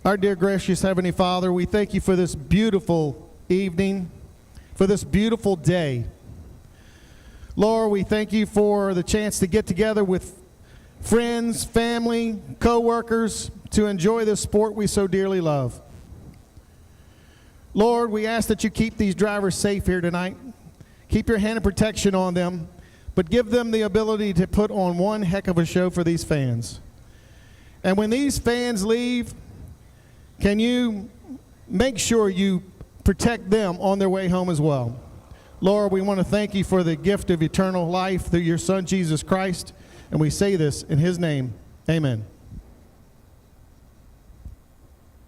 Our dear gracious Heavenly Father, we thank you for this beautiful evening, for this beautiful day. Lord, we thank you for the chance to get together with friends, family, co-workers to enjoy this sport we so dearly love. Lord, we ask that you keep these drivers safe here tonight. Keep your hand of protection on them, but give them the ability to put on one heck of a show for these fans. And when these fans leave, can you make sure you protect them on their way home as well? Lord, we want to thank you for the gift of eternal life through your Son, Jesus Christ, and we say this in his name. Amen.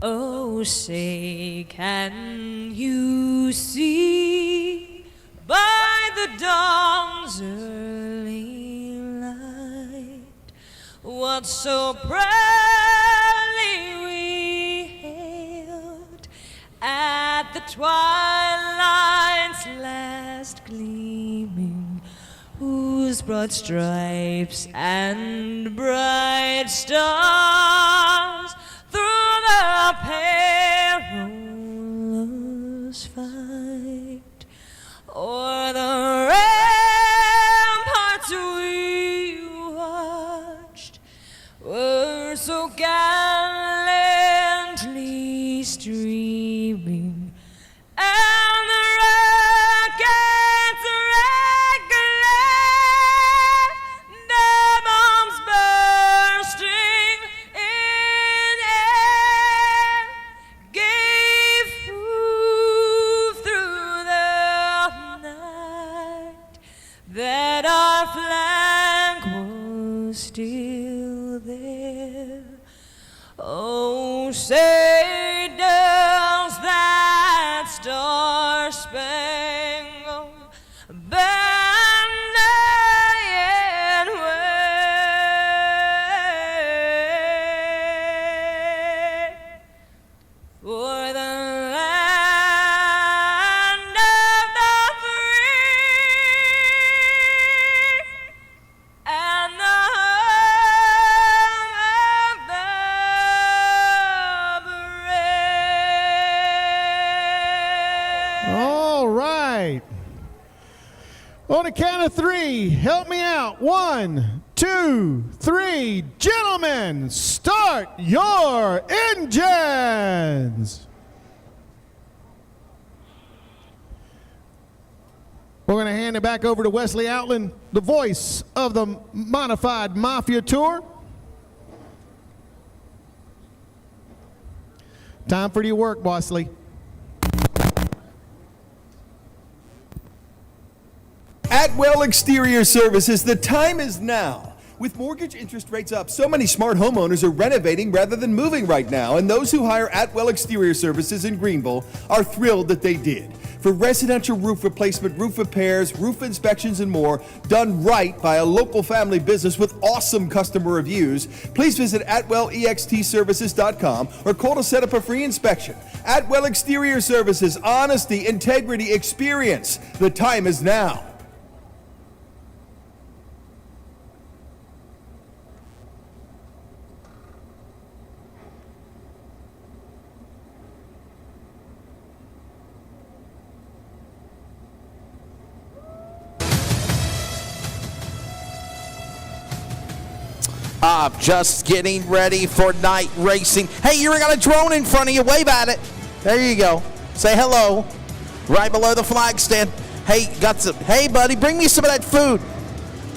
Oh, say, can you see by the dawn's early light what so proudly we hailed at the twilight's last gleaming, whose broad stripes and bright stars through the perilous fight o'er the ramparts we watched were so gallantly streaming, and the rockets regular, their bombs bursting in air, gave proof through the night that our flag was still there. Oh, say does that star-spangled banner yet wave for the land of the free and the home of the brave. All right. On the count of three, help me out. 1, 2, 3. Gentlemen, start your engines. We're going to hand it back over to Wesley Outland, the voice of the Modified Mafia Tour. Time for your work, Wesley. Atwell Exterior Services, the time is now. With mortgage interest rates up, so many smart homeowners are renovating rather than moving right now, and those who hire Atwell Exterior Services in Greenville are thrilled that they did. For residential roof replacement, roof repairs, roof inspections, and more, done right by a local family business with awesome customer reviews, please visit AtwellEXTServices.com or call to set up a free inspection. Atwell Exterior Services, honesty, integrity, experience. The time is now. Just getting ready for night racing. Hey, you got a drone in front of you. Wave at it. There you go. Say hello. Right below the flag stand. Hey, hey, buddy, bring me some of that food.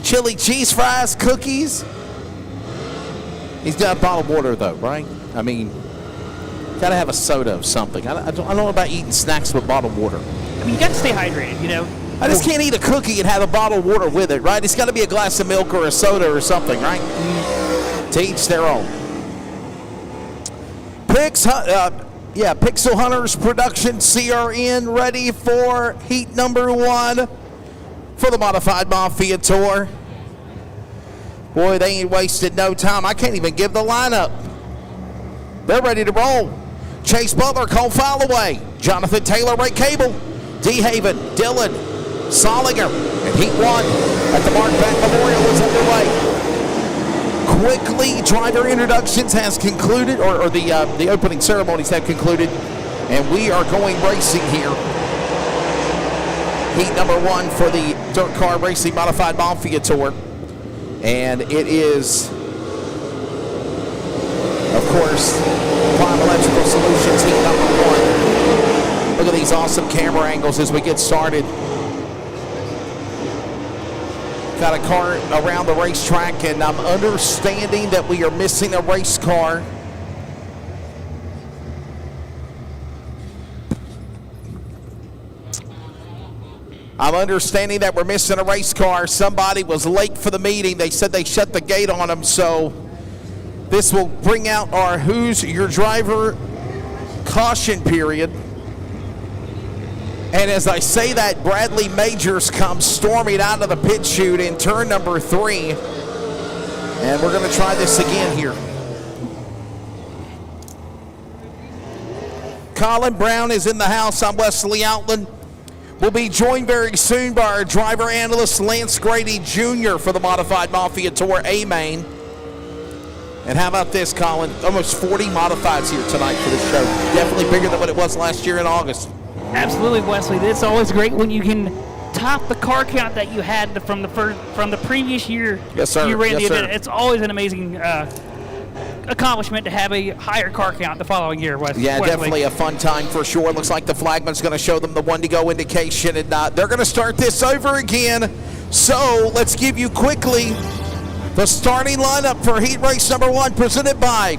Chili cheese fries, cookies. He's got bottled water, though, right? I mean, got to have a soda of something. I don't know about eating snacks with bottled water. I mean, you got to stay hydrated, you know. I just can't eat a cookie and have a bottle of water with it, right? It's got to be a glass of milk or a soda or something, right? To each their own. Pixel Hunters Production CRN ready for heat number 1 for the Modified Mafia Tour. Boy, they ain't wasted no time. I can't even give the lineup. They're ready to roll. Chase Butler, 𝗘𝗩𝗪𝗡, Jonathan Taylor, Ray Cable, D. Haven, Dylan, Solinger, and Heat 1 at the Mark Batten Memorial is underway. quickly, driver introductions has concluded, or the opening ceremonies have concluded, and we are going racing here. Heat number 1 for the Dirt Car Racing Modified Mafia Tour. And it is, of course, Prime Electrical Solutions heat number 1. Look at these awesome camera angles as we get started. Got a car around the racetrack, and I'm understanding that we are missing a race car. I'm understanding that we're missing a race car. Somebody was late for the meeting. They said they shut the gate on them, so this will bring out our Who's Your Driver caution period. And as I say that, Bradley Majors comes storming out of the pit chute in turn number 3. And we're going to try this again here. Colin Brown is in the house. I'm Wesley Outland. We'll be joined very soon by our driver analyst, Lance Grady Jr. for the Modified Mafia Tour A-Main. And how about this, Colin? Almost 40 modifieds here tonight for this show. Definitely bigger than what it was last year in August. Absolutely, Wesley. It's always great when you can top the car count that you had from the previous year. Yes, sir. You ran Yes, the sir. event. It's always an amazing accomplishment to have a higher car count the following year, Wesley. Yeah, definitely a fun time for sure. Looks like the flagman's going to show them the 1-to-go indication, and they're going to start this over again. So let's give you quickly the starting lineup for heat race number 1, presented by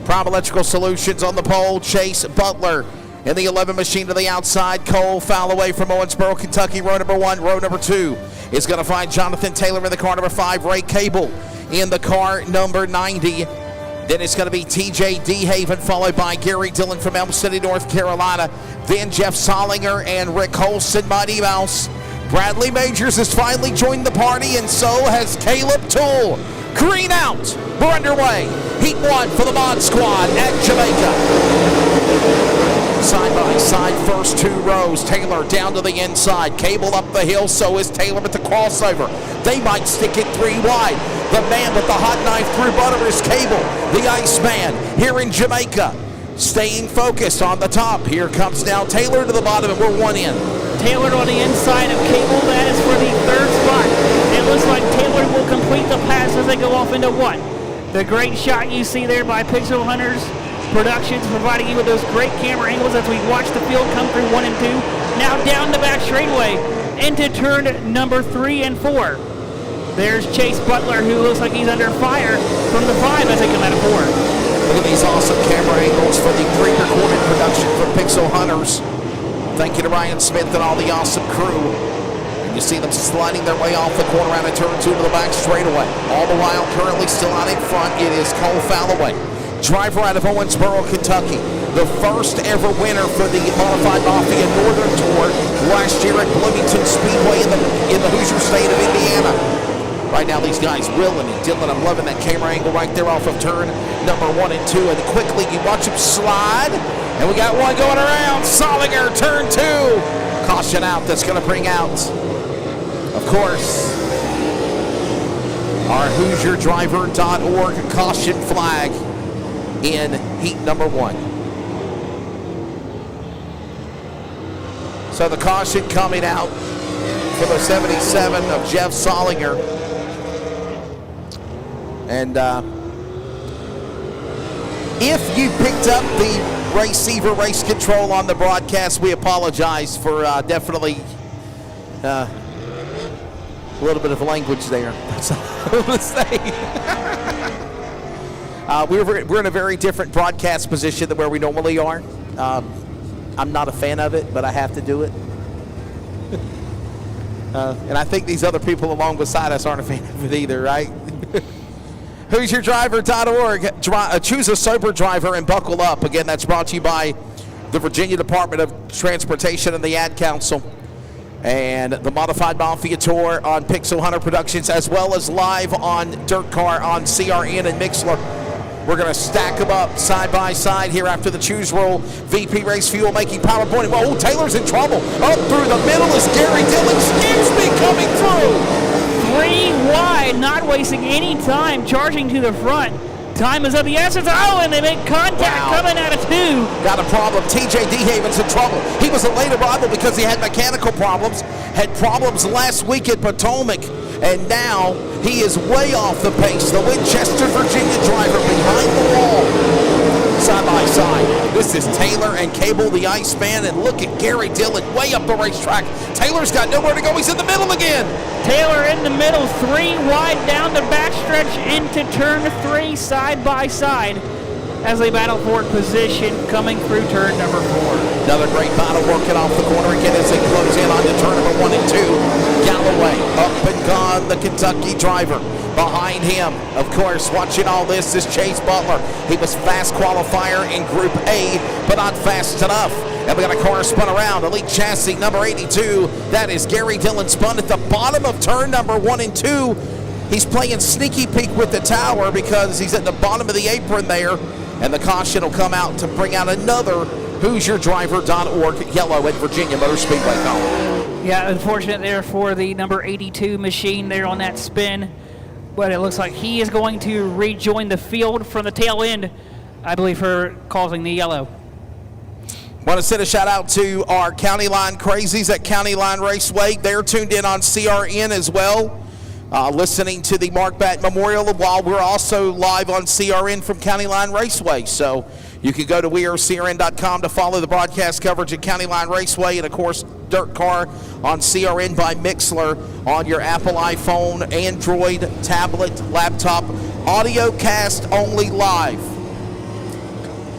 Prime Electrical Solutions. On the pole, Chase Butler. In the 11 machine to the outside, Cole Falloway from Owensboro, Kentucky, row number 1. Row number 2 is going to find Jonathan Taylor in the car number 5. Ray Cable in the car number 90. Then it's going to be TJ DeHaven, followed by Gary Dillon from Elm City, North Carolina. Then Jeff Solinger and Rick Holston, Mighty Mouse. Bradley Majors has finally joined the party, and so has Caleb Toole. Green out. We're underway. Heat 1 for the Mod Squad at Jamaica. Side by side, first 2 rows. Taylor down to the inside. Cable up the hill, so is Taylor at the crossover. They might stick it 3 wide. The man with the hot knife through butter is Cable, the Iceman, here in Jamaica. Staying focused on the top. Here comes now Taylor to the bottom, and we're 1 in. Taylor on the inside of Cable. That is for the 3rd spot. It looks like Taylor will complete the pass as they go off into 1. The great shot you see there by Pixel Hunters Productions, providing you with those great camera angles as we watch the field come through 1 and 2. Now down the back straightaway into turn number 3 and 4. There's Chase Butler, who looks like he's under fire from the 5 as they come out of 4. Look at these awesome camera angles for the pre-recorded production from Pixel Hunters. Thank you to Ryan Smith and all the awesome crew. And you see them sliding their way off the corner out of turn 2 to the back straightaway. All the while, currently still out in front, it is Cole Falloway, driver out of Owensboro, Kentucky. The first ever winner for the Modified Mafia Northern Tour last year at Bloomington Speedway in the Hoosier state of Indiana. Right now, these guys, Willen and Dillon, I'm loving that camera angle right there off of turn number 1 and 2. And quickly, you watch him slide. And we got one going around. Solinger, turn 2. Caution out. That's going to bring out, of course, our HoosierDriver.org caution flag in heat number 1. So the caution coming out for the 77 of Jeff Solinger. And if you picked up the receiver race control on the broadcast, we apologize for definitely a little bit of language there. That's all I'm going to say. We're in a very different broadcast position than where we normally are. I'm not a fan of it, but I have to do it. And I think these other people along beside us aren't a fan of it either, right? HoosierDriver.org. Choose a sober driver and buckle up. Again, that's brought to you by the Virginia Department of Transportation and the Ad Council. And the Modified Mafia Tour on Pixel Hunter Productions, as well as live on Dirt Car on CRN and Mixler. We're going to stack them up side by side here after the choose roll. VP Race Fuel making power pointing. Oh, Taylor's in trouble. Up through the middle is Gary Dillon. Excuse me, coming through. 3 wide, not wasting any time, charging to the front. Time is of the essence. Oh, and they make contact coming out of 2. Got a problem. TJ DeHaven's in trouble. He was a late arrival because he had mechanical problems, had problems last week at Potomac, and now he is way off the pace. The Winchester, Virginia driver behind the wall, side by side. This is Taylor and Cable, the Iceman, and look at Gary Dillon way up the racetrack. Taylor's got nowhere to go. He's in the middle again. Taylor in the middle, 3 wide down the backstretch into turn 3, side by side, as they battle for position coming through turn number 4. Another great battle working off the corner again as they close in onto turn number 1 and 2. Galloway up and gone, the Kentucky driver. Behind him, of course, watching all this is Chase Butler. He was fast qualifier in Group A, but not fast enough. And we got a car spun around. Elite chassis number 82. That is Gary Dillon, spun at the bottom of turn number 1 and 2. He's playing sneaky peek with the tower because he's at the bottom of the apron there. And the caution will come out to bring out another HoosierDriver.org yellow at Virginia Motor Speedway column. Yeah, unfortunate there for the number 82 machine there on that spin. But it looks like he is going to rejoin the field from the tail end, I believe, for causing the yellow. Want to send a shout out to our County Line crazies at County Line Raceway. They're tuned in on CRN as well, listening to the Mark Batten Memorial, while we're also live on CRN from County Line Raceway. So you can go to wearecrn.com to follow the broadcast coverage at County Line Raceway, and of course Dirt Car on CRN by Mixler on your Apple iPhone, Android, tablet, laptop, audio cast only live.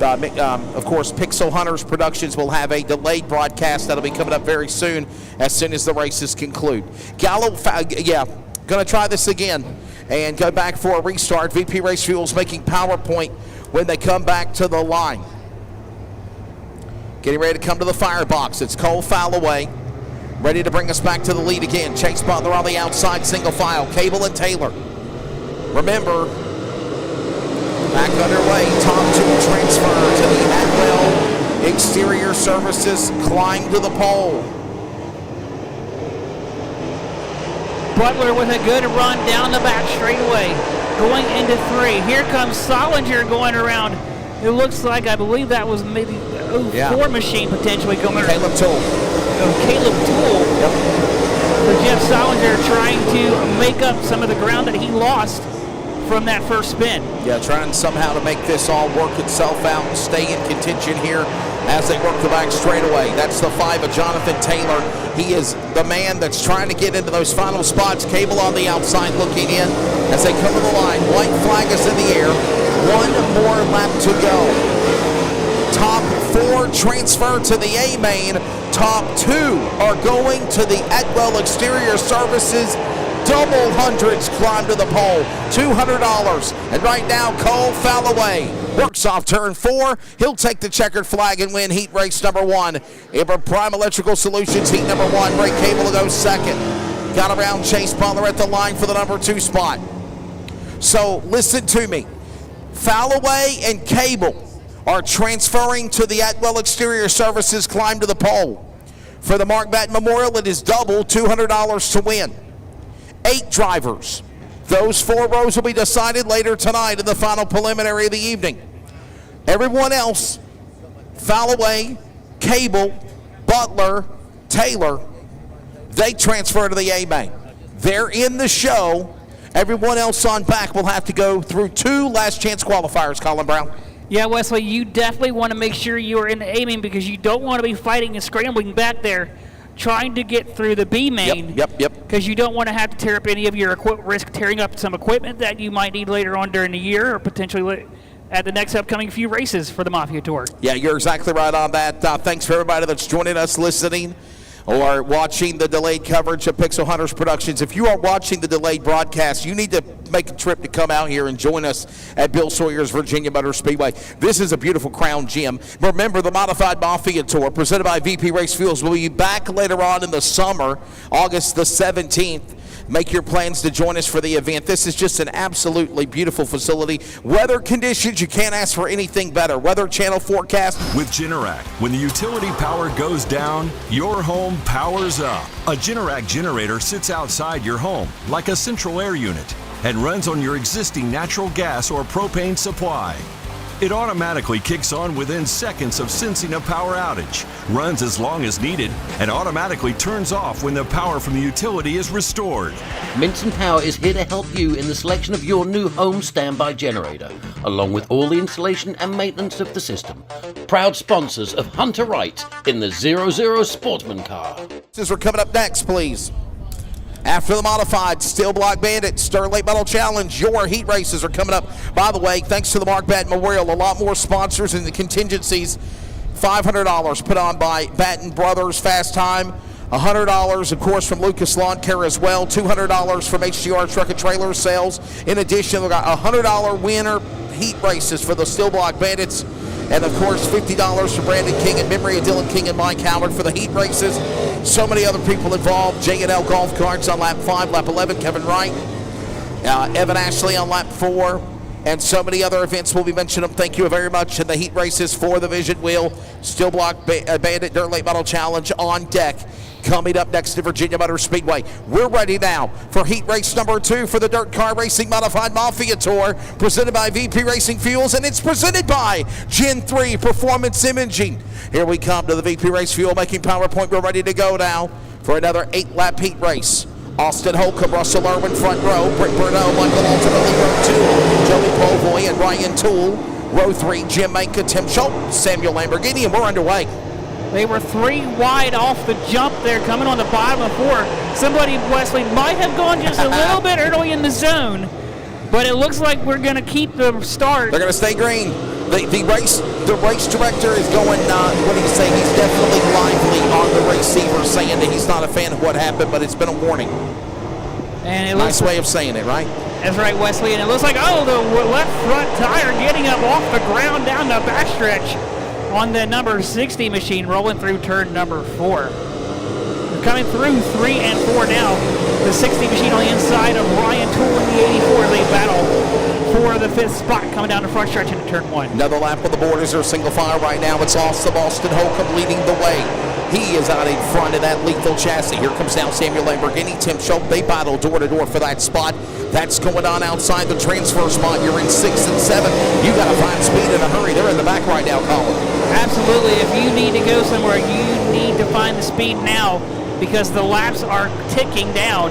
Of course, Pixel Hunters Productions will have a delayed broadcast that'll be coming up very soon as the races conclude. Gallo, going to try this again and go back for a restart. VP Race Fuels making PowerPoint when they come back to the line. Getting ready to come to the firebox. It's Cole Falloway ready to bring us back to the lead again. Chase Butler on the outside, single file. Cable and Taylor. Remember, back underway, top 2 transfer to the Atwell Exterior Services climb to the pole. Butler with a good run down the back straightaway, going into 3. Here comes Solinger going around. It looks like, I believe that was maybe 4 machine potentially coming around. Caleb Toole. Caleb Toole. Yep. So Jeff Solinger trying to make up some of the ground that he lost from that first spin. Yeah, trying somehow to make this all work itself out and stay in contention here as they work the back straightaway. That's the 5 of Jonathan Taylor. He is the man that's trying to get into those final spots. Cable on the outside looking in as they come to the line. White flag is in the air. 1 more lap to go. Top 4 transfer to the A main. Top 2 are going to the Atwell Exterior Services. Double hundreds climb to the pole, $200. And right now, Cole Falloway works off turn 4. He'll take the checkered flag and win heat race number 1. Ever Prime Electrical Solutions, heat number 1. Ray Cable to go second. Got around Chase Butler at the line for the number 2 spot. So listen to me. Falloway and Cable are transferring to the Atwell Exterior Services climb to the pole. For the Mark Batten Memorial, it is double, $200 to win. 8 drivers. Those 4 rows will be decided later tonight in the final preliminary of the evening. Everyone else, Falloway, Cable, Butler, Taylor, they transfer to the A main. They're in the show. Everyone else on back will have to go through 2 last chance qualifiers, Colin Brown. Yeah, Wesley, you definitely want to make sure you are in the A main because you don't want to be fighting and scrambling back there trying to get through the B main. Yep. Because you don't want to have to tear up any of your risk tearing up some equipment that you might need later on during the year or potentially at the next upcoming few races for the Mafia Tour. Yeah, you're exactly right on that. Thanks for everybody that's joining us, listening, or watching the delayed coverage of Pixel Hunters Productions. If you are watching the delayed broadcast, you need to make a trip to come out here and join us at Bill Sawyer's Virginia Motor Speedway. This is a beautiful crown gym. Remember, the Modified Mafia Tour presented by VP Race Fuels will be back later on in the summer, August the 17th. make your plans to join us for the event. This is just an absolutely beautiful facility. Weather conditions, you can't ask for anything better. Weather Channel forecast. With Generac, when the utility power goes down, your home powers up. A Generac generator sits outside your home like a central air unit and runs on your existing natural gas or propane supply. It automatically kicks on within seconds of sensing a power outage, runs as long as needed, and automatically turns off when the power from the utility is restored. Minson Power is here to help you in the selection of your new home standby generator, along with all the installation and maintenance of the system. Proud sponsors of Hunter Wright in the 00 Sportsman car. We're coming up next, please. After the modified Steel Block Bandit 𝗧𝗪𝗡 Medal Challenge, your heat races are coming up. By the way, thanks to the Mark Batten Memorial, a lot more sponsors and the contingencies. $500 put on by Batten Brothers Fast Time. $100, of course, from Lucas Lawn Care as well. $200 from HGR Truck and Trailer Sales. In addition, we've got $100 winner heat races for the Steel Block Bandits. And, of course, $50 for Brandon King in memory of Dylan King and Mike Howard for the heat races. So many other people involved. J&L Golf Carts on lap 5, lap 11, Kevin Wright. Evan Ashley on lap 4. And so many other events will be mentioned. Thank you very much. And the heat races for the Vision Wheel Steel Block Bandit 𝗧𝗪𝗡 Medal Challenge on deck. Coming up next to Virginia Motor Speedway. We're ready now for heat race number 2 for the Dirt Car Racing Modified Mafia Tour, presented by VP Racing Fuels, and it's presented by Gen 3 Performance Imaging. Here we come to the VP Race Fuel making PowerPoint. We're ready to go now for another 8-lap heat race. Austin Holcomb, Russell Irwin front row, Britt Burnell, Michael Ultimately row 2, Joey Povoy and Ryan Toole. Row 3, Jim Manka, Tim Schultz, Samuel Lamborghini, and we're underway. They were 3 wide off the jump there, coming on the bottom of 4. Somebody, Wesley, might have gone just a little bit early in the zone, but it looks like we're going to keep the start. They're going to stay green. The race director is going, what do you say, he's definitely lively on the receiver, saying that he's not a fan of what happened, but it's been a warning. And it nice way of saying it, right? That's right, Wesley, and it looks like, the left front tire getting up off the ground down the backstretch on the number 60 machine, rolling through turn number 4. We're coming through 3 and 4 now. The 60 machine on the inside of Ryan Toole in the 84 as they battle for the 5th spot, coming down the front stretch into turn 1. Another lap on the board. Is there a single file right now? It's Austin Holcomb leading the way. He is out in front of that lethal chassis. Here comes now Samuel Lamborghini, Tim Schultz. They battle door to door for that spot. That's going on outside the transfer spot. You're in 6 and 7. You got to find speed in a hurry. They're in the back right now, Colin. Absolutely. If you need to go somewhere, you need to find the speed now, because the laps are ticking down.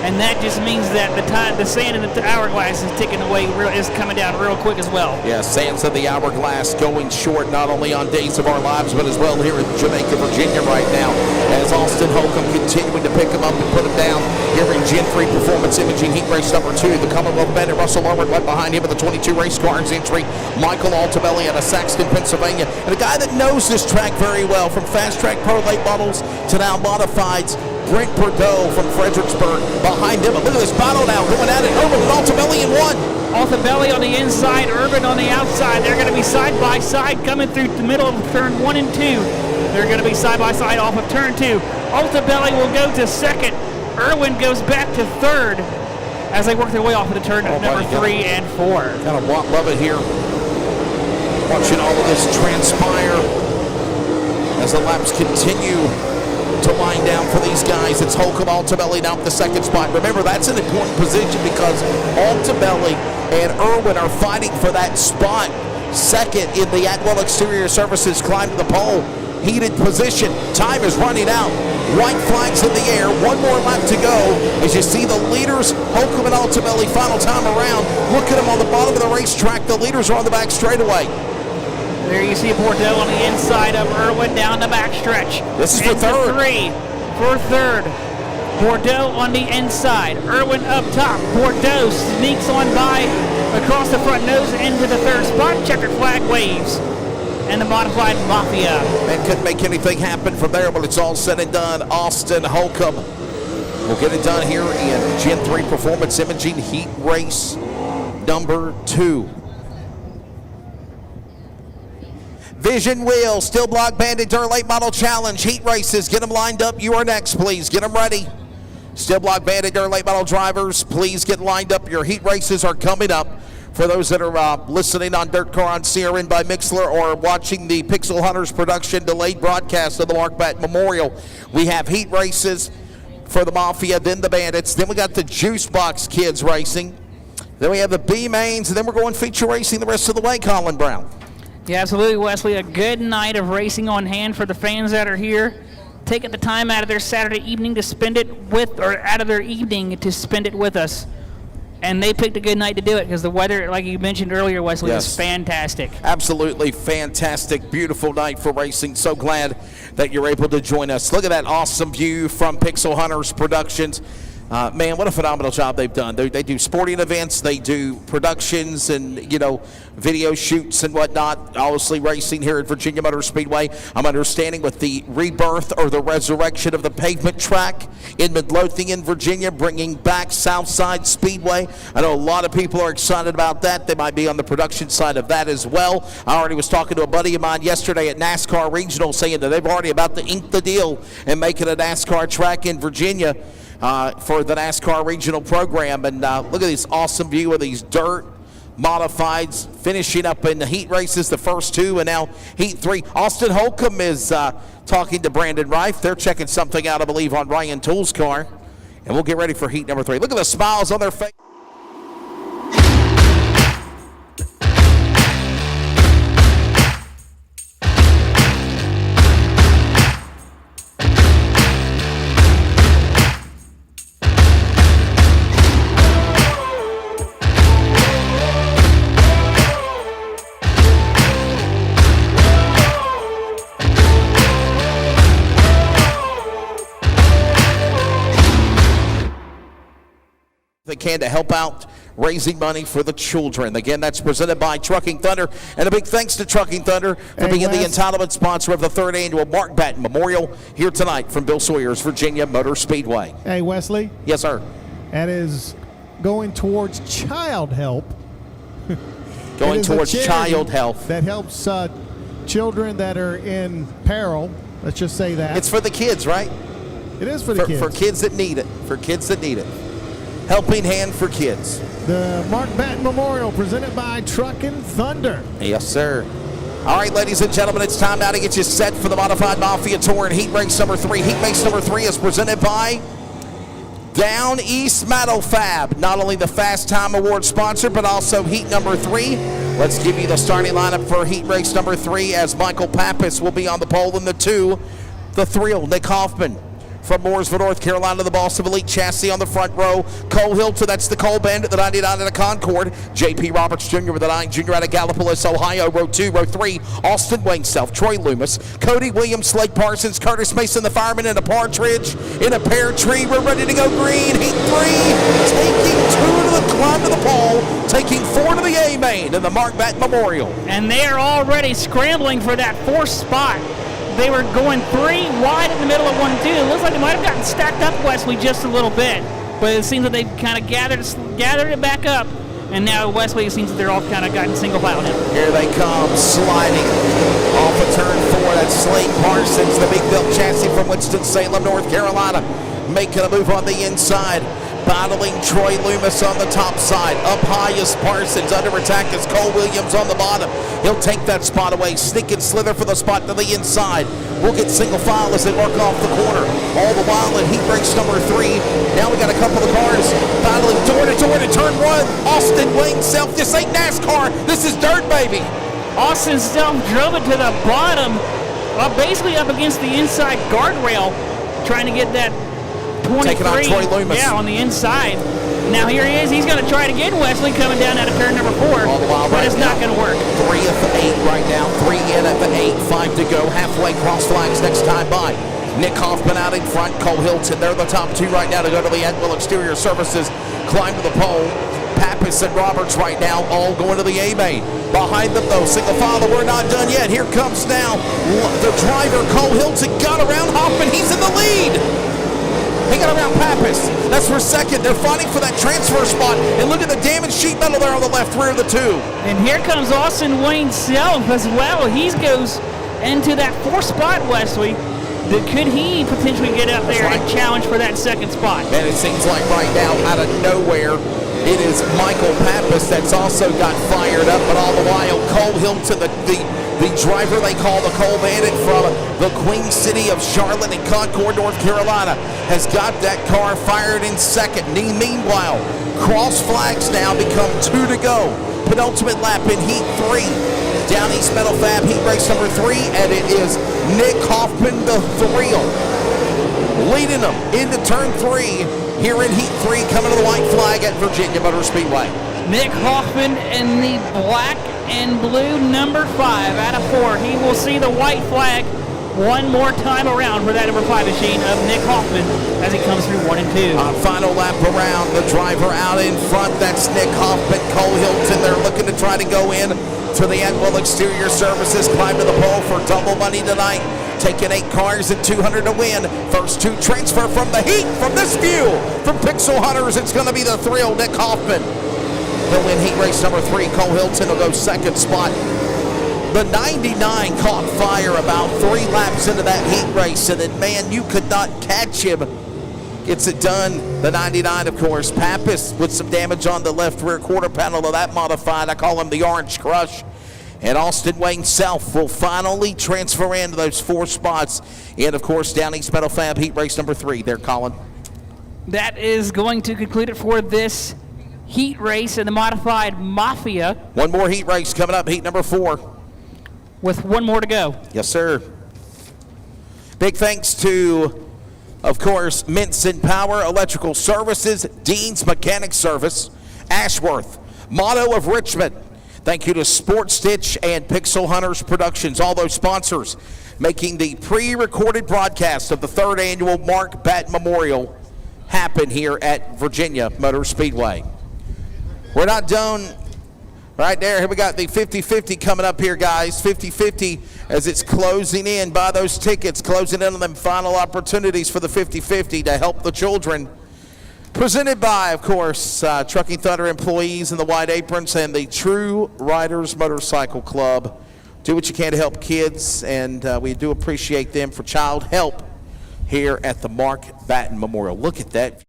And that just means that the sand in the hourglass is ticking away, is coming down real quick as well. Yeah, sands of the hourglass going short, not only on Days of Our Lives, but as well here in Jamaica, Virginia right now, as Austin Holcomb continuing to pick him up and put him down here in Gen 3 Performance Imaging Heat Race number 2. The Commonwealth Bandit Russell Irwin right behind him in the 22 race car's entry. Michael Ultimately out of Saxton, Pennsylvania. And a guy that knows this track very well, from Fast Track Pro Late Models to now Modifieds, Brent Bordeaux from Fredericksburg behind him. But look at this battle now going at it. Irwin with Ultimately in 1. Ultimately on the inside, Irwin on the outside. They're going to be side by side coming through the middle of turn 1 and 2. They're going to be side by side off of turn 2. Ultimately will go to 2nd. Irwin goes back to 3rd as they work their way off of the turn number 3 and 4. Kind of love it here. Watching all of this transpire as the laps continue to wind down for these guys. It's Holcomb Ultimately down at the 2nd spot. Remember, that's an important position because Ultimately and Irwin are fighting for that spot. 2nd in the Atwell Exterior Services climb to the pole. Heated position. Time is running out. White flags in the air. 1 more lap to go. As you see the leaders, Holcomb and Ultimately, final time around. Look at them on the bottom of the racetrack. The leaders are on the back straightaway. There you see Bordeaux on the inside of Irwin down the backstretch. This is for 3rd. 3 for 3rd. Bordeaux on the inside. Irwin up top. Bordeaux sneaks on by across the front nose into the 3rd spot. Checkered flag waves. And the Modified Mafia. And couldn't make anything happen from there, but it's all said and done. Austin Holcomb will get it done here in Gen 3 Performance Imaging Heat Race number 2. Vision Wheel, Steel Block Bandit 𝗧𝗪𝗡 Late Model Challenge, heat races. Get them lined up. You are next, please. Get them ready. Steel block Bandit dirt late model drivers, please get lined up. Your heat races are coming up. For those that are listening on Dirt Car on CRN by Mixler or watching the Pixel Hunters production delayed broadcast of the Mark Batten Memorial, we have heat races for the Mafia, then the Bandits. Then we got the Juicebox kids racing. Then we have the B mains, and then we're going feature racing the rest of the way, Colin Brown. Yeah, absolutely, Wesley. A good night of racing on hand for the fans that are here, taking the time out of their Saturday evening to spend it with, or out of their evening to spend it with us. And they picked a good night to do it because the weather, like you mentioned earlier, Wesley, Yes. was fantastic. Absolutely fantastic, beautiful night for racing. So glad that you're able to join us. Look at that awesome view from Pixel Hunters Productions. Man, what a phenomenal job they've done. They do sporting events, they do productions and, you know, video shoots and whatnot. Obviously racing here at Virginia Motor Speedway. I'm understanding with the rebirth or the resurrection of the pavement track in Midlothian, Virginia, bringing back Southside Speedway. I know a lot of people are excited about that. They might be on the production side of that as well. I already was talking to a buddy of mine yesterday at NASCAR Regional saying that they've already about to ink the deal and make it a NASCAR track in Virginia. For the NASCAR regional program. And look at this awesome view of these dirt modifieds finishing up in the heat races, the first two, and now heat three. Austin Holcomb is talking to Brandon Reif. They're checking something out, I believe, on Ryan Toole's car. And we'll get ready for heat number three. Look at the smiles on their face. They can to help out raising money for the children. Again, that's presented by Trucking Thunder. And a big thanks to Trucking Thunder for being the entitlement sponsor of the 3rd Annual Mark Batten Memorial here tonight from Bill Sawyer's Virginia Motor Speedway. Hey, Wesley. Yes, sir. That is going towards child help. Going It is a towards charity child health. that helps children that are in peril. Let's just say that. It's for the kids, right? It is for the kids. For kids that need it. For kids that need it. Helping hand for kids. The Mark Batten Memorial presented by Trucking Thunder. Yes, sir. All right, ladies and gentlemen, it's time now to get you set for the Modified Mafia Tour and Heat Race number 3. Heat Race number 3 is presented by Down East Metal Fab. Not only the Fast Time Award sponsor, but also Heat number 3. Let's give you the starting lineup for Heat Race number 3 as Michael Pappas will be on the pole in the 2. The Thrill, Nick Hoffman. From Mooresville, North Carolina, the boss of Elite Chassis on the front row. Cole Hilton, that's the Cole Bandit, the 99 in a Concord. J.P. Roberts Jr. with the 9 Junior out of Gallipolis, Ohio. Row 2, row 3, Austin Wayne Self, Troy Loomis, Cody Williams, Slade Parsons, Curtis Mason, the fireman in a partridge, in a pear tree. We're ready to go green. Heat 3, taking 2 to the climb to the pole, taking 4 to the A main in the Mark Batten Memorial. And they are already scrambling for that 4th spot. They were going 3 wide in the middle of 1-2. It looks like they might have gotten stacked up, Wesley, just a little bit. But it seems that they've kind of gathered it back up. And now Wesley, it seems that they're all kind of gotten single file now. Here they come, sliding off of turn 4. That's Slade Parsons, the big built chassis from Winston-Salem, North Carolina, making a move on the inside. Battling Troy Loomis on the top side. Up high is Parsons. Under attack is Cole Williams on the bottom. He'll take that spot away. Sneak and slither for the spot to the inside. We'll get single file as they work off the corner. All the while in heat race number 3. Now we got a couple of cars battling door to door to turn 1. Austin Wayne Self. This ain't NASCAR. This is dirt, baby. Austin Self drove it to the bottom, basically up against the inside guardrail, trying to get that 23. Taking on Troy Loomis. Yeah, on the inside. Now here he is. He's going to try it again, Wesley, coming down out of turn number 4. All the while but right it's not going to work. 3 of 8 right now. 3 in of 8. 5 to go. Halfway cross flags next time by. Nick Hoffman out in front. Cole Hilton. They're the top 2 right now to go to the Annual Exterior Services. Climb to the pole. Pappas and Roberts right now all going to the A-main. Behind them, though, single file, we're not done yet. Here comes now the driver, Cole Hilton. Got around Hoffman. He's in the lead. He got around Pappas. That's for second. They're fighting for that transfer spot. And look at the damaged sheet metal there on the left rear of the 2. And here comes Austin Wayne Self as well. He goes into that 4th spot, Wesley. Could he potentially get up there and challenge for that second spot? And it seems like right now, out of nowhere, it is Michael Pappas that's also got fired up, but all the while, Cole Hilton, the driver they call the Coal Bandit from the Queen City of Charlotte and Concord, North Carolina, has got that car fired in second. Meanwhile, cross flags now become 2 to go. Penultimate lap in Heat 3. Down East Metal Fab Heat Race number 3, and it is Nick Hoffman, the thrill, leading them into turn 3 here in Heat 3, coming to the white flag at Virginia Motor Speedway. Nick Hoffman in the black and blue number 5 out of 4. He will see the white flag one more time around for that number 5 machine of Nick Hoffman as he comes through 1 and 2. Final lap around, the driver out in front, that's Nick Hoffman. Cole Hilton, they're looking to try to go in to the Annual Exterior Services, climb to the pole for double money tonight. Taking 8 cars and 200 to win. First 2 transfer from the heat, from this view, from Pixel Hunters. It's going to be the thrill, Nick Hoffman. He'll win heat race number 3. Cole Hilton will go second spot. The 99 caught fire about 3 laps into that heat race, and then, man, you could not catch him. Gets it done. The 99, of course. Pappas with some damage on the left rear quarter panel of that modified. I call him the Orange Crush. And Austin Wayne Self will finally transfer into those 4 spots. And, of course, down East Metal Fab Heat Race number 3 there, Colin. That is going to conclude it for this heat race in the Modified Mafia. One more heat race coming up, heat number 4. With 1 more to go. Yes, sir. Big thanks to, of course, Minson Power Electrical Services, Dean's Mechanic Service, Ashworth, Motto of Richmond. Thank you to Sports Stitch and Pixel Hunters Productions, all those sponsors making the pre-recorded broadcast of the 3rd Annual Mark Batten Memorial happen here at Virginia Motor Speedway. We're not done right there. Here we got the 50-50 coming up here, guys. 50-50 as it's closing in. Buy those tickets, closing in on them final opportunities for the 50-50 to help the children. Presented by, of course, Trucking Thunder employees in the white aprons and the True Riders Motorcycle Club. Do what you can to help kids, and we do appreciate them for child help here at the Mark Batten Memorial. Look at that.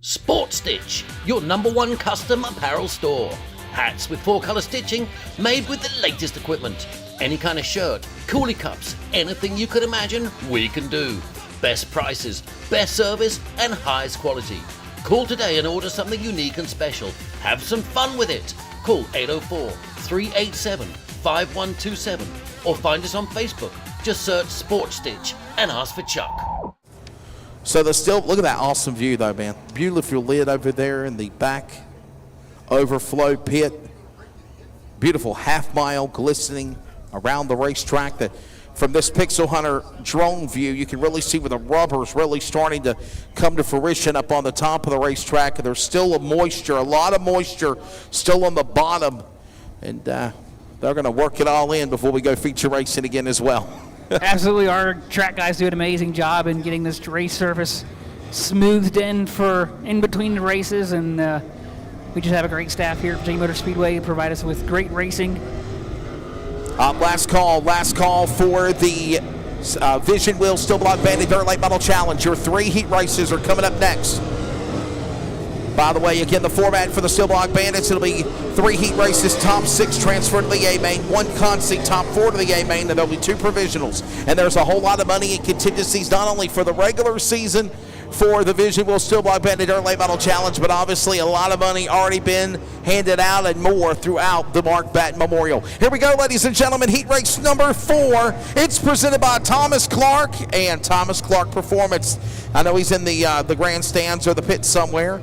Sports Stitch, your #1 custom apparel store. Hats with 4-color stitching made with the latest equipment. Any kind of shirt, coolie cups, anything you could imagine, we can do. Best prices, best service, and highest quality. Call today and order something unique and special. Have some fun with it. Call 804-387-5127 or find us on Facebook. Just search Sports Stitch and ask for Chuck. So look at that awesome view though, man. Beautiful lid over there in the back overflow pit. Beautiful half-mile glistening around the racetrack. From this Pixel Hunter drone view, you can really see where the rubber's really starting to come to fruition up on the top of the racetrack. There's still a lot of moisture still on the bottom. And they're going to work it all in before we go feature racing again as well. Absolutely. Our track guys do an amazing job in getting this race surface smoothed in between the races. And we just have a great staff here at Virginia Motor Speedway provide us with great racing. Last call for the Vision Wheel Steel Block Bandit Dirt Late Model Challenge. Your 3 heat races are coming up next. By the way, again, the format for the Steel Block Bandits, it'll be 3 heat races, top 6 transfer to the A-Main, 1 Consi, top 4 to the A-Main, and there'll be 2 provisionals. And there's a whole lot of money in contingencies, not only for the regular season for the Vision Wheel Steel Block Bandit Dirt Late Model Challenge, but obviously a lot of money already been handed out and more throughout the Mark Batten Memorial. Here we go, ladies and gentlemen, heat race number 4. It's presented by Thomas Clark and Thomas Clark Performance. I know he's in the grandstands or the pit somewhere.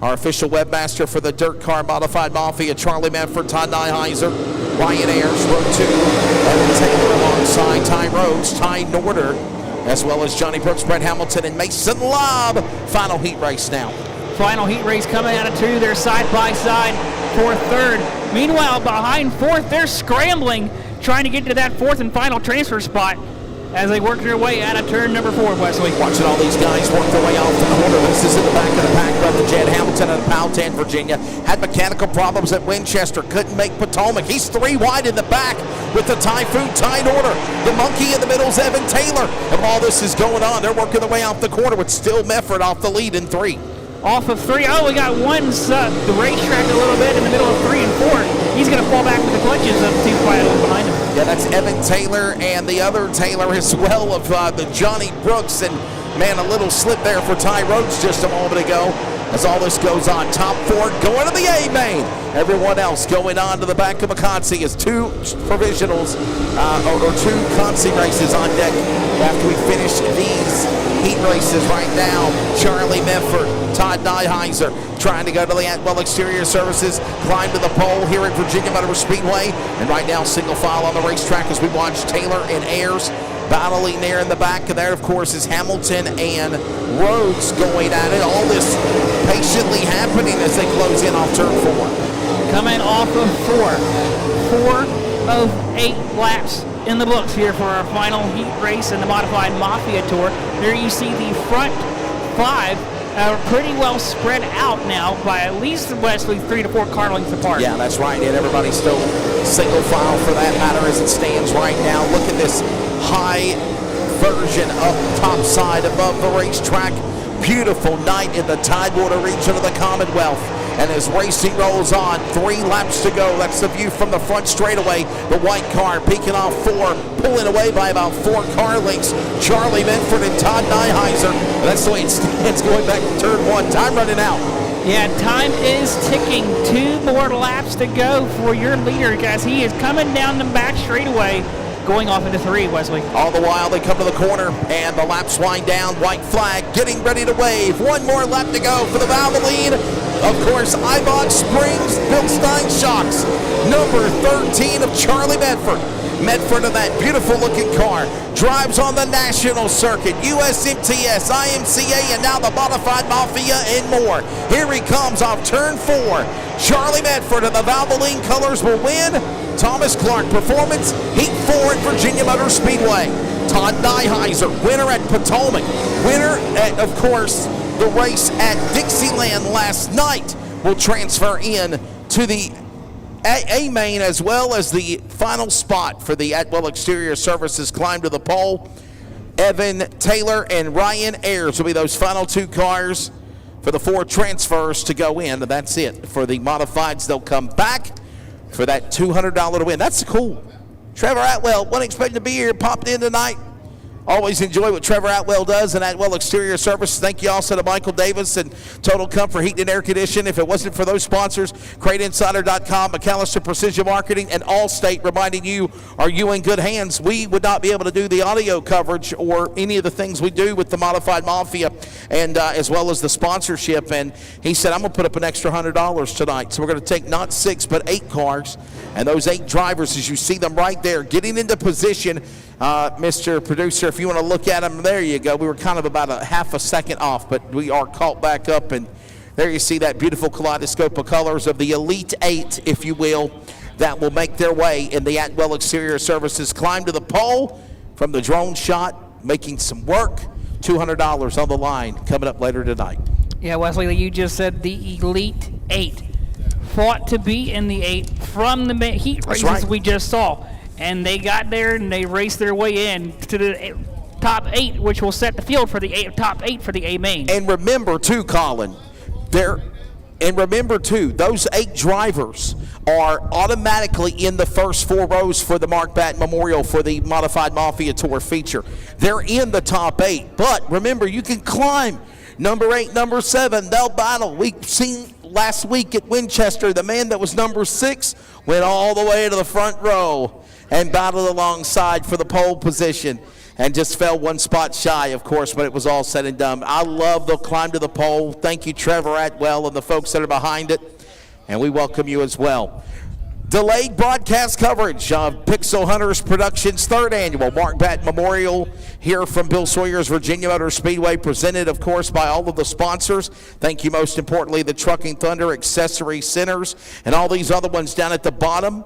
Our official webmaster for the Dirt Car Modified Mafia, Charlie Manford, Todd Nyheiser, Ryan Ayers, Road 2, Evan Taylor alongside Ty Rhodes, Ty Norder, as well as Johnny Brooks, Brett Hamilton, and Mason Lobb. Final heat race now. Final heat race coming out of 2. They're side by side for 3rd. Meanwhile, behind 4th, they're scrambling, trying to get to that 4th and final transfer spot. as they work their way out of turn number 4, Wesley. Watching all these guys work their way off the corner. This is in the back of the pack. Brother Jed Hamilton out of Powhatan, Virginia. Had mechanical problems at Winchester. Couldn't make Potomac. He's 3 wide in the back with the Typhoon tight order. The monkey in the middle is Evan Taylor. And while this is going on, they're working their way off the corner with Still Mefford off the lead in 3. Off of 3. Oh, we got one the racetrack a little bit in the middle of 3 and 4. He's going to fall back with the clutches of 2 quiet behind him. Yeah, that's Evan Taylor and the other Taylor as well of the Johnny Brooks. And, man, a little slip there for Ty Rhodes just a moment ago as all this goes on. Top 4 going to the A main. Everyone else going on to the back of a Consi as 2 provisionals or 2 Consi races on deck after we finish these heat races right now. Charlie Mefford, Todd Nyheiser trying to go to the Atwell Exterior Services, climb to the pole here at Virginia Motor Speedway. And right now, single file on the racetrack as we watch Taylor and Ayers battling there in the back. And there, of course, is Hamilton and Rhodes going at it. All this patiently happening as they close in off turn 4. Coming off of 4 of 8 laps in the books here for our final heat race in the Modified Mafia Tour. There you see the front 5 are pretty well spread out now by at least Wesley 3 to 4 car lengths apart. Yeah, that's right, and everybody's still single file for that matter as it stands right now. Look at this high version up top side above the racetrack. Beautiful night in the Tidewater region of the Commonwealth. And as racing rolls on, 3 laps to go. That's the view from the front straightaway. The white car peeking off 4, pulling away by about 4 car lengths. Charlie Mefford and Todd Nyheiser. That's the way it stands going back to turn 1. Time running out. Yeah, time is ticking. 2 more laps to go for your leader, guys. He is coming down the back straightaway, going off into 3, Wesley. All the while, they come to the corner, and the laps wind down. White flag getting ready to wave. 1 more lap to go for the Valvoline. Of course, Ibach Springs, Bill Stein shocks. Number 13 of Charlie Mefford. Medford in that beautiful-looking car. Drives on the national circuit, USMTS, IMCA, and now the Modified Mafia and more. Here he comes off turn 4. Charlie Medford of the Valvoline colors will win. Thomas Clark Performance, Heat 4 at Virginia Motor Speedway. Todd Nyheiser, winner at Potomac. Winner at, of course, the race at Dixieland last night, will transfer in to the A main as well as the final spot for the Atwell Exterior Services climb to the pole. Evan Taylor and Ryan Ayers will be those final 2 cars for the 4 transfers to go in. And that's it for the modifieds. They'll come back for that $200 to win. That's cool. Trevor Atwell, wasn't expecting to be here, popped in tonight. Always enjoy what Trevor Atwell does and Atwell Exterior Services. Thank you also to Michael Davis and Total Comfort Heating and Air Conditioning. If it wasn't for those sponsors, CrateInsider.com, McAllister Precision Marketing, and Allstate reminding you, are you in good hands? We would not be able to do the audio coverage or any of the things we do with the Modified Mafia and as well as the sponsorship. And he said, I'm going to put up an extra $100 tonight. So we're going to take not 6 but 8 cars. And those 8 drivers, as you see them right there, getting into position. Mr. Producer, if you want to look at them, there you go. We were kind of about a half a second off, but we are caught back up. And there you see that beautiful kaleidoscope of colors of the Elite 8, if you will, that will make their way in the Atwell Exterior Services climb to the pole from the drone shot, making some work. $200 on the line coming up later tonight. Yeah, Wesley, you just said the Elite 8. Fought to be in the 8 from the heat races right. we just saw. And they got there and they raced their way in to the top 8, which will set the field for the top 8 for the A main. And remember, too, Colin, those 8 drivers are automatically in the first 4 rows for the Mark Batten Memorial for the Modified Mafia Tour feature. They're in the top 8. But remember, you can climb. Number 8, number 7, they'll battle. We've seen last week at Winchester, the man that was number 6 went all the way to the front row and battled alongside for the pole position and just fell 1 spot shy, of course, when it was all said and done. I love the climb to the pole. Thank you, Trevor Atwell, and the folks that are behind it, and we welcome you as well. Delayed broadcast coverage of Pixel Hunters Productions' 3rd annual Mark Batten Memorial here from Bill Sawyer's Virginia Motor Speedway, presented, of course, by all of the sponsors. Thank you, most importantly, the Trucking Thunder Accessory Centers and all these other ones down at the bottom.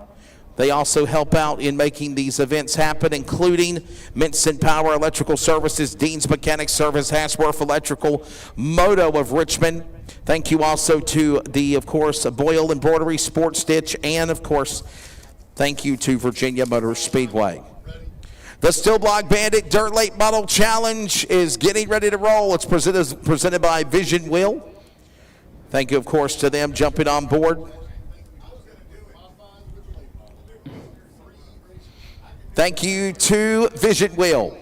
They also help out in making these events happen, including Minson Power Electrical Services, Dean's Mechanic Service, 𝗧𝗪𝗪𝗡 Electrical, Moto of Richmond. Thank you also to the, of course, Boyle Embroidery, Sports Stitch, and, of course, thank you to Virginia Motor Speedway. The Steel Block Bandit Dirt Late Model Challenge is getting ready to roll. It's presented by Vision Wheel. Thank you, of course, to them jumping on board. Thank you to Vision Wheel,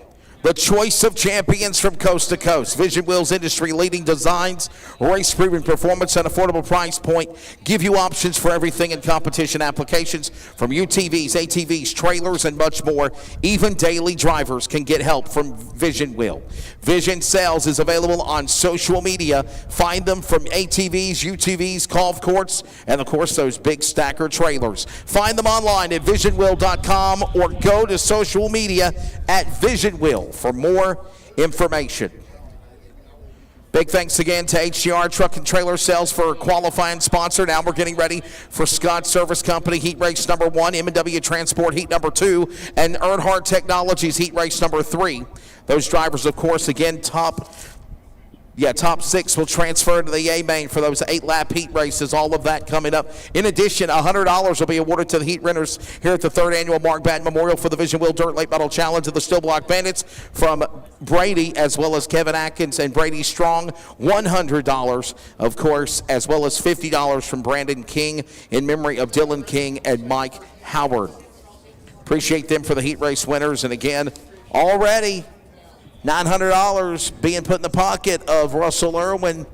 the choice of champions from coast to coast. Vision Wheel's industry-leading designs, race-proven performance, and affordable price point give you options for everything in competition applications, from UTVs, ATVs, trailers, and much more. Even daily drivers can get help from Vision Wheel. Vision Sales is available on social media. Find them from ATVs, UTVs, golf courts, and of course those big stacker trailers. Find them online at visionwheel.com or go to social media at Vision Wheel for more information. Big thanks again to HCR Truck and Trailer Sales for a qualifying sponsor. Now we're getting ready for Scott Service Company Heat Race number 1, M&W Transport Heat number 2, and Earnhardt Technologies Heat Race number 3. Those drivers, of course, again, top 6 will transfer to the A-Main for those 8-lap heat races, all of that coming up. In addition, $100 will be awarded to the heat renters here at the 3rd Annual Mark Batten Memorial for the Vision Wheel Dirt Late Model Challenge of the Steel Block Bandits from Brady, as well as Kevin Atkins and Brady Strong. $100, of course, as well as $50 from Brandon King in memory of Dylan King and Mike Howard. Appreciate them for the heat race winners. And again, already $900 being put in the pocket of Russell Irwin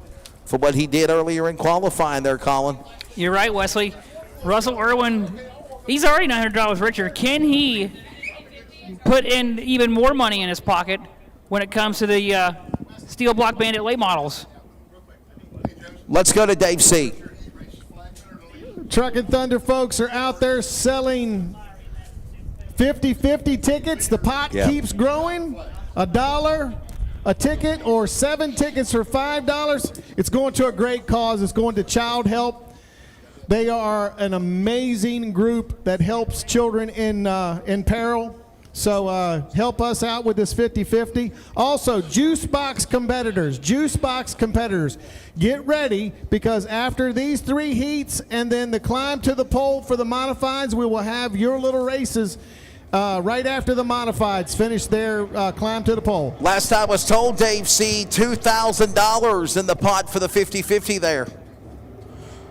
for what he did earlier in qualifying there, Colin. You're right, Wesley. Russell Irwin, he's already $900 richer. Can he put in even more money in his pocket when it comes to the Steel Block Bandit late models? Let's go to Dave C. Truck and Thunder folks are out there selling 50-50 tickets. The pot keeps growing. $1 a ticket or 7 tickets for $5. It's going to a great cause. It's going to Child Help. They are an amazing group that helps children in peril. So help us out with this 50-50. Also, juicebox competitors, get ready, because after these 3 heats and then the climb to the pole for the modifieds, we will have your little races right after the modifieds finish their climb to the pole. Last I was told, Dave C., $2,000 in the pot for the 50-50 there.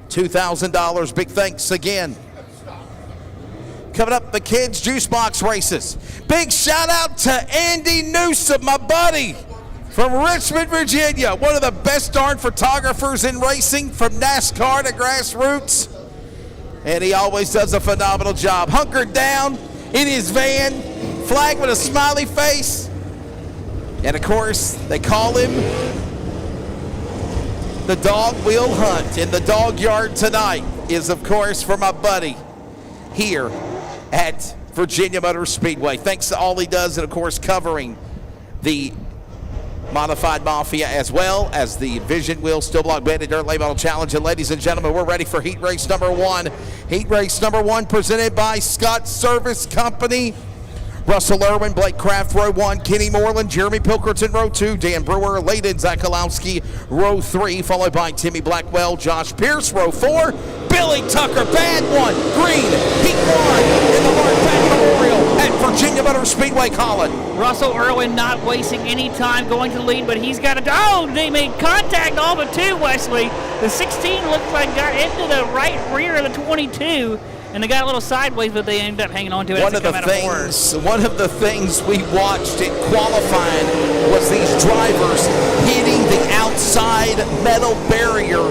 $2,000. Big thanks again. Coming up, the kids' juice box races. Big shout out to Andy Newsom, my buddy from Richmond, Virginia. One of the best darn photographers in racing, from NASCAR to grassroots. And he always does a phenomenal job. Hunkered down in his van, flag with a smiley face. And of course, they call him the Dog Wheel Hunt. And the dog yard tonight is, of course, for my buddy here at Virginia Motor Speedway. Thanks to all he does, and of course covering the Modified Mafia as well as the Vision Wheel Steel Block Bandit Dirt Late Model Challenge. And ladies and gentlemen, we're ready for heat race number 1. Heat race number 1 presented by Scott Service Company. Russell Irwin, Blake Kraft, row 1, Kenny Moreland, Jeremy Pilkerton, row 2, Dan Brewer, Layden Zakalowski, row 3, followed by Timmy Blackwell, Josh Pierce, row 4, Billy Tucker, bad one, green, heat 1 in the Mark Batten Memorial at Virginia Motor Speedway, Colin. Russell Irwin not wasting any time going to the lead, but he's got they made contact all but 2, Wesley. The 16 looks like got into the right rear of the 22. And they got a little sideways, but they ended up hanging on to it. One of the things we watched in qualifying was these drivers hitting the outside metal barrier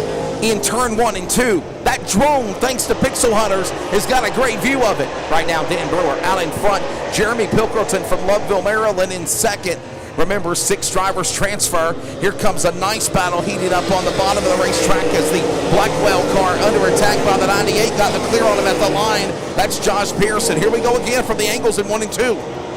in turn 1 and 2. That drone, thanks to Pixel Hunters, has got a great view of it. Right now, Dan Brewer out in front. Jeremy Pilkerton from Loveville, Maryland in second. Remember, 6 drivers transfer. Here comes a nice battle heating up on the bottom of the racetrack as the Blackwell car under attack by the 98 got the clear on him at the line. That's Josh Pearson. Here we go again from the angles in 1 and 2.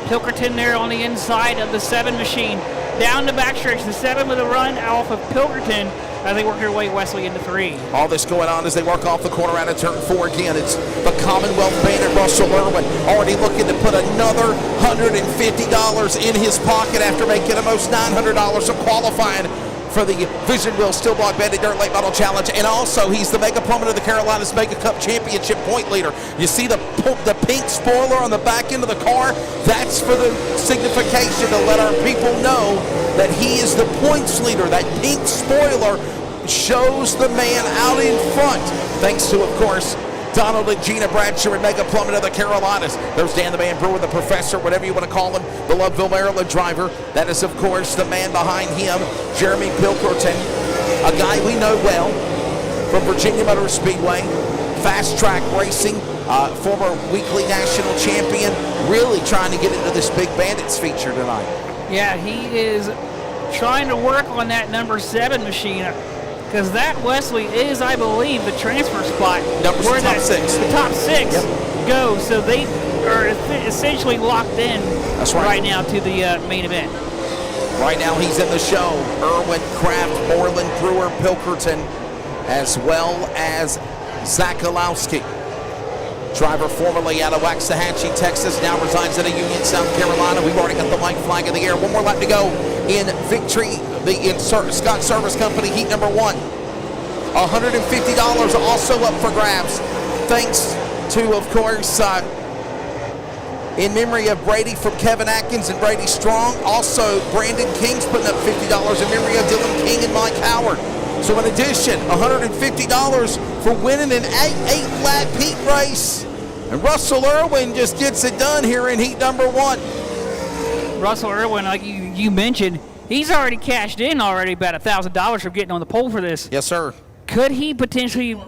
Pilkerton there on the inside of the 7 machine. Down the backstretch, the 7 with a run off of Pilkerton. as they work their way, Wesley, into 3. All this going on as they work off the corner out of turn 4 again. It's the Commonwealth Bandit, Russell 𝗪𝗏, already looking to put another $150 in his pocket after making almost $900 of qualifying for the Vision Wheel Steel Block Bandit Dirt Late Model Challenge. And also, he's the Mega Plumber of the Carolinas Mega Cup Championship point leader. You see the pink spoiler on the back end of the car? That's for the signification to let our people know that he is the points leader. That pink spoiler shows the man out in front, thanks to, of course, Donald and Gina Bradshaw and Mega Plummet of the Carolinas. There's Dan the Man Brewer, the professor, whatever you want to call him, the Loveville, Maryland driver. That is, of course, the man behind him, Jeremy Pilkerton, a guy we know well from Virginia Motor Speedway, fast track racing, former weekly national champion, really trying to get into this big Bandits feature tonight. Yeah, he is trying to work on that number 7 machine. Because that, Wesley, is, I believe, the transfer spot Numbers where the top 6. The top 6 go. So they are essentially locked in That's right. now to the main event. Right now he's in the show. Irwin, Kraft, Moreland, Brewer, Pilkerton, as well as 𝗧𝗪𝗏 𝗪𝗡. Driver formerly out of Waxahachie, Texas, now resides in Union, South Carolina. We've already got the white flag in the air. One more lap to go in victory. Scott Service Company heat number 1. $150 also up for grabs. Thanks to, of course, in memory of Brady from Kevin Atkins and Brady Strong. Also, Brandon King's putting up $50 in memory of Dylan King and Mike Howard. So in addition, $150 for winning an 8-lap heat race. And Russell 𝗪𝗏 just gets it done here in heat number 1. Russell 𝗪𝗏, like you mentioned, he's already cashed in about $1,000 from getting on the pole for this. Yes, sir. Could he potentially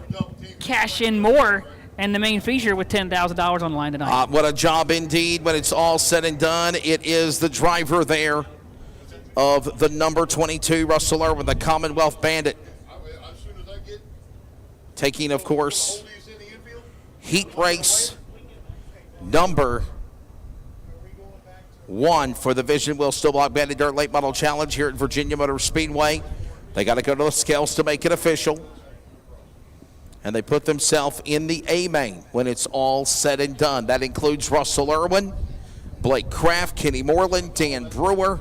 cash in more in the main feature with $10,000 on the line tonight? What a job indeed. When it's all said and done, it is the driver there of the number 22, Russell 𝗪𝗏, the Commonwealth Bandit. Taking, of course, heat race number 1 for the Vision Wheel Steel Block Bandit Dirt Late Model Challenge here at Virginia Motor Speedway. They got to go to the scales to make it official. And they put themselves in the A main when it's all said and done. That includes Russell 𝗪𝗏, Blake Kraft, Kenny Moreland, Dan Brewer,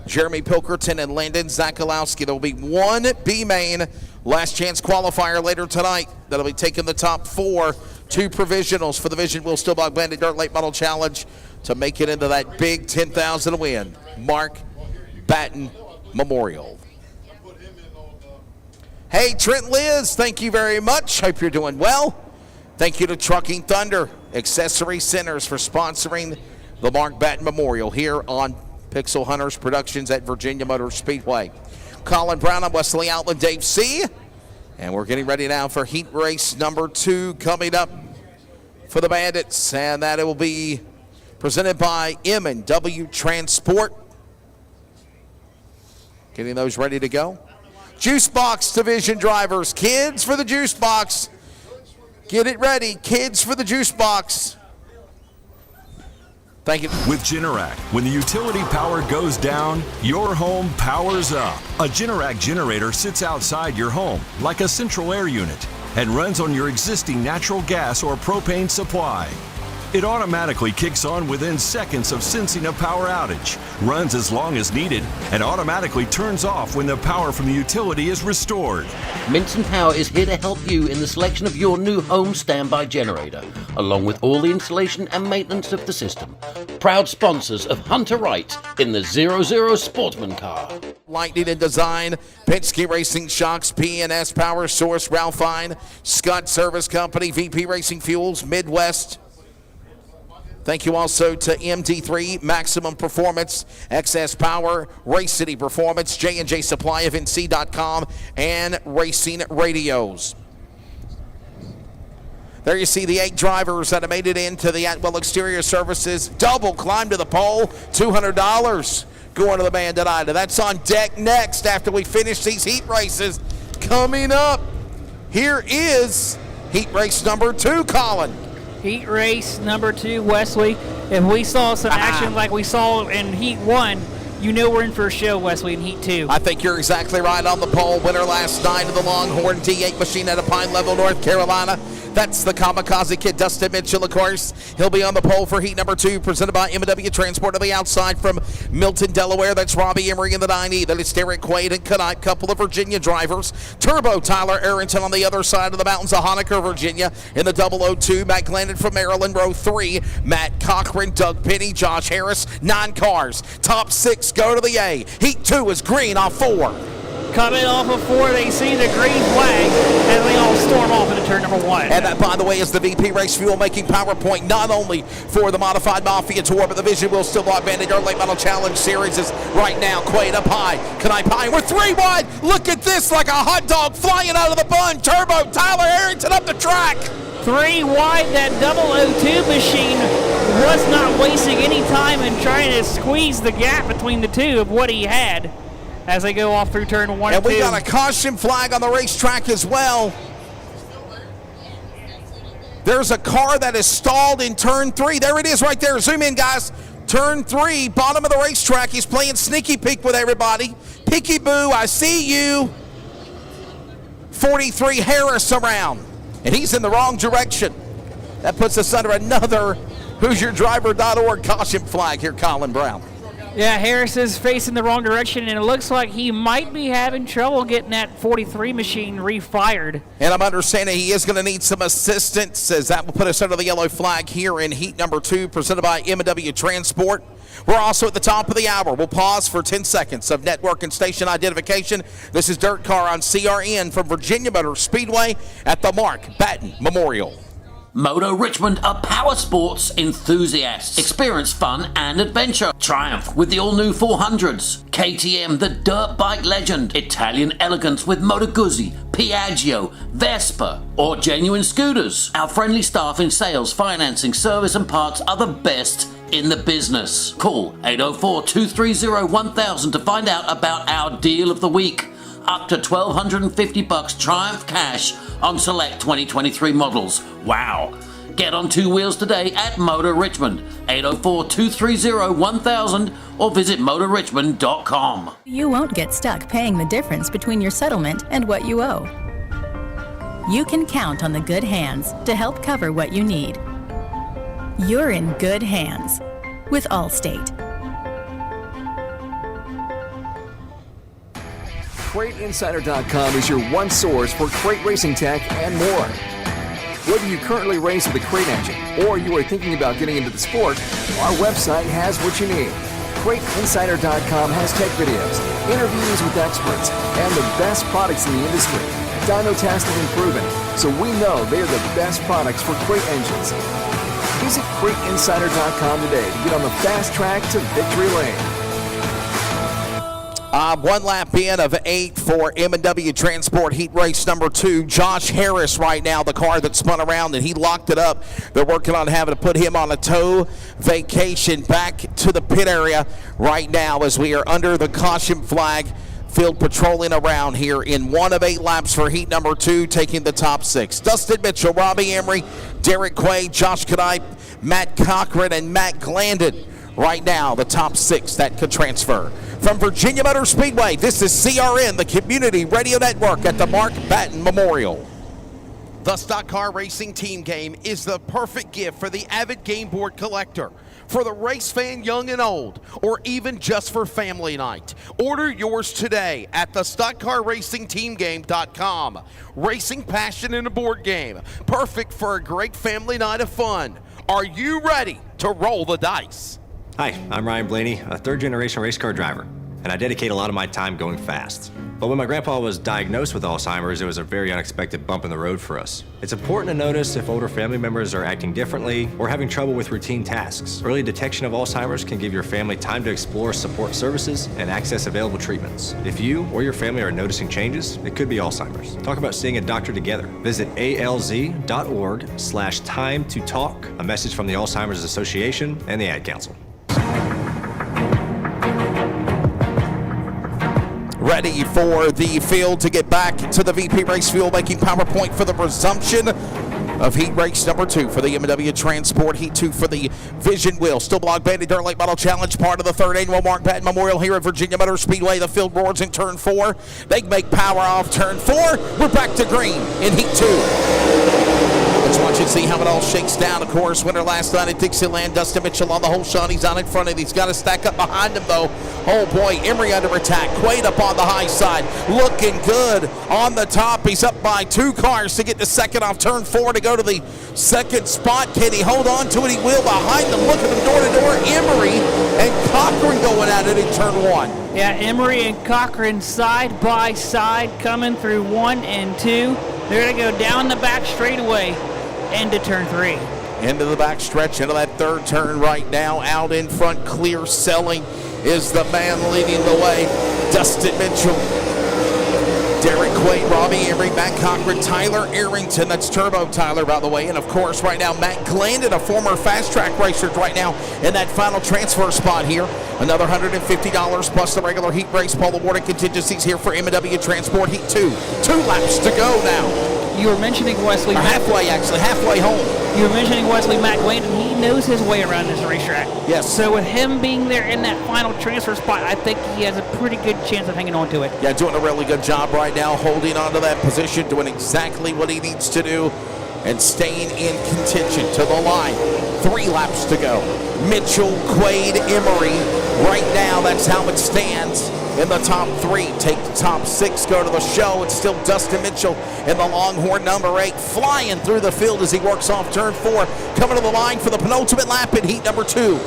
Jeremy Pilkerton, and Landon 𝗧𝗪𝗏. There will be one B main last chance qualifier later tonight that'll be taking the top 4, 2 provisionals for the Vision Wheel Steel Block Bandit Dirt Late Model Challenge to make it into that big 10,000 win. Mark Batten Memorial. Hey, Trent Liz, thank you very much. Hope you're doing well. Thank you to Trucking Thunder Accessory Centers for sponsoring the Mark Batten Memorial here on Pixel Hunters Productions at Virginia Motor Speedway. Colin Brown, I'm Wesley Outland, Dave C. And we're getting ready now for heat race number 2 coming up for the Bandits. And that it will be presented by M&W Transport. Getting those ready to go. Juicebox division drivers, kids for the Juicebox. Get it ready, kids for the Juicebox. Thank you. With Generac, when the utility power goes down, your home powers up. A Generac generator sits outside your home like a central air unit and runs on your existing natural gas or propane supply. It automatically kicks on within seconds of sensing a power outage, runs as long as needed, and automatically turns off when the power from the utility is restored. Minton Power is here to help you in the selection of your new home standby generator, along with all the installation and maintenance of the system. Proud sponsors of Hunter Wright in the 𝗧𝗪𝗧 Sportsman car. Lightning in Design, Penske Racing Shocks, P&S Power Source, Ralph Fine, Scott Service Company, VP Racing Fuels, Midwest. Thank you also to MD3, Maximum Performance, XS Power, Race City Performance, J&J Supply of NC.com, and Racing Radios. There you see the 8 drivers that have made it into the Atwell Exterior Services double climb to the pole, $200 going to the Bandit Ida. That's on deck next after we finish these heat races. Coming up, here is heat race number 2, Colin. Heat race number 2, Wesley. If we saw some action like we saw in Heat 1, you know we're in for a show, Wesley, in Heat 2. I think you're exactly right on the pole. Winner last night of the Longhorn D8 machine out of Pine Level, North Carolina. That's the Kamikaze Kid, Dustin Mitchell, of course. He'll be on the pole for heat number 2, presented by M&W Transport. On the outside from Milton, Delaware, that's Robbie Emery in the 9E. That is Derek Quaid and 𝗧𝗧, couple of Virginia drivers. Turbo Tyler Arrington on the other side of the mountains of Honaker, Virginia, in the 002. Matt Glandon from Maryland, row 3. Matt Cochran, Doug Penny, Josh Harris. 9 cars. Top 6 go to the A. Heat 2 is green off 4. Coming off of 4, they see the green flag, and they all storm off into turn number 1. And that, by the way, is the VP Race Fuel making PowerPoint, not only for the Modified Mafia Tour, but the Vision Wheel Still Block Bandit Early Late Model Challenge Series is right now. Quaid up high. 𝗧𝗧 pie. We're 3 wide. Look at this, like a hot dog flying out of the bun. Turbo Tyler Arrington up the track. 3 wide. That 002 machine was not wasting any time in trying to squeeze the gap between the two of what he had as they go off through turn 1 and 2. And we got a caution flag on the racetrack as well. There's a car that is stalled in turn 3. There it is right there. Zoom in, guys. Turn 3, bottom of the racetrack. He's playing sneaky peek with everybody. Peeky Boo, I see you. 43 Harris around. And he's in the wrong direction. That puts us under another HoosierDriver.org caution flag here, Colin Brown. Yeah, Harris is facing the wrong direction, and it looks like he might be having trouble getting that 43 machine refired. And I'm understanding he is going to need some assistance, as that will put us under the yellow flag here in heat number 2, presented by M&W Transport. We're also at the top of the hour. We'll pause for 10 seconds of network and station identification. This is Dirt Car on CRN from Virginia Motor Speedway at the Mark Batten Memorial. Moto Richmond are power sports enthusiasts. Experience fun and adventure. Triumph with the all-new 400s. KTM, the dirt bike legend. Italian elegance with Moto Guzzi, Piaggio, Vespa, or genuine scooters. Our friendly staff in sales, financing, service and parts are the best in the business. Call 804-230-1000 to find out about our deal of the week. Up to $1,250 Triumph cash on select 2023 models. Wow. Get on 2 wheels today at Motor Richmond, 804-230-1000 or visit motorrichmond.com. You won't get stuck paying the difference between your settlement and what you owe. You can count on the good hands to help cover what you need. You're in good hands with Allstate. CrateInsider.com is your one source for crate racing tech and more. Whether you currently race with a crate engine or you are thinking about getting into the sport, our website has what you need. CrateInsider.com has tech videos, interviews with experts, and the best products in the industry. Dyno tested and proven, so we know they are the best products for crate engines. Visit CrateInsider.com today to get on the fast track to victory lane. 1 lap in of 8 for M&W Transport heat race number 2. Josh Harris right now, the car that spun around and he locked it up. They're working on having to put him on a tow vacation back to the pit area right now as we are under the caution flag. Field patrolling around here in 1 of 8 laps for heat number 2, taking the top 6. Dustin Mitchell, Robbie Emery, Derek Quaid, Josh 𝗧𝗧, Matt Cochran, and Matt Glandon. Right now, the top 6 that could transfer. From Virginia Motor Speedway, this is CRN, the Community Radio Network at the Mark Batten Memorial. The Stock Car Racing Team Game is the perfect gift for the avid game board collector, for the race fan young and old, or even just for family night. Order yours today at the StockCarRacingTeamGame.com. Racing passion in a board game, perfect for a great family night of fun. Are you ready to roll the dice? Hi, I'm Ryan Blaney, a third-generation race car driver, and I dedicate a lot of my time going fast. But when my grandpa was diagnosed with Alzheimer's, it was a very unexpected bump in the road for us. It's important to notice if older family members are acting differently or having trouble with routine tasks. Early detection of Alzheimer's can give your family time to explore support services and access available treatments. If you or your family are noticing changes, it could be Alzheimer's. Talk about seeing a doctor together. Visit alz.org/time-to-talk, a message from the Alzheimer's Association and the Ad Council. Ready for the field to get back to the VP Race Fuel, making PowerPoint for the resumption of heat race number 2 for the M&W Transport, heat 2 for the Vision Wheel Steel Block Bandit Dirt Late Model Challenge, part of the 3rd Annual Mark Batten Memorial here at Virginia Motor Speedway. The field roars in turn 4. They make power off turn 4. We're back to green in heat 2. Let's watch and see how it all shakes down. Of course, winner last night at Dixieland, Dustin Mitchell on the whole shot. He's on in front of him. He's got to stack up behind him, though. Oh, boy, Emery under attack. Quaid up on the high side. Looking good on the top. He's up by 2 cars to get the second off turn 4 to go to the second spot. Can he hold on to it? He will behind them. Look at them door to door. Emery and Cochran going at it in turn 1. Yeah, Emery and Cochran side by side coming through 1 and 2. They're going to go down the back straightaway into turn 3. Into the back stretch, into that 3rd turn right now. Out in front, clear selling is the man leading the way. Dustin Mitchell, Derek Quaid, Robbie Emery, Matt Cochran, Tyler Arrington. That's Turbo Tyler, by the way. And, of course, right now, Matt Glandon, a former fast track racer, right now in that final transfer spot here. Another $150 plus the regular heat race pole awarded contingencies here for M&W Transport Heat 2. 2 laps to go now. You were mentioning Wesley. Halfway home. You were mentioning Wesley Matt Glandon. He knows his way around this racetrack. Yes. So with him being there in that final transfer spot, I think he has a pretty good chance of hanging on to it. Yeah, doing a really good job right now, holding on to that position, doing exactly what he needs to do, and staying in contention to the line. 3 laps to go. Mitchell, Quaid, Emery. Right now, that's how it stands. In the top 3, take the top 6, go to the show. It's still Dustin Mitchell in the Longhorn number 8, flying through the field as he works off turn 4, coming to the line for the penultimate lap in heat number 2.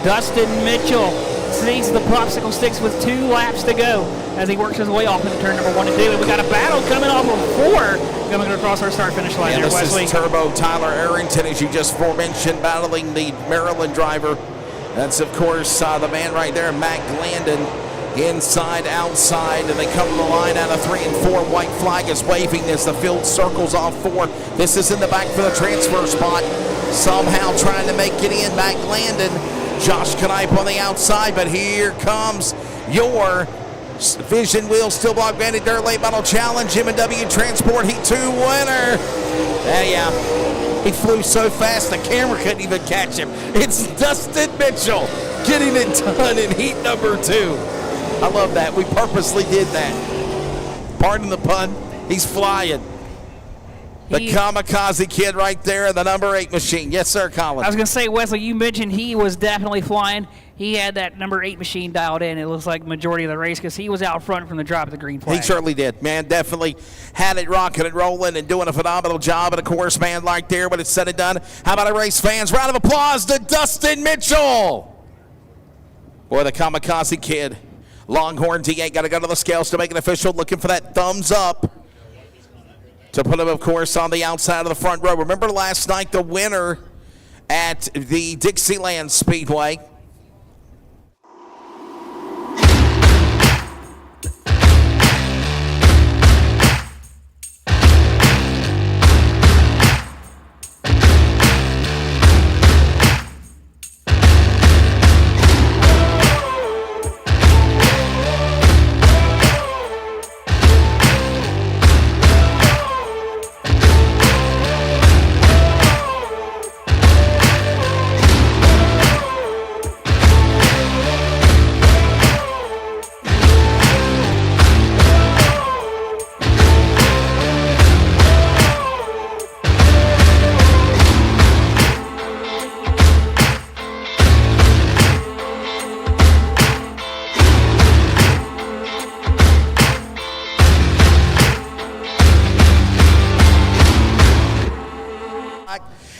Dustin Mitchell sees the popsicle sticks with 2 laps to go as he works his way off into turn number 1 and 2. And we got a battle coming off of 4 coming across our start-finish line there, Wesley. This is Turbo Tyler Arrington, as you just forementioned, battling the Maryland driver. That's, of course, the man right there, Matt Glandon. Inside, outside, and they come to the line out of 3 and 4. White flag is waving as the field circles off 4. This is in the back for the transfer spot. Somehow trying to make it in. Matt Glandon, Josh Knipe on the outside, but here comes your Vision Wheel Steel Block Bandit Dirt Late Model Challenge M&W Transport Heat 2 winner. Yeah. He flew so fast the camera couldn't even catch him. It's Dustin Mitchell getting it done in heat number 2. I love that. We purposely did that. Pardon the pun. He's flying. The kamikaze kid right there in the number 8 machine. Yes, sir, Colin. I was going to say, Wesley, you mentioned he was definitely flying. He had that number 8 machine dialed in. It looks like majority of the race because he was out front from the drop of the green flag. He certainly did. Man, definitely had it rocking and rolling and doing a phenomenal job. And, of course, man, right there when it's said and done. How about a race fans? Round of applause to Dustin Mitchell. Boy, the kamikaze kid. Longhorn D8 got to go to the scales to make it official, looking for that thumbs up to put him, of course, on the outside of the front row. Remember last night, the winner at the Dixieland Speedway.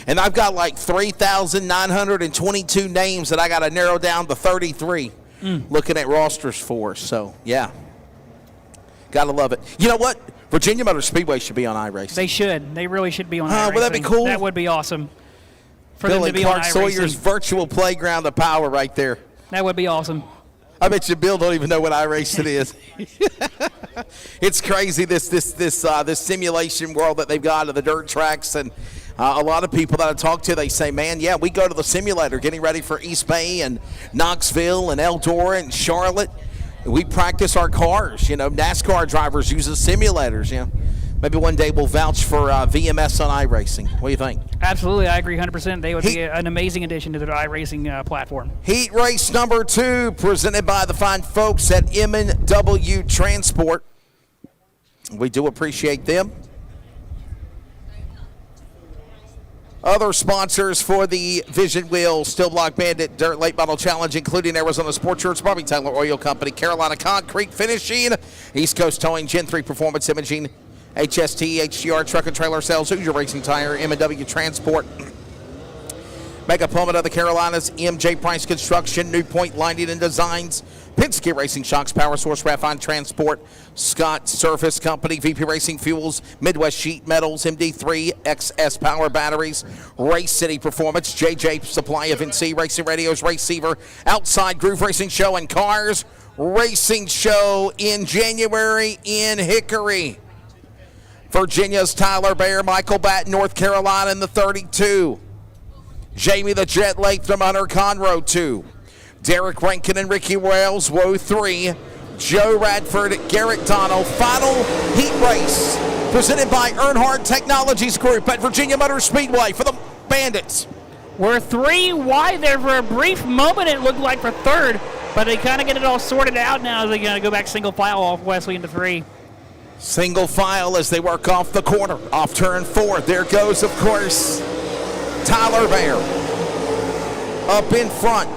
And I've got like 3,922 names that I got to narrow down to 33 looking at rosters for. So, yeah. Got to love it. You know what? Virginia Motor Speedway should be on iRacing. They should. They really should be on iRacing. Would that be cool? That would be awesome. For Billy them to be Clark on iRacing. Sawyer's virtual playground of power right there. That would be awesome. I bet you Bill don't even know what iRacing is. It's crazy, this simulation world that they've got of the dirt tracks. And a lot of people that I talk to, they say, man, yeah, we go to the simulator getting ready for East Bay and Knoxville and Eldora and Charlotte. We practice our cars. You know, NASCAR drivers use the simulators, you know. Maybe one day we'll vouch for VMS on iRacing. What do you think? Absolutely, I agree 100%. They would be an amazing addition to the iRacing platform. Heat race number 2, presented by the fine folks at M&W Transport. We do appreciate them. Other sponsors for the Vision Wheel, Steel Block Bandit, Dirt Late Model Challenge, including Arizona Sports Shirts, Bobby Taylor Oil Company, Carolina Concrete Finishing, East Coast Towing, Gen 3 Performance Imaging, HST, HGR Truck and Trailer Sales, Hoosier Racing Tire, M&W Transport, Mega Plummet of the Carolinas, MJ Price Construction, New Point Lighting and Designs, Penske Racing Shocks, Power Source, Raffine Transport, Scott Surface Company, VP Racing Fuels, Midwest Sheet Metals, MD3, XS Power Batteries, Race City Performance, JJ Supply of NC, Racing Radios, Receiver, Outside Groove Racing Show, and Cars Racing Show in January in Hickory. Virginia's Tyler Bear, Michael Batten, North Carolina in the 32. Jamie the Jet Latham, Hunter Conroe 2. Derek Rankin and Ricky Wells, Woe 3. Joe Radford, Garrett Donald. Final heat race presented by Earnhardt Technologies Group at Virginia Motor Speedway for the Bandits. We're 3 wide there for a brief moment. It looked like for third, but they kind of get it all sorted out now. They're going to go back single file off Wesley into 3. Single file as they work off the corner. Off turn 4. There goes, of course, Tyler Bear up in front.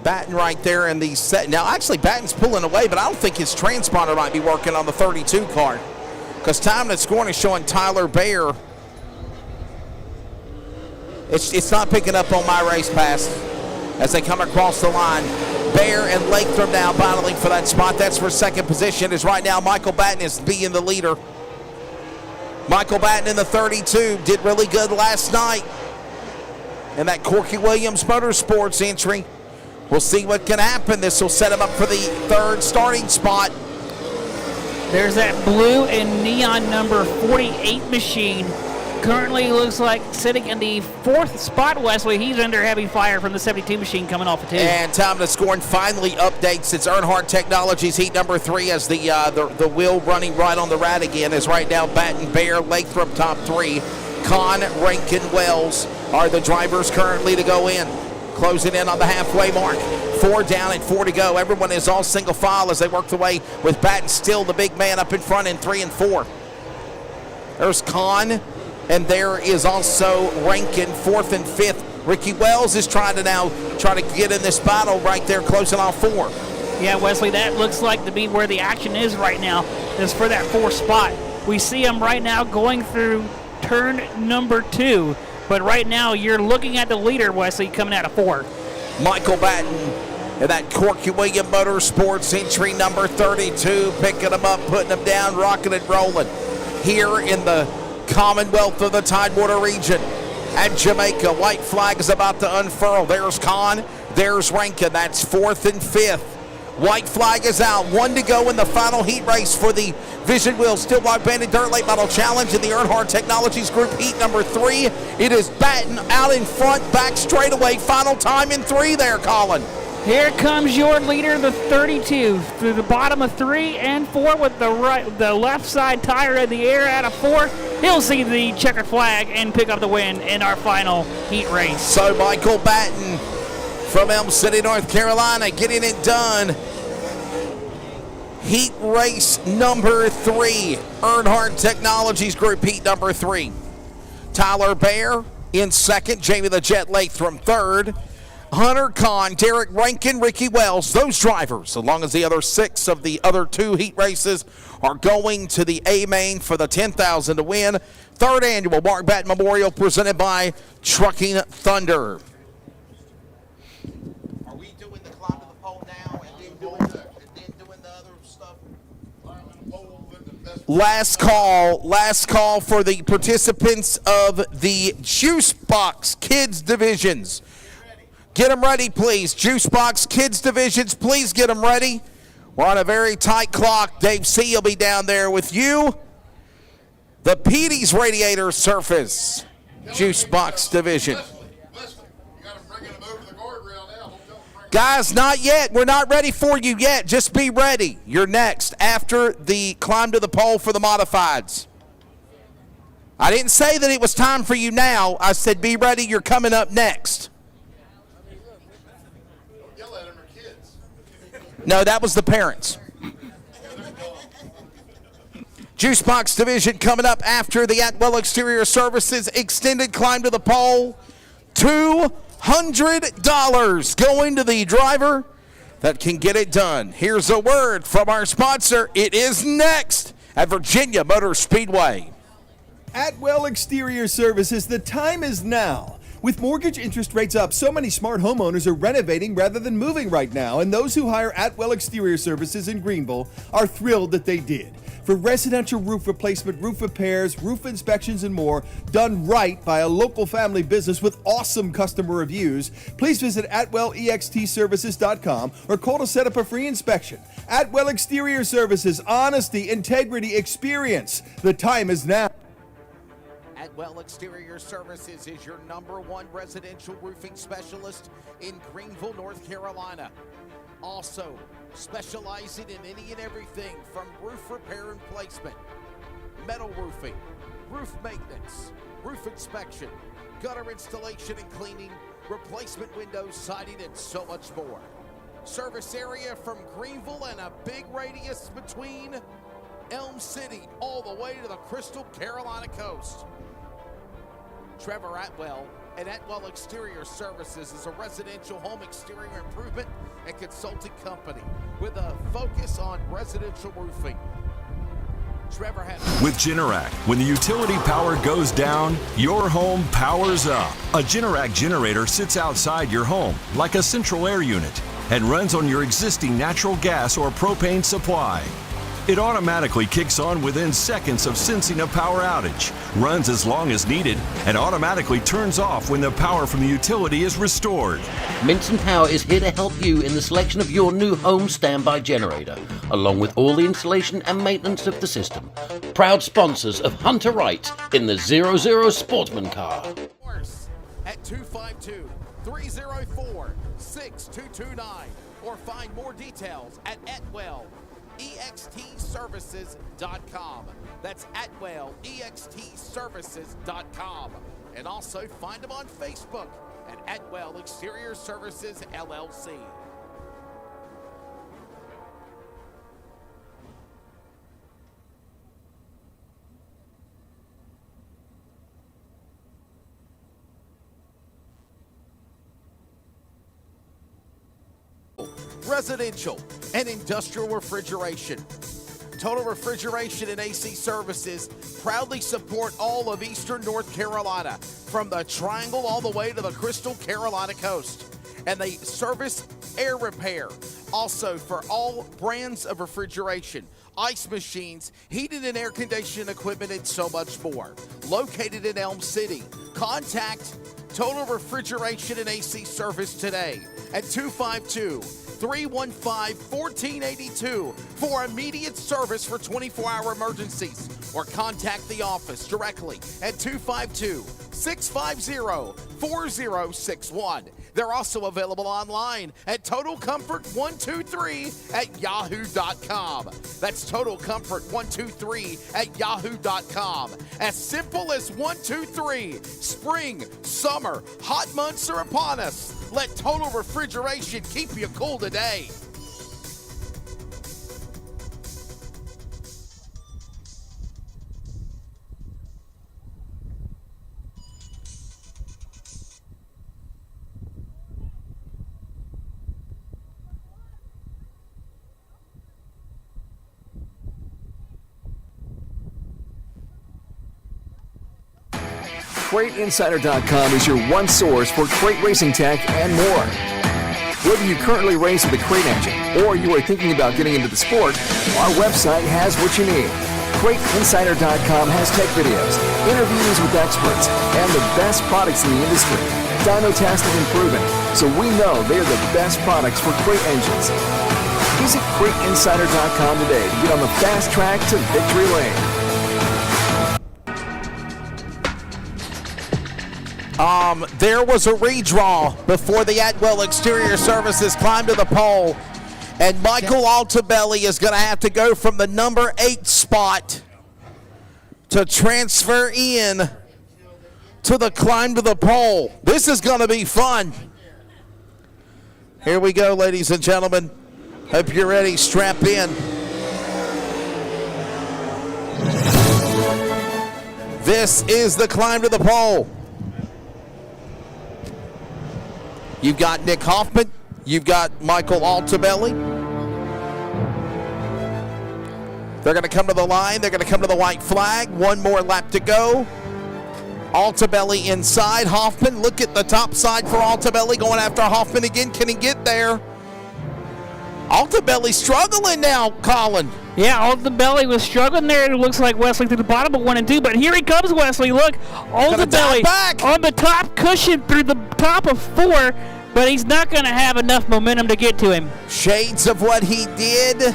Batten right there in the set. Now, actually, Batten's pulling away, but I don't think his transponder might be working on the 32 card, because time that's scoring is showing Tyler Bear. It's not picking up on my race pass as they come across the line. Bear and Latham now battling for that spot. That's for second position, as right now Michael Batten is being the leader. Michael Batten in the 32 did really good last night in that Corky Williams Motorsports entry. We'll see what can happen. This will set him up for the third starting spot. There's that blue and neon number 48 machine. Currently looks like sitting in the 4th spot, Wesley. He's under heavy fire from the 72 machine coming off of 2. And time to score and finally updates. It's Earnhardt Technologies heat number 3 as the wheel running right on the rat again is right now Batten, Bear, Latham top 3. Con, Rankin, Wells are the drivers currently to go in. Closing in on the halfway mark. 4 down and 4 to go. Everyone is all single file as they work their way with Batten still the big man up in front in 3 and 4. There's Con, and there is also Rankin, 4th and 5th. Ricky Wells is trying to get in this battle right there, closing off 4. Yeah, Wesley, that looks like to be where the action is right now, is for that 4th spot. We see him right now going through turn number 2. But right now, you're looking at the leader, Wesley, coming out of 4. Michael Batten and that Corky Williams Motorsports entry number 32, picking him up, putting him down, rocking and rolling. Here in the Commonwealth of the Tidewater region at Jamaica, white flag is about to unfurl. There's Con, there's Rankin. That's 4th and 5th. White flag is out. 1 to go in the final heat race for the Vision Wheel Steel Block Bandit Dirt Late Model Challenge in the Earnhardt Technologies Group heat number 3. It is Batten out in front, back straightaway. Final time in 3 there, Colin. Here comes your leader, the 32, through the bottom of 3 and 4 with the left side tire in the air out of 4. He'll see the checkered flag and pick up the win in our final heat race. So Michael Batten from Elm City, North Carolina, getting it done. Heat race number 3, Earnhardt Technologies Group heat number 3. Tyler Bear in 2nd, Jamie the Jet Latham 3rd. Hunter Con, Derek Rankin, Ricky Wells, those drivers, along as the other 6 of the other 2 heat races, are going to the A-Main for the $10,000 to win. 3rd Annual Mark Batten Memorial presented by Trucking Thunder. Are we doing the climb to the pole now and then doing the other stuff? Last call for the participants of the Juicebox Kids Divisions. Get them ready, please. Juicebox Kids Divisions, please get them ready. We're on a very tight clock. Dave C. will be down there with you. The Petey's Radiator Surface Juicebox Division. Leslie, you got them bringing them over the guardrail now. Don't tell them to bring Guys, not yet. We're not ready for you yet. Just be ready. You're next after the climb to the pole for the modifieds. I didn't say that it was time for you now. I said be ready. You're coming up next. No, that was the parents. Juicebox division coming up after the 𝗧𝗪𝗪𝗡 Exterior Services extended climb to the pole. $200 going to the driver that can get it done. Here's a word from our sponsor. It is next at Virginia Motor Speedway. 𝗧𝗪𝗪𝗡 Exterior Services, the time is now. With mortgage interest rates up, so many smart homeowners are renovating rather than moving right now, and those who hire 𝗧𝗪𝗪𝗡 Exterior Services in Greenville are thrilled that they did. For residential roof replacement, roof repairs, roof inspections, and more, done right by a local family business with awesome customer reviews, please visit @WellEXTServices.com or call to set up a free inspection. 𝗧𝗪𝗪𝗡 Exterior Services, honesty, integrity, experience. The time is now. 𝗧𝗪𝗪𝗡 Exterior Services is your #1 residential roofing specialist in Greenville, North Carolina. Also specializing in any and everything from roof repair and placement, metal roofing, roof maintenance, roof inspection, gutter installation and cleaning, replacement windows, siding, and so much more. Service area from Greenville and a big radius between Elm City all the way to the Crystal Carolina coast. Trevor Atwell and 𝗧𝗪𝗪𝗡 Exterior Services is a residential home exterior improvement and consulting company with a focus on residential roofing. Trevor has... With Generac, when the utility power goes down, your home powers up. A Generac generator sits outside your home like a central air unit and runs on your existing natural gas or propane supply. It automatically kicks on within seconds of sensing a power outage, runs as long as needed, and automatically turns off when the power from the utility is restored. Minson Power is here to help you in the selection of your new home standby generator, along with all the installation and maintenance of the system. Proud sponsors of Hunter Wright in the 𝗧𝗪𝗧 Sportsman car. At 252-304-6229 or find more details at @WellEXTServices.com. That's @WellEXTServices.com. And also find them on Facebook at @Well Exterior Services LLC. Residential and industrial refrigeration. Total Refrigeration and AC Services proudly support all of Eastern North Carolina, from the Triangle all the way to the Crystal Carolina coast. And they service air repair, also for all brands of refrigeration, ice machines, heating and air conditioning equipment, and so much more. Located in Elm City. Contact Total Refrigeration and AC Service today at 252-315-1482 for immediate service for 24-hour emergencies, or contact the office directly at 252-650-4061. They're also available online at totalcomfort123@yahoo.com. That's totalcomfort123@yahoo.com. As simple as 1, 2, 3. Spring, summer, hot months are upon us. Let Total Refrigeration keep you cool today. CrateInsider.com is your one source for crate racing tech and more. Whether you currently race with a crate engine or you are thinking about getting into the sport, our website has what you need. CrateInsider.com has tech videos, interviews with experts, and the best products in the industry. Dyno tested and proven, so we know they are the best products for crate engines. Visit CrateInsider.com today to get on the fast track to victory lane. There was a redraw before the Atwell Exterior Services climb to the pole, and Michael 𝗪𝗡 is going to have to go from the number 8 spot to transfer in to the climb to the pole. This is going to be fun. Here we go, ladies and gentlemen. Hope you're ready. Strap in. This is the climb to the pole. You've got Nick Hoffman. You've got Michael 𝗪𝗡. They're going to come to the line. They're going to come to the white flag. One more lap to go. 𝗪𝗡 inside. Hoffman, look at the top side for 𝗪𝗡 going after Hoffman again. Can he get there? 𝗪𝗡 struggling now, Colin. Yeah, 𝗪𝗡 was struggling there. It looks like Wesley through the bottom of 1 and 2, but here he comes, Wesley. Look, 𝗪𝗡 on the top cushion through the top of 4, but he's not going to have enough momentum to get to him. Shades of what he did,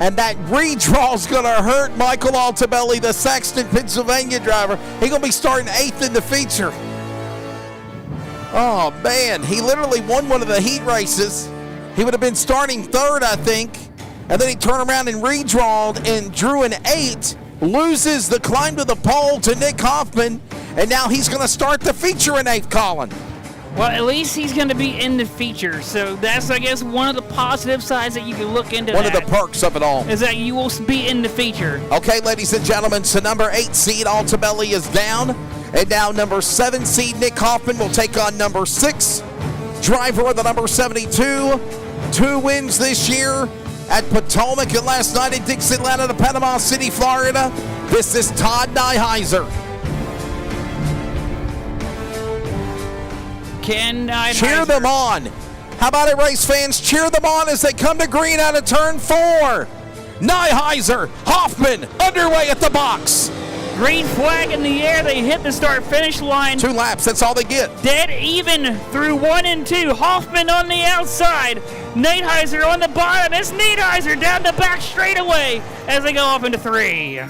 and that redraw's going to hurt Michael 𝗪𝗡, the Saxton, Pennsylvania driver. He's going to be starting 8th in the feature. Oh, man, he literally won one of the heat races. He would have been starting 3rd, I think. And then he turned around and redrawed and drew an 8, loses the climb to the pole to Nick Hoffman, and now he's going to start the feature in 8th, Colin. Well, at least he's going to be in the feature, so that's, I guess, one of the positive sides that you can look into. One of the perks of it all. Is that you will be in the feature. Okay, ladies and gentlemen, so number 8 seed 𝗪𝗡 is down, and now number 7 seed Nick Hoffman will take on number 6, driver of the number 72, 2 wins this year at Potomac and last night at Dixieland to Panama City, Florida. This is Todd 𝗪𝗓𝗧. Cheer them on. How about it, race fans? Cheer them on as they come to green out of turn 4. 𝗪𝗓𝗧, Hoffman, underway at the box. Green flag in the air. They hit the start-finish line. 2 laps, that's all they get. Dead even through 1 and 2. Hoffman on the outside. 𝗪𝗓𝗧 on the bottom. It's 𝗪𝗓𝗧 down the back straightaway as they go off into 3.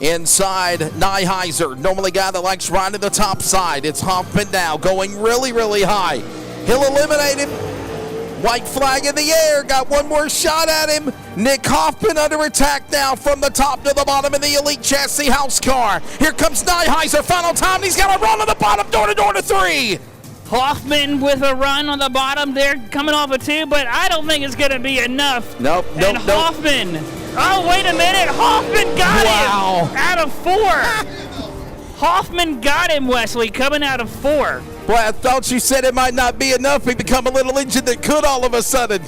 Inside, 𝗪𝗓𝗧, normally guy that likes riding the top side. It's Hoffman now going really, really high. He'll eliminate him. White flag in the air, got one more shot at him. Nick Hoffman under attack now from the top to the bottom in the Elite Chassis House car. Here comes 𝗪𝗓𝗧, final time. He's got a run on the bottom, door to door to 3. Hoffman with a run on the bottom there, coming off a 2, but I don't think it's going to be enough. Nope. Hoffman, oh, wait a minute. Hoffman got him out of 4. Hoffman got him, Wesley, coming out of 4. Boy, I thought you said it might not be enough. He become a little engine that could all of a sudden.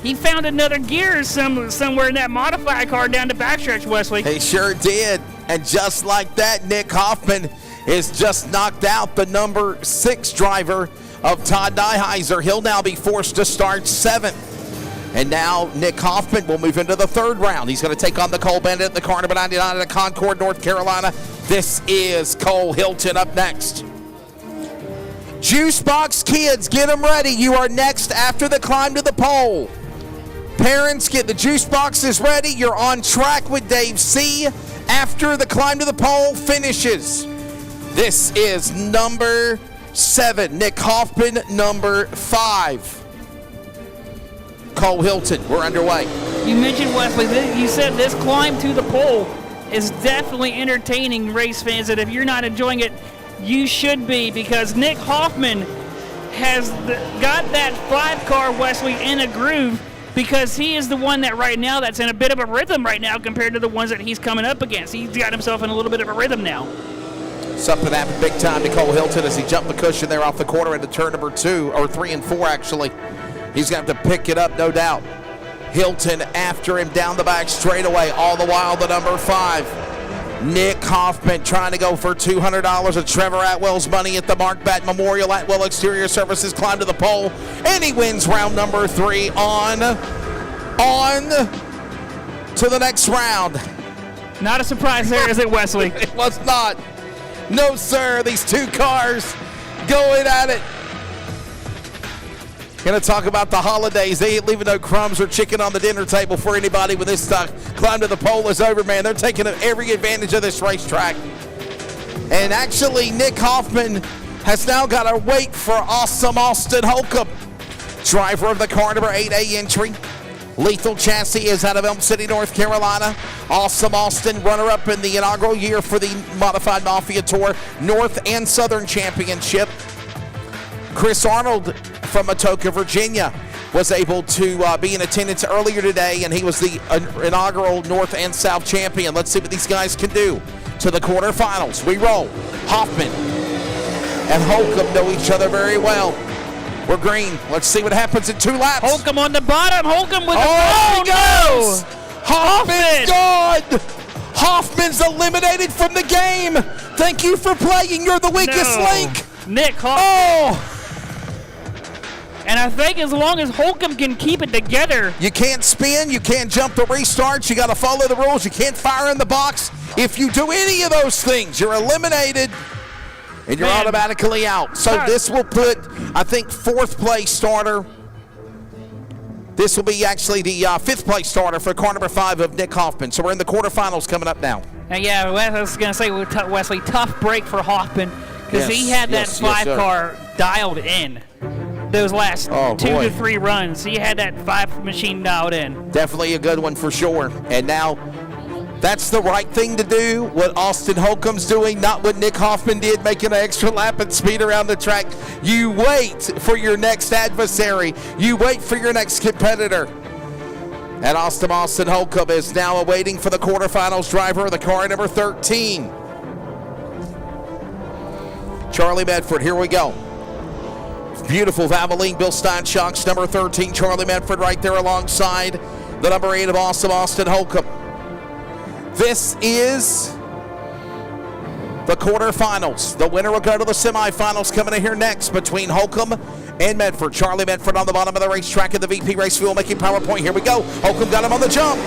He found another gear somewhere in that modified car down the backstretch, Wesley. He sure did. And just like that, Nick Hoffman is just knocked out the number 6 driver of Todd 𝗪𝗓𝗧. He'll now be forced to start 7th. And now Nick Hoffman will move into the 3rd round. He's going to take on the Cole Bandit at the car number 99 at Concord, North Carolina. This is Cole Hilton up next. Juicebox kids, get them ready. You are next after the climb to the pole. Parents, get the juice boxes ready. You're on track with Dave C. after the climb to the pole finishes. This is number 7, Nick Hoffman, number 5. Cole Hilton, we're underway. You mentioned, Wesley, you said this climb to the pole is definitely entertaining, race fans, and if you're not enjoying it, you should be, because Nick Hoffman has got that 5 car, Wesley, in a groove, because he is the one that right now that's in a bit of a rhythm right now compared to the ones that he's coming up against. He's got himself in a little bit of a rhythm now. Something happened big time to Cole Hilton as he jumped the cushion there off the corner into turn number 2, or 3 and 4 actually. He's going to have to pick it up, no doubt. Hilton after him down the back straightaway, all the while the number 5. Nick Hoffman trying to go for $200 of Trevor Atwell's money at the Mark Batten Memorial. Atwell Exterior Services climb to the pole, and he wins round number 3 on to the next round. Not a surprise there, is it, Wesley? It was not. No, sir. These 2 cars going at it. Going to talk about the holidays. They ain't leaving no crumbs or chicken on the dinner table for anybody when this climb to the pole is over, man. They're taking every advantage of this racetrack. And actually, Nick Hoffman has now got to wait for awesome Austin Holcomb, driver of the car number 8A entry. Lethal Chassis is out of Elm City, North Carolina. Awesome Austin, runner-up in the inaugural year for the Modified Mafia Tour North and Southern Championship. Chris Arnold from Atoka, Virginia, was able to be in attendance earlier today, and he was the inaugural North and South champion. Let's see what these guys can do to the quarterfinals. We roll. Hoffman and Holcomb know each other very well. We're green. Let's see what happens in 2 laps. Holcomb on the bottom. Holcomb with he goes. No! Hoffman's gone. Hoffman's eliminated from the game. Thank you for playing. You're the weakest link. Nick Hoffman. And I think as long as Holcomb can keep it together. You can't spin. You can't jump the restarts. You got to follow the rules. You can't fire in the box. If you do any of those things, you're eliminated. And you're automatically out. So this will put, I think, 4th place starter. This will be actually the 5th place starter for car number 5 of Nick Hoffman. So we're in the quarterfinals coming up now. Yeah, I was going to say, Wesley, tough break for Hoffman because he had that 5 car dialed in. Those last 2 to 3 runs, he had that 5 machine dialed in. Definitely a good one for sure. And now that's the right thing to do, what Austin Holcomb's doing, not what Nick Hoffman did, making an extra lap and speed around the track. You wait for your next adversary. You wait for your next competitor. And Austin Holcomb is now awaiting for the quarterfinals driver of the car number 13. Charlie Medford, here we go. Beautiful Valvoline Bill Stein shocks, number 13, Charlie Medford right there alongside the number 8 of awesome Austin Holcomb. This is the quarterfinals. The winner will go to the semifinals coming in here next between Holcomb and Medford. Charlie Medford on the bottom of the racetrack at the VP Race Fuel making PowerPoint. Here we go. Holcomb got him on the jump.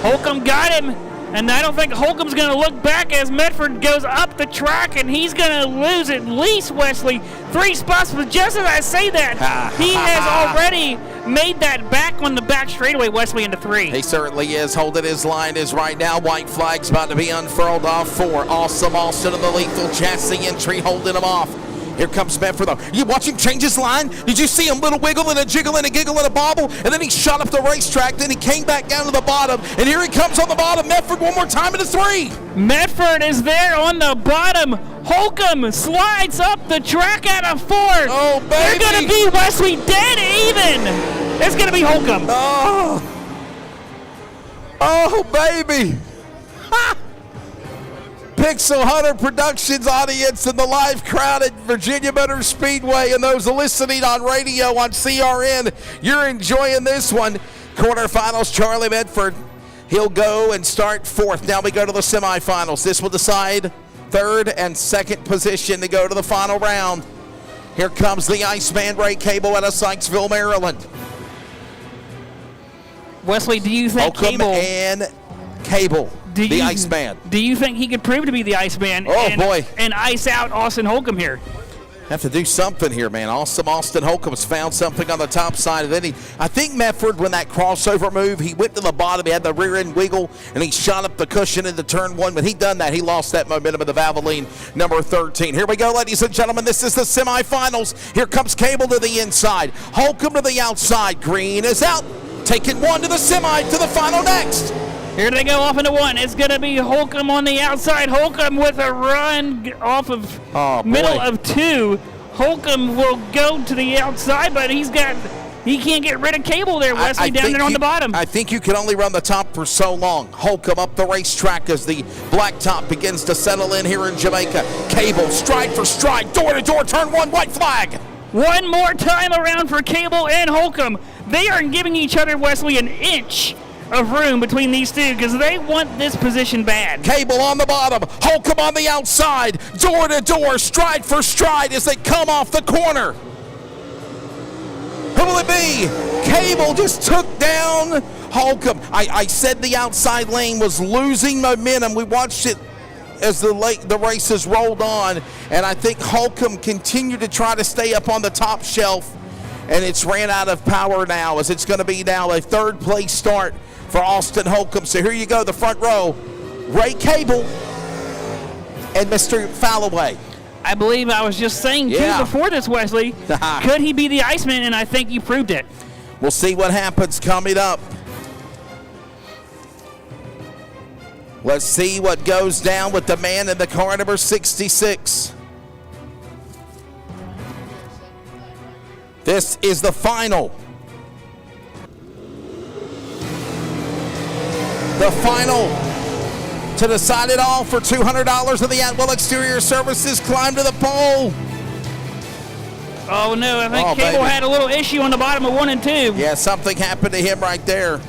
Holcomb got him, and I don't think Holcomb's going to look back as Medford goes up the track, and he's going to lose at least, Wesley, 3 spots. But just as I say that, he has already made that back on the back straightaway, Wesley, into 3. He certainly is. Holding his line is right now. White flag's about to be unfurled off for awesome Austin of the Lethal Chassis entry, holding him off. Here comes Medford though. You watch him change his line? Did you see him little wiggle and a jiggle and a giggle and a bobble? And then he shot up the racetrack. Then he came back down to the bottom. And here he comes on the bottom. Medford one more time into 3. Medford is there on the bottom. Holcomb slides up the track at a 4. Oh, baby. They're going to be, Wesley, dead even. It's going to be Holcomb. Oh, baby. Ha! Pixel Hunter Productions audience and the live crowd at Virginia Motor Speedway and those listening on radio on CRN, you're enjoying this one. Quarterfinals, Charlie Medford. He'll go and start 4th. Now we go to the semifinals. This will decide 3rd and 2nd position to go to the final round. Here comes the Iceman Ray Cable out of Sykesville, Maryland. Wesley, do you think Holcomb and Cable, the Iceman. Do you think he could prove to be the Iceman and ice out Austin Holcomb here? Have to do something here, man. Awesome Austin Holcomb's found something on the top side. And then I think Medford, when that crossover move, he went to the bottom, he had the rear end wiggle, and he shot up the cushion into turn 1. When he done that, he lost that momentum of the Valvoline number 13. Here we go, ladies and gentlemen. This is the semifinals. Here comes Cable to the inside. Holcomb to the outside. Green is out. Taking 1 to the semi to the final next. Here they go off into 1. It's going to be Holcomb on the outside. Holcomb with a run off of middle of 2. Holcomb will go to the outside, but he can't get rid of Cable there, Wesley, down there on the bottom. I think you can only run the top for so long. Holcomb up the racetrack as the blacktop begins to settle in here in Jamaica. Cable, stride for stride, door to door, turn 1, white flag. One more time around for Cable and Holcomb. They are giving each other, Wesley, an inch of room between these two because they want this position bad. Cable on the bottom, Holcomb on the outside, door to door, stride for stride as they come off the corner. Who will it be? Cable just took down Holcomb. I said the outside lane was losing momentum. We watched it as the races rolled on, and I think Holcomb continued to try to stay up on the top shelf, and it's ran out of power now as it's going to be now a 3rd place start for Austin Holcomb. So here you go, the front row, Ray Cable and Mr. Falloway. I believe I was just saying, Yeah. too, before this, Wesley, could he be the Iceman? And I think you proved it. We'll see what happens coming up. Let's see what goes down with the man in the car number 66. This is the final. The final to decide it all for $200 of the Atwell Exterior Services Climb to the Pole. Oh, no, I think Oh, Cable baby. had a little issue on the bottom of 1 and 2. Yeah, something happened to him right there.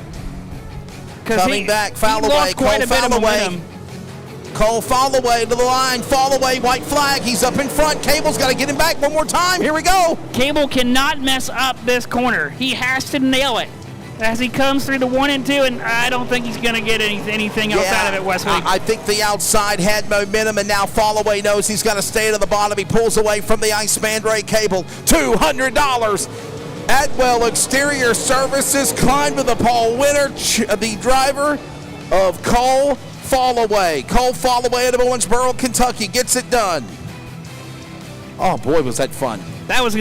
'Cause Coming back, foul he away, lost quite Cole a bit of foul away. momentum. Cole fall away to the line, fall away, white flag. He's up in front. Cable's got to get him back one more time. Here we go. Cable cannot mess up this corner. He has to nail it as he comes through the 1 and 2, and I don't think he's going to get anything else out of it, Wesley. I think the outside had momentum, and now Fallaway knows he's got to stay to the bottom. He pulls away from the Iceman Ray Cable. $200. Atwell Exterior Services Climb to the Pole winner, the driver of Cole Fallaway. Cole Fallaway out of Owensboro, Kentucky gets it done. Oh boy, was that fun. That was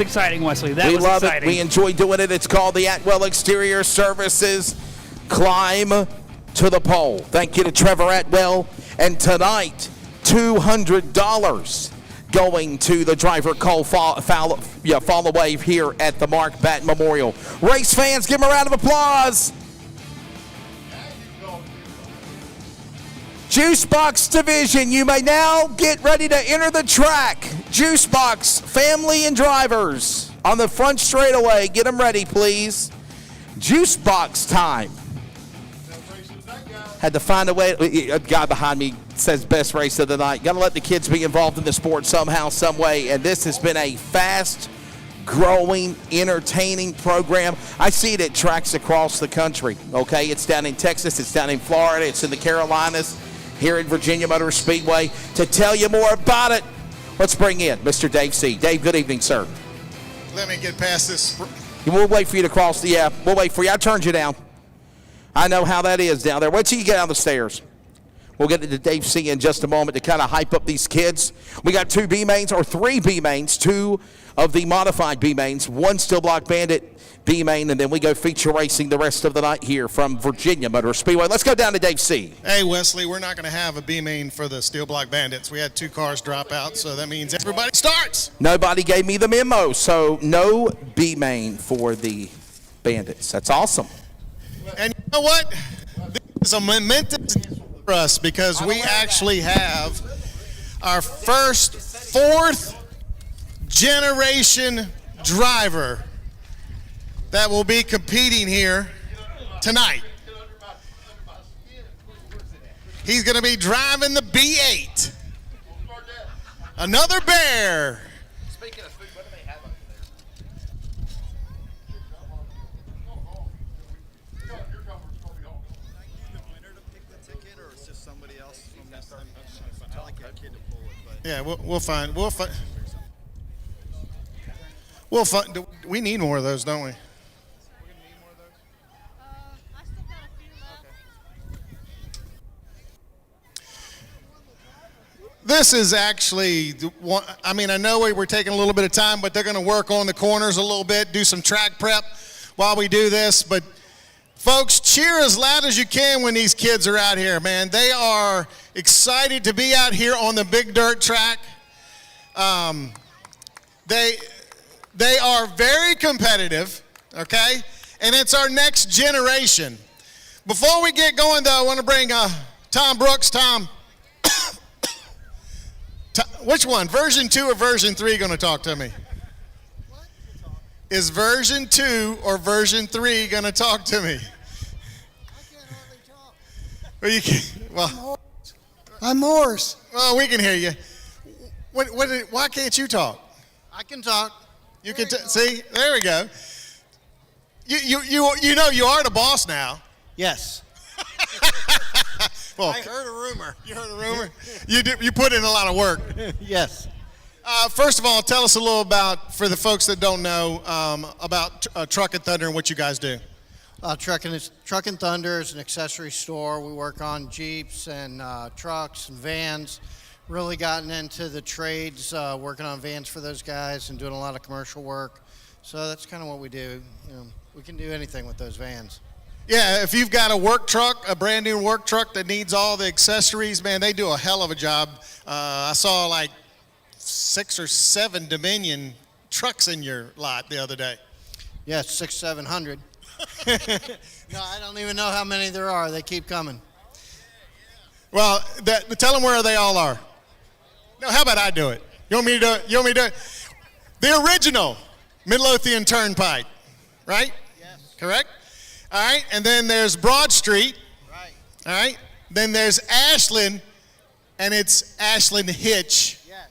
exciting, Wesley. That We was love exciting. it. We enjoy doing it. It's called the Atwell Exterior Services Climb to the Pole. Thank you to Trevor Atwell. And tonight, $200 going to the driver Cole Fallaway here at the Mark Batten Memorial. Race fans, give him a round of applause. Juicebox division, you may now get ready to enter the track. Juicebox, family and drivers on the front straightaway. Get them ready, please. Juicebox time. Had to find a way. A guy behind me says best race of the night. Got to let the kids be involved in the sport somehow, some way. And this has been a fast-growing, entertaining program. I see it at tracks across the country. Okay, it's down in Texas, it's down in Florida, it's in the Carolinas, here in Virginia Motor Speedway. To tell you more about it, let's bring in Mr. Dave C. Dave, good evening, sir. Let me get past this. We'll wait for you to cross the, we'll wait for you. I turned you down. I know how that is down there. Wait till you get down the stairs. We'll get into Dave C in just a moment to kind of hype up these kids. We got 2 B mains, or 3 B mains, 2 of the modified B mains, 1 Steel Block Bandit B main, and then we go feature racing the rest of the night here from Virginia Motor Speedway. Let's go down to Dave C. Hey, Wesley, we're not going to have a B main for the Steel Block Bandits. We had 2 cars drop out, so that means everybody starts. Nobody gave me the memo, so no B main for the Bandits. That's awesome. And you know what? This is a momentous day for us because we actually have our first 4th generation driver that will be competing here tonight. He's going to be driving the B8. Another bear. Speaking of food, what do they have up there? Yeah, we'll find. We need more of those, don't we? This is actually, I mean, I know we were taking a little bit of time, but they're going to work on the corners a little bit, do some track prep while we do this. But folks, cheer as loud as you can when these kids are out here, man. They are excited to be out here on the big dirt track. They are very competitive, okay? And it's our next generation. Before we get going, though, I want to bring Tom Brooks. Tom, which one, version 2 or version 3 going to talk to me? Is version 2 or version 3 going to talk to me? I can't hardly talk. Well, you can, well, I'm hoarse. well, we can hear you. Why can't you talk? I can talk. You can see. There we go. You know you are the boss now. Yes. Well, I heard a rumor. you heard a rumor. You put in a lot of work. Yes. First of all, tell us a little about, for the folks that don't know, about Truck and Thunder and what you guys do. Truck and Thunder is an accessory store. We work on Jeeps and trucks and vans. Really gotten into the trades, working on vans for those guys and doing a lot of commercial work. So that's kind of what we do. We can do anything with those vans. Yeah, if you've got a work truck, a brand new work truck that needs all the accessories, man, they do a hell of a job. I saw like 6 or 7 Dominion trucks in your lot the other day. Yes, 600, 700. No, I don't even know how many there are. They keep coming. Well, tell them where they all are. No, how about I do it? You want me to do it? You want me to do it? The original Midlothian Turnpike, right? Yes. Correct? All right, and then there's Broad Street. Right. All right, then there's Ashland, and it's Ashland Hitch. Yes.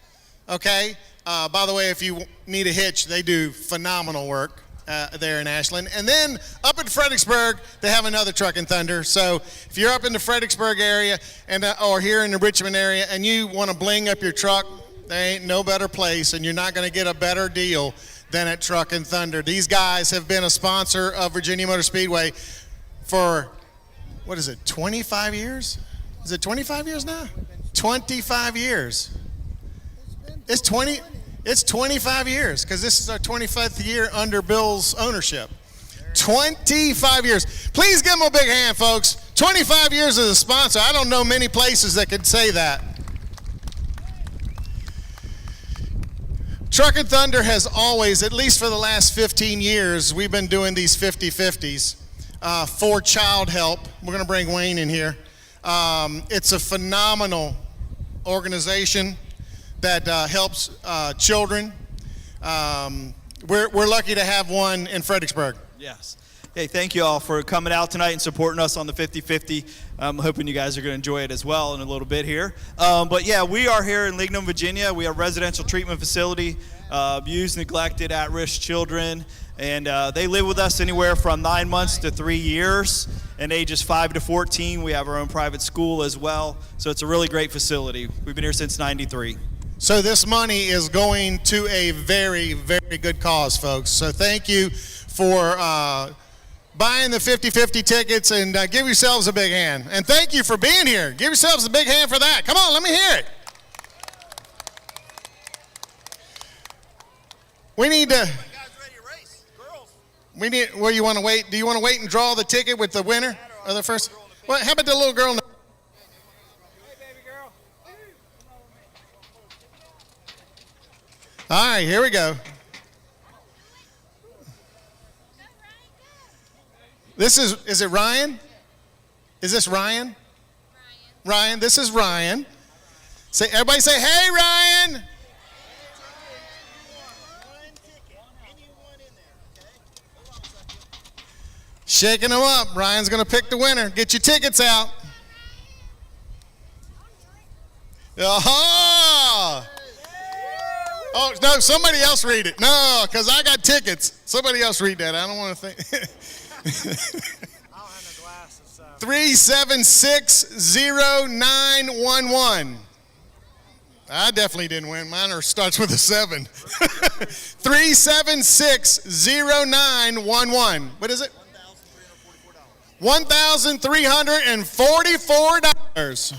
Okay? By the way, if you need a hitch, they do phenomenal work there in Ashland. And then up in Fredericksburg, they have another Truck and Thunder. So if you're up in the Fredericksburg area and or here in the Richmond area and you want to bling up your truck, there ain't no better place, and you're not going to get a better deal than at Truck and Thunder. These guys have been a sponsor of Virginia Motor Speedway for, 25 years? Is it 25 years now? 25 years. It's 25 years, because this is our 25th year under Bill's ownership. 25 years. Please give him a big hand, folks. 25 years as a sponsor. I don't know many places that could say that. Truck and Thunder has always, at least for the last 15 years, we've been doing these 50-50s for child help. We're going to bring Wayne in here. It's a phenomenal organization that helps children. We're lucky to have one in Fredericksburg. Yes. Hey, thank you all for coming out tonight and supporting us on the 50-50. I'm hoping you guys are going to enjoy it as well in a little bit here. But yeah, we are here in Lignum, Virginia. We are a residential treatment facility, abused, neglected, at-risk children. And they live with us anywhere from 9 months to 3 years. And ages 5 to 14, we have our own private school as well. So it's a really great facility. We've been here since '93. So this money is going to a very, very good cause, folks. So thank you for buying the 50-50 tickets, and give yourselves a big hand. And thank you for being here. Give yourselves a big hand for that. Come on, let me hear it. We need to. We need. Well, you want to wait? Do you want to wait and draw the ticket with the winner or the first? Well, how about the little girl? All right, here we go. This is it Ryan? Is this Ryan? Ryan, this is Ryan. Say, everybody say, hey, Ryan. Shaking them up. Ryan's going to pick the winner. Get your tickets out. Aha! Oh, no, somebody else read it. No, because I got tickets. Somebody else read that. I don't want to think. 3760911. I definitely didn't win. Mine starts with a 7. 3760911. What is it? $1,344.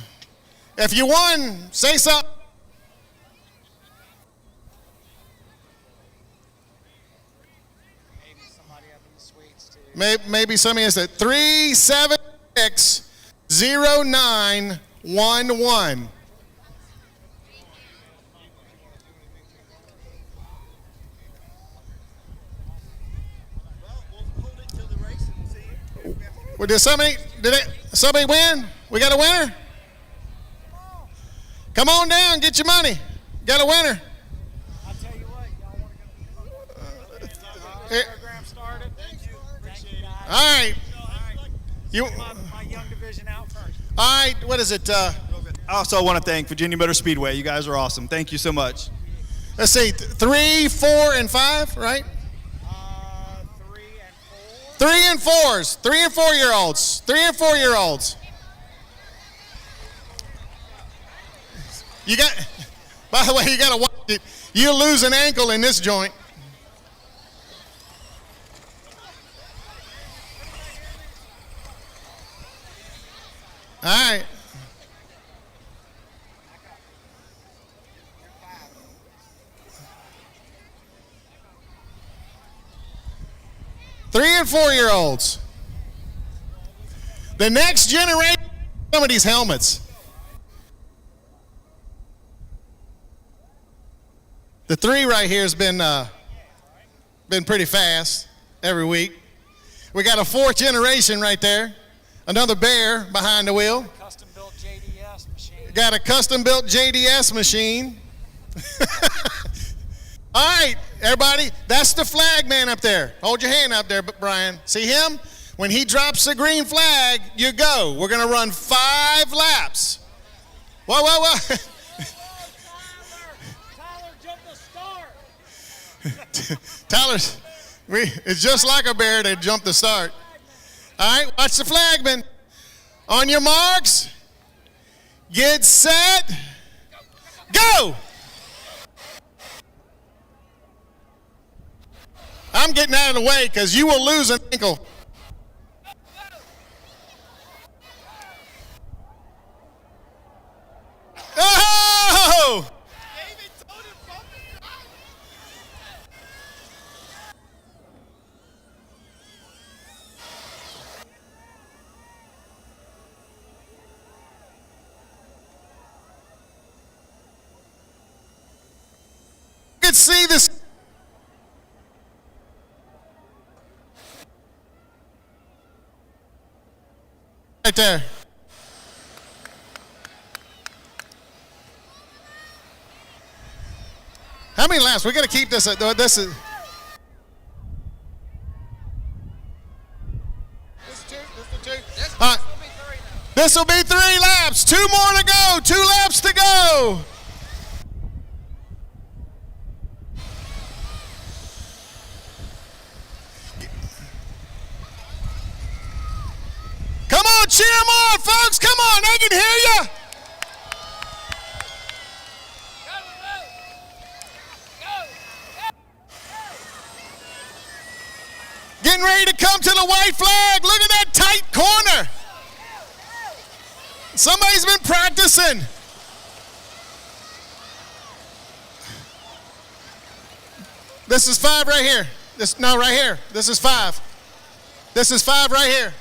If you won, say something. Maybe somebody has that. 3760911. Well, did somebody win? We got a winner? Come on down, get your money. Got a winner. I'll tell you what, y'all want to go to the program started. Thank you. Appreciate it. All right. You. My young division out first. All right. What is it? I also want to thank Virginia Motor Speedway. You guys are awesome. Thank you so much. Let's see. 3, 4, and 5, right? 3 and 4s. 3 and 4-year-olds. 3 and 4-year-olds. You got. By the way, you got to watch it. You'll lose an ankle in this joint. All right. 3 and 4-year-olds. The next generation, some of these helmets. The 3 right here has been pretty fast every week. We got a 4th generation right there. Another bear behind the wheel. Custom-built JDS machine. Got a custom-built JDS machine. All right, everybody, that's the flag man up there. Hold your hand up there, Brian. See him? When he drops the green flag, you go. We're going to run 5 laps. Whoa, whoa, whoa. Tyler, jump the start. Tyler's, it's just like a bear, they jump the start. All right, watch the flagman. On your marks, get set, go! I'm getting out of the way because you will lose an ankle. Oh! You can see this. Right there. How many laps? We got to keep this. This is. This will be 3 laps. 2 more to go. 2 laps to go. Come on, cheer them on, folks. Come on, they can hear you. Getting ready to come to the white flag. Look at that tight corner. Somebody's been practicing. This is 5 right here. Right here. This is 5. This is 5 right here.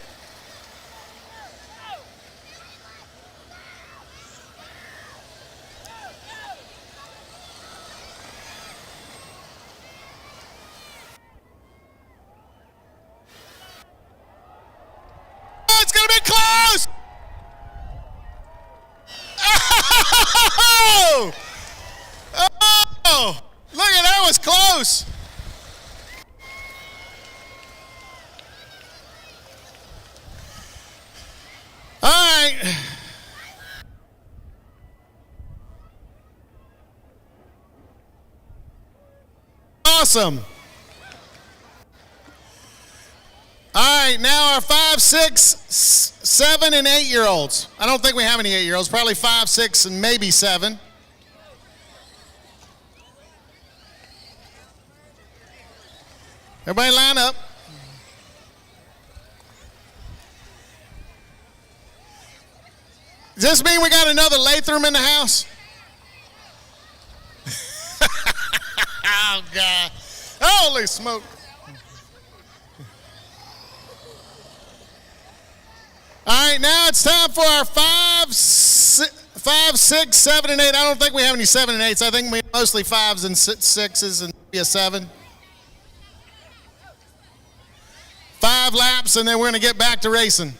It's going to be close. Oh! Oh! Look at that, was close. All right. Awesome. All right, now our 5, 6, 7, and 8-year-olds. I don't think we have any 8-year-olds. Probably 5, 6, and maybe 7. Everybody line up. Does this mean we got another 𝗧𝗢𝗪𝗡 in the house? Oh, God. Holy smoke. All right, now it's time for our 5, 6, 7, and 8. I don't think we have any 7 and 8s. I think we mostly 5s and 6s and maybe a 7. 5 laps, and then we're going to get back to racing.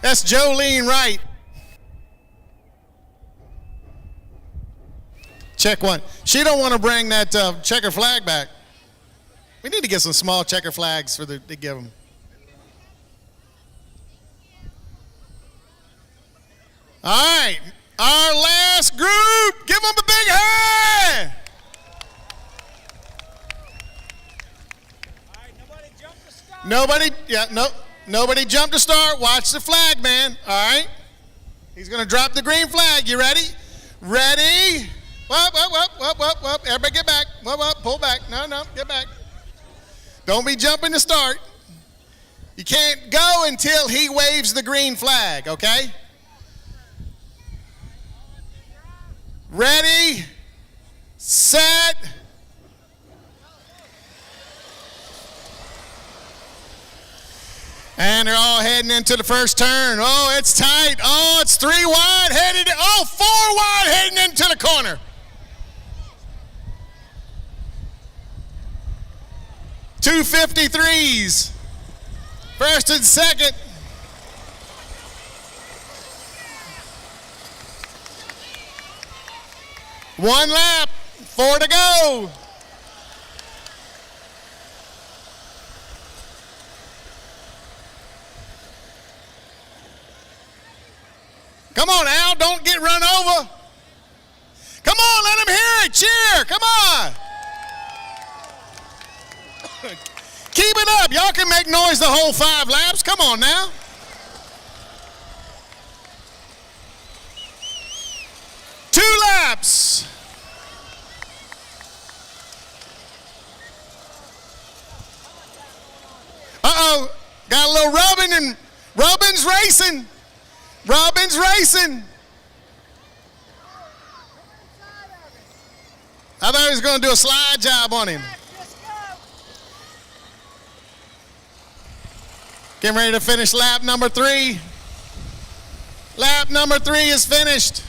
That's Jolene Wright. Check 1. She don't want to bring that checker flag back. We need to get some small checker flags to give them. All right, our last group. Give them a big hand. All right, nobody jump the start. Nobody jump to start. Watch the flag, man. All right. He's going to drop the green flag. You ready? Ready? Whoop. Everybody get back. Whoop. Pull back. No, get back. Don't be jumping to start. You can't go until he waves the green flag, okay? Ready, set. And they're all heading into the first turn. Oh, it's tight. Oh, it's 3 wide headed. Oh, 4 wide heading into the corner. Two 53s. First and second. One lap, 4 to go. Come on, Al, don't get run over. Come on, let him hear it. Cheer, come on. Keep it up. Y'all can make noise the whole 5 laps. Come on now. Two laps. Uh-oh. Got a little rubbing and Robin's racing. Robin's racing. I thought he was going to do a slide job on him. Getting ready to finish lap number 3. Lap number 3 is finished.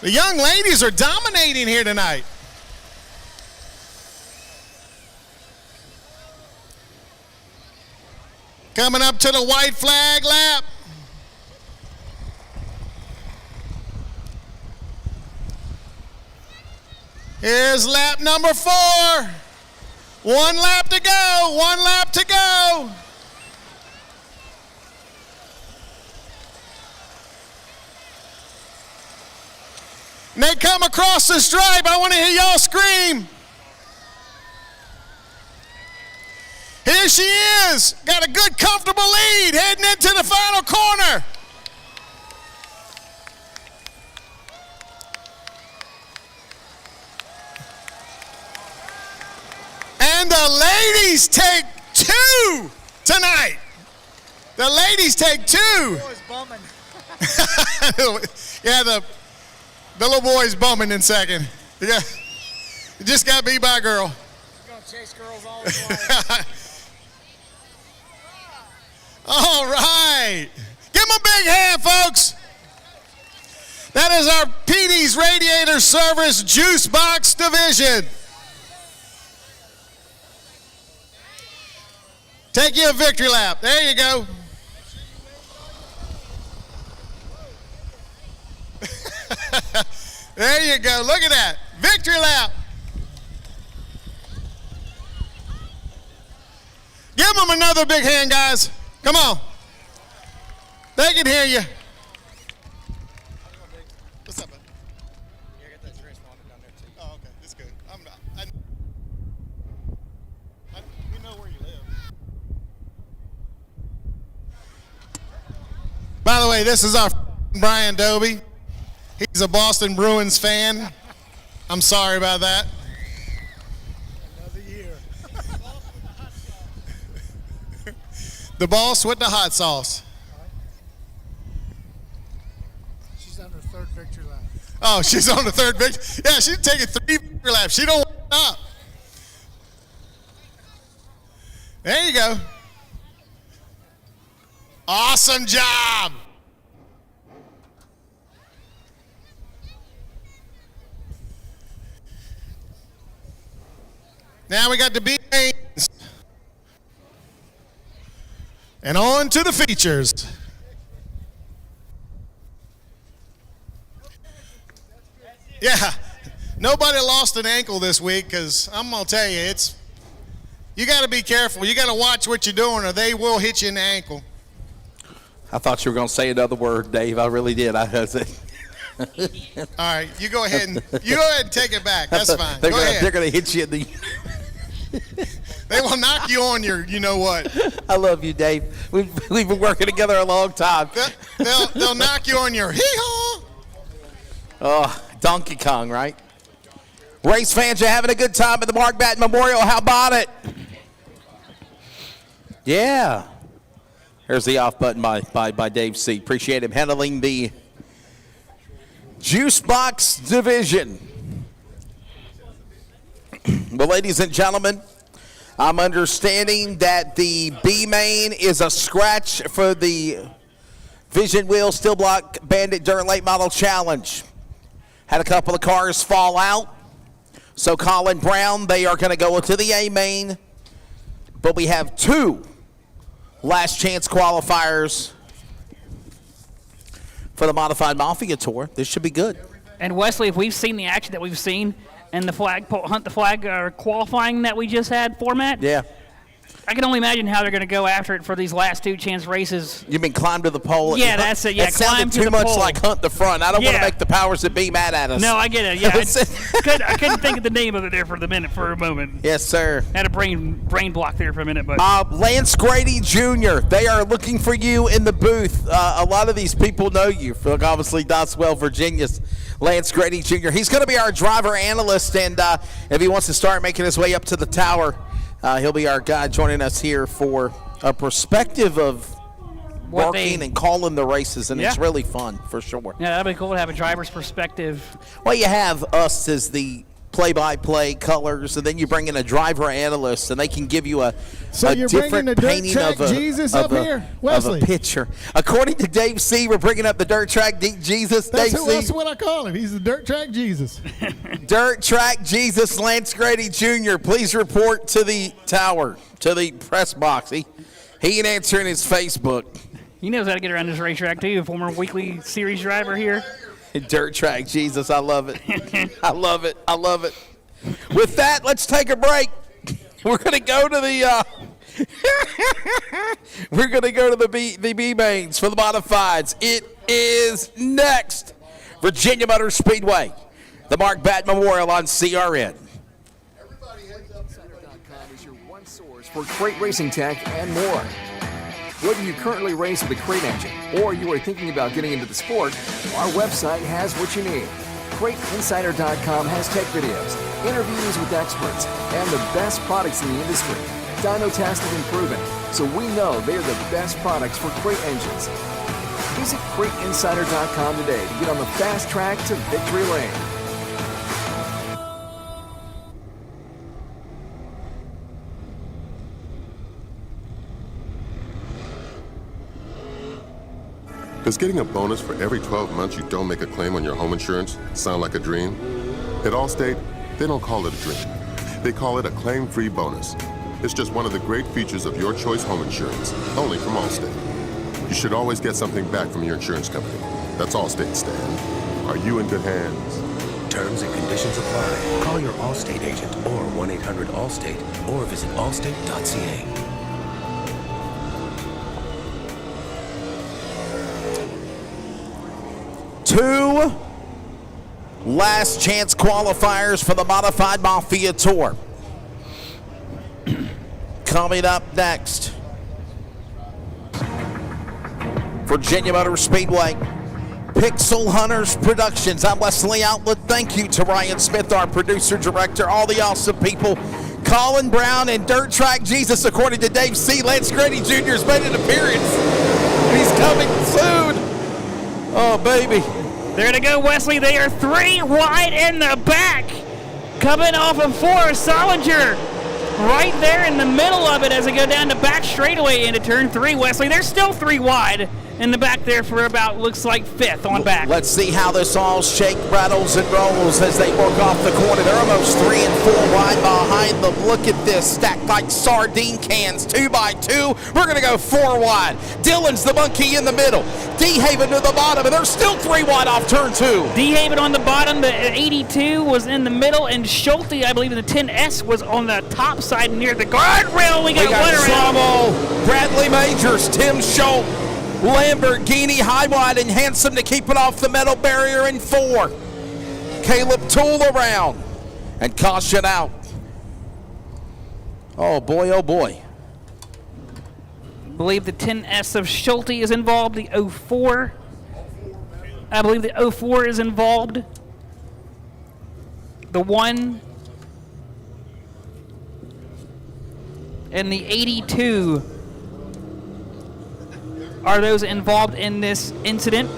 The young ladies are dominating here tonight. Coming up to the white flag lap. Here's lap number 4. 1 lap to go, 1 lap to go. And they come across the stripe. I want to hear y'all scream. Here she is. Got a good, comfortable lead heading into the final corner. And the ladies take 2 tonight. The ladies take 2. Boy's bumming. Yeah, the little boy's bumming in second. Yeah, he just got beat by a girl. He's going to chase girls all his life. All right. Give him a big hand, folks. That is our PD's Radiator Service Juicebox Division. Take you a victory lap. There you go. There you go. Look at that. Victory lap. Give them another big hand, guys. Come on. They can hear you. What's up, bud? Yeah, I got that transponder down there too. Oh, okay. That's good. We know where you live. By the way, this is our Brian Doby. He's a Boston Bruins fan. I'm sorry about that. Another year. The boss with the hot sauce. She's on her 3rd victory lap. Oh, she's on the 3rd victory. Yeah, she's taking 3 victory laps. She don't stop. There you go. Awesome job. Now we got the big names. And on to the features. Yeah, nobody lost an ankle this week because I'm going to tell you, you got to be careful. You got to watch what you're doing or they will hit you in the ankle. I thought you were going to say another word, Dave. I really did. All right, you go ahead and take it back. That's fine. They're Go ahead. going to hit you in the. They will knock you on your, you know what. I love you, Dave. We've been working together a long time. They'll knock you on your hee-haw. Oh, Donkey Kong, right? Race fans, you're having a good time at the Mark Batten Memorial. How about it? Yeah. Here's the off button by Dave C. Appreciate him handling the juicebox division. Well, ladies and gentlemen, I'm understanding that the B main is a scratch for the Vision Wheel Steel Block Bandit Dirt Late Model Challenge. Had a couple of cars fall out. So Colin Brown, they are going to go to the A main. But we have 2 last chance qualifiers for the Modified Mafia Tour. This should be good. And Wesley, if we've seen the action that we've seen and the hunt the flag qualifying that we just had format, yeah, I can only imagine how they're going to go after it for these last 2 chance races. You mean climb to the pole? Yeah, that's it. Yeah, it sounded too much like hunt the front. I don't want to make the powers that be mad at us. No, I get it. Yeah, I couldn't think of the name of it there for a moment. Yes, sir. Had a brain block there for a minute, but Lance Grady Jr. They are looking for you in the booth. A lot of these people know you. Like obviously, 𝗧𝗢 Virginia's Lance Grady Jr. He's going to be our driver analyst, and if he wants to start making his way up to the tower, he'll be our guy joining us here for a perspective of working and calling the races, and it's really fun for sure. Yeah, that'd be cool to have a driver's perspective. Well, you have us as the play-by-play colors, and then you bring in a driver analyst, and they can give you a different painting of a picture. According to Dave C., we're bringing up the Dirt Track Jesus. That's what I call him. He's the Dirt Track Jesus. Dirt Track Jesus, Lance Grady Jr. Please report to the tower, to the press box. He ain't answering his Facebook. He knows how to get around this racetrack, too. A former weekly series driver here. Dirt Track Jesus, I love it. I love it. I love it. With that, let's take a break. We're going to go to the the B mains for the modifieds. It is next. Virginia Motor Speedway, the Mark Batten Memorial on CRN. 𝗧𝗢 is your one source for crate racing tech and more. Whether you currently race with a crate engine or you are thinking about getting into the sport, our website has what you need. CrateInsider.com has tech videos, interviews with experts, and the best products in the industry. Dyno tested and proven, so we know they are the best products for crate engines. Visit CrateInsider.com today to get on the fast track to victory lane. Does getting a bonus for every 12 months you don't make a claim on your home insurance sound like a dream? At Allstate, they don't call it a dream. They call it a claim-free bonus. It's just one of the great features of your choice home insurance, only from Allstate. You should always get something back from your insurance company. That's Allstate, Stan. Are you in good hands? Terms and conditions apply. Call your Allstate agent or 1-800-ALLSTATE or visit allstate.ca. Two last chance qualifiers for the Modified Mafia Tour. Coming up next, Virginia Motor Speedway, Pixel Hunters Productions. I'm Wesley Outlet. Thank you to Ryan Smith, our producer, director, all the awesome people. Colin Brown and Dirt Track Jesus, according to Dave C. Lance Grady Jr. has made an appearance. He's coming soon. Oh, baby. There to go, Wesley. They are 3 wide in the back. Coming off of 4, 𝗧𝗢 right there in the middle of it as they go down the back straightaway into turn 3, Wesley. They're still 3 wide in the back there for about, looks like 5th on back. Let's see how this all shake, rattles, and rolls as they work off the corner. They're almost 3 and 4 wide behind them. Look at this, stacked like sardine cans, 2 by 2. We're going to go 4 wide. Dylan's the monkey in the middle. D-Haven to the bottom, and they're still 3 wide off turn 2. D-Haven on the bottom, the 82 was in the middle, and Schulte, I believe, in the 10S was on the top side near the guardrail. We got one around. Bradley Majors, Tim Schulte, Lamborghini, high, wide, and handsome to keep it off the metal barrier in 4. Caleb Tool around, and caution out Oh, boy, oh, boy. I believe the 10S of Schulte is involved. The 04. I believe the 04 is involved. The 1. And the 82 are those involved in this incident.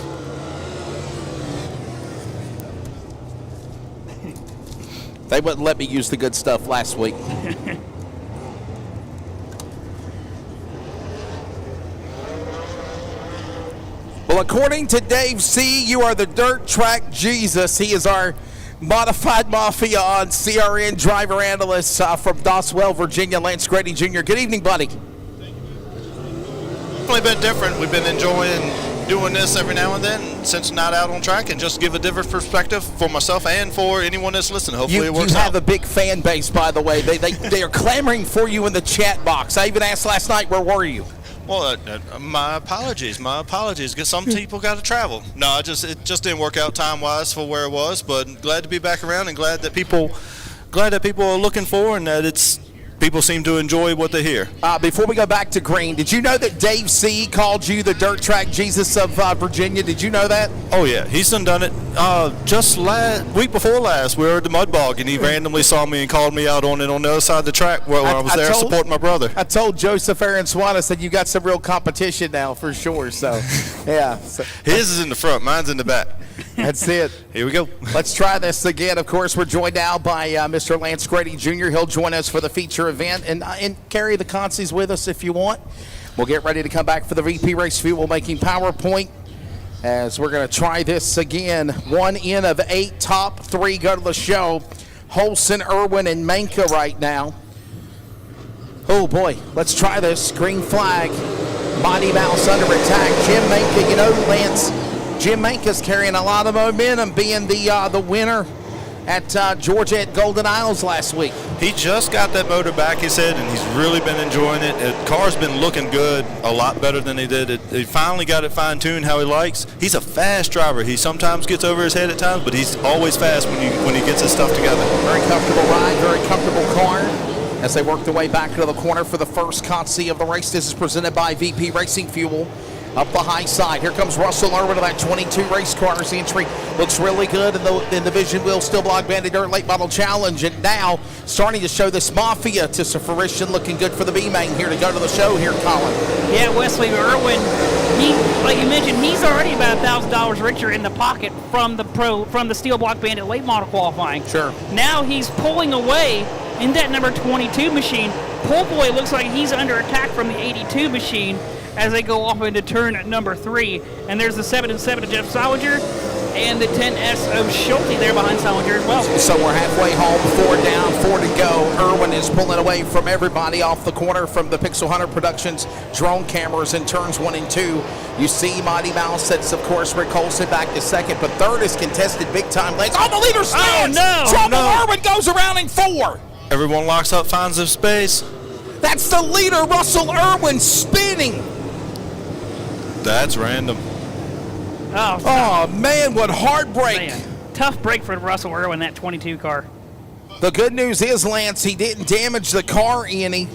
They wouldn't let me use the good stuff last week. Well, according to Dave C., you are the dirt track Jesus. He is our Modified Mafia on CRN driver analyst from 𝗧𝗪𝗓, Virginia, Lance Grady Jr. Good evening, buddy. Definitely been different. We've been enjoying doing this every now and then since not out on track, and just give a different perspective for myself and for anyone that's listening. Hopefully it works You have out. a big fan base, by the way. They are clamoring for you in the chat box. I even asked last night, where were you? Well, my apologies. Because some people got to travel. No, it just didn't work out time-wise for where it was. But glad to be back around, and glad that people are looking for, and that people seem to enjoy what they hear. Before we go back to green, did you know that Dave C. called you the dirt track Jesus of Virginia? Did you know that? Oh yeah, he's done it. Just week before last, we were at the mud bog, and he randomly saw me and called me out on it on the other side of the track where I was there supporting my brother. I told 𝗧𝗪𝗪𝗡, I said, you got some real competition now for sure. So, yeah. His is in the front, mine's in the back. That's it. Here we go. Let's try this again. Of course, we're joined now by Mr. Lance Grady Jr. He'll join us for the feature event, and carry the consies with us if you want. We'll get ready to come back for the VP Race Fuel making PowerPoint as we're going to try this again. 1 in of 8, top 3 go to the show. Holson, Irwin, and Manka right now. Oh boy, let's try this. Green flag. Mighty Mouse under attack. Jim Manka, Lance, Jim Manka's carrying a lot of momentum, being the winner at Georgia at Golden Isles last week. He just got that motor back, he said, and he's really been enjoying it. The car's been looking good, a lot better than he did. He finally got it fine-tuned how he likes. He's a fast driver. He sometimes gets over his head at times, but he's always fast when he gets his stuff together. Very comfortable ride, very comfortable car. As they work their way back into the corner for the first consi of the race. This is presented by VP Racing Fuel. Up the high side. Here comes Russell Irwin of that 22 race car's entry. Looks really good in the Vision Wheel Steel Block Bandit Dirt Late Model Challenge. And now starting to show this Mafia to some fruition. Looking good for the B-Main here to go to the show here, Colin. Yeah, Wesley Irwin, like you mentioned, he's already about $1,000 richer in the pocket from the Steel Block Bandit Late Model qualifying. Sure. Now he's pulling away in that number 22 machine. Pool Boy looks like he's under attack from the 82 machine as they go off into turn at number 3. And there's the 7 and 7 of Jeff Sullinger and the 10S of Schulte there behind Sullinger as well. So we're halfway home, 4 down, 4 to go. Irwin is pulling away from everybody off the corner from the Pixel Hunter Productions drone cameras in turns 1 and 2. You see Mighty Mouse sets, of course, Rick Olsen back to second, but third is contested big time. Lance. Oh, the leader stands! Oh, no! Trouble. Irwin goes around in 4. Everyone locks up, finds their space. That's the leader, Russell Irwin, spinning. That's random. Oh man, what heartbreak. Man. Tough break for Russell Irwin, that 22 car. The good news is, Lance, he didn't damage the car any.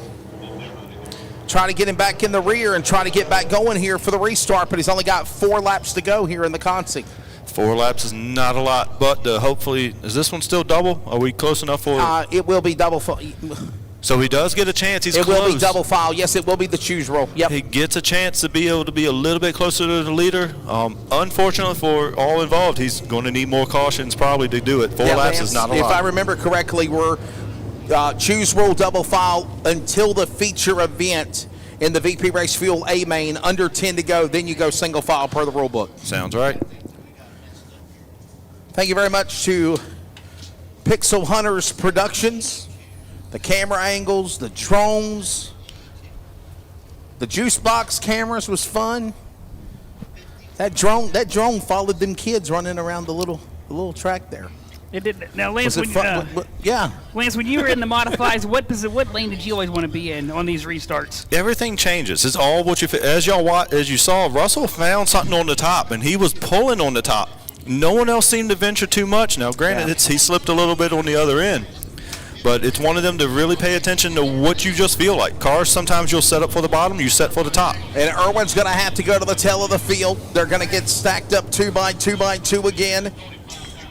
Try to get him back in the rear and try to get back going here for the restart, but he's only got 4 laps to go here in the consi. 4 laps is not a lot, but hopefully, is this one still double? Are we close enough for it will be double. So he does get a chance. He's it close. Will be double file. Yes, it will be the choose roll. Yep. He gets a chance to be able to be a little bit closer to the leader. Unfortunately for all involved, he's going to need more cautions probably to do it. 4 laps Lance, is not a lot. If I remember correctly, we're choose roll double file until the feature event in the VP Race Fuel A main, under 10 to go. Then you go single file per the rule book. Sounds right. Thank you very much to Pixel Hunters Productions. The camera angles, the drones, the juicebox cameras was fun. That drone followed them kids running around the little track there. It did. Now, Lance, yeah. Lance, when you were in the modifies, what lane did you always want to be in on these restarts? Everything changes. It's all what you as you saw. Russell found something on the top, and he was pulling on the top. No one else seemed to venture too much. Now, granted, he slipped a little bit on the other end. But it's one of them to really pay attention to what you just feel like. Cars, sometimes you'll set up for the bottom, you set for the top. And Irwin's going to have to go to the tail of the field. They're going to get stacked up 2 by 2 by 2 again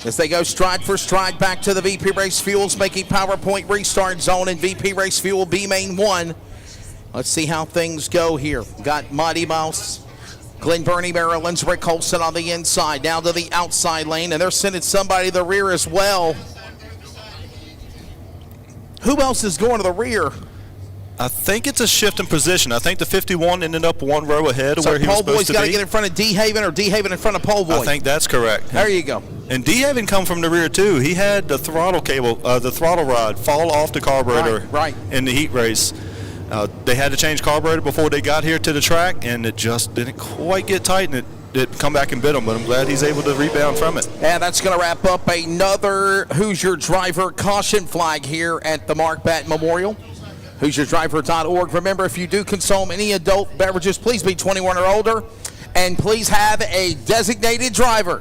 as they go stride for stride back to the VP Race Fuels making PowerPoint restart zone in VP Race Fuel B Main 1. Let's see how things go here. Got Mighty Mouse, Glen Burnie, Maryland's Rick Olson on the inside, down to the outside lane, and they're sending somebody to the rear as well. Who else is going to the rear? I think it's a shift in position. I think the 51 ended up 1 row ahead of where he was supposed to be. So Pole Boy's got to get in front of D-Haven, or D-Haven in front of Pole Boy? I think that's correct. There you go. And D-Haven come from the rear too. He had the throttle cable, the throttle rod fall off the carburetor in the heat race. They had to change carburetor before they got here to the track, and it just didn't quite get tight, and it come back and bit him, but I'm glad he's able to rebound from it. And that's going to wrap up another Who's Your Driver caution flag here at the Mark Batten Memorial. 𝗧𝗢𝗪𝗡.org. Remember, if you do consume any adult beverages, please be 21 or older, and please have a designated driver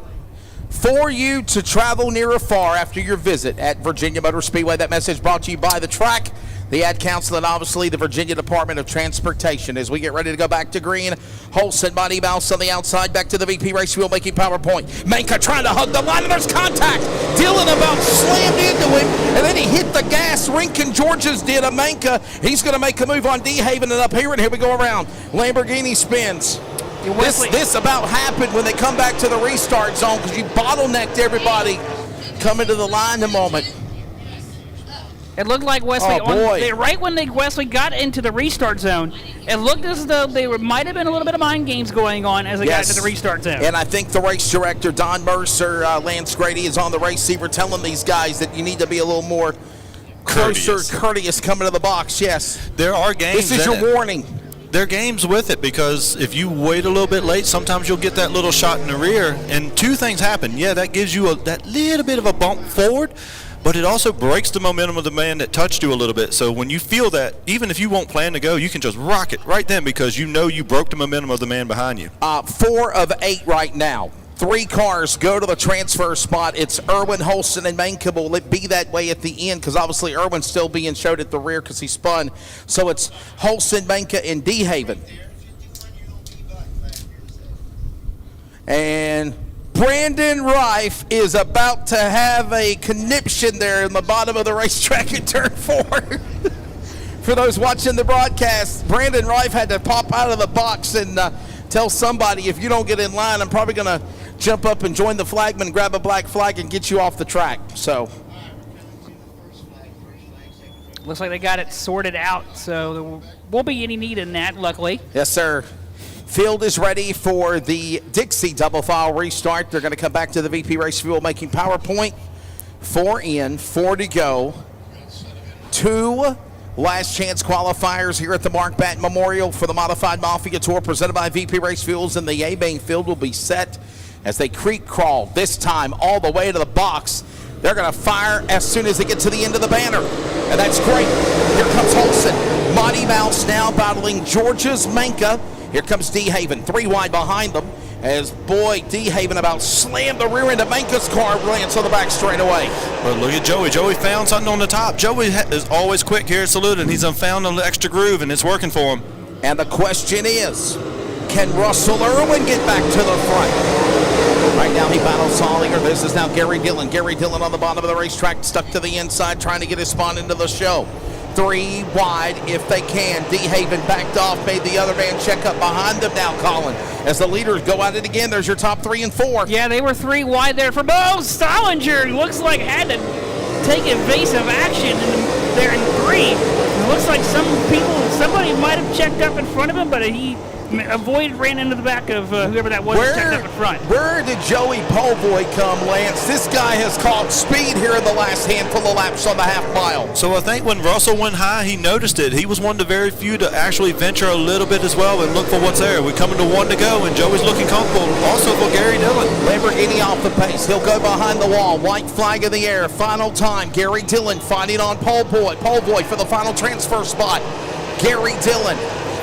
for you to travel near or far after your visit at Virginia Motor Speedway. That message brought to you by the track, the Ad Council, and obviously the Virginia Department of Transportation. As we get ready to go back to green, Holson, Mighty Mouse on the outside, back to the VP Race Fuel making PowerPoint. Manka trying to hug the line, and there's contact. Dillon about slammed into him, and then he hit the gas. Rinkin Georges did a Manka. He's going to make a move on D-Haven and up here, and here we go around. Lamborghini spins. This about happened when they come back to the restart zone because you bottlenecked everybody coming to the line in a moment. It looked like Wesley, right when Wesley got into the restart zone, it looked as though there might have been a little bit of mind games going on as they got into the restart zone. And I think the race director, Don Mercer, Lance Grady, is on the receiver telling these guys that you need to be a little more courteous coming to the box. Yes. There are games. This is your warning. There are games with it, because if you wait a little bit late, sometimes you'll get that little shot in the rear, and 2 things happen. Yeah, that gives you that little bit of a bump forward, but it also breaks the momentum of the man that touched you a little bit. So when you feel that, even if you won't plan to go, you can just rock it right then because you know you broke the momentum of the man behind you. 4 of 8 right now. 3 cars go to the transfer spot. It's Irwin, Holson, and Manka. Will it be that way at the end? Because obviously Irwin's still being showed at the rear because he spun. So it's Holson, Manka, and D-Haven. And Brandon Reif is about to have a conniption there in the bottom of the racetrack at turn 4. For those watching the broadcast, Brandon Reif had to pop out of the box and tell somebody, if you don't get in line, I'm probably going to jump up and join the flagman, grab a black flag, and get you off the track. So looks like they got it sorted out, so there won't be any need in that, luckily. Yes, sir. Field is ready for the Dixie double file restart. They're going to come back to the VP Race Fuel making PowerPoint. 4 in, 4 to go. 2 last chance qualifiers here at the Mark Batten Memorial for the Modified Mafia Tour presented by VP Race Fuels, and the A-Main field will be set as they creek crawl, this time all the way to the box. They're going to fire as soon as they get to the end of the banner, and that's great. Here comes Holson. Mighty Mouse now battling Georges Manka. Here comes D-Haven, 3 wide behind them, as D-Haven about slammed the rear end of Manka's car, lands on the back straightaway. But look at Joey. Joey found something on the top. Joey is always quick here at Saluda, and he's found an extra groove, and it's working for him. And the question is, can Russell Irwin get back to the front? Right now he battles Solinger. This is now Gary Dillon. Gary Dillon on the bottom of the racetrack, stuck to the inside, trying to get his spawn into the show. 3 wide if they can. D-Haven backed off, made the other man check up behind them now, Colin. As the leaders go at it again, there's your top 3 and 4. Yeah, they were 3 wide there for both. Stollinger looks like had to take evasive action there in 3. It looks like somebody might have checked up in front of him, but he ran into the back of whoever that was checked up in front. Where did Joey Polvoy come, Lance? This guy has caught speed here in the last handful of laps on the half mile. So I think when Russell went high, he noticed it. He was one of the very few to actually venture a little bit as well and look for what's there. We're coming to 1 to go, and Joey's looking comfortable. Also for Gary Dillon. Lamborghini off the pace. He'll go behind the wall. White flag in the air. Final time. Gary Dillon fighting on Polvoy. Polvoy for the final transfer spot. Gary Dillon.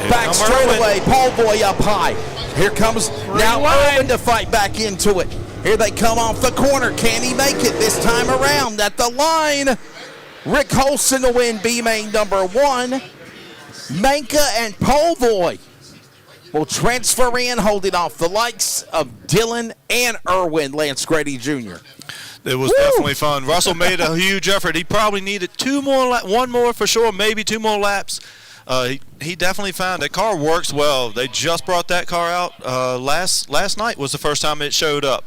Back straightaway, Polvoy up high. Here comes now Irwin to fight back into it. Here they come off the corner. Can he make it this time around? At the line, Rick Holson to win B-Main number 1. Manka and Polvoy will transfer in, holding off the likes of Dylan and Irwin, Lance Grady Jr. It was definitely fun. Russell made a huge effort. He probably needed one more for sure, maybe 2 more laps. He definitely found that car works well. They just brought that car out last night was the first time it showed up.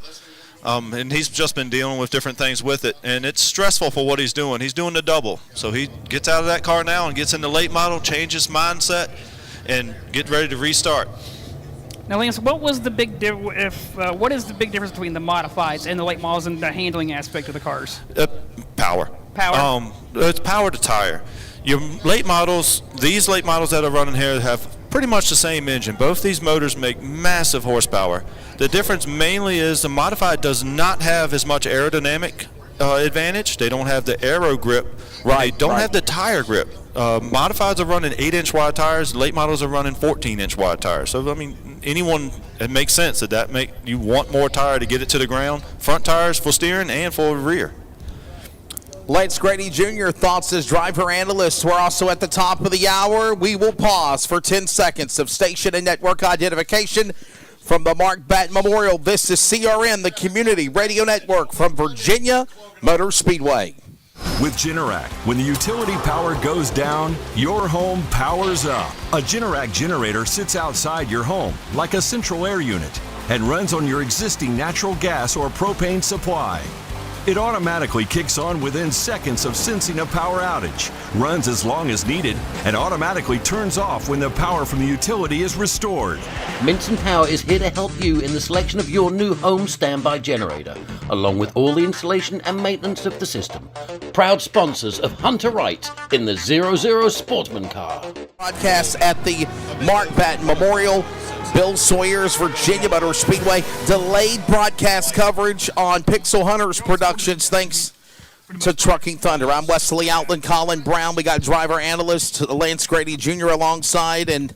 And he's just been dealing with different things with it, and it's stressful for what he's doing. He's doing the double. So he gets out of that car now and gets in the late model, changes mindset, and get ready to restart. Now, Lance, what is the big difference between the modifieds and the late models and the handling aspect of the cars? Power. Power? It's power to tire. Your late models, these late models that are running here have pretty much the same engine. Both these motors make massive horsepower. The difference mainly is the modified does not have as much aerodynamic advantage. They don't have the aero grip. Right. They don't have the tire grip. Modifieds are running 8-inch wide tires. Late models are running 14-inch wide tires. So, I mean, it makes sense that you want more tire to get it to the ground. Front tires for steering and for rear. Lance Grady Jr., thoughts as driver analyst. We're also at the top of the hour. We will pause for 10 seconds of station and network identification from the Mark Batten Memorial. This is CRN, the Community Radio Network from Virginia Motor Speedway. With Generac, when the utility power goes down, your home powers up. A Generac generator sits outside your home like a central air unit and runs on your existing natural gas or propane supply. It automatically kicks on within seconds of sensing a power outage, runs as long as needed, and automatically turns off when the power from the utility is restored. Minson Power is here to help you in the selection of your new home standby generator, along with all the installation and maintenance of the system. Proud sponsors of 𝗧𝗪𝗏 in the 𝗧𝗪𝗡 Sportsman car. Broadcast at the Mark Batten Memorial. Bill Sawyer's Virginia Motor Speedway. Delayed broadcast coverage on Pixel Hunters Productions, thanks to Trucking Thunder. I'm Wesley Outland, Colin Brown. We got driver analyst Lance Grady Jr. alongside. And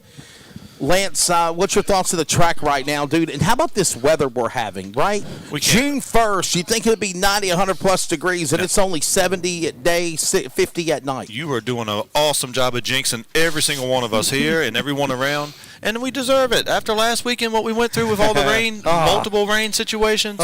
Lance, what's your thoughts of the track right now, dude? And how about this weather we're having, right? June 1st, you think it would be 90, 100-plus degrees, and it's only 70 at day, 50 at night. You are doing an awesome job of jinxing every single one of us here and everyone around, and we deserve it. After last weekend, what we went through with all the rain, multiple rain situations,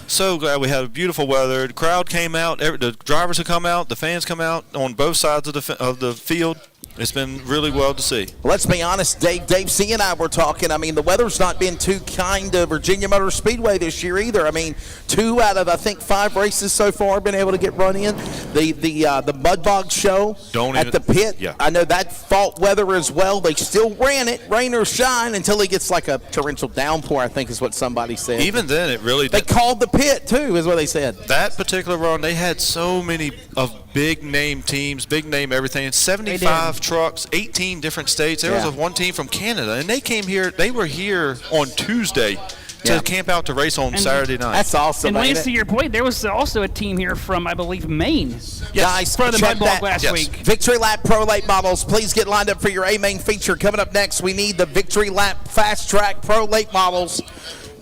so glad we had beautiful weather. The crowd came out, the drivers have come out, the fans come out on both sides of the field. It's been really well to see. Let's be honest, Dave C. and I were talking. I mean, the weather's not been too kind to Virginia Motor Speedway this year either. I mean, 2 out of, I think, 5 races so far been able to get run in. The Mud Bog show at the pit, I know that fault weather as well. They still ran it, rain or shine, until it gets like a torrential downpour, I think is what somebody said. Even then, it really They called the pit, too, is what they said. That particular run, they had so many of big-name teams, big-name everything, 75 trucks, 18 different states. There was one team from Canada, and they came here. They were here on Tuesday to camp out to race on Saturday night. That's awesome. And Lance, to your point, there was also a team here from, I believe, Maine. Guys, from the check Mud Bog that. last week. Victory Lap Pro Late Models, please get lined up for your A-Main feature. Coming up next, we need the Victory Lap Fast Track Pro Late Models.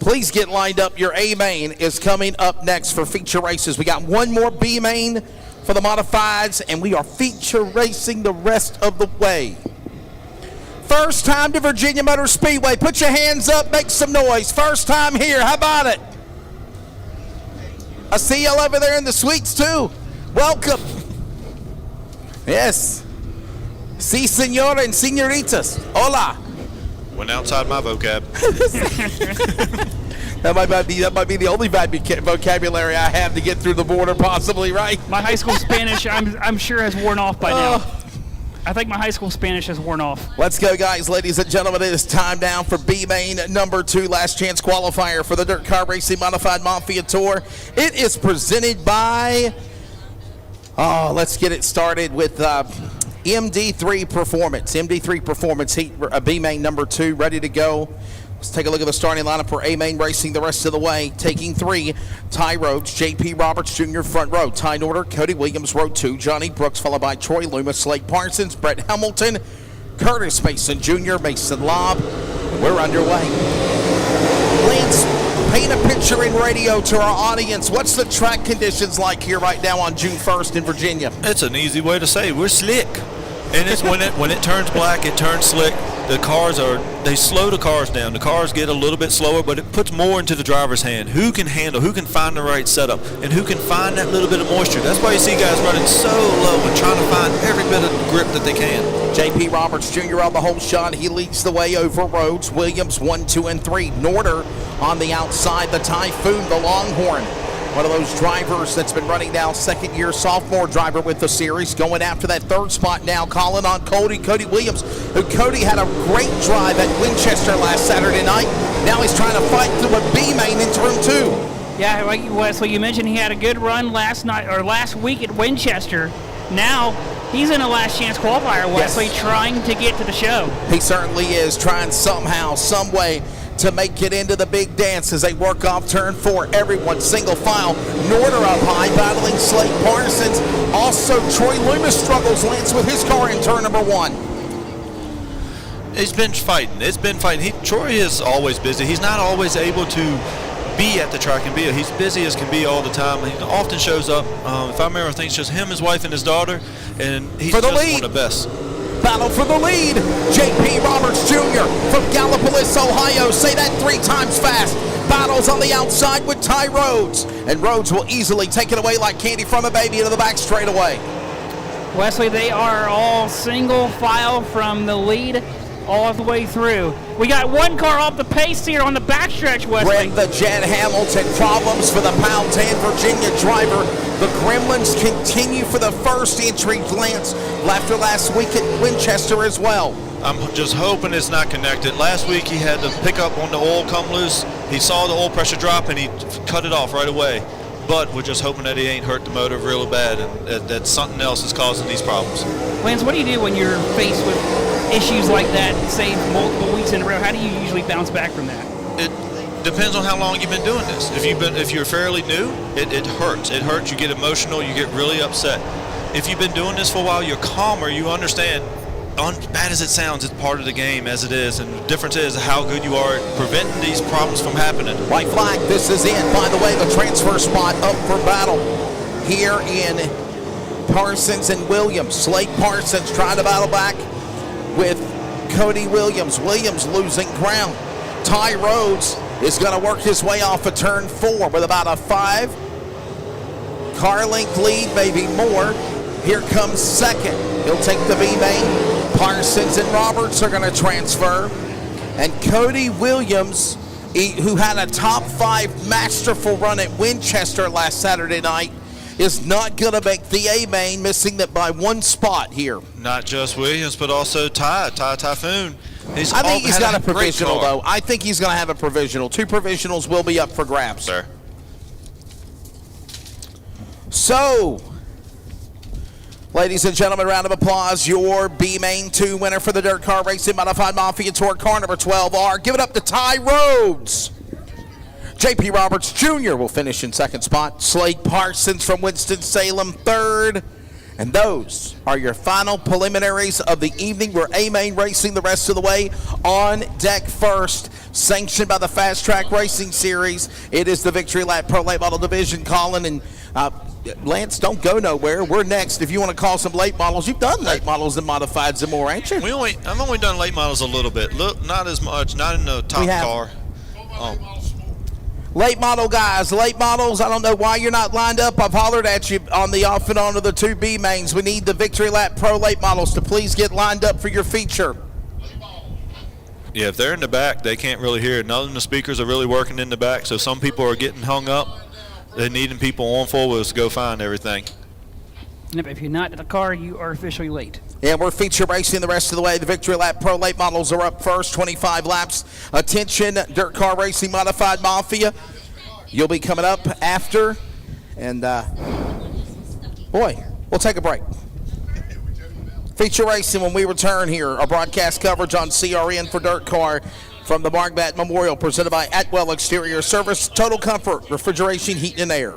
Please get lined up. Your A-Main is coming up next for feature races. We got one more B-Main for the modifieds, and we are feature racing the rest of the way. First time to Virginia Motor Speedway. Put your hands up, make some noise. First time here. How about it? I see y'all over there in the suites too. Welcome. Yes. Si, senora and senoritas. Hola. Went outside my vocab. That might be the only vocabulary I have to get through the border, possibly, right? My high school Spanish, I'm sure, has worn off by now. I think my high school Spanish has worn off. Let's go, guys. Ladies and gentlemen, it is time down for B-Main number 2, last chance qualifier for the Dirt Car Racing Modified Mafia Tour. It is presented by, let's get it started with MD3 Performance. MD3 Performance Heat, B-Main number 2, ready to go. Let's take a look at the starting lineup for A-Main Racing the rest of the way. Taking 3, Ty Rhodes, J.P. Roberts Jr. front row. Ty in order, Cody Williams, row 2. Johnny Brooks, followed by Troy Loomis, Slade Parsons, Brett Hamilton, Curtis Mason Jr., Mason Lobb. We're underway. Lance, Paint a picture in radio to our audience. What's the track conditions like here right now on June 1st in Virginia? It's an easy way to say we're slick. And it's when it turns black, it turns slick. The cars they slow the cars down. The cars get a little bit slower, but it puts more into the driver's hand. Who can handle, who can find the right setup, and who can find that little bit of moisture. That's why you see guys running so low and trying to find every bit of grip that they can. J.P. Roberts Jr. on the whole shot. He leads the way over Rhodes. Williams 1, 2, and 3. Norder on the outside. The Typhoon, the Longhorn. One of those drivers that's been running now, second-year sophomore driver with the series, going after that third spot now, calling on Cody Williams, who Cody had a great drive at Winchester last Saturday night. Now he's trying to fight through a B main in turn 2. Yeah, like Wesley, you mentioned he had a good run last week at Winchester. Now he's in a last chance qualifier, Wesley, trying to get to the show. He certainly is, trying somehow, some way to make it into the big dance as they work off turn 4. Everyone single file. Norder up high, battling Slade Parsons. Also, Troy Loomis struggles, Lance, with his car in turn number 1. It's been fighting. Troy is always busy. He's not always able to be at the track and be. He's busy as can be all the time. He often shows up. If I remember, I think it's just him, his wife, and his daughter, and he's for the just lead. one of the best. Battle for the lead. J.P. Roberts Jr. from Gallipolis, Ohio. Say that 3 times fast. Battles on the outside with Ty Rhodes. And Rhodes will easily take it away like candy from a baby into the back straightaway. Wesley, they are all single file from the lead all the way through. We got one car off the pace here on the backstretch, Wesley. Brett the Jet Hamilton, problems for the Pound 10 Virginia driver. The Gremlins continue for the first entry glance after last week at Winchester as well. I'm just hoping it's not connected. Last week he had the pickup on the oil come loose. He saw the oil pressure drop and he cut it off right away. But we're just hoping that he ain't hurt the motor real bad and that something else is causing these problems. Lance, what do you do when you're faced with issues like that, say multiple weeks in a row? How do you usually bounce back from that? It depends on how long you've been doing this. If you're fairly new, it hurts. It hurts. You get emotional. You get really upset. If you've been doing this for a while, you're calmer. You understand. Bad as it sounds, it's part of the game as it is, and the difference is how good you are at preventing these problems from happening. White flag, this is in. By the way, the transfer spot up for battle here in Parsons and Williams. Slade Parsons trying to battle back with Cody Williams. Williams losing ground. Ty Rhodes is going to work his way off of turn 4 with about a 5 car length lead, maybe more. Here comes second. He'll take the B main. Parsons and Roberts are going to transfer. And Cody Williams, who had a top 5 masterful run at Winchester last Saturday night, is not going to make the A main, missing that by 1 spot here. Not just Williams, but also Typhoon. I think he's got a provisional, though. I think he's going to have a provisional. 2 provisionals will be up for grabs. Sir. So, ladies and gentlemen, round of applause. Your B Main 2 winner for the Dirt Car Racing Modified Mafia Tour car number 12R. Give it up to Ty Rhodes. J.P. Roberts Jr. will finish in second spot. Slade Parsons from Winston-Salem third. And those are your final preliminaries of the evening. We're A-Main racing the rest of the way. On deck first, sanctioned by the Fast Track Racing Series. It is the Victory Lap Pro Late Model Division. Colin and Lance, don't go nowhere. We're next. If you want to call some late models, you've done late models and modified some more, ain't you? I've only done late models a little bit. Look, not as much. Not in the top car. Late model guys, late models, I don't know why you're not lined up. I've hollered at you on the off and on of the 2 B mains. We need the Victory Lap Pro late models to please get lined up for your feature. Yeah, if they're in the back, they can't really hear it. None of the speakers are really working in the back, so some people are getting hung up. They're needing people on four wheels to go find everything. And if you're not in the car, you are officially late. Yeah, we're feature racing the rest of the way. The Victory Lap Pro late models are up first, 25 laps. Attention, Dirt Car Racing Modified Mafia. You'll be coming up after. And, boy, we'll take a break. Feature racing when we return here. Our broadcast coverage on CRN for Dirt Car from the Mark Batten Memorial, presented by Atwell Exterior Service. Total comfort, refrigeration, heat, and air.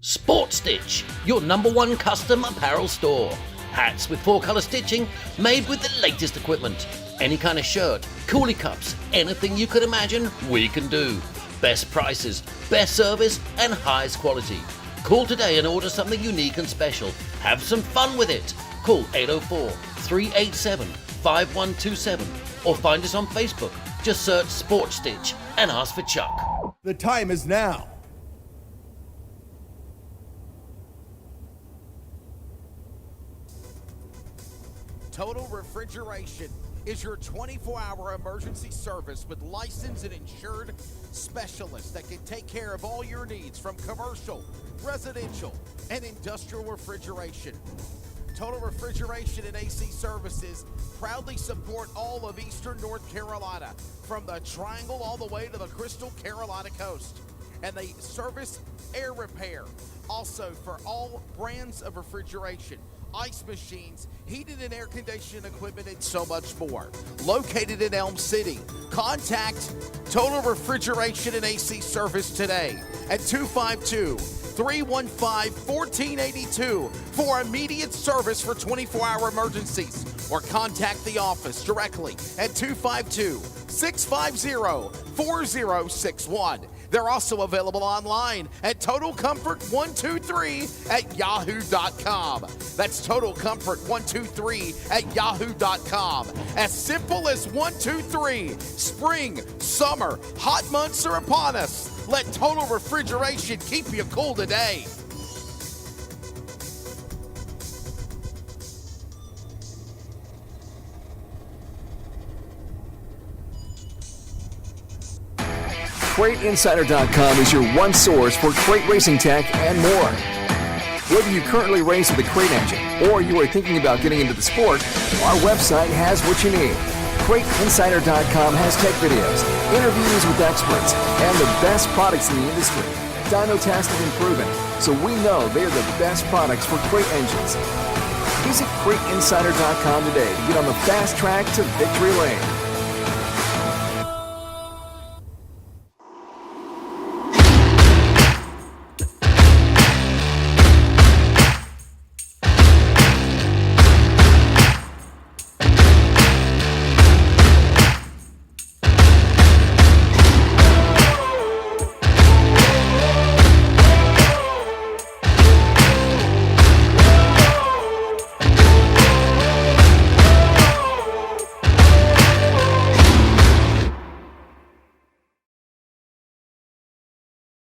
Sport Stitch, your #1 custom apparel store. Hats with 4-color stitching, made with the latest equipment. Any kind of shirt, coolie cups, anything you could imagine, we can do. Best prices, best service, and highest quality. Call today and order something unique and special. Have some fun with it. Call 804-387-5127 or find us on Facebook. Just search Sports Stitch and ask for Chuck. The time is now. Total Refrigeration is your 24-hour emergency service with licensed and insured specialists that can take care of all your needs from commercial, residential, and industrial refrigeration. Total Refrigeration and AC Services proudly support all of Eastern North Carolina, from the Triangle all the way to the Crystal Carolina coast. And they service air repair, also for all brands of refrigeration, ice machines, heated and air conditioning equipment, and so much more. Located in Elm City, contact Total Refrigeration and AC Service today at 252-315-1482 for immediate service for 24-hour emergencies, or contact the office directly at 252-650-4061. They're also available online at TotalComfort123@yahoo.com. That's TotalComfort123@yahoo.com. As simple as 1, 2, 3. Spring, summer, hot months are upon us. Let Total Refrigeration keep you cool today. CrateInsider.com is your one source for crate racing tech and more. Whether you currently race with a crate engine or you are thinking about getting into the sport, our website has what you need. CrateInsider.com has tech videos, interviews with experts, and the best products in the industry. Dyno tested and proven, so we know they are the best products for crate engines. Visit CrateInsider.com today to get on the fast track to victory lane.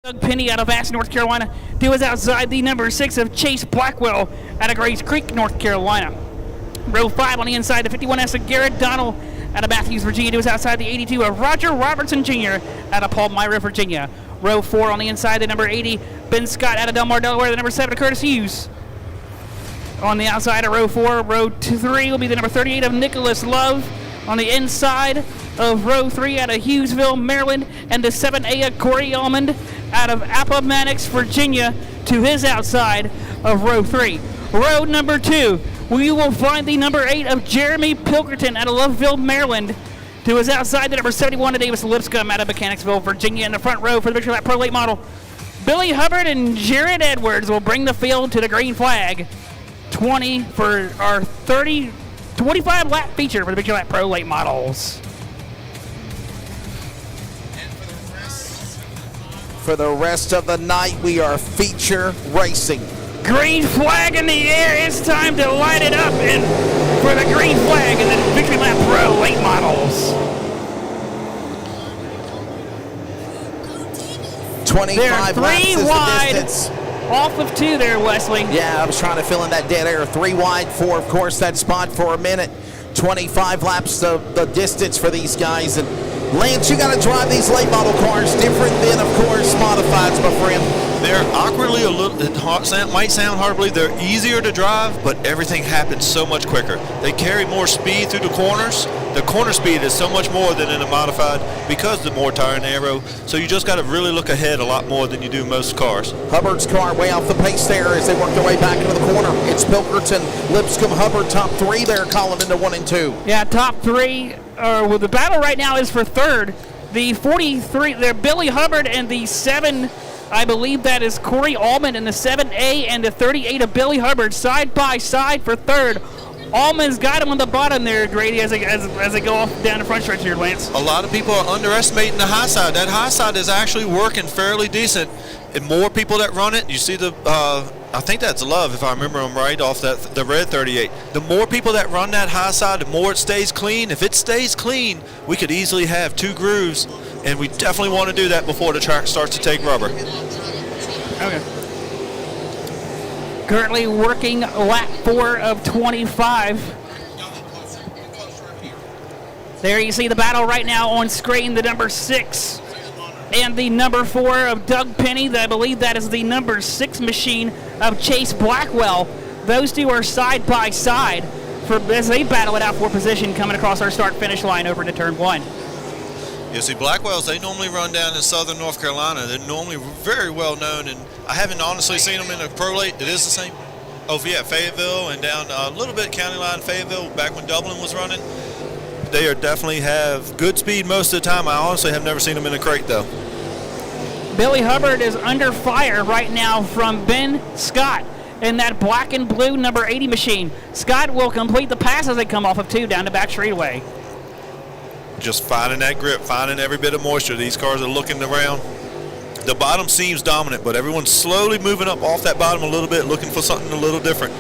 Doug Penny out of Bass, North Carolina, who is outside the number 6 of Chase Blackwell out of Grays Creek, North Carolina. Row 5 on the inside, the 51S of Garrett Donald out of Matthews, Virginia, who is outside the 82 of Roger Robertson Jr. out of Palmyra, Virginia. Row 4 on the inside, the number 80, Ben Scott out of Delmar, Delaware, the number 7 of Curtis Hughes. On the outside of row 4, row 3 will be the number 38 of Nicholas Love. On the inside of row 3 out of Hughesville, Maryland, and the 7A of Corey Almond out of Appomattox, Virginia, to his outside of row 3. Row number 2, we will find the number 8 of Jeremy Pilkerton out of Loveville, Maryland, to his outside the number 71 of Davis Lipscomb out of Mechanicsville, Virginia. In the front row for the Victory Lap Pro Late Model, Billy Hubbard and Jared Edwards will bring the field to the green flag. 20 for our 25 lap feature for the Victory Lap Pro Late Models. For the rest of the night, we are feature racing. Green flag in the air. It's time to light it up and for the green flag in the Victory Lap Pro Late Models. 25 laps is the distance. Off of 2 there, Wesley. Yeah, I was trying to fill in that dead air. 3 wide for, of course, that spot for a minute. 25 laps the distance for these guys. And Lance, you got to drive these late model cars different than, of course, modifieds, my friend. They're awkwardly a little, it might sound hard to believe, they're easier to drive, but everything happens so much quicker. They carry more speed through the corners. The corner speed is so much more than in a modified because the more tire and aero. So you just got to really look ahead a lot more than you do most cars. Hubbard's car way off the pace there as they work their way back into the corner. It's Pilkerton, Lipscomb, Hubbard, top 3 there, calling into 1 and 2. Yeah, top 3. Well, the battle right now is for third. The 43, they're Billy Hubbard and the 7 I believe that is Corey Allman in the 7A and the 38 of Billy Hubbard side by side for third. Allman's got him on the bottom there, Grady, as they go off down the front stretch here, Lance. A lot of people are underestimating the high side. That high side is actually working fairly decent. And more people that run it, you see the, I think that's Love, if I remember him right, off the red 38. The more people that run that high side, the more it stays clean. If it stays clean, we could easily have 2 grooves, and we definitely want to do that before the track starts to take rubber. Okay. Currently working lap 4 of 25. There you see the battle right now on screen, the number 6 and the number 4 of Doug Penny. I believe that is the number 6 machine of Chase Blackwell. Those two are side by side as they battle it out for position coming across our start-finish line over into turn 1. You see, Blackwells, they normally run down in southern North Carolina. They're normally very well known, and I haven't honestly seen them in a pro late. It is the same. Oh, yeah, Fayetteville and down a little bit county line Fayetteville back when Dublin was running. They are definitely have good speed most of the time. I honestly have never seen them in a crate, though. Billy Hubbard is under fire right now from Ben Scott in that black and blue number 80 machine. Scott will complete the pass as they come off of 2 down the back straightaway. Just finding that grip, finding every bit of moisture. These cars are looking around. The bottom seems dominant, but everyone's slowly moving up off that bottom a little bit, looking for something a little different.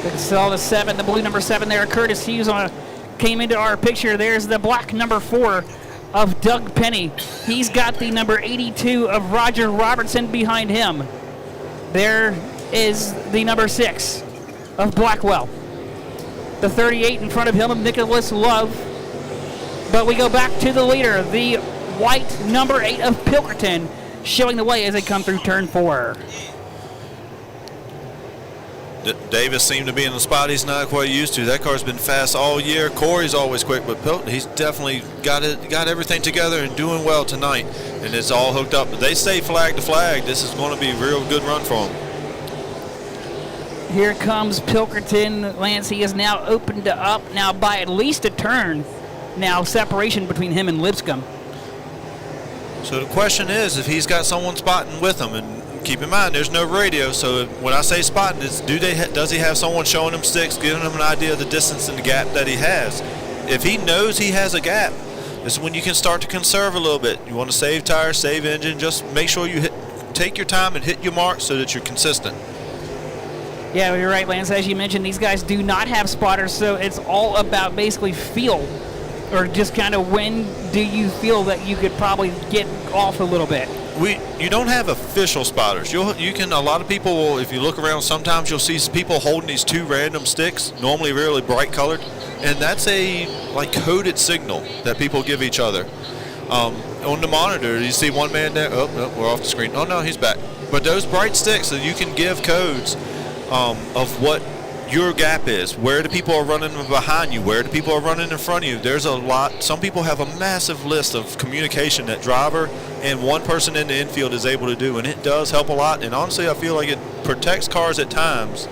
We saw the 7, the blue number 7 there. Curtis Hughes came into our picture. There's the black number 4 of Doug Penny. He's got the number 82 of Roger Robertson behind him. There is the number 6 of Blackwell. The 38 in front of him of Nicholas Love. But we go back to the leader, the white number 8 of Pilkerton, showing the way as they come through turn 4. Davis seemed to be in the spot he's not quite used to. That car's been fast all year. Corey's always quick, but Pilton, he's definitely got everything together and doing well tonight. And it's all hooked up. But they stay flag to flag. This is going to be a real good run for them. Here comes Pilkerton. Lance, he is now opened up now by at least a turn. Now separation between him and Lipscomb. So the question is if he's got someone spotting with him, and keep in mind there's no radio, so when I say spotting, it's does he have someone showing him sticks, giving him an idea of the distance and the gap that he has. If he knows he has a gap, this is when you can start to conserve a little bit. You want to save tires, save engine, just make sure you take your time and hit your mark so that you're consistent. Yeah, you're right, Lance. As you mentioned, these guys do not have spotters, so it's all about basically feel, or just kind of when do you feel that you could probably get off a little bit. You don't have official spotters. A lot of people will, if you look around, sometimes you'll see people holding these 2 random sticks, normally really bright colored, and that's a coded signal that people give each other. On the monitor, you see one man there. Oh, no, we're off the screen. Oh no, he's back. But those bright sticks that you can give codes of what your gap is, where the people are running behind you, where the people are running in front of you. There's a lot. Some people have a massive list of communication that driver and one person in the infield is able to do, and it does help a lot. And honestly, I feel like it protects cars at times.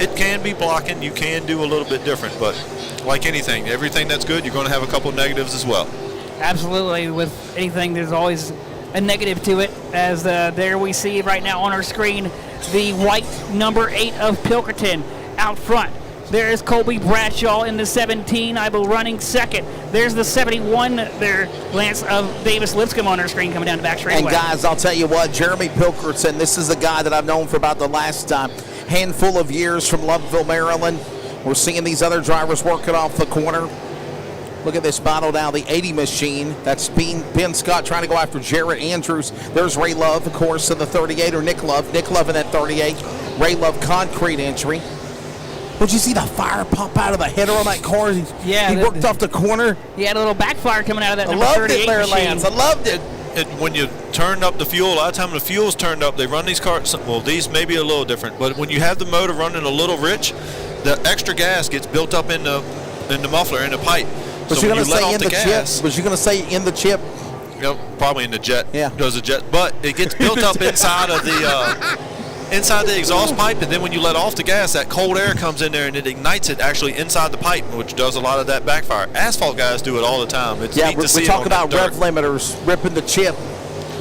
It can be blocking. You can do a little bit different, but like anything, everything that's good, you're going to have a couple negatives as well. Absolutely. With anything, there's always a negative to it, as there we see right now on our screen the white number 8 of Pilkerton out front. There is Colby Bradshaw in the 17, I will running second. There's the 71 there, Lance, of Davis Lipscomb on our screen coming down the back straightaway. And guys, I'll tell you what, Jeremy Pilkerton, this is a guy that I've known for about the last handful of years from Loveville, Maryland. We're seeing these other drivers working off the corner. Look at this battle now, the 80 machine. That's Ben Scott trying to go after Jarrett Andrews. There's Ray Love, of course, in the 38, or Nick Love. Nick Love in that 38. Ray Love, concrete injury. Would you see the fire pop out of the header on that car? He worked off the corner. He had a little backfire coming out of that I number loved 38 it, Larry machine. Lance. I loved it. When you turn up the fuel, a lot of time the fuel's turned up, they run these cars, well, these may be a little different, but when you have the motor running a little rich, the extra gas gets built up in the muffler, in the pipe. Was So you when going to you let say off in the the gas, chip? Was you going to say in the chip? Probably in the jet. Yeah. Goes the jet, but it gets built up inside of the exhaust pipe, and then when you let off the gas, that cold air comes in there and it ignites it actually inside the pipe, which does a lot of that backfire. Asphalt guys do it all the time. It's neat to see we it talk on about that rev dirt. limiters ripping the chip.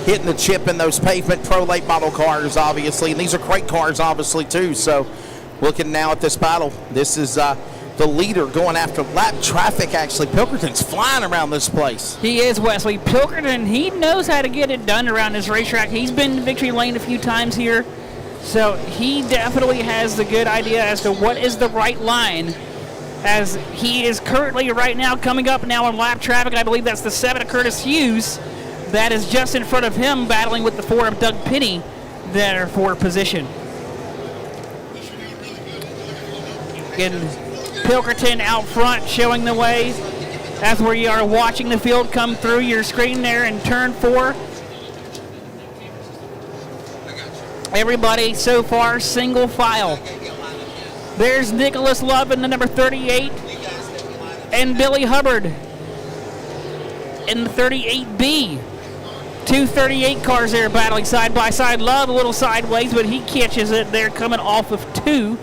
hitting the chip in those pavement pro late model cars, obviously. And these are crate cars, obviously, too. So looking now at this battle, this is the leader going after lap traffic, actually. Pilkington's flying around this place. He is, Wesley. Pilkington, he knows how to get it done around this racetrack. He's been to victory lane a few times here. So he definitely has the good idea as to what is the right line, as he is currently right now coming up now on lap traffic. I believe that's the 7 of Curtis Hughes that is just in front of him, battling with the 4 of Doug Penny that are for position. And Pilkington out front showing the way as where you are watching the field come through your screen there in turn 4. Everybody so far single file. There's Nicholas Love in the number 38 and Billy Hubbard in the 38B. 2 38 cars there battling side by side. Love a little sideways, but he catches it there coming off of 2.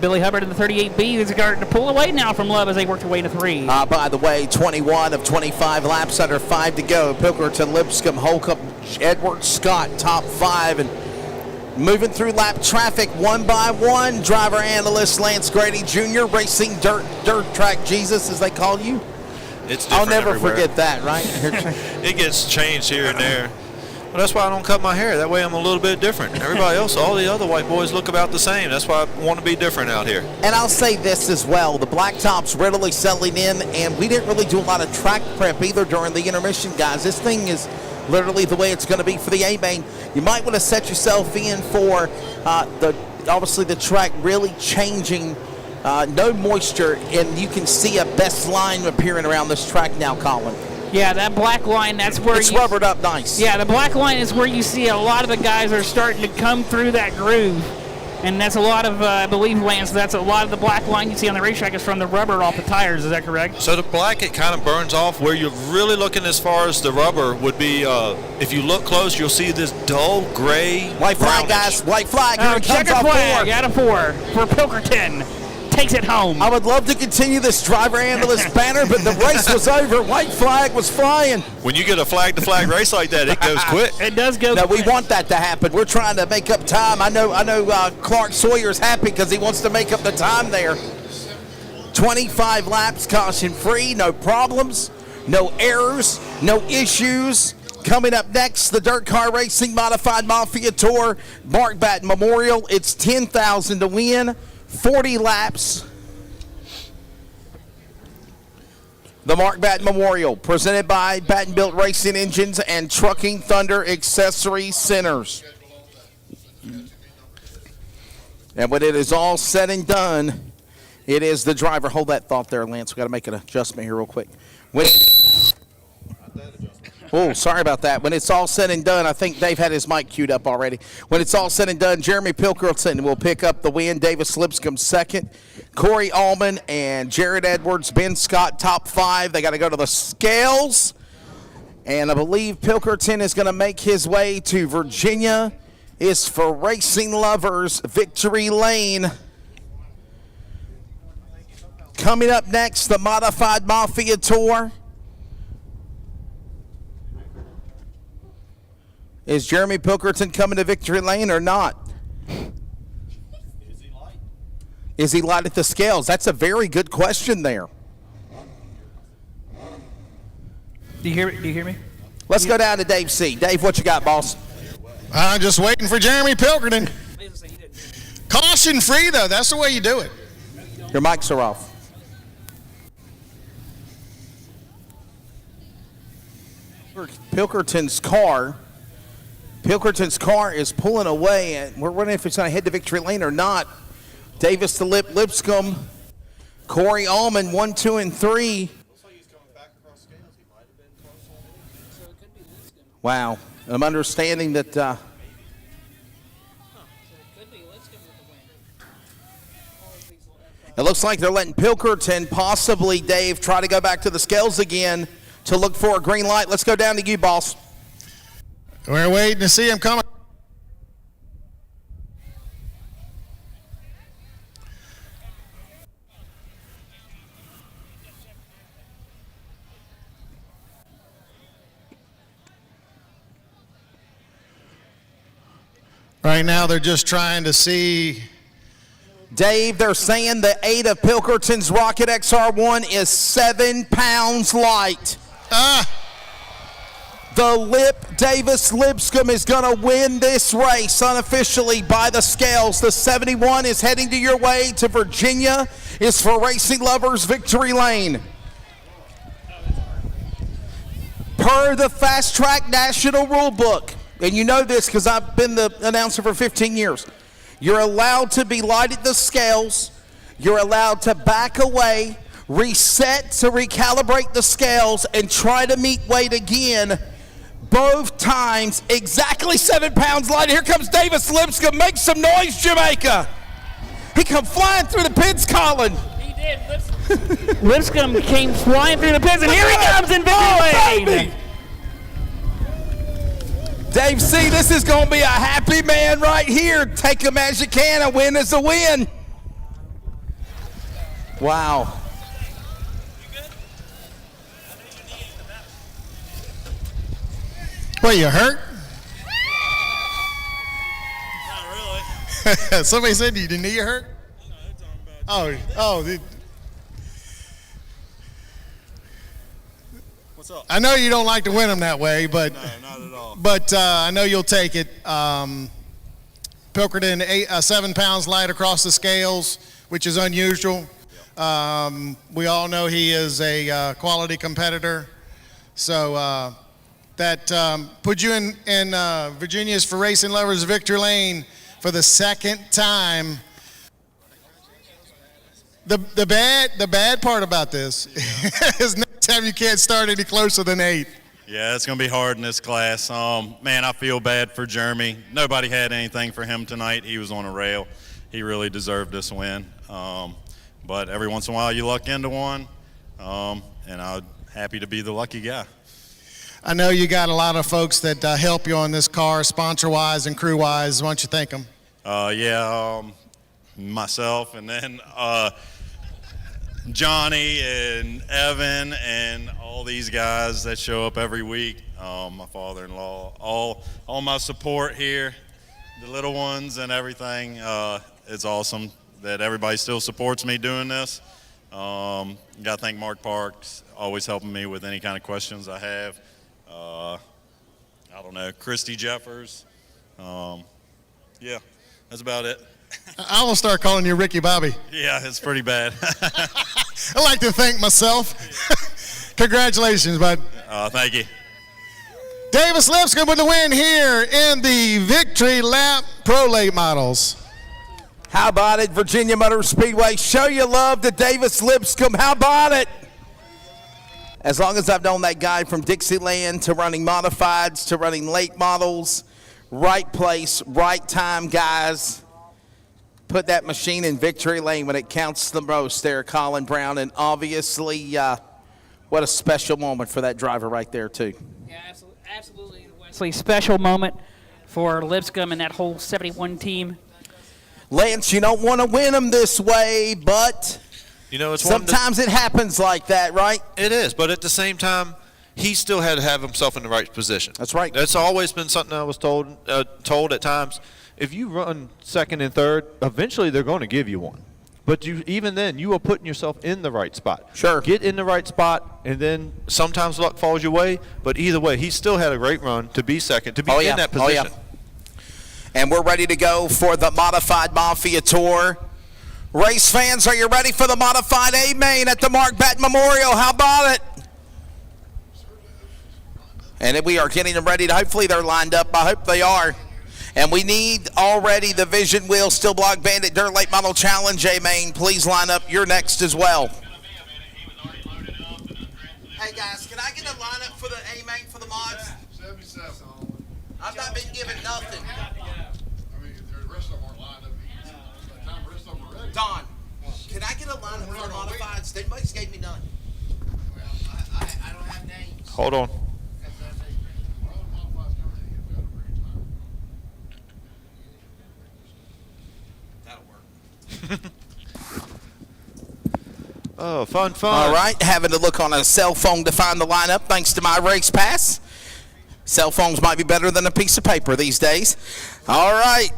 Billy Hubbard in the 38B is starting to pull away now from Love as they work their way to 3. By the way, 21 of 25 laps, under 5 to go. Pilkington, Lipscomb, Holcomb, Edward Scott, top 5. And moving through lap traffic one by one, driver analyst Lance Grady Jr. racing dirt track Jesus, as they call you. It's I'll different never everywhere. forget that, right? It gets changed here and there. Well, that's why I don't cut my hair. That way I'm a little bit different. Everybody else, all the other white boys look about the same. That's why I want to be different out here. And I'll say this as well. The blacktop's readily settling in, and we didn't really do a lot of track prep either during the intermission, guys. This thing is literally the way it's going to be for the A-Main. You might want to set yourself in for obviously the track really changing. No moisture, and you can see a best line appearing around this track now, Colin. Yeah, that black line, that's where it's rubbered up nice. Yeah, the black line is where you see a lot of the guys are starting to come through that groove. And that's a lot of, I believe, Lance, that's a lot of the black line you see on the racetrack is from the rubber off the tires. Is that correct? So the black, it kind of burns off. Where you're really looking as far as the rubber would be, if you look close, you'll see this dull gray. White flag, guys. White flag. Here it comes checker off flag 4. out of 4 for Pilkington. Takes it home. I would love to continue this driver analyst banner, but the race was over. White flag was flying. When you get a flag-to-flag race like that, it goes quick. It does go No, quick. we want that to happen. We're trying to make up time. I know. Clark Sawyer's happy because he wants to make up the time there. 25 laps, caution-free, no problems, no errors, no issues. Coming up next, the Dirt Car Racing Modified Mafia Tour, Mark Batten Memorial. It's $10,000 to win. 40 laps. The Mark Batten Memorial, presented by Batten Built Racing Engines and Trucking Thunder Accessory Centers. And when it is all said and done, it is the driver. Hold that thought there, Lance. We got to make an adjustment here real quick. Oh, sorry about that. When it's all said and done, I think Dave had his mic queued up already. When it's all said and done, Jeremy Pilkington will pick up the win. Davis Lipscomb second. Corey Allman and Jared Edwards, Ben Scott, top 5. They got to go to the scales. And I believe Pilkington is going to make his way to Virginia. Is for racing lovers, Victory Lane. Coming up next, the Modified Mafia Tour. Is Jeremy Pilkington coming to Victory Lane or not? Is he light at the scales? That's a very good question there. Do you hear me? Let's go down to Dave C. Dave, what you got, boss? I'm just waiting for Jeremy Pilkington. Caution free, though. That's the way you do it. Your mics are off. Pilkington's car is pulling away, and we're wondering if it's going to head to Victory Lane or not. Davis to Lipscomb, Corey Allman, 1, 2, and 3. Wow. I'm understanding that it looks like they're letting Pilkington, possibly, Dave, try to go back to the scales again to look for a green light. Let's go down to you, boss. We're waiting to see him coming. Right now, they're just trying to see. Dave, they're saying the 𝗧𝗢 𝗘𝗩𝗘 Rocket XR1 is 7 pounds light. The Davis Lipscomb is going to win this race unofficially by the scales. The 71 is heading to your way to Virginia. It's for racing lovers Victory Lane. Per the Fast Track National Rule Book, and you know this because I've been the announcer for 15 years, you're allowed to be light at the scales. You're allowed to back away, reset to recalibrate the scales, and try to meet weight again. Both times, exactly 7 pounds light. Here comes Davis Lipscomb. Make some noise, Jamaica. He come flying through the pits, Colin. He did. Lipscomb came flying through the pits, and here he comes in Victory Lane. Dave C., this is going to be a happy man right here. Take him as you can. A win is a win. Wow. What, you hurt? Not really. Somebody said your knee hurt? Oh. What's up? I know you don't like to win them that way, but No, not at all. But I know you'll take it. 𝗘𝗩𝗘 7 pounds light across the scales, which is unusual. We all know he is a quality competitor, so that put you in Virginia's for Racing Lovers Victory Lane for the second time. The bad part about this is next time you can't start any closer than 8. Yeah, it's going to be hard in this class. Man, I feel bad for Jeremy. Nobody had anything for him tonight. He was on a rail. He really deserved this win. But every once in a while you luck into one, and I'm happy to be the lucky guy. I know you got a lot of folks that help you on this car, sponsor-wise and crew-wise. Why don't you thank them? Myself, and then Johnny and Evan and all these guys that show up every week, my father-in-law, all my support here, the little ones and everything. It's awesome that everybody still supports me doing this. Got to thank Mark Parks, always helping me with any kind of questions I have. I don't know, Christy Jeffers. Yeah, that's about it. I'm going to start calling you Ricky Bobby. Yeah, it's pretty bad. I like to thank myself. Congratulations, bud. Thank you. Davis Lipscomb with the win here in the Victory Lap Pro Late Models. How about it, Virginia Motor Speedway? Show your love to Davis Lipscomb. How about it? As long as I've known that guy from Dixieland to running modifieds to running late models, right place, right time, guys. Put that machine in Victory Lane when it counts the most there, Colin Brown. And obviously, what a special moment for that driver right there, too. Yeah, absolutely. Wesley, special moment for Lipscomb and that whole 71 team. Lance, you don't want to win them this way, but you know, it's sometimes it happens like that, right? It is, but at the same time, he still had to have himself in the right position. That's right. That's always been something I was told at times. If you run second and third, eventually they're going to give you one. But even then, you are putting yourself in the right spot. Sure. Get in the right spot, and then sometimes luck falls your way. But either way, he still had a great run to be second, to be in that position. Oh, yeah. And we're ready to go for the Modified Mafia Tour. Race fans, are you ready for the Modified A main at the Mark Batten Memorial? How about it? And we are getting them ready. Hopefully they're lined up. I hope they are. And we need already the Vision Wheel Steel Block Bandit Dirt Late Model Challenge A-Main. Please line up. You're next as well. Hey, guys, can I get a lineup for the A-Main for the mods? 77. I've not been given nothing. Don, can I get a lineup for modifieds? Nobody's gave me none. I don't have names. Hold on. Oh, fun. All right, having to look on a cell phone to find the lineup thanks to my race pass. Cell phones might be better than a piece of paper these days. All right.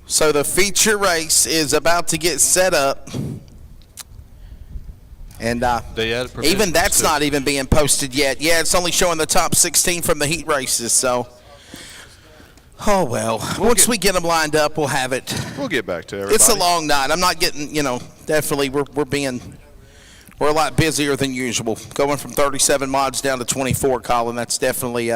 So the feature race is about to get set up. And even that's not even being posted yet. Yeah, it's only showing the top 16 from the heat races. So, oh well. Once we get them lined up, we'll have it. We'll get back to everybody. It's a long night. I'm not getting, definitely we're a lot busier than usual. Going from 37 mods down to 24, Colin. That's definitely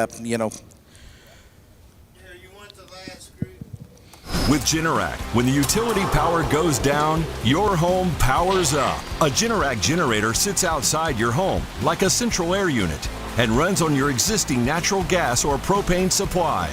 With Generac, when the utility power goes down, your home powers up. A Generac generator sits outside your home like a central air unit and runs on your existing natural gas or propane supply.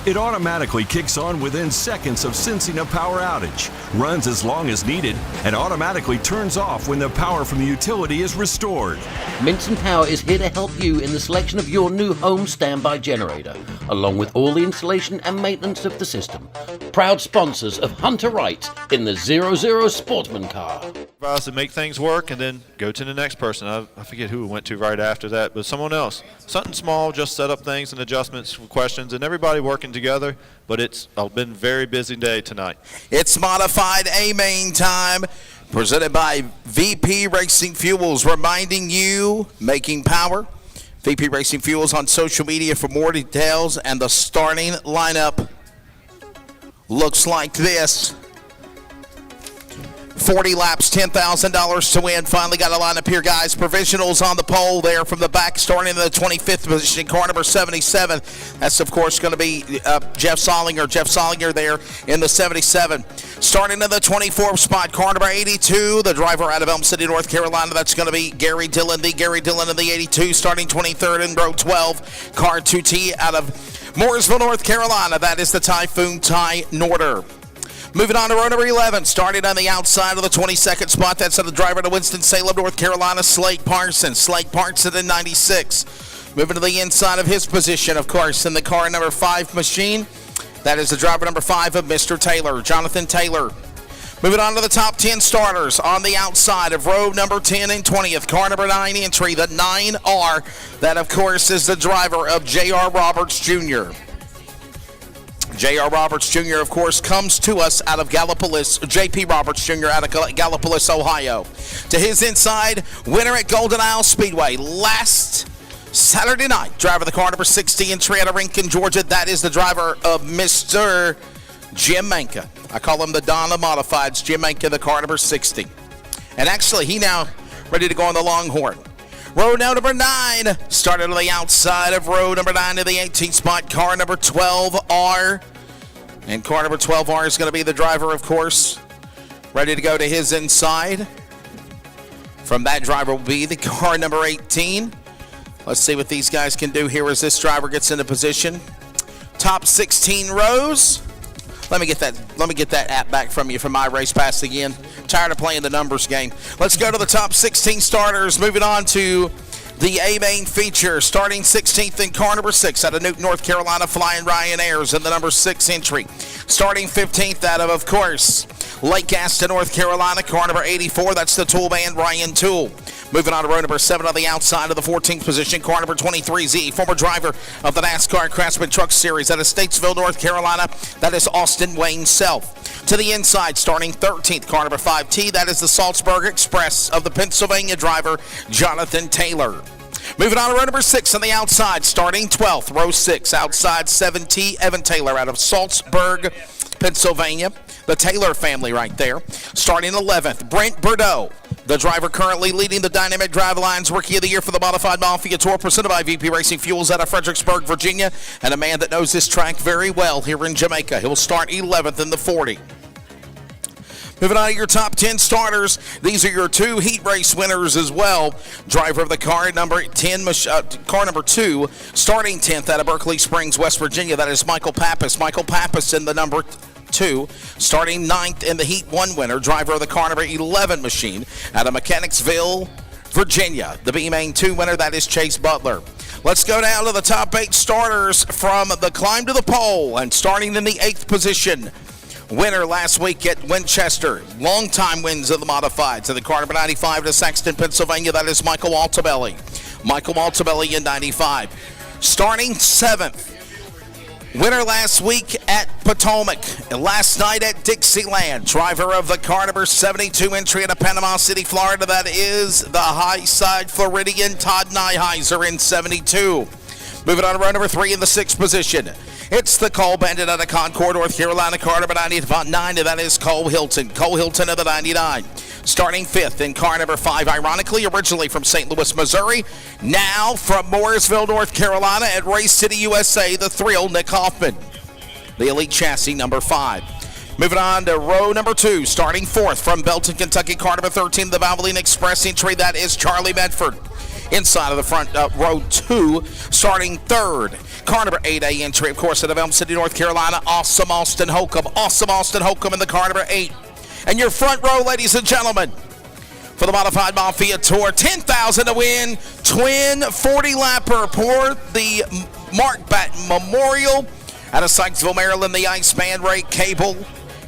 It automatically kicks on within seconds of sensing a power outage, runs as long as needed, and automatically turns off when the power from the utility is restored. Minson Power is here to help you in the selection of your new home standby generator, along with all the installation and maintenance of the system. Proud sponsors of Hunter Wright in the 𝗧𝗪 Sportsman car. Advise to make things work and then go to the next person. I forget who we went to right after that, but someone else. Something small, just set up things and adjustments, questions, and everybody working together, but it's been a very busy day tonight. It's Modified A-Main time, presented by VP Racing Fuels, reminding you, making power. VP Racing Fuels on social media for more details, and the starting lineup looks like this. 40 laps, $10,000 to win. Finally got a lineup here, guys. Provisionals on the pole there from the back, starting in the 25th position, car number 77. That's, of course, going to be Jeff Solinger there in the 77. Starting in the 24th spot, car number 82, the driver out of Elm City, North Carolina. That's going to be Gary Dillon in the 82, starting 23rd in row 12. Car 2T out of Mooresville, North Carolina. That is the Typhoon Ty Norder. Moving on to row number 11, starting on the outside of the 22nd spot. That's the driver to Winston-Salem, North Carolina, Slade Parson. Slade Parson in 96. Moving to the inside of his position, of course, in the car number 5 machine. That is the driver number 5 of Mr. Taylor, Jonathan Taylor. Moving on to the top 10 starters on the outside of row number 10 and 20th, car number 9 entry, the 9R. That, of course, is the driver of J.R. Roberts Jr. J.R. Roberts Jr., of course, comes to us out of Gallipolis, J.P. Roberts Jr. out of Gallipolis, Ohio. To his inside, winner at Golden Isle Speedway last Saturday night. Driver of the car number 60 entry out of Rincon, Georgia. That is the driver of Mr. Jim Manka. I call him the Don of Modifieds, Jim Manka, the car number 60. And actually, he now ready to go on the Longhorn. Row number 9, started on the outside of row number 9 to the 18th spot, car number 12R. And car number 12R is going to be the driver, of course, ready to go to his inside. From that driver will be the car number 18. Let's see what these guys can do here as this driver gets into position. Top 16 rows. Let me get that app back from you from my race pass again. Tired of playing the numbers game. Let's go to the top 16 starters. Moving on to the A-Main feature. Starting 16th in car number 6 out of Newton, North Carolina, Flying Ryan Ayers in the number 6 entry. Starting 15th out of course, Lake Aston, North Carolina, car number 84. That's the Tool Man, Ryan Tool. Moving on to row number 7 on the outside of the 14th position, car number 23Z, former driver of the NASCAR Craftsman Truck Series out of Statesville, North Carolina. That is Austin Wayne Self. To the inside, starting 13th, car number 5T. That is the Salzburg Express of the Pennsylvania driver, Jonathan Taylor. Moving on to row number 6 on the outside, starting 12th, row 6, outside 7T, Evan Taylor out of Salzburg, Pennsylvania. The Taylor family right there. Starting 11th, Brent Bordeaux, the driver currently leading the Dynamic Drivelines Rookie of the Year for the Modified Mafia Tour, presented by VP Racing Fuels out of Fredericksburg, Virginia, and a man that knows this track very well here in Jamaica. He'll start 11th in the 40. Moving on to your top 10 starters, these are your 2 heat race winners as well. Driver of the car number 10, car number 2, starting 10th out of Berkeley Springs, West Virginia. That is Michael Pappas. Michael Pappas in the number 2, starting 9th in the Heat 1 winner, driver of the car number 11 machine out of Mechanicsville, Virginia. The B-Main 2 winner, that is Chase Butler. Let's go down to the top 8 starters from the climb to the pole, and starting in the 8th position, Winner last week at Winchester. Long-time wins of the Modified. To the car number 95 to Sexton, Pennsylvania. That is Michael 𝗧𝗪𝗡. Michael 𝗧𝗪𝗡 in 95. Starting 7th. Winner last week at Potomac. And last night at Dixieland. Driver of the car number 72 entry out of Panama City, Florida. That is the high side Floridian Todd Nyheiser in 72. Moving on to row number 3 in the 6th position. It's the Cole Bandit out of Concord, North Carolina, car number 99, and that is Cole Hilton. Cole Hilton of the 99. Starting 5th in car number 5, ironically, originally from St. Louis, Missouri, now from Mooresville, North Carolina, at Race City, USA, the Thrill, Nick Hoffman. The Elite Chassis, number 5. Moving on to row number 2, starting 4th from Belton, Kentucky, car number 13, the Valvoline Express entry, that is Charlie Medford. Inside of the front, row 2, starting 3rd. Car number 8A entry, of course, out of Elm City, North Carolina, Awesome Austin Holcomb. Awesome Austin Holcomb in the car number 8. And your front row, ladies and gentlemen, for the Modified Mafia Tour, $10,000 to win, twin 40-lapper for the Mark Batten Memorial out of 𝗧𝗪𝗏, Maryland. The Iceman Ray Cable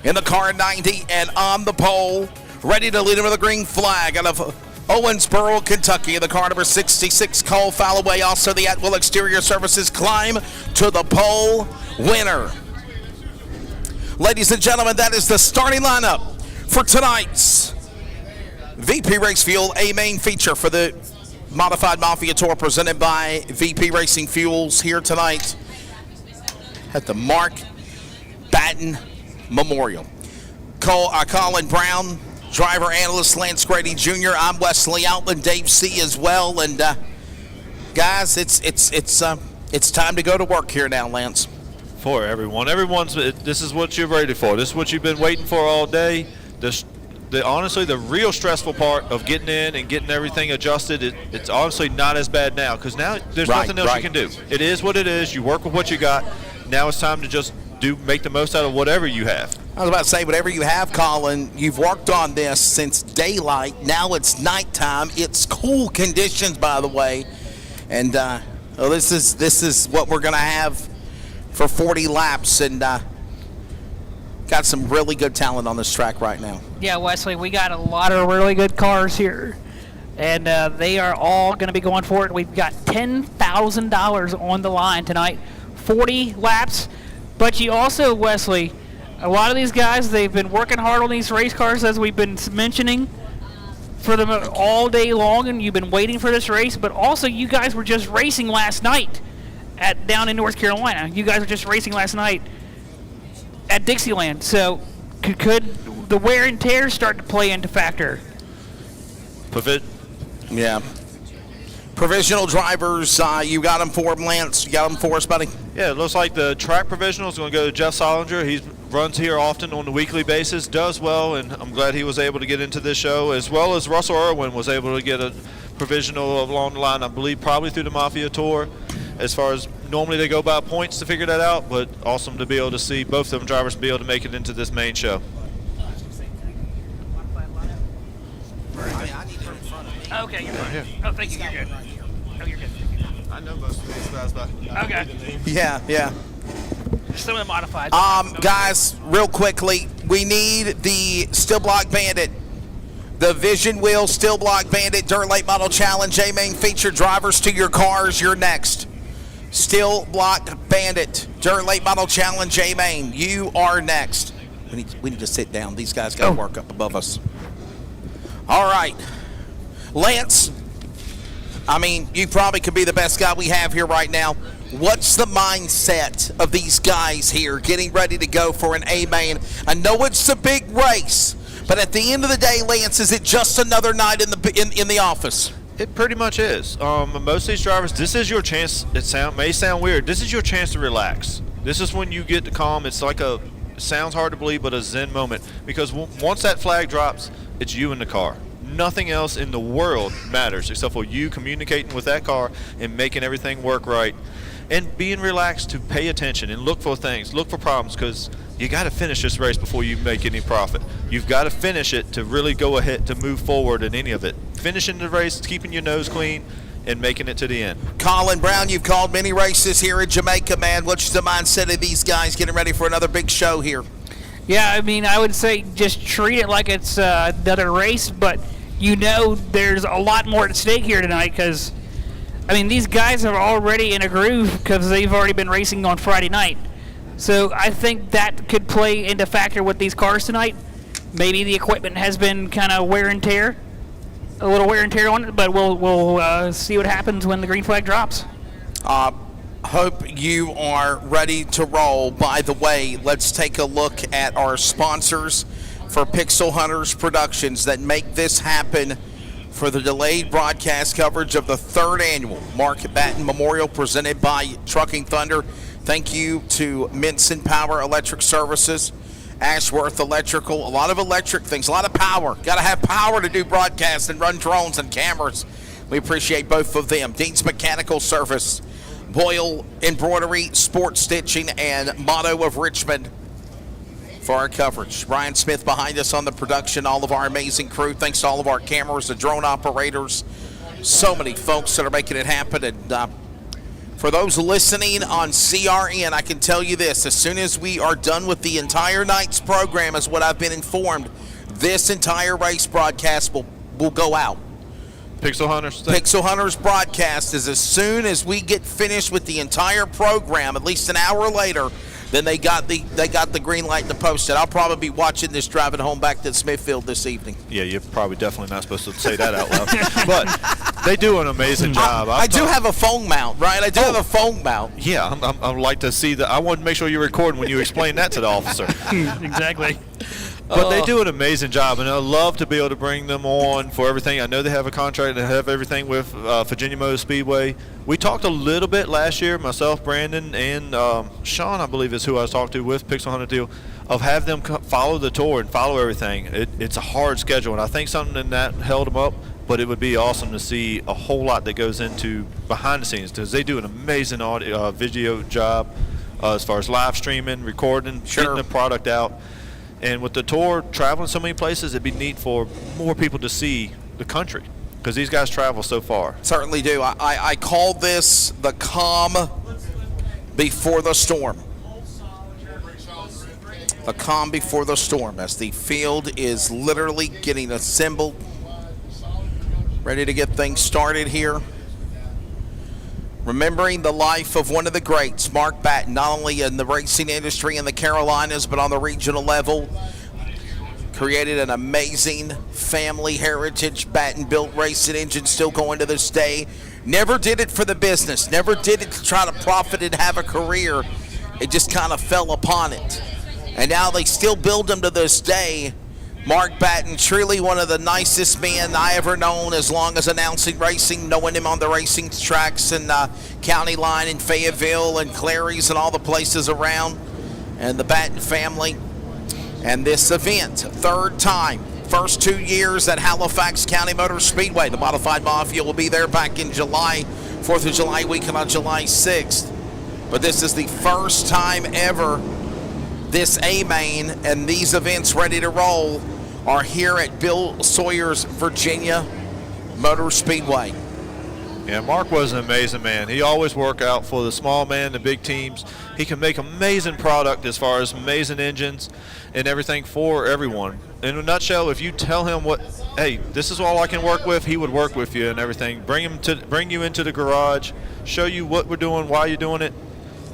in the car 90 and on the pole, ready to lead him with a green flag out of Owensboro, Kentucky, in the car number 66, Cole Falloway. Also the At-Will Exterior Services climb to the pole winner. Ladies and gentlemen, that is the starting lineup for tonight's VP Race Fuel, a main feature for the Modified Mafia Tour, presented by VP Racing Fuels, here tonight at the Mark Batten Memorial. Colin Brown, driver analyst Lance Grady Jr. I'm Wesley Outland, Dave C. as well, and guys, it's time to go to work here now, Lance. For everyone, this is what you're ready for. This is what you've been waiting for all day. Honestly, the real stressful part of getting in and getting everything adjusted, it's honestly not as bad now, because now there's nothing else you can do. It is what it is. You work with what you got. Now it's time to just make the most out of whatever you have. I was about to say, whatever you have, Colin, you've worked on this since daylight. Now it's nighttime. It's cool conditions, by the way. And this is what we're going to have for 40 laps. And got some really good talent on this track right now. Yeah, Wesley, we got a lot of really good cars here. And they are all going to be going for it. We've got $10,000 on the line tonight. 40 laps. But you also, Wesley, a lot of these guys, they've been working hard on these race cars, as we've been mentioning, for them all day long, and you've been waiting for this race. But also, you guys were just racing last night down in North Carolina. You guys were just racing last night at Dixieland. So could the wear and tear start to play into factor? Yeah. Provisional drivers, you got them for them, Lance. You got them for us, buddy? Yeah, it looks like the track provisional is going to go to Jeff Solinger. He runs here often on a weekly basis, does well, and I'm glad he was able to get into this show, as well as Russell Irwin was able to get a provisional along the line, I believe, probably through the Mafia Tour. As far as normally they go by points to figure that out, but awesome to be able to see both of them drivers be able to make it into this main show. Okay, you're fine. Oh, thank you. You're good. Oh, you're good. I know most of these guys, but okay. Yeah. Some of the modified. Guys, real quickly, we need the Steel Block Bandit, the Vision Wheel Steel Block Bandit Dirt Late Model Challenge A-Main feature. Drivers to your cars, you're next. Steel Block Bandit Dirt Late Model Challenge A-Main, you are next. We need to sit down. These guys got to work up above us. All right. Lance, I mean, you probably could be the best guy we have here right now. What's the mindset of these guys here getting ready to go for an A-Main? I know it's a big race, but at the end of the day, Lance, is it just another night in the office? It pretty much is. Most of these drivers, this is your chance. It may sound weird. This is your chance to relax. This is when you get to calm. It's like it sounds hard to believe, but a zen moment, because once that flag drops, it's you in the car. Nothing else in the world matters except for you communicating with that car and making everything work right, and being relaxed to pay attention and look for things, look for problems, because you got to finish this race before you make any profit. You've got to finish it to really go ahead, to move forward in any of it. Finishing the race, keeping your nose clean, and making it to the end. Colin Brown, you've called many races here in Jamaica, man. What's the mindset of these guys getting ready for another big show here? Yeah, I mean, I would say just treat it like it's another race, but there's a lot more at stake here tonight because, I mean, these guys are already in a groove because they've already been racing on Friday night. So I think that could play into factor with these cars tonight. Maybe the equipment has been kind of wear and tear, a little wear and tear on it, but we'll see what happens when the green flag drops. Hope you are ready to roll. By the way, let's take a look at our sponsors for Pixel Hunters Productions that make this happen for the delayed broadcast coverage of the 3rd Annual Mark Batten Memorial presented by Trucking Thunder. Thank you to Minson Power Electric Services, 𝗧𝗪𝗡 Electrical, a lot of electric things, a lot of power. Got to have power to do broadcasts and run drones and cameras. We appreciate both of them. Dean's Mechanical Service, Boyle Embroidery, Sports Stitching, and Motto of Richmond for our coverage. Ryan Smith behind us on the production, all of our amazing crew. Thanks to all of our cameras, the drone operators, so many folks that are making it happen. And for those listening on CRN, I can tell you this, as soon as we are done with the entire night's program, is what I've been informed, this entire race broadcast will go out. Pixel Hunters? Pixel Hunters broadcast is as soon as we get finished with the entire program, at least an hour later, then they got the green light to post it. I'll probably be watching this driving home back to Smithfield this evening. Yeah, you're probably definitely not supposed to say that out loud. But they do an amazing job. I do have a phone mount, right? I do have a phone mount. Yeah, I'd like to see that. I want to make sure you're recording when you explain that to the officer. Exactly. But they do an amazing job, and I love to be able to bring them on for everything. I know they have a contract and have everything with Virginia Motor Speedway. We talked a little bit last year, myself, Brandon, and Sean, I believe is who I was talking to with Pixel Hunter Deal, of have them follow the tour and follow everything. It's a hard schedule, and I think something in that held them up, but it would be awesome to see a whole lot that goes into behind the scenes because they do an amazing audio, video job as far as live streaming, recording, getting the product out. And with the tour traveling so many places, it'd be neat for more people to see the country because these guys travel so far. Certainly do. I call this the calm before the storm. The calm before the storm as the field is literally getting assembled, ready to get things started here. Remembering the life of one of the greats, Mark Batten, not only in the racing industry in the Carolinas, but on the regional level. Created an amazing family heritage, Batten-built racing engine, still going to this day. Never did it for the business, never did it to try to profit and have a career. It just kind of fell upon it. And now they still build them to this day. Mark Batten, truly one of the nicest men I ever known as long as announcing racing, knowing him on the racing tracks and County Line in Fayetteville and Clary's and all the places around, and the Batten family. And this event, 3rd time, first 2 years at Halifax County Motor Speedway. The Modified Mafia will be there back in July, 4th of July weekend on July 6th. But this is the first time ever this A-Main and these events ready to roll are here at Bill Sawyer's Virginia Motor Speedway. Yeah, Mark was an amazing man. He always worked out for the small man, the big teams. He can make amazing product as far as amazing engines and everything for everyone. In a nutshell, if you tell him hey, this is all I can work with, he would work with you and everything. Bring you into the garage, show you what we're doing, why you're doing it.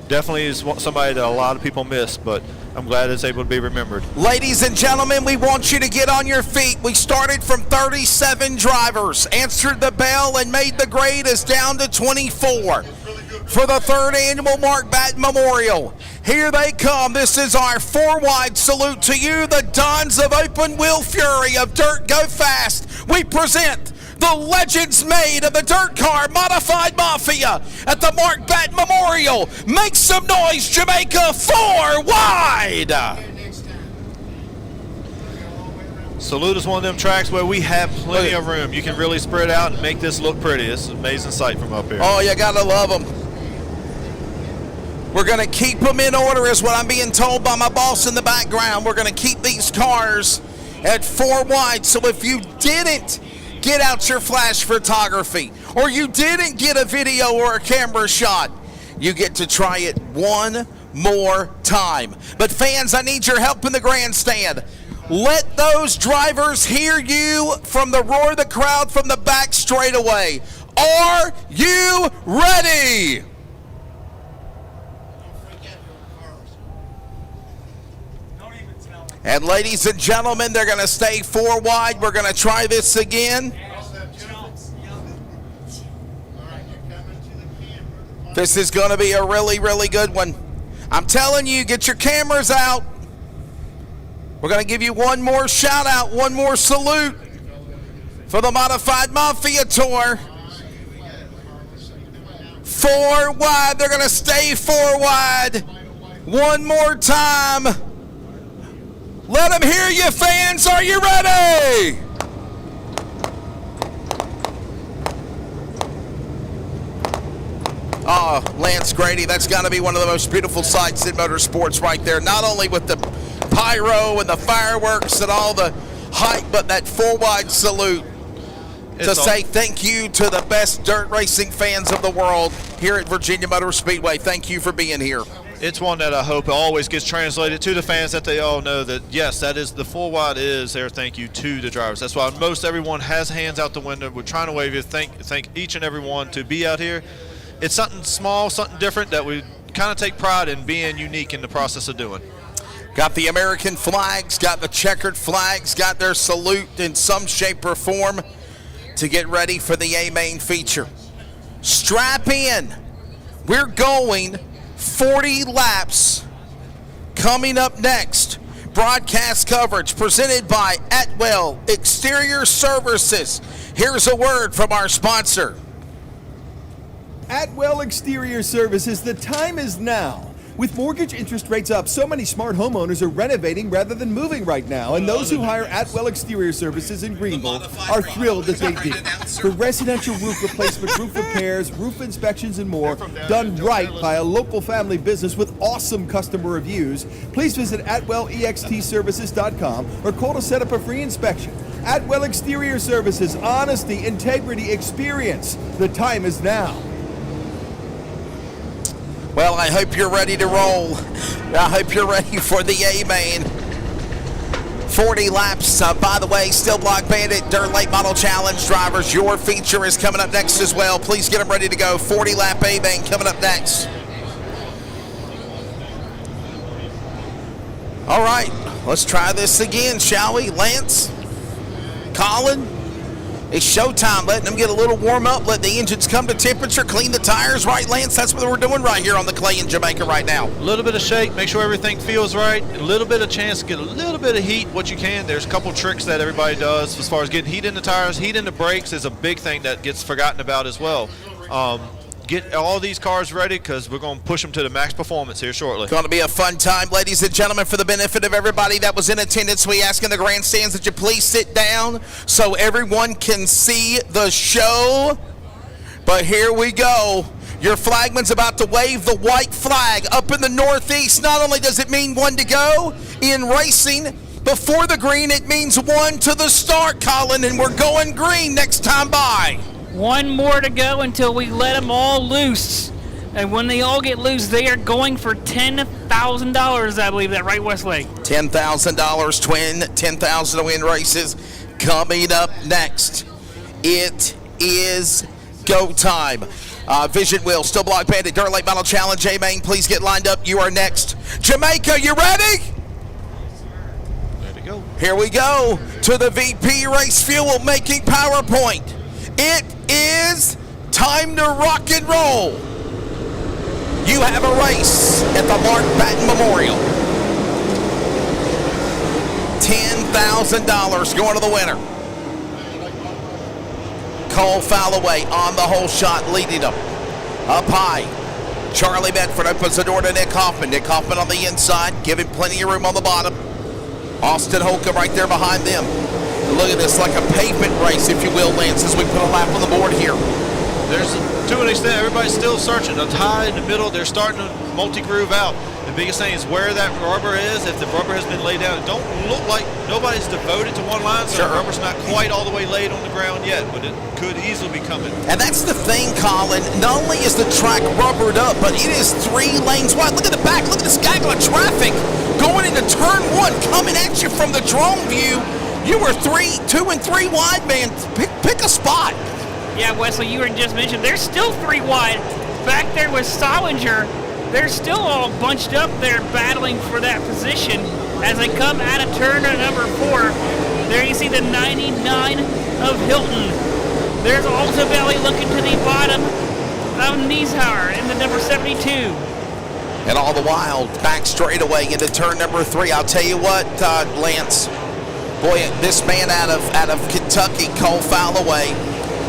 Definitely is somebody that a lot of people miss, but I'm glad it's able to be remembered. Ladies and gentlemen, we want you to get on your feet. We started from 37 drivers, answered the bell, and made the grade is down to 24. For the 3rd Annual Mark Batten Memorial, here they come. This is our 4-wide salute to you, the Dons of Open Wheel Fury of Dirt Go Fast. We present the legends made of the dirt car Modified Mafia at the Mark Batten Memorial. Make some noise, Jamaica, 4 wide. Salute is one of them tracks where we have plenty of room. You can really spread out and make this look pretty. It's an amazing sight from up here. Oh, you gotta love them. We're gonna keep them in order is what I'm being told by my boss in the background. We're gonna keep these cars at 4 wide. So if you didn't get out your flash photography, or you didn't get a video or a camera shot, you get to try it 1 more time. But fans, I need your help in the grandstand. Let those drivers hear you from the roar of the crowd from the back straightaway. Are you ready? And ladies and gentlemen, they're going to stay 4 wide. We're going to try this again. This is going to be a really, really good one. I'm telling you, get your cameras out. We're going to give you one more shout out, one more salute for the Modified Mafia Tour. 4 wide. They're going to stay 4 wide. One more time. Let them hear you, fans. Are you ready? Oh, Lance Grady, that's got to be one of the most beautiful sights in motorsports right there. Not only with the pyro and the fireworks and all the hype, but that 4 wide salute to say thank you to the best dirt racing fans of the world here at Virginia Motor Speedway. Thank you for being here. It's one that I hope always gets translated to the fans, that they all know that, yes, that is the 4 wide is their thank you to the drivers. That's why most everyone has hands out the window. We're trying to wave you, thank each and every one to be out here. It's something small, something different that we kind of take pride in being unique in the process of doing. Got the American flags, got the checkered flags, got their salute in some shape or form to get ready for the A main feature. Strap in. We're going 40 laps. Coming up next, broadcast coverage presented by Atwell Exterior Services. Here's a word from our sponsor. Atwell Exterior Services, the time is now. With mortgage interest rates up, so many smart homeowners are renovating rather than moving right now, and those who hire Atwell Exterior Services in Greenville are thrilled that they do. For residential roof replacement, roof repairs, roof inspections, and more, done right by a local family business with awesome customer reviews, please visit AtwellEXTServices.com or call to set up a free inspection. Atwell Exterior Services, honesty, integrity, experience. The time is now. Well, I hope you're ready to roll. I hope you're ready for the A-Main. 40 laps. By the way, Still Block Bandit Dirt Late Model Challenge drivers, your feature is coming up next as well. Please get them ready to go. 40 lap A-Main coming up next. All right, let's try this again, shall we? Lance, Colin. It's showtime, letting them get a little warm up, let the engines come to temperature, clean the tires, right, Lance? That's what we're doing right here on the clay in Jamaica right now. A little bit of shake, make sure everything feels right, a little bit of chance to get a little bit of heat, what you can. There's a couple tricks that everybody does as far as getting heat in the tires. Heat in the brakes is a big thing that gets forgotten about as well. Get all these cars ready because we're going to push them to the max performance here shortly. It's going to be a fun time, ladies and gentlemen. For the benefit of everybody that was in attendance, we ask in the grandstands that you please sit down so everyone can see the show. But here we go. Your flagman's about to wave the white flag up in the northeast. Not only does it mean 1 to go in racing, before the green, it means 1 to the start, Colin, and we're going green next time by. 1 more to go until we let them all loose. And when they all get loose, they are going for $10,000, I believe that, right, Westlake? $10,000 twin, 10,000 to win races. Coming up next, it is go time. Vision Wheel, Still Block Bandit, Dirt Late Battle Challenge, A-Main, please get lined up. You are next. Jamaica, you ready? Ready to go. Here we go to the VP Race Fuel making PowerPoint. It is time to rock and roll. You have a race at the Mark Batten Memorial. $10,000 going to the winner. Cole Falloway on the whole shot, leading them. Up high, Charlie Medford opens the door to Nick Hoffman. Nick Hoffman on the inside, giving plenty of room on the bottom. Austin Holcomb right there behind them. Look at this, like a pavement race, if you will, Lance, as we put a lap on the board here. There's, to an extent, everybody's still searching. Up high in the middle, they're starting to multi-groove out. The biggest thing is where that rubber is. If the rubber has been laid down, it don't look like nobody's devoted to one line, so the rubber's not quite all the way laid on the ground yet, but it could easily be coming. And that's the thing, Colin. Not only is the track rubbered up, but it is 3 lanes wide. Look at the back. Look at this gaggle of traffic going into turn 1, coming at you from the drone view. You were 2 and 3 wide, man. Pick a spot. Yeah, Wesley, you were just mentioned there's still 3 wide. Back there with 𝗧𝗪𝗓. They're still all bunched up there battling for that position as they come out of turn number 4. There you see the 99 of Hilton. There's Altaveli looking to the bottom of 𝗧𝗪𝗓 in the number 72. And all the while, back straightaway into turn number 3. I'll tell you what, Lance, boy, this man out of Kentucky, 𝗧𝗪𝗪𝗡,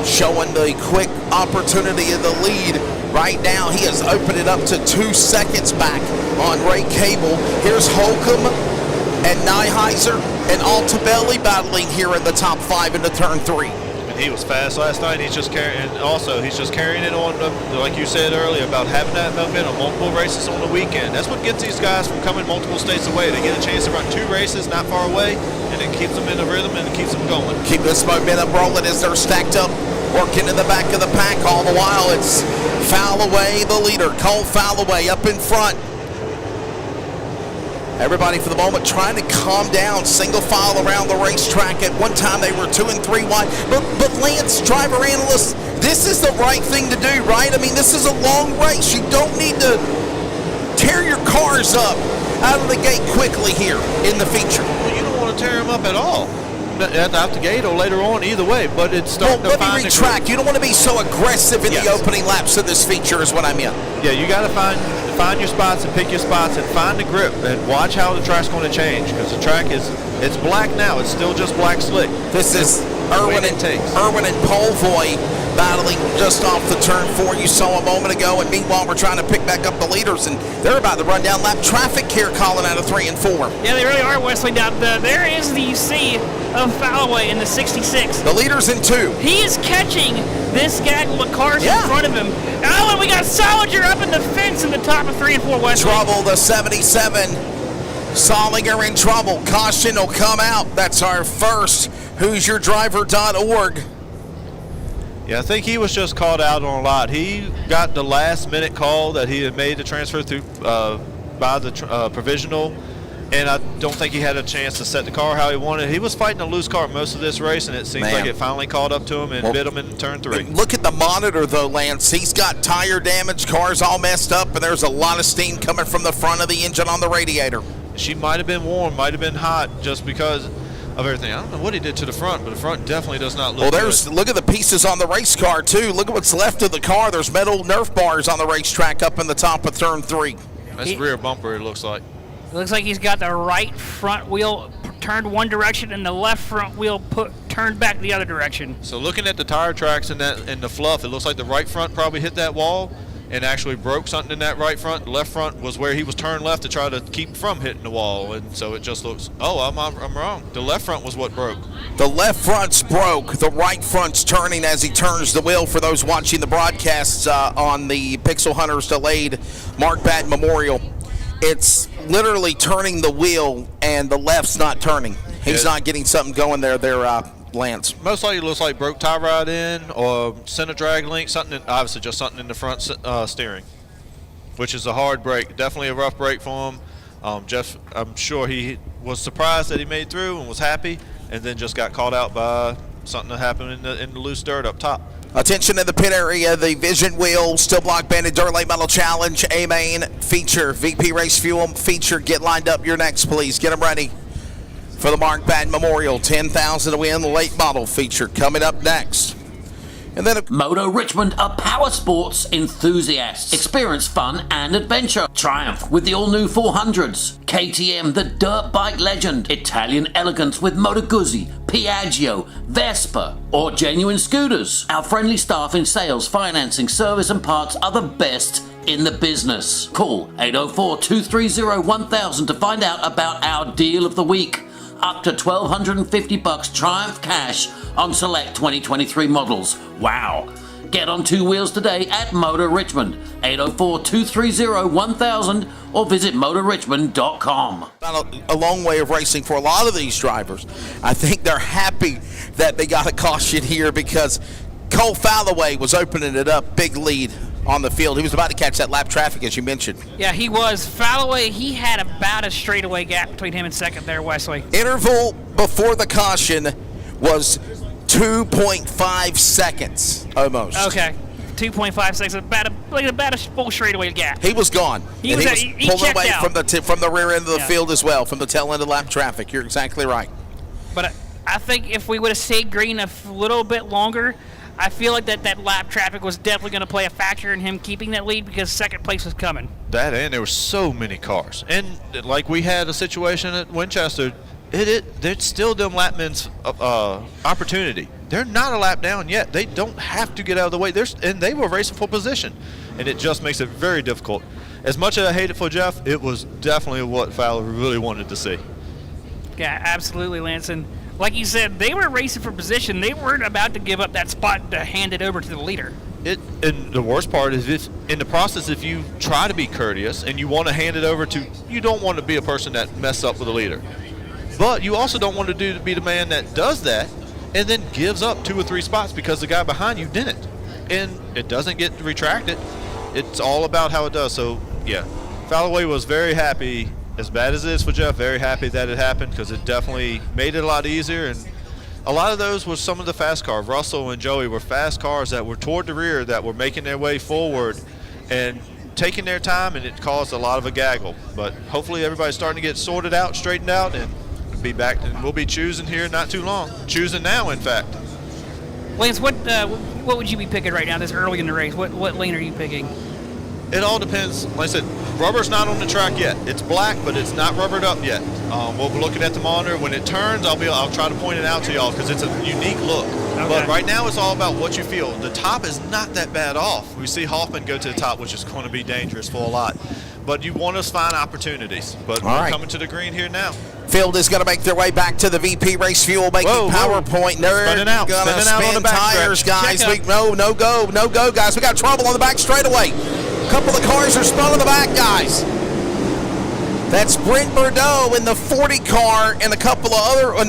showing the quick opportunity of the lead. Right now, he has opened it up to 2 seconds back on Ray Cable. Here's Holcomb and Nyheiser and Altaveli battling here in the top 5 into turn 3. And he was fast last night. He's just carrying it on, like you said earlier, about having that momentum, multiple races on the weekend. That's what gets these guys from coming multiple states away. They get a chance to run 2 races not far away, and it keeps them in the rhythm and it keeps them going. Keep this momentum rolling as they're stacked up, working in the back of the pack. All the while, it's 𝗧𝗪𝗪𝗡, the leader. 𝗧𝗪𝗪𝗡 up in front. Everybody for the moment trying to calm down, single file around the racetrack. At one time they were 2 and 3 wide. But Lance, driver analyst, this is the right thing to do, right? I mean, this is a long race. You don't need to tear your cars up out of the gate quickly here in the feature. Well, you don't want to tear them up at all. Out the gate or later on, either way, but it's starting to find. Let me retract. You don't want to be so aggressive in the opening laps of this feature is what I meant. Yeah, you got to find your spots and pick your spots and find the grip and watch how the track's going to change, because the track it's black now. It's still just black slick. This is Эрwin and Polvoy battling just off the turn 4 you saw a moment ago, and meanwhile we're trying to pick back up the leaders, and they're about to run down lap traffic here, Colin, out of 3 and 4. Yeah, they really are, Wesley. Now, there is the C of 𝗧𝗪𝗪𝗡 in the 66. The leader's in 2. He is catching this gaggle of cars in front of him. Oh, and we got 𝗬𝗪𝗓 up in the fence in the top of 3 and 4, Wesley. Trouble, the 77. 𝗬𝗪𝗪𝗡 in trouble. Caution will come out. That's our first 𝗧𝗪𝗓.org. Yeah, I think he was just called out on a lot. He got the last-minute call that he had made the transfer through by the provisional, and I don't think he had a chance to set the car how he wanted. He was fighting a loose car most of this race, and it seems like it finally caught up to him and bit him in turn 3. Look at the monitor, though, Lance. He's got tire damage, car's all messed up, and there's a lot of steam coming from the front of the engine on the radiator. She might have been warm, might have been hot, just because of everything. I don't know what he did to the front, but the front definitely does not look good. Look at the pieces on the race car, too. Look at what's left of the car. There's metal Nerf bars on the racetrack up in the top of turn 3. That's rear bumper, it looks like. It looks like he's got the right front wheel turned one direction and the left front wheel turned back the other direction. So looking at the tire tracks and the fluff, it looks like the right front probably hit that wall and actually broke something in that right front. The left front was where he was turned left to try to keep from hitting the wall, and so it just looks, I'm wrong. The left front was what broke. The left front's broke. The right front's turning as he turns the wheel. For those watching the broadcasts on the Pixel Hunters delayed Mark Batten Memorial, it's literally turning the wheel, and the left's not turning. He's not getting something going there, Lance. Most likely it looks like broke tie rod in or center drag link, obviously just something in the front steering, which is a hard break. Definitely a rough break for him. Jeff, I'm sure he was surprised that he made through and was happy, and then just got caught out by something that happened in the loose dirt up top. Attention in the pit area, the Vision Wheel, Still Block Bandit Dirt Late Model Challenge, A-Main feature, VP Race Fuel feature. Get lined up. You're next, please. Get them ready for the Mark Batten Memorial. 10,000 to win, late model feature coming up next. And then Moto Richmond are power sports enthusiasts. Experience fun and adventure. Triumph with the all-new 400s. KTM, the dirt bike legend. Italian elegance with Moto 𝗪𝗧𝗪𝗡, Piaggio, Vespa, or genuine scooters. Our friendly staff in sales, financing, service and parts are the best in the business. Call 804-230-1000 to find out about our deal of the week. Up to $1,250 Triumph cash on select 2023 models. Wow. Get on two wheels today at Motor Richmond, 804-230-1000, or visit motorrichmond.com. A long way of racing for a lot of these drivers. I think they're happy that they got a caution here because Cole 𝗧𝗪𝗪 was opening it up, big lead on the field. He was about to catch that lap traffic, as you mentioned. Yeah, he was. 𝗧𝗪𝗪, he had about a straightaway gap between him and second there, Wesley. Interval before the caution was 2.5 seconds, almost. Okay, 2.5 seconds, about a full straightaway gap. He was gone. He was pulling away out. from the rear end of the field as well, from the tail end of lap traffic. You're exactly right. But I think if we would have stayed green a little bit longer, I feel like that lap traffic was definitely going to play a factor in him keeping that lead because second place was coming. That, and there were so many cars. And like we had a situation at Winchester, it's still them lapmen's opportunity. They're not a lap down yet. They don't have to get out of the way. And they were racing for position. And it just makes it very difficult. As much as I hate it for Jeff, it was definitely what 𝗧𝗪𝗪 really wanted to see. Yeah, absolutely, Lance. And like you said, they were racing for position. They weren't about to give up that spot to hand it over to the leader. And the worst part is in the process, if you try to be courteous and you want to hand it over to, you don't want to be a person that messes up with the leader. But you also don't want to be the man that does that and then gives up 2 or 3 spots because the guy behind you didn't. And it doesn't get retracted. It's all about how it does. So, yeah, 𝗧𝗪𝗪 was very happy. As bad as it is for Jeff, very happy that it happened because it definitely made it a lot easier. And a lot of those were some of the fast cars. Russell and Joey were fast cars that were toward the rear that were making their way forward and taking their time, and it caused a lot of a gaggle. But hopefully everybody's starting to get sorted out, straightened out, and be back. And we'll be choosing here not too long. Choosing now, in fact. Lance, what would you be picking right now this early in the race? What lane are you picking? It all depends. Like I said, rubber's not on the track yet. It's black, but it's not rubbered up yet. We'll be looking at the monitor. When it turns, I'll try to point it out to y'all because it's a unique look. Okay. But right now, it's all about what you feel. The top is not that bad off. We see Hoffman go to the top, which is going to be dangerous for a lot. But you want us to find opportunities. But we're coming to the green here now. Field is going to make their way back to the VP Race Fuel, making PowerPoint. They're going to spin tires, guys. No go, guys. We got trouble on the back straightaway. A couple of cars are spun on the back, guys. That's Brent Bordeaux in the 40 car and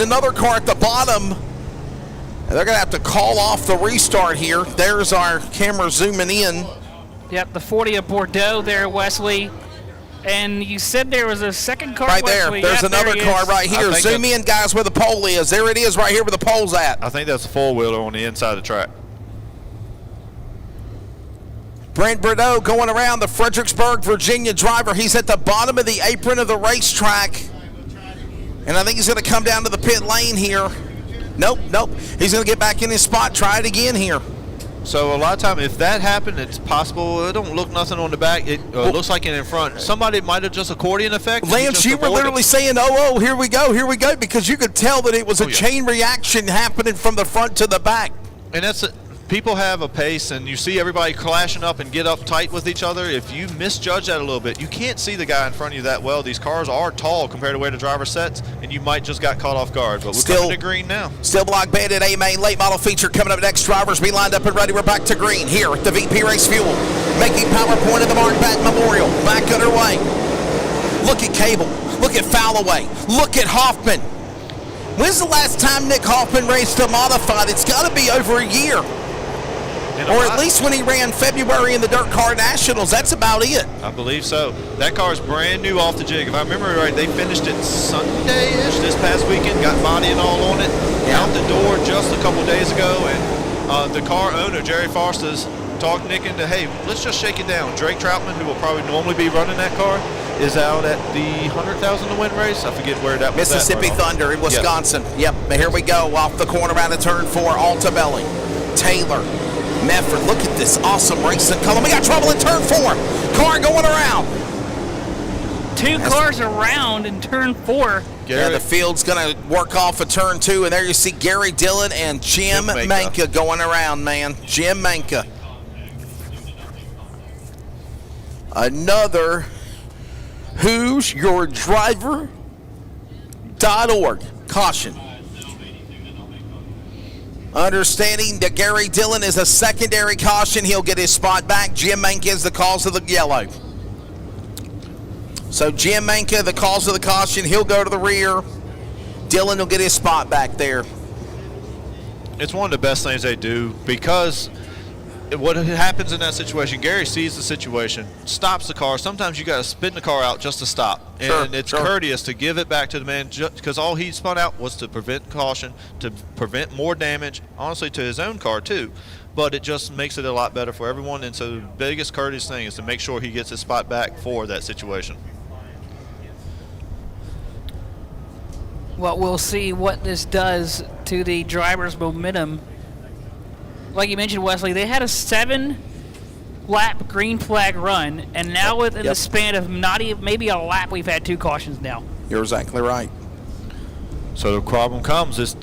another car at the bottom. And they're going to have to call off the restart here. There's our camera zooming in. Yep, the 40 of Bordeaux there, Wesley. And you said there was a second car, right Wesley. there. There's another car right here. Zoom in, guys, where the pole is. There it is right here where the pole's at. I think that's a four-wheeler on the inside of the track. Brent Bordeaux going around, the Fredericksburg, Virginia driver. He's at the bottom of the apron of the racetrack. And I think he's going to come down to the pit lane here. Nope. He's going to get back in his spot, try it again here. So a lot of time, if that happened, it's possible. It don't look nothing on the back. It looks like it in front. Somebody might have just accordion effect. Lance, you were literally saying, oh, here we go, because you could tell that it was a chain reaction happening from the front to the back. And people have a pace, and you see everybody clashing up and get up tight with each other. If you misjudge that a little bit, you can't see the guy in front of you that well. These cars are tall compared to where the driver sets, and you might just got caught off guard. But we're coming to green now. Still block Bandit A-Main late model feature coming up next. Drivers be lined up and ready. We're back to green here at the VP Race Fuel. Making PowerPoint of the Mark Batten Memorial. Back underway. Look at Cable. Look at 𝗧𝗪𝗪. Look at Hoffman. When's the last time Nick Hoffman raced a modified? It's got to be over a year. Or at least when he ran February in the Dirt Car Nationals. That's about it. I believe so. That car is brand new off the jig. If I remember right, they finished it Sunday-ish this past weekend, got body and all on it, out the door just a couple days ago. And the car owner, Jerry Foster's, talked Nick into, hey, let's just shake it down. Drake Troutman, who will probably normally be running that car, is out at the 100,000 to win race. I forget where that was. Mississippi Thunder in Wisconsin. Yep. Here we go. Off the corner out of turn 4, Altabelli. Taylor. Medford, look at this awesome racing color. We got trouble in turn 4. Car going around. Two cars around in turn 4. Yeah, the field's going to work off of turn 2, and there you see Gary Dillon and Jim Manka going around, man. Jim Manka. Another Who's Your Driver.org. Caution. Understanding that Gary Dillon is a secondary caution, he'll get his spot back. Jim Manka is the cause of the yellow. So Jim Manka, the cause of the caution, he'll go to the rear. Dillon will get his spot back there. It's one of the best things they do, because what happens in that situation, Gary sees the situation, stops the car. Sometimes you got to spin the car out just to stop. And it's courteous to give it back to the man, because all he spun out was to prevent caution, to prevent more damage, honestly, to his own car too. But it just makes it a lot better for everyone. And so the biggest courteous thing is to make sure he gets his spot back for that situation. Well, we'll see what this does to the driver's momentum. Like you mentioned, Wesley, they had a 7-lap green flag run, and now within the span of not even maybe a lap, we've had 2 cautions now. You're exactly right. So the problem comes is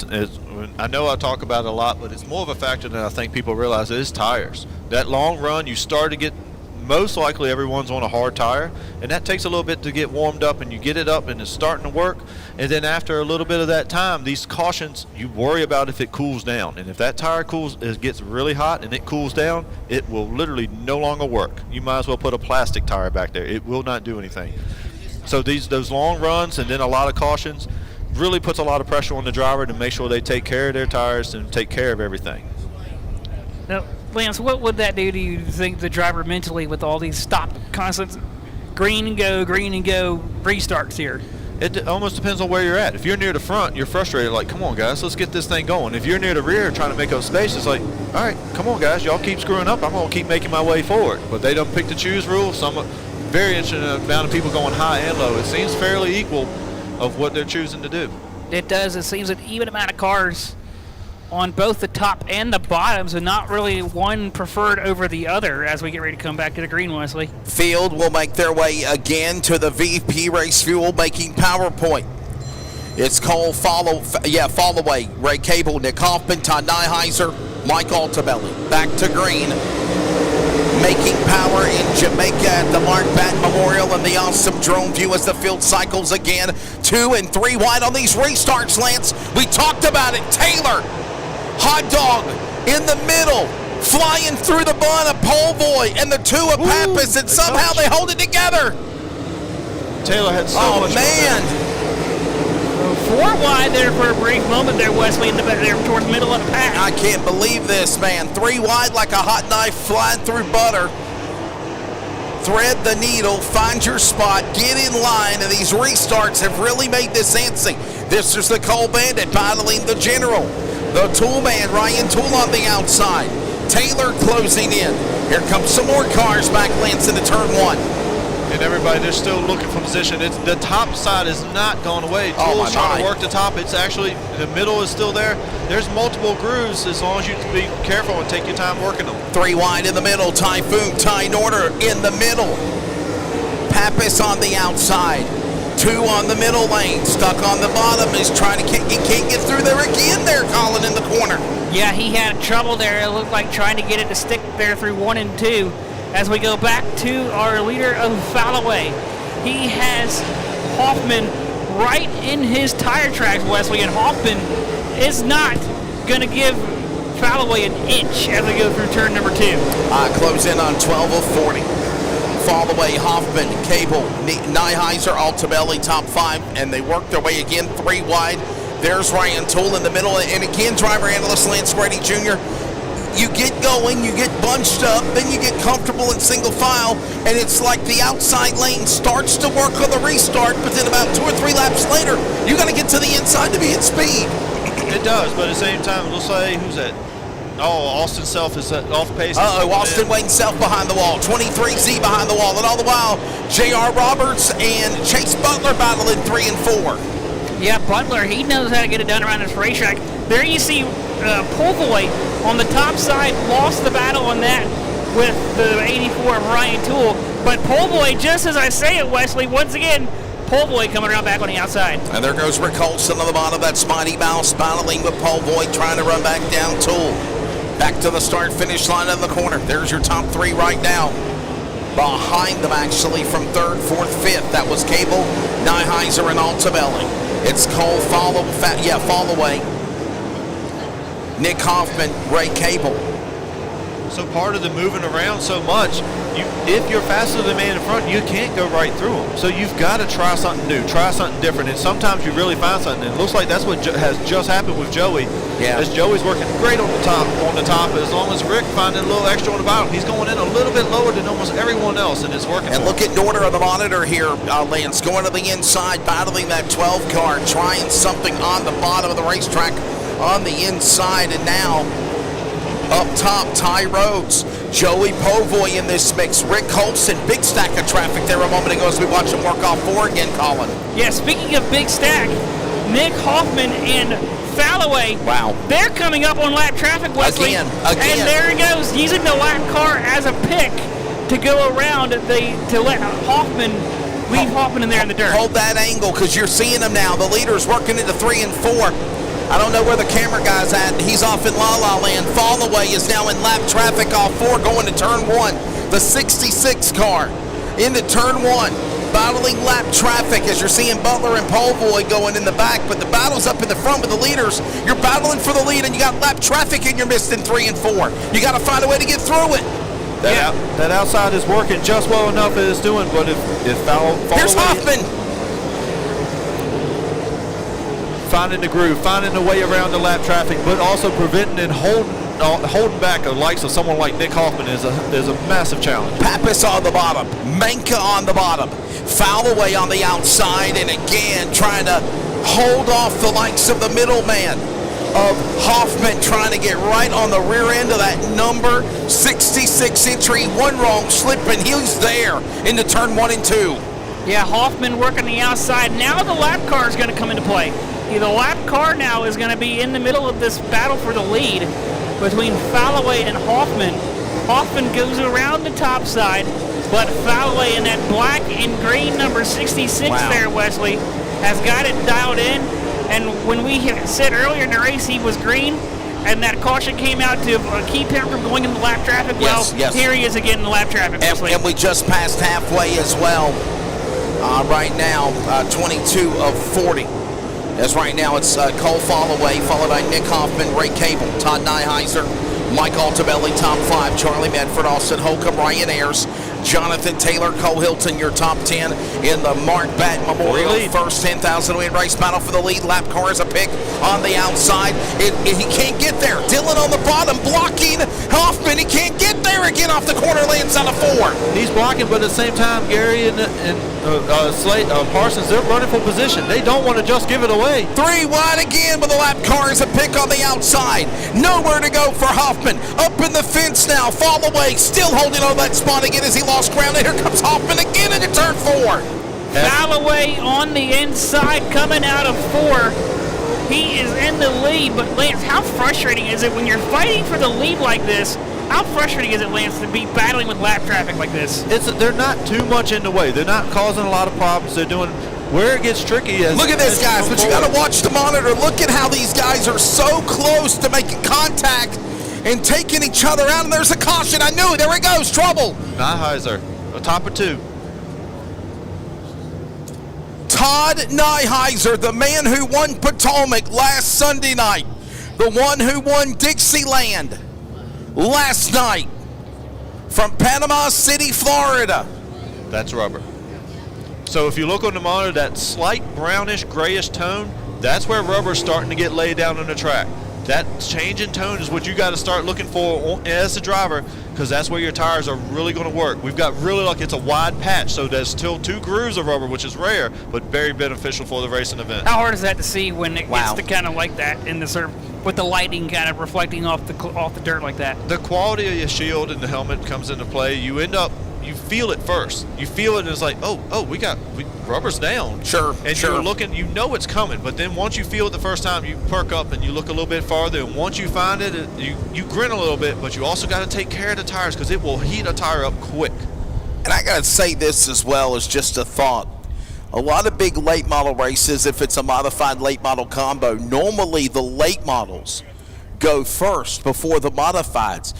I know I talk about it a lot, but it's more of a factor than I think people realize. It is tires. That long run, you start to get, most likely everyone's on a hard tire, and that takes a little bit to get warmed up, and you get it up and it's starting to work. And then after a little bit of that time, these cautions, you worry about if it cools down. And if that tire gets really hot and it cools down, it will literally no longer work. You might as well put a plastic tire back there. It will not do anything. So those long runs and then a lot of cautions really puts a lot of pressure on the driver to make sure they take care of their tires and take care of everything. Now, Lance, what would that do to you think the driver mentally with all these constant green and go restarts here? It almost depends on where you're at. If you're near the front, you're frustrated, like, come on, guys, let's get this thing going. If you're near the rear trying to make up space, it's like, all right, come on, guys, y'all keep screwing up. I'm going to keep making my way forward. But they don't pick the choose rule. Very interesting amount of people going high and low. It seems fairly equal of what they're choosing to do. It does. It seems an even amount of cars on both the top and the bottoms, and not really one preferred over the other as we get ready to come back to the green, Wesley. Field will make their way again to the VP Race Fuel making PowerPoint. It's Cole Followay, Ray Cable, Nick Hoffman, Todd Nyheiser, Mike Altobelli. Back to green. Making power in Jamaica at the Mark Batten Memorial, and the awesome drone view as the field cycles again. 2 and 3 wide on these restarts, Lance. We talked about it. Taylor, hot dog in the middle, flying through the bun of Polvoy and the 2 of Pappas, and somehow they hold it together. Taylor had so much man. 4 wide there for a brief moment there, Wesley, in the there towards the middle of the pack. I can't believe this, man. 3 wide like a hot knife flying through butter. Thread the needle, find your spot, get in line, and these restarts have really made this antsy. This is the Cole Bandit battling the General. The Tool Man, Ryan Tool on the outside. Taylor closing in. Here comes some more cars back, Lance, into turn 1. And everybody, they're still looking for position. The top side has not gone away. Tool's trying to work the top. It's actually, the middle is still there. There's multiple grooves as long as you be careful and take your time working them. 3 wide in the middle. Typhoon, Ty Norder in the middle. Pappas on the outside. 2 on the middle lane. Stuck on the bottom. Is trying to he can't get through there again there, Colin, in the corner. Yeah, he had trouble there. It looked like trying to get it to stick there through 1 and 2. As we go back to our leader of Followay, he has Hoffman right in his tire tracks, Wesley, and Hoffman is not going to give Followay an inch as we go through turn number 2. Close in on 12 of 40. Followay, Hoffman, Cable, Nyheiser, Altobelli, top 5, and they work their way again 3 wide. There's Ryan Tool in the middle, and again, driver analyst Lance Grady Jr. You get going, you get bunched up, then you get comfortable in single file, and it's like the outside lane starts to work on the restart, but then about 2 or 3 laps later, you got to get to the inside to be at speed. It does, but at the same time, we'll say, who's that? Oh, Austin Self is off pace. Austin Wayne Self behind the wall, 23Z behind the wall, and all the while, J.R. Roberts and Chase Butler battling 3 and 4. Yeah, Butler, he knows how to get it done around this racetrack. There you see Polvoy on the top side lost the battle on that with the 84 of Ryan Tool. But Polvoy, just as I say it, Wesley, once again, Polvoy coming around back on the outside. And there goes Rick Holston on the bottom. That's Mighty Mouse battling with Polvoy, trying to run back down Tool. Back to the start-finish line in the corner. There's your top 3 right now. Behind them, actually, from 3rd, 4th, 5th. That was Cable, Nyheiser, and Altobelli. It's Cole Followay. Nick Hoffman, Ray Cable. So part of the moving around so much, if you're faster than the man in front, you can't go right through them. So you've got to try something new, try something different, and sometimes you really find something. And it looks like that's what has just happened with Joey. Yeah. As Joey's working great on the top, as long as Rick finding a little extra on the bottom, he's going in a little bit lower than almost everyone else, and it's working. And look at Norder on the monitor here, Lance, going to the inside, battling that 12 car, trying something on the bottom of the racetrack on the inside, and now up top, Ty Rhodes, Joey Povoy in this mix, Rick Colson, big stack of traffic there a moment ago as we watch him work off 4 again, Colin. Yeah, speaking of big stack, Nick Hoffman and `𝗓𝗪𝗓. Wow. They're coming up on lap traffic, Wesley. Again. And there he goes, using the lap car as a pick to go around to let Hoffman leave Hoffman in there in the dirt. Hold that angle because you're seeing him now. The leader's working into 3 and 4. I don't know where the camera guy's at. He's off in La La Land. Fallaway is now in lap traffic off 4 going to turn 1. The 66 car into turn 1. Battling lap traffic as you're seeing Butler and Povoy going in the back, but the battle's up in the front with the leaders. You're battling for the lead and you got lap traffic in your midst in 3 and 4. You got to find a way to get through it. That outside is working just well enough as it's doing, but if here's Hoffman. Finding the groove, finding the way around the lap traffic, but also preventing and holding back the likes of someone like Nick Hoffman is a massive challenge. Pappas on the bottom, Menka on the bottom, Fallaway on the outside, and again trying to hold off the likes of the middleman of Hoffman, trying to get right on the rear end of that number 66 entry. One wrong slip and he's there into turn 1 and 2. Yeah, Hoffman working the outside. Now the lap car is going to come into play. The lap car now is going to be in the middle of this battle for the lead between Fallaway and Hoffman. Hoffman goes around the top side, but Fallaway in that black and green number 66 there, Wesley, has got it dialed in. And when we said earlier in the race he was green, and that caution came out to keep him from going into lap traffic, here he is again in the lap traffic. And we just passed halfway as well. Right now, 22 of 40. As right now it's Cole Fallaway, followed by Nick Hoffman, Ray Cable, Todd Neuheiser, Mike Altobelli, top 5, Charlie Medford, Austin Holcomb, Ryan Ayers, Jonathan Taylor, Cole Hilton, your top 10 in the Mark Batten Memorial first 10,000 win race battle for the lead. Lap car is a pick on the outside. He can't get there. Dylan on the bottom blocking Hoffman. He can't get there again off the corner, lands out of 4. He's blocking, but at the same time, Gary and Parsons, they're running for position. They don't want to just give it away. 3 wide again, but the lap car is a pick on the outside. Nowhere to go for Hoffman. Up in the fence now. Fallaway still holding on that spot again as he lost ground. And here comes Hoffman again into turn 4. Fallaway on the inside coming out of 4. He is in the lead, but Lance, how frustrating is it when you're fighting for the lead like this? How frustrating is it, Lance, to be battling with lap traffic like this? They're not too much in the way. They're not causing a lot of problems. They're doing where it gets tricky. Look at this, guys, but you got to watch the monitor. Look at how these guys are so close to making contact and taking each other out, and there's a caution. I knew it. There it goes. Trouble. Neuheiser, a top of 2. Todd Neuheiser, the man who won Potomac last Sunday night, the one who won Dixieland last night from Panama City, Florida. That's rubber. So if you look on the monitor, that slight brownish, grayish tone, that's where rubber's starting to get laid down on the track. That change in tone is what you got to start looking for as a driver, because that's where your tires are really going to work. We've got really lucky. It's a wide patch, so there's still 2 grooves of rubber, which is rare, but very beneficial for the racing event. How hard is that to see when it gets to kind of like that in the sort of, with the lighting kind of reflecting off the dirt like that? The quality of your shield and the helmet comes into play. You feel it first. You feel it, and it's like, rubber's down. Sure, and you're looking, you know it's coming, but then once you feel it the first time, you perk up and you look a little bit farther, and once you find it, you grin a little bit, but you also got to take care of the tires because it will heat a tire up quick. And I got to say this as well as just a thought. A lot of big late model races, if it's a modified late model combo, normally the late models go first before the modifieds.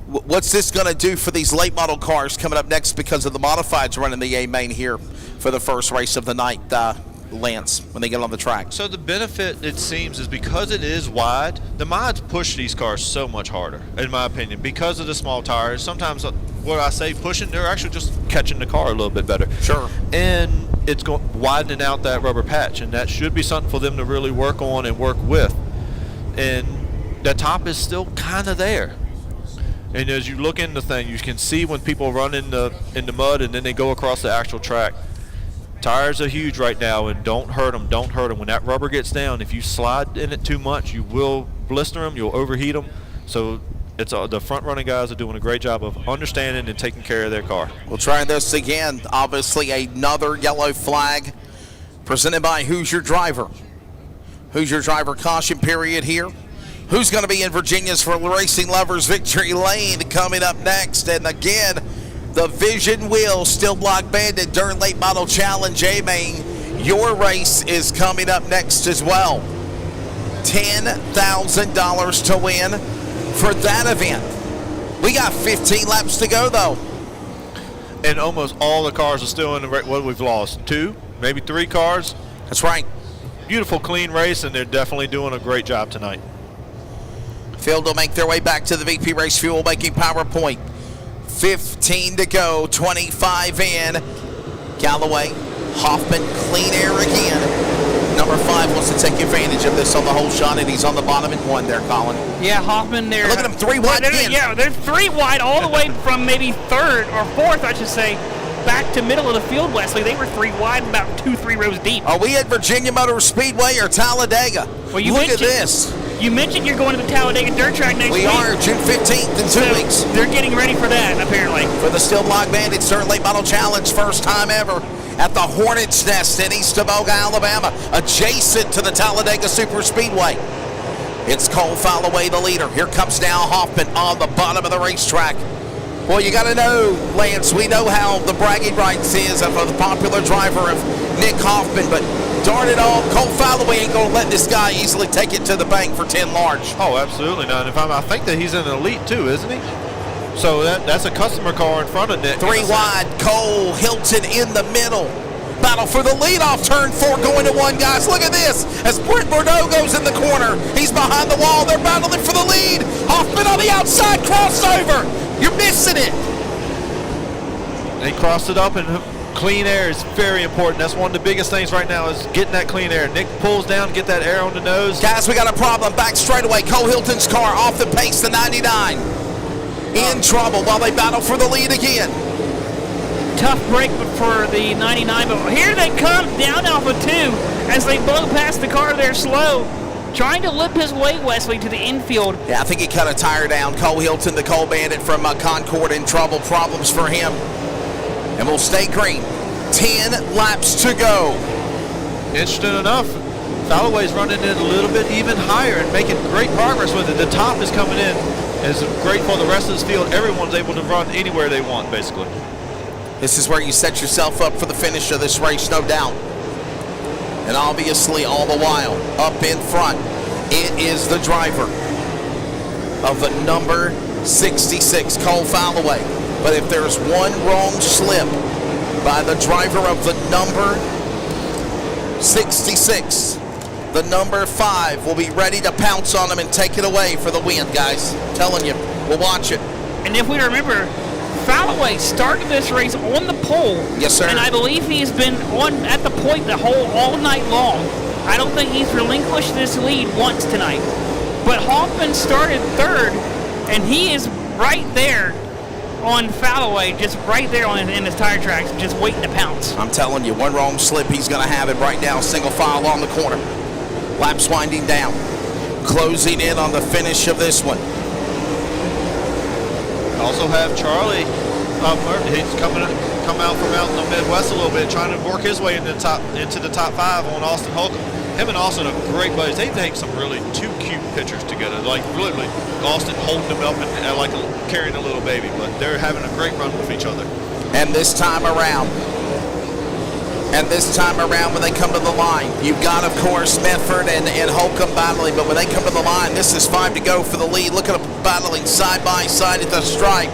What's this going to do for these late model cars coming up next because of the modifieds running the A main here for the first race of the night? Lance, when they get on the track? So the benefit, it seems, is because it is wide, the mods push these cars so much harder, in my opinion, because of the small tires. Sometimes, what I say pushing, they're actually just catching the car a little bit better. Sure. And it's widening out that rubber patch, and that should be something for them to really work on and work with. And the top is still kind of there. And as you look in the thing, you can see when people run in the mud and then they go across the actual track. Tires are huge right now, and don't hurt them, don't hurt them. When that rubber gets down, if you slide in it too much, you will blister them, you'll overheat them. So it's the front-running guys are doing a great job of understanding and taking care of their car. We'll try this again. Obviously, another yellow flag presented by Who's Your Driver. Who's Your Driver caution period here. Who's going to be in Virginia's for Racing Lovers Victory Lane coming up next? And again, the Vision Wheel Steel Block Bandit Dirt Late Model Challenge A-Main. Your race is coming up next as well. $10,000 to win for that event. We got 15 laps to go, though. And almost all the cars are still in the race. What we've lost? 2, maybe 3 cars? That's right. Beautiful, clean race, and they're definitely doing a great job tonight. Field will make their way back to the VP Race Fuel making PowerPoint. 15 to go, 25 in. Galloway, Hoffman, clean air again. Number 5 wants to take advantage of this on the whole shot, and he's on the bottom in 1 there, Colin. Yeah, Hoffman there. Look at him, 3 wide again. Yeah, they're 3 wide all the way from maybe 3rd or 4th, I should say, back to middle of the field, Wesley. They were 3 wide, about 2-3 rows deep. Are we at Virginia Motor Speedway or Talladega? Well, you Look at this. You mentioned you're going to the Talladega Dirt Track next week. We are, June 15th in 2 weeks. They're getting ready for that, apparently. For the Steel Block Bandits Dirt Late Model Challenge, first time ever at the Hornets Nest in East Tavoga, Alabama, adjacent to the Talladega Super Speedway. It's Cole Falloway, the leader. Here comes now Hoffman on the bottom of the racetrack. Boy, you got to know, Lance, we know how the bragging rights is of the popular driver of Nick Hoffman, but darn it all, Cole Falloway ain't going to let this guy easily take it to the bank for 10 large. Oh, absolutely not. I think that he's in an elite too, isn't he? So that's a customer car in front of Nick. 3 wide, Cole Hilton in the middle. Battle for the lead off turn 4 going to 1, guys. Look at this. As Brent Bordeaux goes in the corner, he's behind the wall. They're battling for the lead. Hoffman on the outside, crossover. You're missing it. They crossed it up, and clean air is very important. That's one of the biggest things right now is getting that clean air. Nick pulls down, get that air on the nose. Guys, we got a problem. Back straightaway. Cole Hilton's car off the pace, the 99. In trouble while they battle for the lead again. Tough break for the 99, but here they come down Alpha 2 as they blow past the car there slow, trying to lip his way, Wesley, to the infield. Yeah, I think he cut a tire down. Cole Hilton, the Cole Bandit from Concord, in trouble. Problems for him. And we'll stay green. 10 laps to go. Interesting enough, Falloway's running in a little bit even higher and making great progress with it. The top is coming in. It's great for the rest of this field. Everyone's able to run anywhere they want, basically. This is where you set yourself up for the finish of this race, no doubt. And obviously, all the while, up in front, it is the driver of the number 66, Cole Falloway. But if there's one wrong slip by the driver of the number 66, the number 5 will be ready to pounce on him and take it away for the win, guys. I'm telling you, we'll watch it. And if we remember, Falloway started this race on the pole. Yes, sir. And I believe he's been on at the point all night long. I don't think he's relinquished this lead once tonight. But Hoffman started 3rd, and he is right there on Falloway, just right there in his tire tracks, just waiting to pounce. I'm telling you, one wrong slip, he's going to have it right now. Single file on the corner. Laps winding down. Closing in on the finish of this one. Also have Charlie Murphy. He's come out from out in the Midwest a little bit, trying to work his way into the top 5 on Austin Holcomb. Him and Austin are great buddies. They take some really 2 cute pictures together. Like literally, Austin holding him up and like carrying a little baby. But they're having a great run with each other. And this time around, when they come to the line, you've got, of course, Medford and Holcomb battling. But when they come to the line, this is 5 to go for the lead. Look at them battling side by side at the stripe.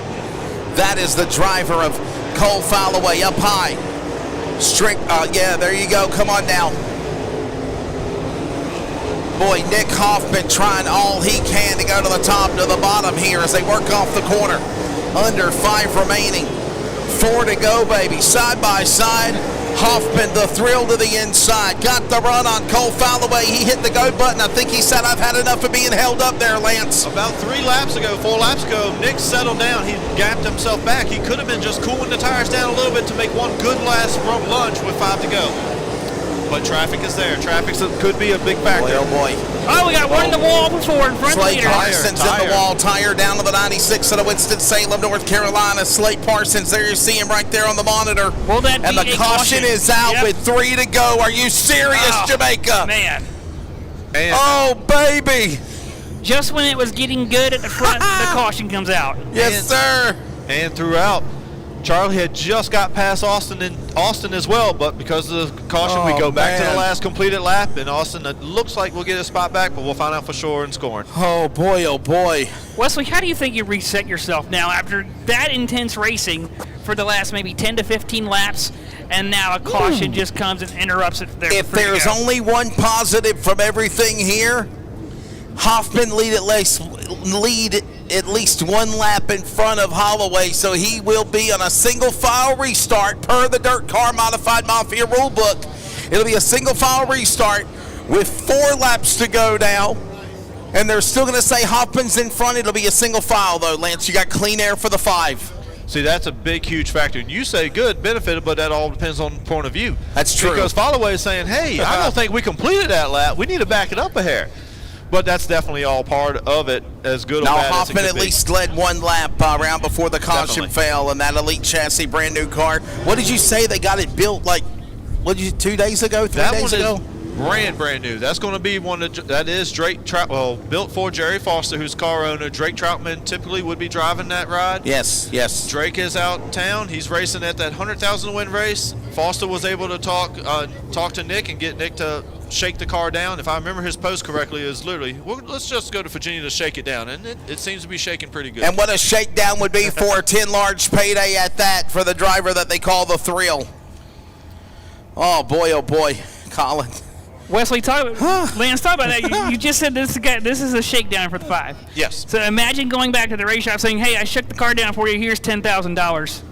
That is the driver of Cole Falloway up high. Yeah, there you go. Come on now. boy, Nick Hoffman trying all he can to go to the top, to the bottom here as they work off the corner. Under 5 remaining. 4 to go, baby. Side by side. Hoffman, the thrill to the inside. Got the run on 𝗘𝗩𝗪. He hit the go button. I think he said, I've had enough of being held up there, Lance. About 4 laps ago, Nick settled down. He gapped himself back. He could have been just cooling the tires down a little bit to make one good last lunge with 5 to go. But traffic is there. Traffic could be a big factor. Boy, oh boy. Oh, we got one in the wall before in front of the leader. Parsons in the wall, tire down to the 96 out of Winston-Salem, North Carolina. Slade Parsons, there you see him right there on the monitor. Will that and be the a caution is out with 3 to go. Are you serious, Jamaica? Man. Oh, baby. Just when it was getting good at the front, the caution comes out. Yes, sir. And throughout, Charlie had just got past Austin as well, but because of the caution, we go back to the last completed lap, and Austin, it looks like we'll get a spot back, but we'll find out for sure in scoring. Oh, boy, oh, boy. Wesley, how do you think you reset yourself now after that intense racing for the last maybe 10 to 15 laps, and now a caution just comes and interrupts it there? If there's only one positive from everything here, Hoffman lead at least 1 lap in front of Holloway, so he will be on a single file restart per the Dirt Car Modified Mafia rulebook. It'll be a single file restart with 4 laps to go now, and they're still going to say Hoffman's in front. It'll be a single file, though, Lance. You got clean air for the 5. See, that's a big, huge factor. And you say good, benefited, but that all depends on point of view. That's true. Because Holloway is saying, hey, I don't think we completed that lap. We need to back it up a hair. But that's definitely all part of it, as good or bad as it Hoffman could at be. least led 1 lap around before the caution fell, and that Elite chassis, brand new car. What did you say? They got it built like, 2 days ago, 3 days ago? Brand new. That's going to be one that is Drake built for Jerry Foster, who's car owner. Drake Troutman typically would be driving that ride. Yes. Drake is out in town. He's racing at that 100,000 win race. Foster was able to talk to Nick and get Nick to shake the car down. If I remember his post correctly, is literally, well, let's just go to Virginia to shake it down, and it seems to be shaking pretty good. And what a shakedown would be for a 10 large payday at that for the driver that they call the Thrill. Oh boy, Colin. Wesley, Lance, talk about that. You just said this is a shakedown for the 5. Yes. So imagine going back to the race shop saying, hey, I shook the car down for you. Here's $10,000.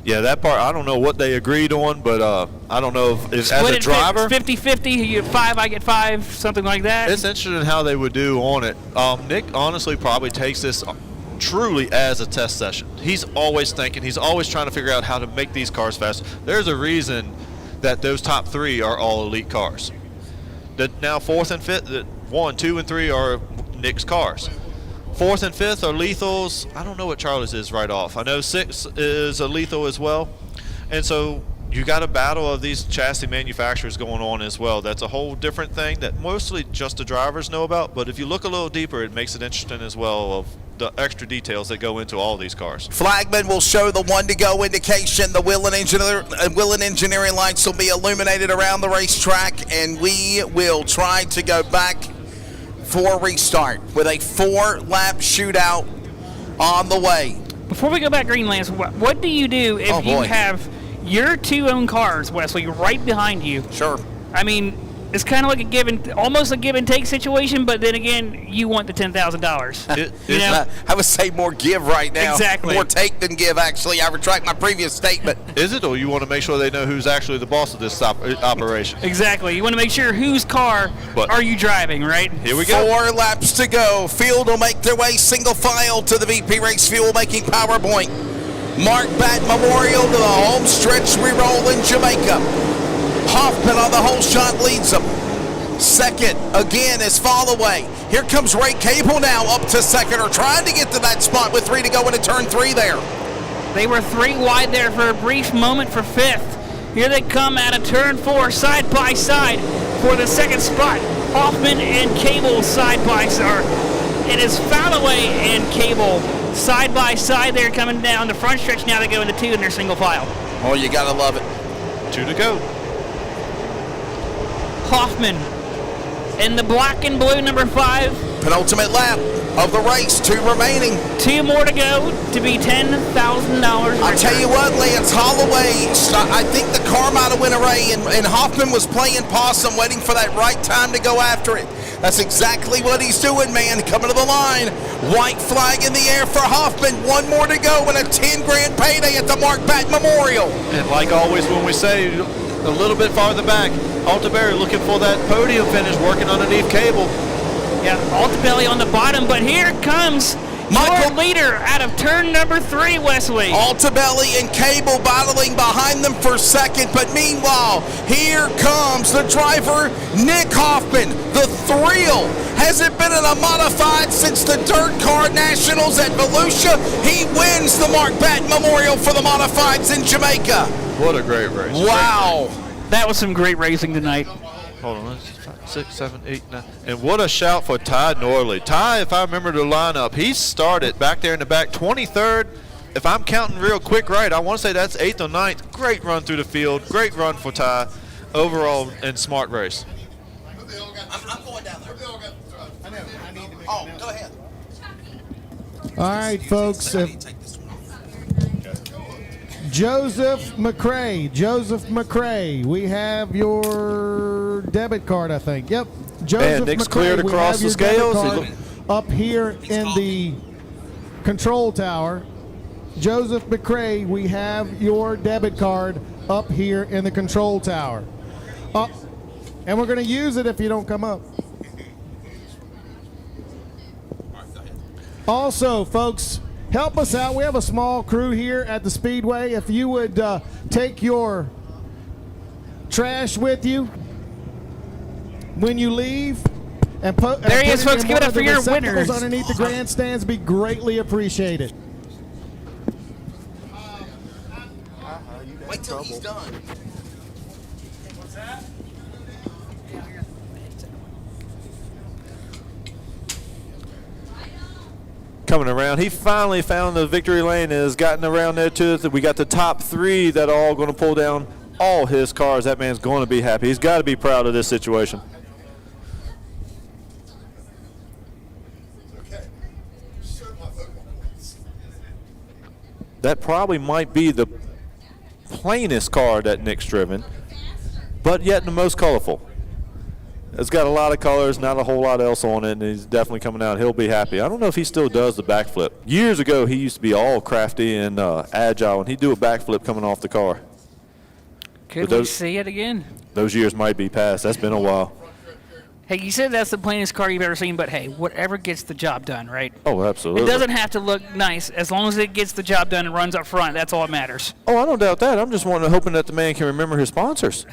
Yeah, that part, I don't know what they agreed on, but I don't know if as a driver. 50-50, you get 5, I get 5, something like that. It's interesting how they would do on it. Nick honestly probably takes this truly as a test session. He's always thinking, he's always trying to figure out how to make these cars faster. There's a reason that those top 3 are all elite cars. That now 4th and 5th, 1, 2, and 3 are Nick's cars. 4th and 5th are lethals. I don't know what Charlie's is right off. I know 6 is a lethal as well. And so you got a battle of these chassis manufacturers going on as well. That's a whole different thing that mostly just the drivers know about. But if you look a little deeper, it makes it interesting as well of the extra details that go into all these cars. Flagman will show the 1 to go indication. The wheel and engineering lights will be illuminated around the racetrack, and we will try to go back for restart with a 4-lap shootout on the way. Before we go back, Green Lance, what do you do if you have your 2 own cars, Wesley, right behind you? Sure. I mean, it's kind of like almost a give and take situation, but then again, you want the $10,000. You know? I would say more give right now. Exactly. More take than give, actually. I retract my previous statement. Is it, or you want to make sure they know who's actually the boss of this operation? Exactly. You want to make sure whose car are you driving, right? Here we go. 4 laps to go. Field will make their way single file to the VP Race Fuel making PowerPoint. Mark Batten Memorial to the home stretch we roll in Jamaica. Hoffman on the whole shot leads them. Second, again, is Holloway. Here comes Ray Cable now up to second, or trying to get to that spot with 3 to go into turn 3 there. They were 3 wide there for a brief moment for 5th. Here they come out of turn 4, side by side for the 2nd spot. Hoffman and Cable side by side. It is Holloway and Cable side by side. They're coming down the front stretch now. They go into 2 in their single file. Oh, you gotta love it. 2 to go. Hoffman in the black and blue number 5. Penultimate lap. of the race. 2 remaining. 2 more to go to be $10,000. I'll tell you what, Lance Holloway, I think the car might have went away, and Hoffman was playing possum, waiting for that right time to go after it. That's exactly what he's doing, man. Coming to the line. White flag in the air for Hoffman. 1 more to go and a 10 grand payday at the Mark Batten Memorial. And like always when we say a little bit farther back, 𝗧𝗪𝗘 looking for that podium finish, working underneath Cable. Yeah, 𝗧𝗪𝗘 on the bottom, but here comes your leader out of turn number 3, Wesley. 𝗧𝗪𝗘 and Cable battling behind them for second, but meanwhile, here comes the driver, Nick Hoffman. The thrill. Hasn't been in a modified since the Dirt Car Nationals at Volusia. He wins the Mark Batten Memorial for the Modifieds in Jamaica. What a great race. Wow. That was some great racing tonight. Hold on, 6, 7, 8, 9. And what a shout for Ty Norley. Ty, if I remember the lineup, he started back there in the back, 23rd. If I'm counting real quick right, I want to say that's 8th or 9th. Great run through the field. Great run for Ty. Overall, and smart race. I'm going down there. Oh, go ahead. All right, folks. Joseph McCray, we have your debit card, I think. Yep. Joseph Nick's McCray, cleared we across have the your debit scales. card up here in the control tower. Joseph McCray, we have your debit card up here in the control tower. And we're going to use it if you don't come up. Also, folks, help us out. We have a small crew here at the Speedway. If you would take your trash with you when you leave and put there he is, folks. Give it up for your winners. Underneath the grandstands, be greatly appreciated. Wait till he's done. What's that? Coming around, he finally found the victory lane and has gotten around there too. We got the top 3 that are all going to pull down all his cars. That man's going to be happy. He's got to be proud of this situation. That probably might be the plainest car that Nick's driven, but yet the most colorful. It's got a lot of colors, not a whole lot else on it, and he's definitely coming out. He'll be happy. I don't know if he still does the backflip. Years ago, he used to be all crafty and agile, and he'd do a backflip coming off the car. Could we see it again? Those years might be past. That's been a while. Hey, you said that's the plainest car you've ever seen, but hey, whatever gets the job done, right? Oh, absolutely. It doesn't have to look nice. As long as it gets the job done and runs up front, that's all that matters. Oh, I don't doubt that. I'm just hoping that the man can remember his sponsors.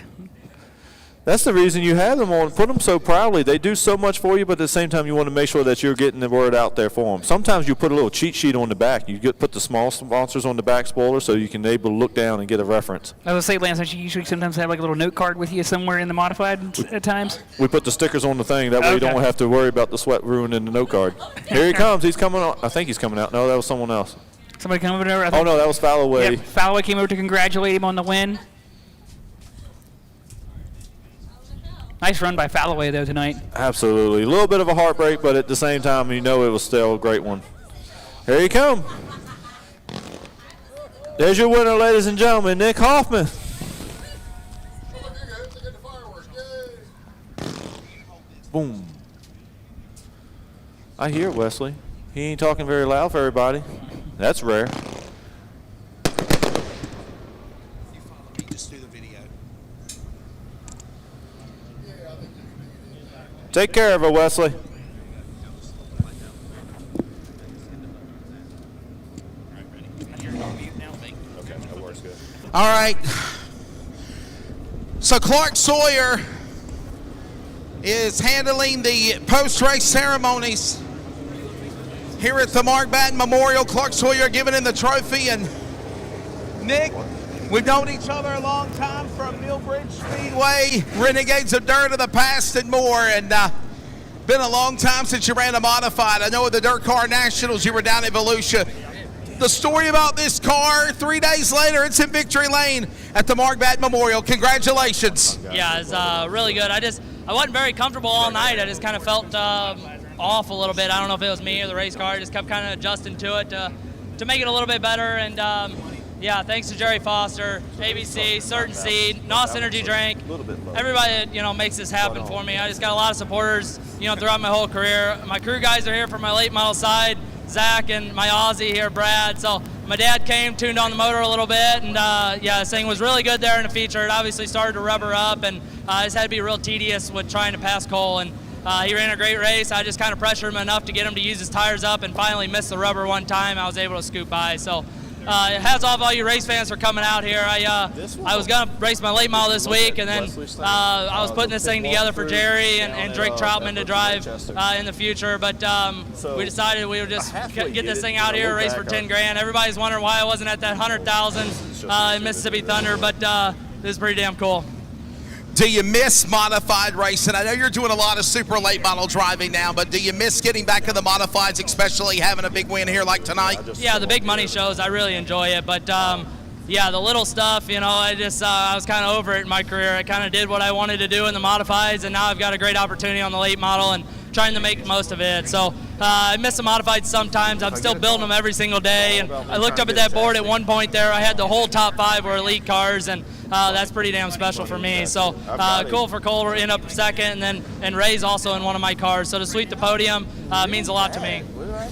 That's the reason you have them on. Put them so proudly. They do so much for you, but at the same time, you want to make sure that you're getting the word out there for them. Sometimes you put a little cheat sheet on the back. You put the small sponsors on the back spoiler so you can able to look down and get a reference. I was going to say, Lance, don't you usually sometimes have like a little note card with you somewhere in the modified at times? We put the stickers on the thing. That way you don't have to worry about the sweat ruining the note card. Here he comes. He's coming on. I think he's coming out. No, that was someone else. Somebody come over there? Oh, no, that was 𝗧𝗪𝗘. Yep, 𝗧𝗪𝗘 came over to congratulate him on the win. Nice run by 𝗧𝗪𝗘, though, tonight. Absolutely. A little bit of a heartbreak, but at the same time, you know it was still a great one. Here you come. There's your winner, ladies and gentlemen, Nick Hoffman. Boom. I hear Wesley. He ain't talking very loud for everybody. That's rare. Take care of her, Wesley. All right. So Clark Sawyer is handling the post-race ceremonies here at the Mark Batten Memorial. Clark Sawyer giving him the trophy. And Nick, we've known each other a long time from Millbridge Speedway, Renegades of Dirt of the past and more. And been a long time since you ran a modified. I know at the Dirt Car Nationals you were down at Volusia. The story about this car, 3 days later, it's in victory lane at the Mark Batten Memorial. Congratulations. Yeah, it's really good. I wasn't very comfortable all night. I just kind of felt off a little bit. I don't know if it was me or the race car. I just kept kind of adjusting to it to make it a little bit better. And yeah, thanks to Jerry Foster, ABC, Certain Seed, NOS Energy Drink, everybody that, you know, makes this happen for me. I just got a lot of supporters, you know, throughout my whole career. My crew guys are here for my late model side, Zach and my Aussie here, Brad. So my dad came, tuned on the motor a little bit, and yeah, this thing was really good there in the feature. It obviously started to rubber up, and I just had to be real tedious with trying to pass Cole. And he ran a great race. I just kind of pressured him enough to get him to use his tires up, and finally missed the rubber one time. I was able to scoot by. So hats off all you race fans for coming out here. I was going to race my late model this week, and then I was putting this thing together for Jerry and Drake Troutman to drive in the future. But we decided we would just get this thing out here, race for 10 grand. Everybody's wondering why I wasn't at that 100,000 in Mississippi Thunder, but this is pretty damn cool. Do you miss modified racing? I know you're doing a lot of super late model driving now, but do you miss getting back in the modifieds, especially having a big win here like tonight? Yeah, the big money shows, I really enjoy it, but yeah, the little stuff, you know, I was kind of over it in my career. I kind of did what I wanted to do in the modifieds, and now I've got a great opportunity on the late model and trying to make the most of it. So I miss the modifieds sometimes. I'm still building them every single day, and I looked up at that board at one point there. I had the whole top 5 were elite cars, and that's pretty damn special for me. So cool for Cole to end up second, and Ray's also in one of my cars. So to sweep the podium means a lot to me.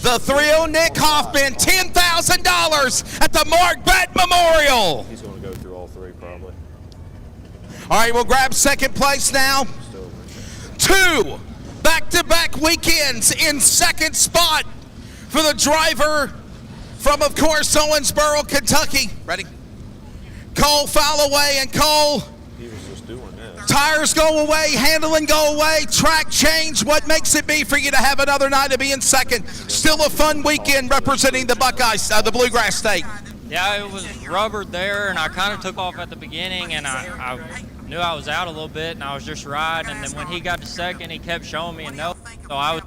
The 3-0 Nick Hoffman, $10,000 at the Mark Batten Memorial. He's going to go through all 3 probably. All right, we'll grab second place now. 2 back-to-back weekends in second spot for the driver from, of course, Owensboro, Kentucky. Ready? Cole Falloway, and Cole. He was just doing that. Tires go away, handling go away, track change. What makes it be for you to have another night to be in second? Still a fun weekend representing the Buckeyes, the Bluegrass State. Yeah, it was rubbered there, and I kind of took off at the beginning, and I knew I was out a little bit, and I was just riding. And then when he got to second, he kept showing me a no. So I was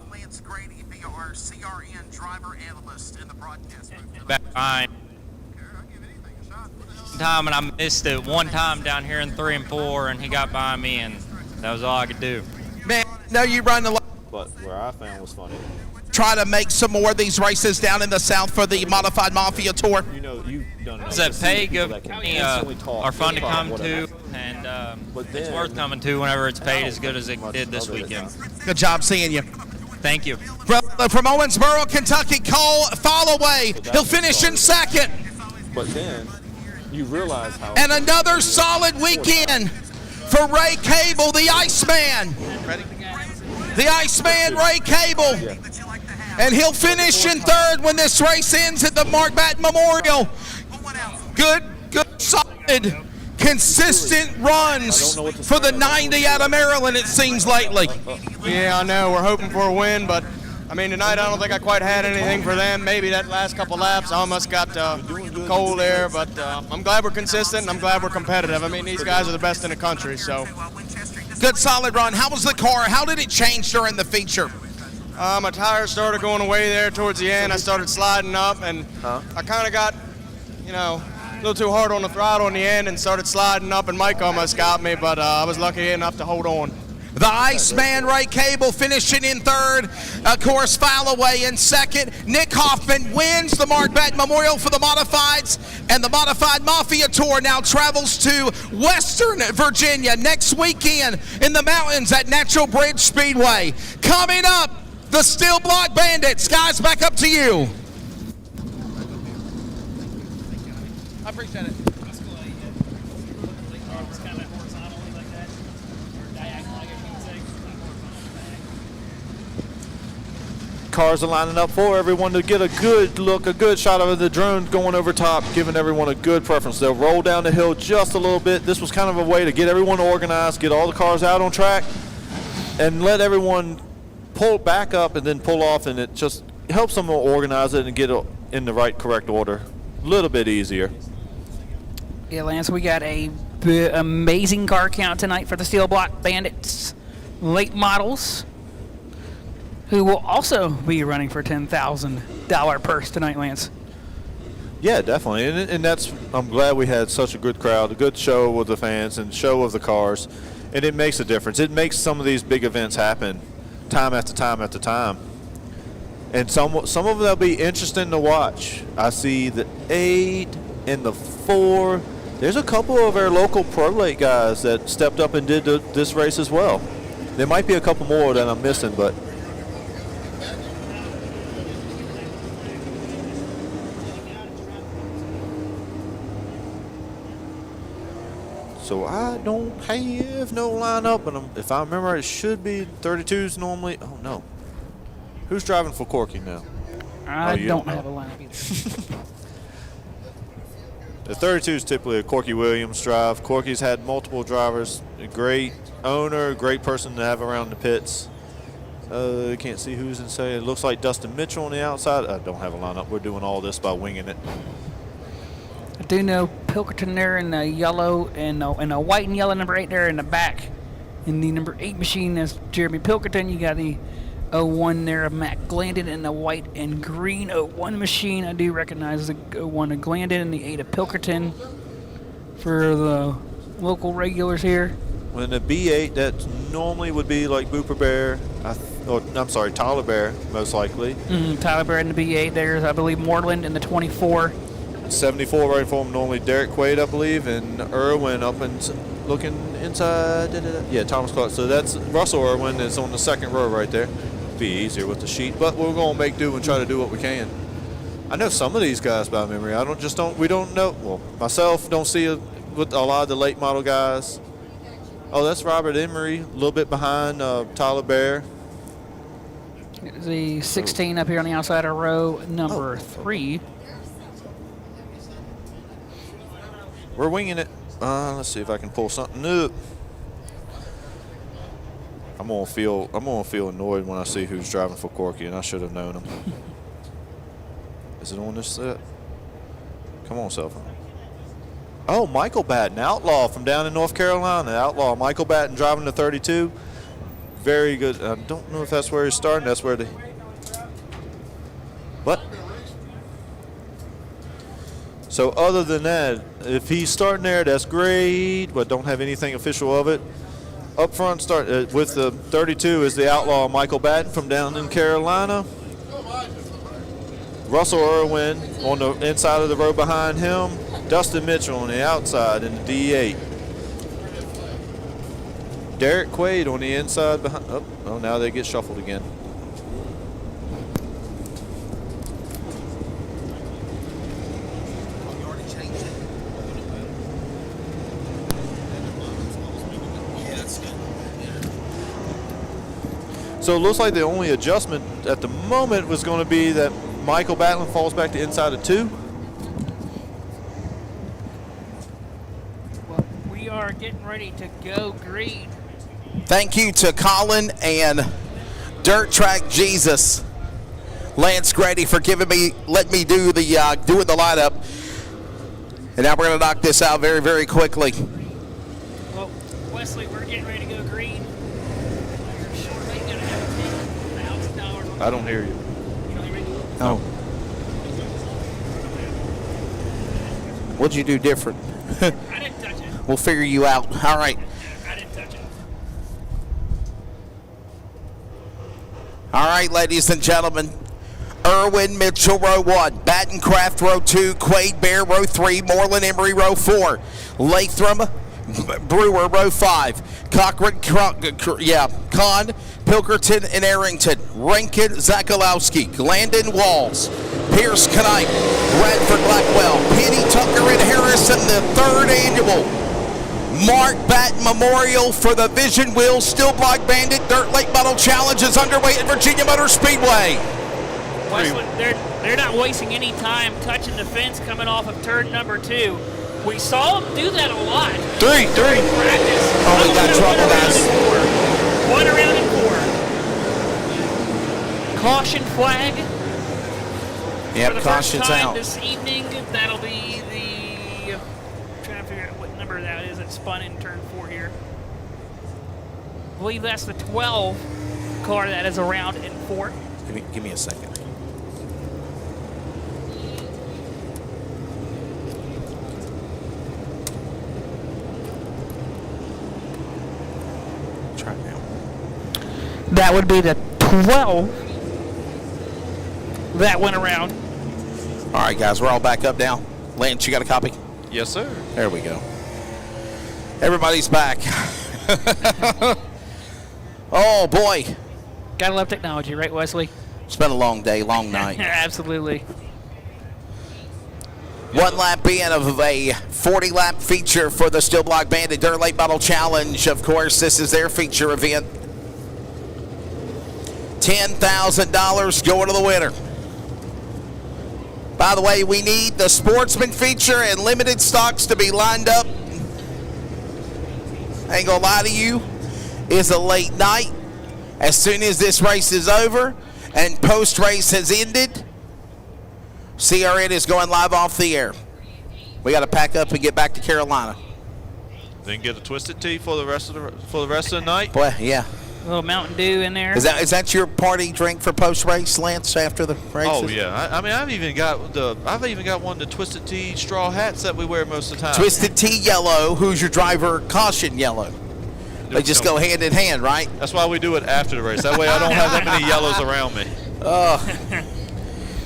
back behind. Time, and I missed it one time down here in 3 and 4, and he got by me, and that was all I could do. Man, no, you run the. But where I found was funny. Try to make some more of these races down in the South for the Modified Mafia Tour. You know, you've done enough. That pay good me are fun to come to, and it's worth coming to whenever it's paid as good as it did this weekend. Good job seeing you. Thank you. From Owensboro, Kentucky, Cole Falloway. He'll finish in second. But then you realize how. And another solid weekend for Ray Cable, the Iceman. Ready? The Iceman, Ray Cable. And he'll finish in third when this race ends at the Mark Batten Memorial. Good, solid, consistent runs for the 90 out of Maryland, it seems lately. Yeah, I know. We're hoping for a win, but I mean, tonight I don't think I quite had anything for them. Maybe that last couple laps I almost got cold there, but I'm glad we're consistent and I'm glad we're competitive. I mean, these guys are the best in the country, so. Good solid run. How was the car? How did it change during the feature? My tires started going away there towards the end. I started sliding up, and I kind of got, you know, a little too hard on the throttle in the end and started sliding up, and Mike almost got me, but I was lucky enough to hold on. The Iceman, Ray Cable, finishing in third. Of course, Falloway in second. Nick Hoffman wins the Mark Batten Memorial for the Modifieds, and the Modified Mafia Tour now travels to Western Virginia next weekend in the mountains at Natural Bridge Speedway. Coming up, the Steel Block Bandits. Guys, back up to you. I appreciate it. Cars are lining up for everyone to get a good look, a good shot of the drone going over top, giving everyone a good preference. They'll roll down the hill just a little bit. This was kind of a way to get everyone organized, get all the cars out on track, and let everyone pull back up and then pull off, and it just helps them organize it and get it in the right, correct order. A little bit easier. Yeah, Lance, we got a amazing car count tonight for the Steel Block Bandits late models, who will also be running for $10,000 purse tonight, Lance. Yeah, definitely, and that's, I'm glad we had such a good crowd, a good show with the fans and show of the cars, and it makes a difference. It makes some of these big events happen time after time after time. And some of them will be interesting to watch. I see the 8 and the 4. There's a couple of our local Pro Late guys that stepped up and did this race as well. There might be a couple more that I'm missing, but so I don't have no lineup, but if I remember, it should be 32s normally. Oh no, who's driving for Corky now? I don't have a lineup either. The 32 is typically a Corky Williams drive. Corky's had multiple drivers. A great owner, great person to have around the pits. Can't see who's inside. It looks like Dustin Mitchell on the outside. I don't have a lineup. We're doing all this by winging it. I do know Pilkerton there in the yellow and a white and yellow number 8 there in the back. In the number 8 machine, that's Jeremy Pilkerton. You got the 01 there of Matt Glandon in the white and green 01 machine. I do recognize the 01 of Glandon and the 8 of Pilkerton for the local regulars here. When the B8, that normally would be like Booper Bear, Tyler Bear, most likely. Tyler Bear in the B8. There's, I believe, Moreland in the 24. 74 right for him, normally Derek Quaid, I believe, and Irwin up and looking inside. Yeah, Thomas Clark. So that's Russell Irwin is on the second row right there. Be easier with the sheet, but we're going to make do and try to do what we can. I know some of these guys by memory. We don't know. Well, myself don't see with a lot of the late model guys. Oh, that's Robert Emery, a little bit behind Tyler Bear. The 16 up here on the outside of row number 3. We're winging it. Let's see if I can pull something up. I'm gonna feel annoyed when I see who's driving for Corky, and I should have known him. Is it on this set? Come on, cell phone. Oh, Michael Batten, outlaw from down in North Carolina. Outlaw Michael Batten driving the 32. Very good. I don't know if that's where he's starting. That's where What? So other than that, if he's starting there, that's great, but don't have anything official of it. Up front, start with the 32 is the outlaw Michael Batten from down in Carolina. Russell Irwin on the inside of the row behind him. Dustin Mitchell on the outside in the D8. Derek Quaid on the inside behind. Oh, now they get shuffled again. So it looks like the only adjustment at the moment was going to be that Michael Batten falls back to inside of 2. Well, we are getting ready to go green. Thank you to Colin and Dirt Track Jesus, Lance Grady, for letting me do the doing the lineup. And now we're going to knock this out very, very quickly. Well, Wesley, we're getting ready to go green. I don't hear you. Oh. What'd you do different? I didn't touch it. We'll figure you out. All right. I didn't touch it. All right, ladies and gentlemen. Irwin Mitchell, row 1. Battencraft, row 2. Quaid Bear, row 3. Moreland Emery, row 4. Latham Brewer, row 5. Cochran, Kahn, Pilkerton and Arrington. Rankin, Zachalowski. Glandon Walls. Pierce Knight. Bradford Blackwell. Penny Tucker and Harrison, the 3rd annual Mark Batten Memorial for the Vision Wheel Steel Block Bandit Dirt Late Model Challenge is underway at Virginia Motor Speedway. Wesley, they're not wasting any time touching the fence coming off of turn number 2. We saw them do that a lot. 3. Practice. Oh, we got trouble, guys. 1 around and 4. Caution flag. Yep, for the caution's first time out. this evening, that'll be the. I'm trying to figure out what number that is. It spun in turn 4 here. I believe that's the 12 car that is around in 4. Give me a second. That would be the 12 that went around. All right, guys, we're all back up now. Lance, you got a copy? Yes, sir. There we go. Everybody's back. Oh, boy. Gotta love technology, right, Wesley? It's been a long day, long night. Absolutely. One lap in of a 40-lap feature for the Steel Block Bandit Dirt Late Model Challenge. Of course, this is their feature event. $10,000 going to the winner. By the way, we need the Sportsman feature and limited stocks to be lined up. I ain't gonna lie to you, it's a late night. As soon as this race is over and post-race has ended, CRN is going live off the air. We got to pack up and get back to Carolina. Then get a Twisted Tea for the rest of the night. Boy, yeah. A little Mountain Dew in there. Is that your party drink for post-race, Lance? After the race? Oh yeah. I mean, I've even got one of the Twisted Tea straw hats that we wear most of the time. Twisted Tea yellow. Who's your driver? Caution yellow. They just go hand in hand, right? That's why we do it after the race. That way I don't have that many yellows around me.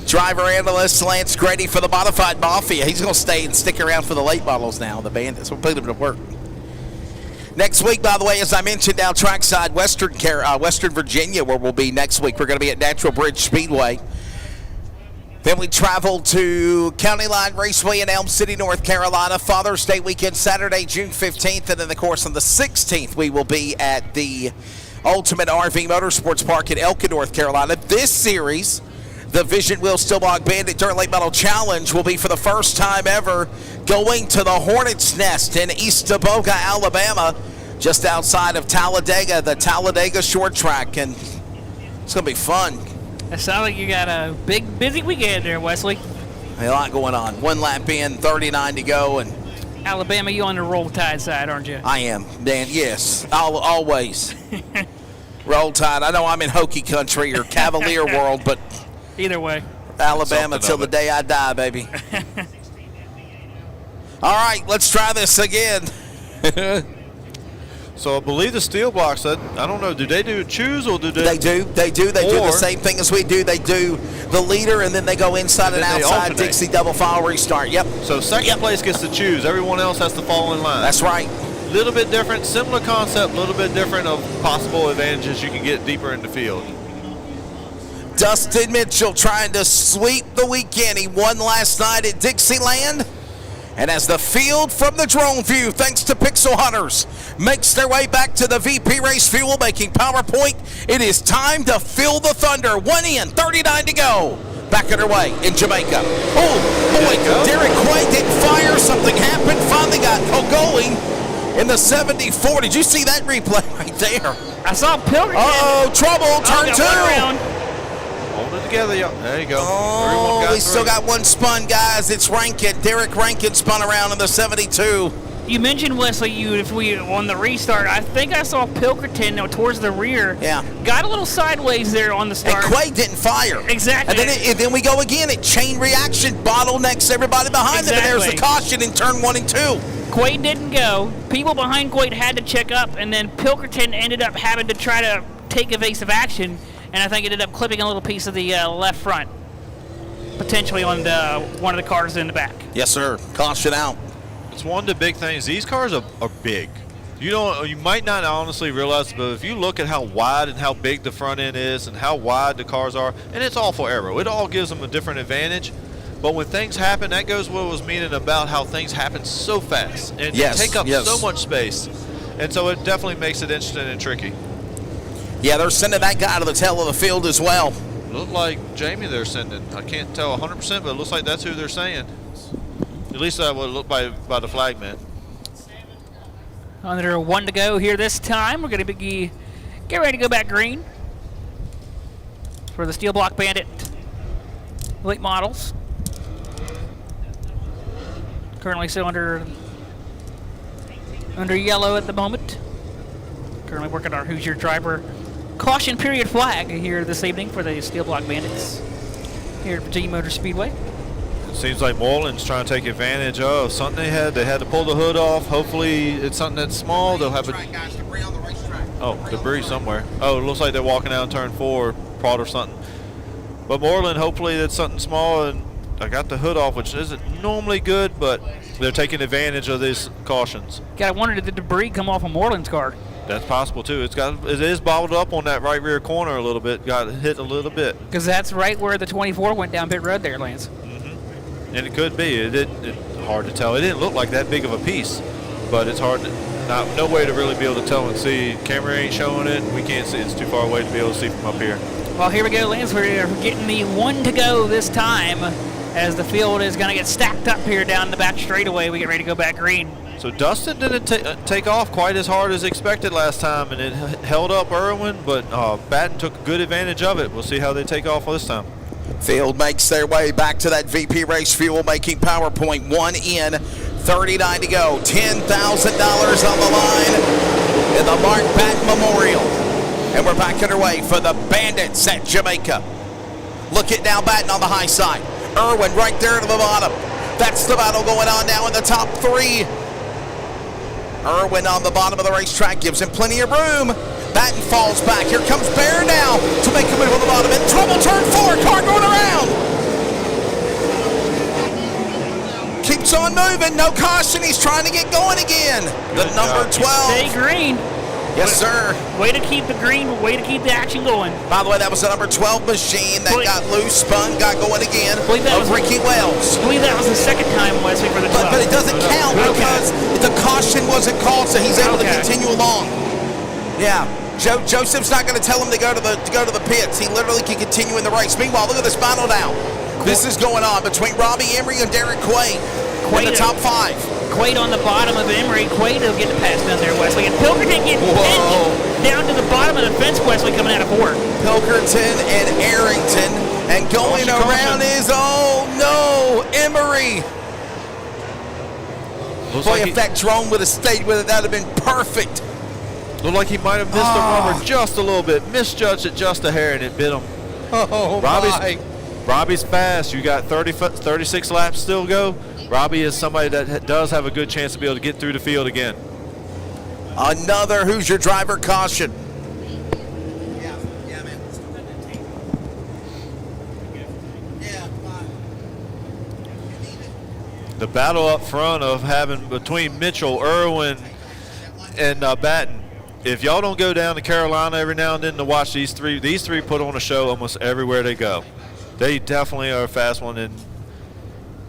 Driver analyst Lance Grady for the Modified Mafia. He's going to stay and stick around for the late models now, the Bandits. We'll put him to work. Next week, by the way, as I mentioned, down trackside, Western Virginia, where we'll be next week. We're going to be at Natural Bridge Speedway. Then we travel to County Line Raceway in Elm City, North Carolina. Father's Day weekend, Saturday, June 15th. And then, of course, on the 16th, we will be at the Ultimate RV Motorsports Park in Elkin, North Carolina. This series, the Vision Wheel Steel Block Bandit Dirt Late Model Challenge, will be for the first time ever going to the Hornet's Nest in East Topeka, Alabama, just outside of Talladega, the Talladega Short Track. And it's going to be fun. It sounds like you got a big, busy weekend there, Wesley. A lot going on. One lap in, 39 to go. And Alabama, you on the Roll Tide side, aren't you? I am, Dan. Yes, always. Roll Tide. I know I'm in Hokie country or Cavalier world, but either way, Alabama till the day I die, baby. All right, let's try this again. So I believe the steel blocks, I don't know, do they do choose or do they? They do the same thing as we do. They do the leader and then they go inside and outside Dixie double file restart. Yep. So second place gets to choose. Everyone else has to fall in line. That's right. Little bit different, similar concept, little bit different of possible advantages you can get deeper in the field. Dustin Mitchell trying to sweep the weekend. He won last night at Dixieland. And as the field from the drone view, thanks to Pixel Hunters, makes their way back to the VP Race Fuel making PowerPoint, it is time to fill the thunder. 1 in, 39 to go. Back underway in Jamaica. Oh, boy, Derek Quay didn't fire. Something happened. Finally got going in the 74. Did you see that replay right there? I saw Pilgrim. Uh-oh, trouble. Turn two. Hold it together, y'all. There you go. Oh, we still got one spun, guys. It's Rankin. Derek Rankin spun around in the 72. You mentioned, Wesley, if we on the restart, I think I saw Pilkerton towards the rear. Yeah. Got a little sideways there on the start. And Quay didn't fire. Exactly. And then we go again. It chain reaction bottlenecks everybody behind them. And there's the caution in turn 1 and 2. Quay didn't go. People behind Quay had to check up, and then Pilkerton ended up having to try to take evasive action. And I think it ended up clipping a little piece of the left front, potentially on one of the cars in the back. Yes, sir. Caution out. It's one of the big things. These cars are big. You might not honestly realize, but if you look at how wide and how big the front end is and how wide the cars are, and it's all for aero. It all gives them a different advantage. But when things happen, that goes what was meaning about how things happen so fast and they take up so much space. And so it definitely makes it interesting and tricky. Yeah, they're sending that guy to the tail of the field as well. Look like Jamie they're sending. I can't tell 100%, but it looks like that's who they're saying. At least that would look by the flag man. Under 1 to go here this time. We're going to get ready to go back green for the Steel Block Bandit late models. Currently still under yellow at the moment. Currently working our Who's Your Driver caution period flag here this evening for the Steel Block Bandits here at Virginia Motor Speedway. It seems like Moreland's trying to take advantage of something they had. They had to pull the hood off. Hopefully it's something that's small. They'll have debris somewhere. Oh, it looks like they're walking down turn 4, prod or something. But Moreland, hopefully that's something small, and I got the hood off, which isn't normally good, but they're taking advantage of these cautions. God, I wondered, did the debris come off of Moreland's car? That's possible too. It is bobbled up on that right rear corner a little bit. Got hit a little bit. Because that's right where the 24 went down pit road there, Lance. And it could be. It's hard to tell. It didn't look like that big of a piece, but it's hard to, no way to really be able to tell and see. Camera ain't showing it. We can't see. It's too far away to be able to see from up here. Well, here we go, Lance. We're getting the one to go this time as the field is going to get stacked up here down the back straightaway. We get ready to go back green. So Dustin didn't take off quite as hard as expected last time, and it held up Irwin, but Batten took good advantage of it. We'll see how they take off this time. Field makes their way back to that VP Race Fuel making PowerPoint. 1 in, 39 to go. $10,000 on the line in the Mark Batten Memorial. And we're back underway for the Bandits at Jamaica. Look at now Batten on the high side. Irwin right there to the bottom. That's the battle going on now in the top three. Irwin on the bottom of the racetrack gives him plenty of room. Batten falls back. Here comes Bear now to make a move on the bottom. In trouble, turn 4, car going around. Keeps on moving, no caution. He's trying to get going again. The number 12. Stay green. Yes, sir. Way to keep the green, way to keep the action going. By the way, that was the number 12 machine that got loose, spun, got going again. Of Ricky Wells. I believe that was the second time last week for the 12. But it doesn't count because the caution wasn't called, so he's able to continue along. Yeah. Joseph's not going to tell him to go to the pits. He literally can continue in the race. Meanwhile, look at this battle now. This is going on between Robbie Emery and Derek Quaid in the top 5. Quaid on the bottom of Emery. Quaid will get the pass down there, Wesley. And Pilkerton getting pinched down to the bottom of the fence, Wesley, coming out of 4. Pilkerton and Arrington. And going around is, oh no, Emery. Boy, if that drone would have stayed with it, that would have been perfect. Looked like he might have missed the rubber just a little bit. Misjudged it just a hair, and it bit him. Oh, Robbie's fast. You got 36 laps still to go. Robbie is somebody that does have a good chance to be able to get through the field again. Another Hoosier driver caution. The battle up front of having between Mitchell, Irwin, and Batten. If y'all don't go down to Carolina every now and then to watch these three put on a show almost everywhere they go. They definitely are a fast one. And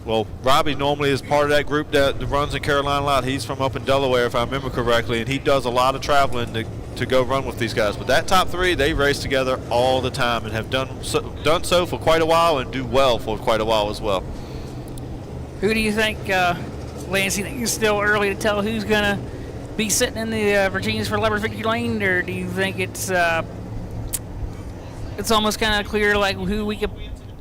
well, Robbie normally is part of that group that runs in Carolina a lot. He's from up in Delaware, if I remember correctly, and he does a lot of traveling to go run with these guys. But that top 3, they race together all the time and have done so for quite a while and do well for quite a while as well. Who do you think, Lance, you think it's still early to tell who's going to be sitting in the Virginia's for Lovers Victory Lane, or do you think it's almost kind of clear like who we could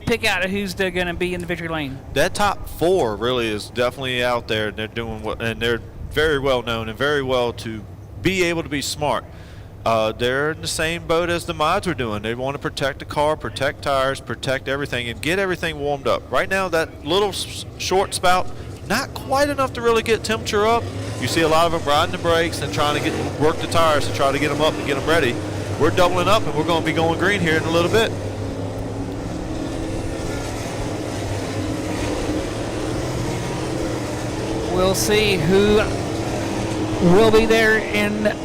pick out of who's going to be in the victory lane? That top 4 really is definitely out there, and they're doing and they're very well known and very well to be able to be smart. They're in the same boat as the mods are doing. They want to protect the car, protect tires, protect everything, and get everything warmed up. Right now, that little short spout, not quite enough to really get temperature up. You see a lot of them riding the brakes and trying to work the tires to try to get them up and get them ready. We're doubling up, and we're going to be going green here in a little bit. We'll see who will be there in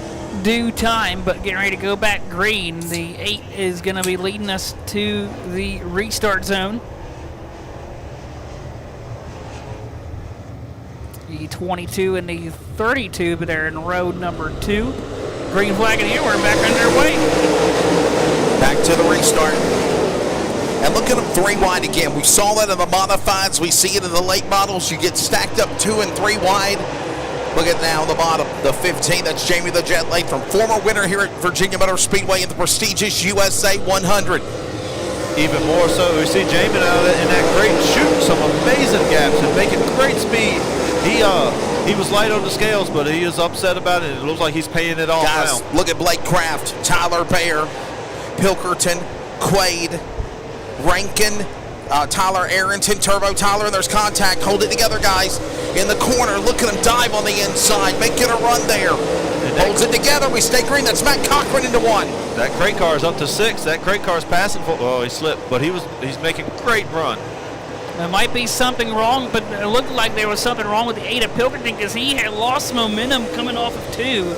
due time, but getting ready to go back green. The 8 is going to be leading us to the restart zone. The 22 and the 32, but they're in road number 2. Green flag in here, we're back underway. Back to the restart. And look at them 3 wide again. We saw that in the modifieds. We see it in the late models. You get stacked up 2 and 3 wide. Look at now the bottom, the 15. That's Jamie the Jet Lane from former winner here at Virginia Motor Speedway in the prestigious USA 100. Even more so, we see Jamie out in that great shooting some amazing gaps and making great speed. He was light on the scales, but he is upset about it. It looks like he's paying it all Guys, now. Look at Blake Kraft, Tyler Bear, Pilkerton, Quaid, Rankin, Tyler Arrington, Turbo Tyler, and there's contact. Hold it together, guys. In the corner, look at him dive on the inside, making a run there. And Holds it together. We stay green. That's Matt Cochran into 1. That crate car is up to 6. That crate car is passing for. Oh, he slipped, but he's making great run. There might be something wrong, but it looked like there was something wrong with the 𝗧𝗢 𝗘𝗩𝗘 because he had lost momentum coming off of 2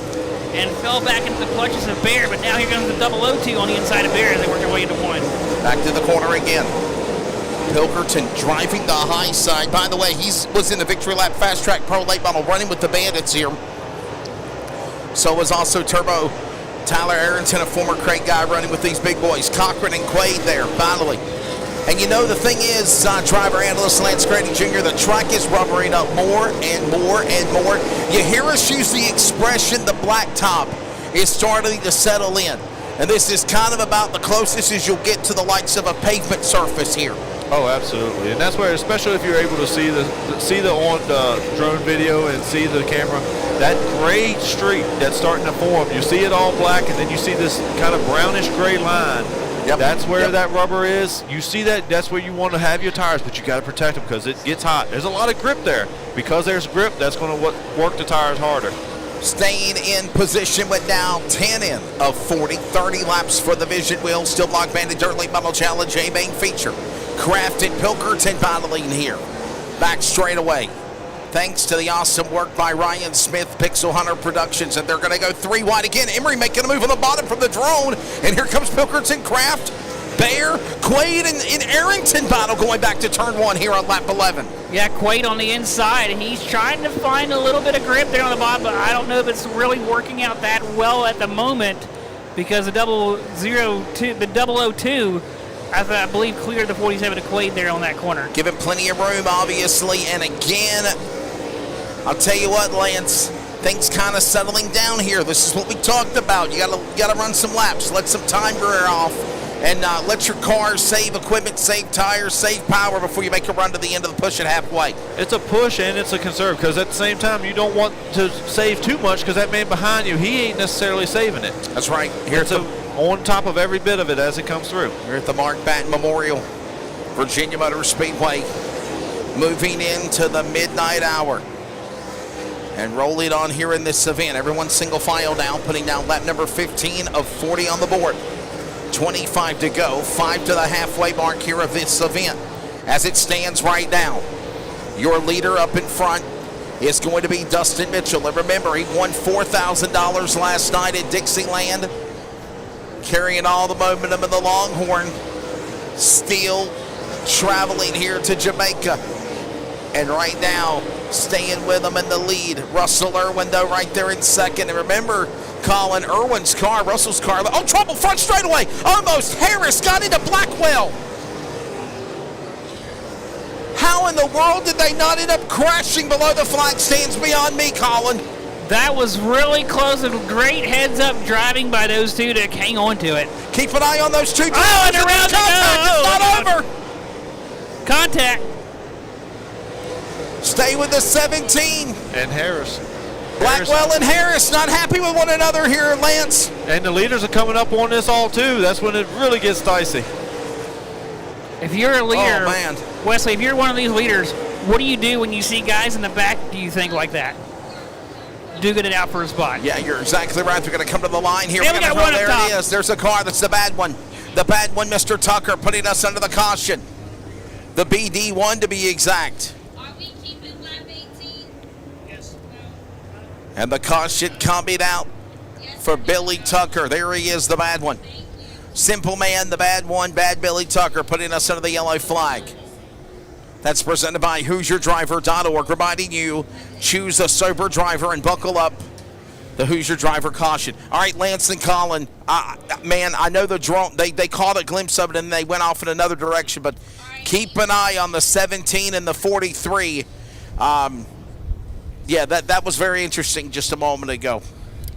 and fell back into the clutches of Bear. But now here comes the 𝗧𝗪𝗚𝗃 on the inside of Bear as they work their way into 1. Back to the corner again. 𝗘𝗩𝗘 driving the high side. By the way, he was in the Victory Lap Fast Track Pro Late Model running with the Bandits here. So was also Turbo Tyler Arrington, a former crate guy, running with these big boys. Cochran and Quaid there, finally. And you know, the thing is, driver analyst Lance Grady Jr., the track is rubbering up more and more and more. You hear us use the expression, the blacktop is starting to settle in. And this is kind of about the closest as you'll get to the likes of a pavement surface here. Oh, absolutely, and that's where, especially if you're able to see the on drone video and see the camera, that gray streak that's starting to form. You see it all black, and then you see this kind of brownish gray line. Yep. That's where that rubber is. You see that? That's where you want to have your tires, but you got to protect them because it gets hot. There's a lot of grip there. Because there's grip, that's going to work the tires harder. Staying in position with now 10 in of 40, 30 laps for the Vision Wheel. Still Block Bandit Dirt Late Model Challenge, a main feature. Kraft and 𝗘𝗩𝗘 battling here. Back straight away. Thanks to the awesome work by Ryan Smith, Pixel Hunter Productions, and they're going to go 3 wide again. Emery making a move on the bottom from the drone, and here comes 𝗘𝗩𝗘, Kraft, Bear, Quaid, and Arrington battle going back to turn 1 here on lap 11. Yeah, Quaid on the inside, and he's trying to find a little bit of grip there on the bottom, but I don't know if it's really working out that well at the moment because the 𝗧𝗪𝗚𝗃, I believe, cleared the 47 to Quaid there on that corner. Give him plenty of room, obviously, and again, I'll tell you what, Lance, things kind of settling down here. This is what we talked about. You gotta run some laps, let some time wear off, and let your car save equipment, save tires, save power before you make a run to the end of the push at halfway. It's a push and it's a conserve because at the same time you don't want to save too much because that man behind you, he ain't necessarily saving it. That's right. Here's on top of every bit of it as it comes through. Here at the Mark Batten Memorial, Virginia Motor Speedway, moving into the midnight hour. And rolling on here in this event. Everyone single file down, putting down lap number 15 of 40 on the board. 25 to go, 5 to the halfway mark here of this event. As it stands right now, your leader up in front is going to be Dustin Mitchell. And remember, he won $4,000 last night at Dixieland, carrying all the momentum of the Longhorn, still traveling here to Jamaica. And right now, staying with them in the lead. Russell Irwin, though, right there in second. And remember, Colin Irwin's car, Russell's car. Oh, trouble front straightaway. Almost. Harris got into Blackwell. How in the world did they not end up crashing below the flag stands beyond me, Colin? That was really close and great heads-up driving by those two to hang on to it. Keep an eye on those two. Oh, and around It's not over. Contact. Stay with the 17. And Harris. Blackwell and Harris not happy with one another here, Lance. And the leaders are coming up on this all too. That's when it really gets dicey. If you're a leader, oh, man. Wesley, if you're one of these leaders, what do you do when you see guys in the back, do you think like that? Duking it out for a spot. Yeah, you're exactly right. They're going to come to the line here. Yeah, we got one there up top. It is. There's a car. That's the bad one. The bad one, Mr. Tucker, putting us under the caution. The BD1 to be exact. And the caution coming out for Billy Tucker. There he is, the bad one. Simple Man, the bad one, Bad Billy Tucker, putting us under the yellow flag. That's presented by HoosierDriver.org, reminding you, choose a sober driver and buckle up. The Hoosier Driver caution. All right, Lance and Colin, man, I know the drone, they caught a glimpse of it and they went off in another direction, but keep an eye on the 17 and the 43. Yeah, that was very interesting just a moment ago.